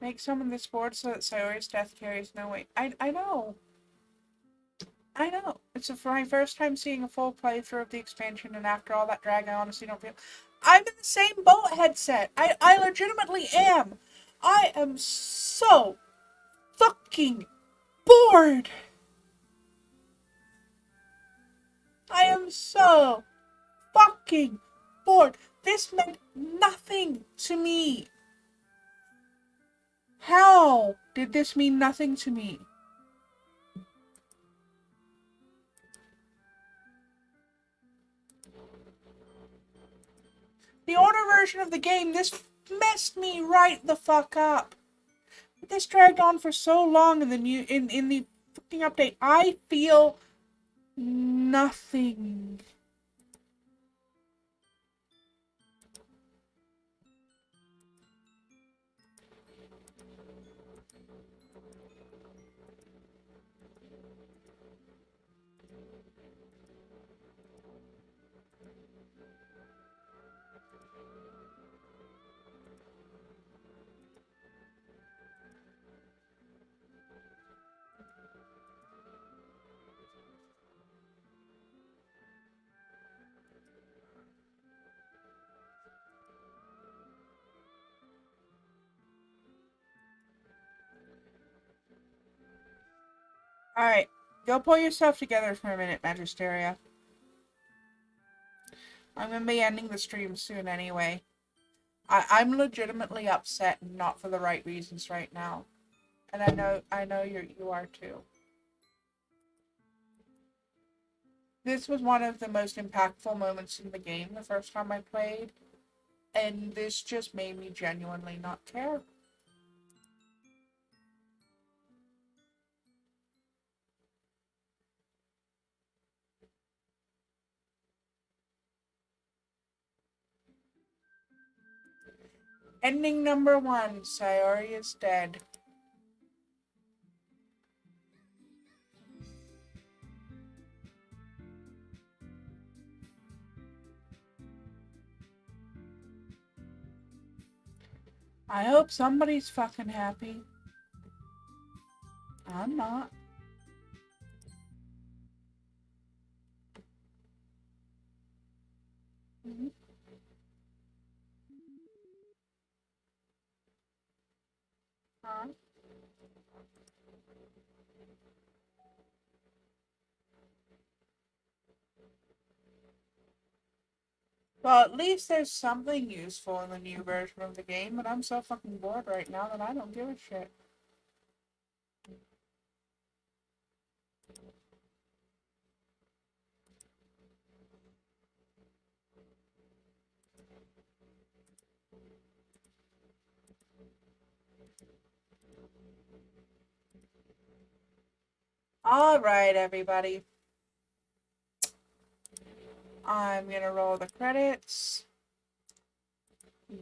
Make summon this board so that Sayori's death carries no weight. I know. I know. It's my first time seeing a full playthrough of the expansion, and after all that drag, I honestly don't feel... I'm in the same boat, headset. I legitimately am. I am so fucking bored. I am so fucking bored. This meant nothing to me. How did this mean nothing to me? The order version of the game, this messed me right the fuck up. This dragged on for so long in the in the fucking update. I feel nothing. Alright, go pull yourself together for a minute, Magisteria. I'm gonna be ending the stream soon anyway. I'm legitimately upset, and not for the right reasons right now. And I know you are too. This was one of the most impactful moments in the game the first time I played, and this just made me genuinely not care. Ending number 1, Sayori is dead. I hope somebody's fucking happy. I'm not. Mm-hmm. Huh? Well, at least there's something useful in the new version of the game, but I'm so fucking bored right now that I don't give a shit. Alright, everybody. I'm gonna roll the credits.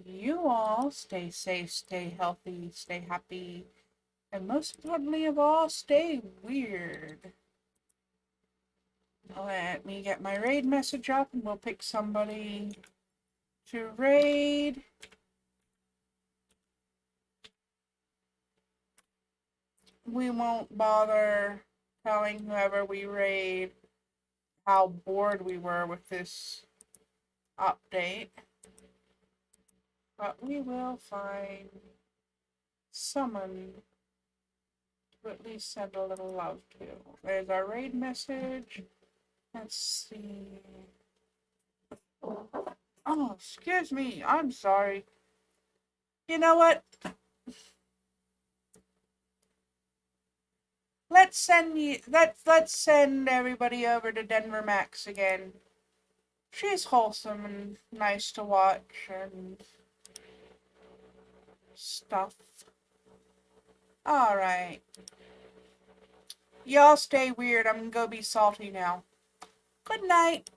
You all stay safe, stay healthy, stay happy, and most importantly of all, stay weird. Let me get my raid message up and we'll pick somebody to raid. We won't bother telling whoever we raid how bored we were with this update. But we will find someone to at least send a little love to. There's our raid message. Let's see. Oh, excuse me. I'm sorry. You know what? Let's send everybody over to Denver Max again. She's wholesome and nice to watch and stuff. Alright. Y'all stay weird. I'm gonna go be salty now. Good night.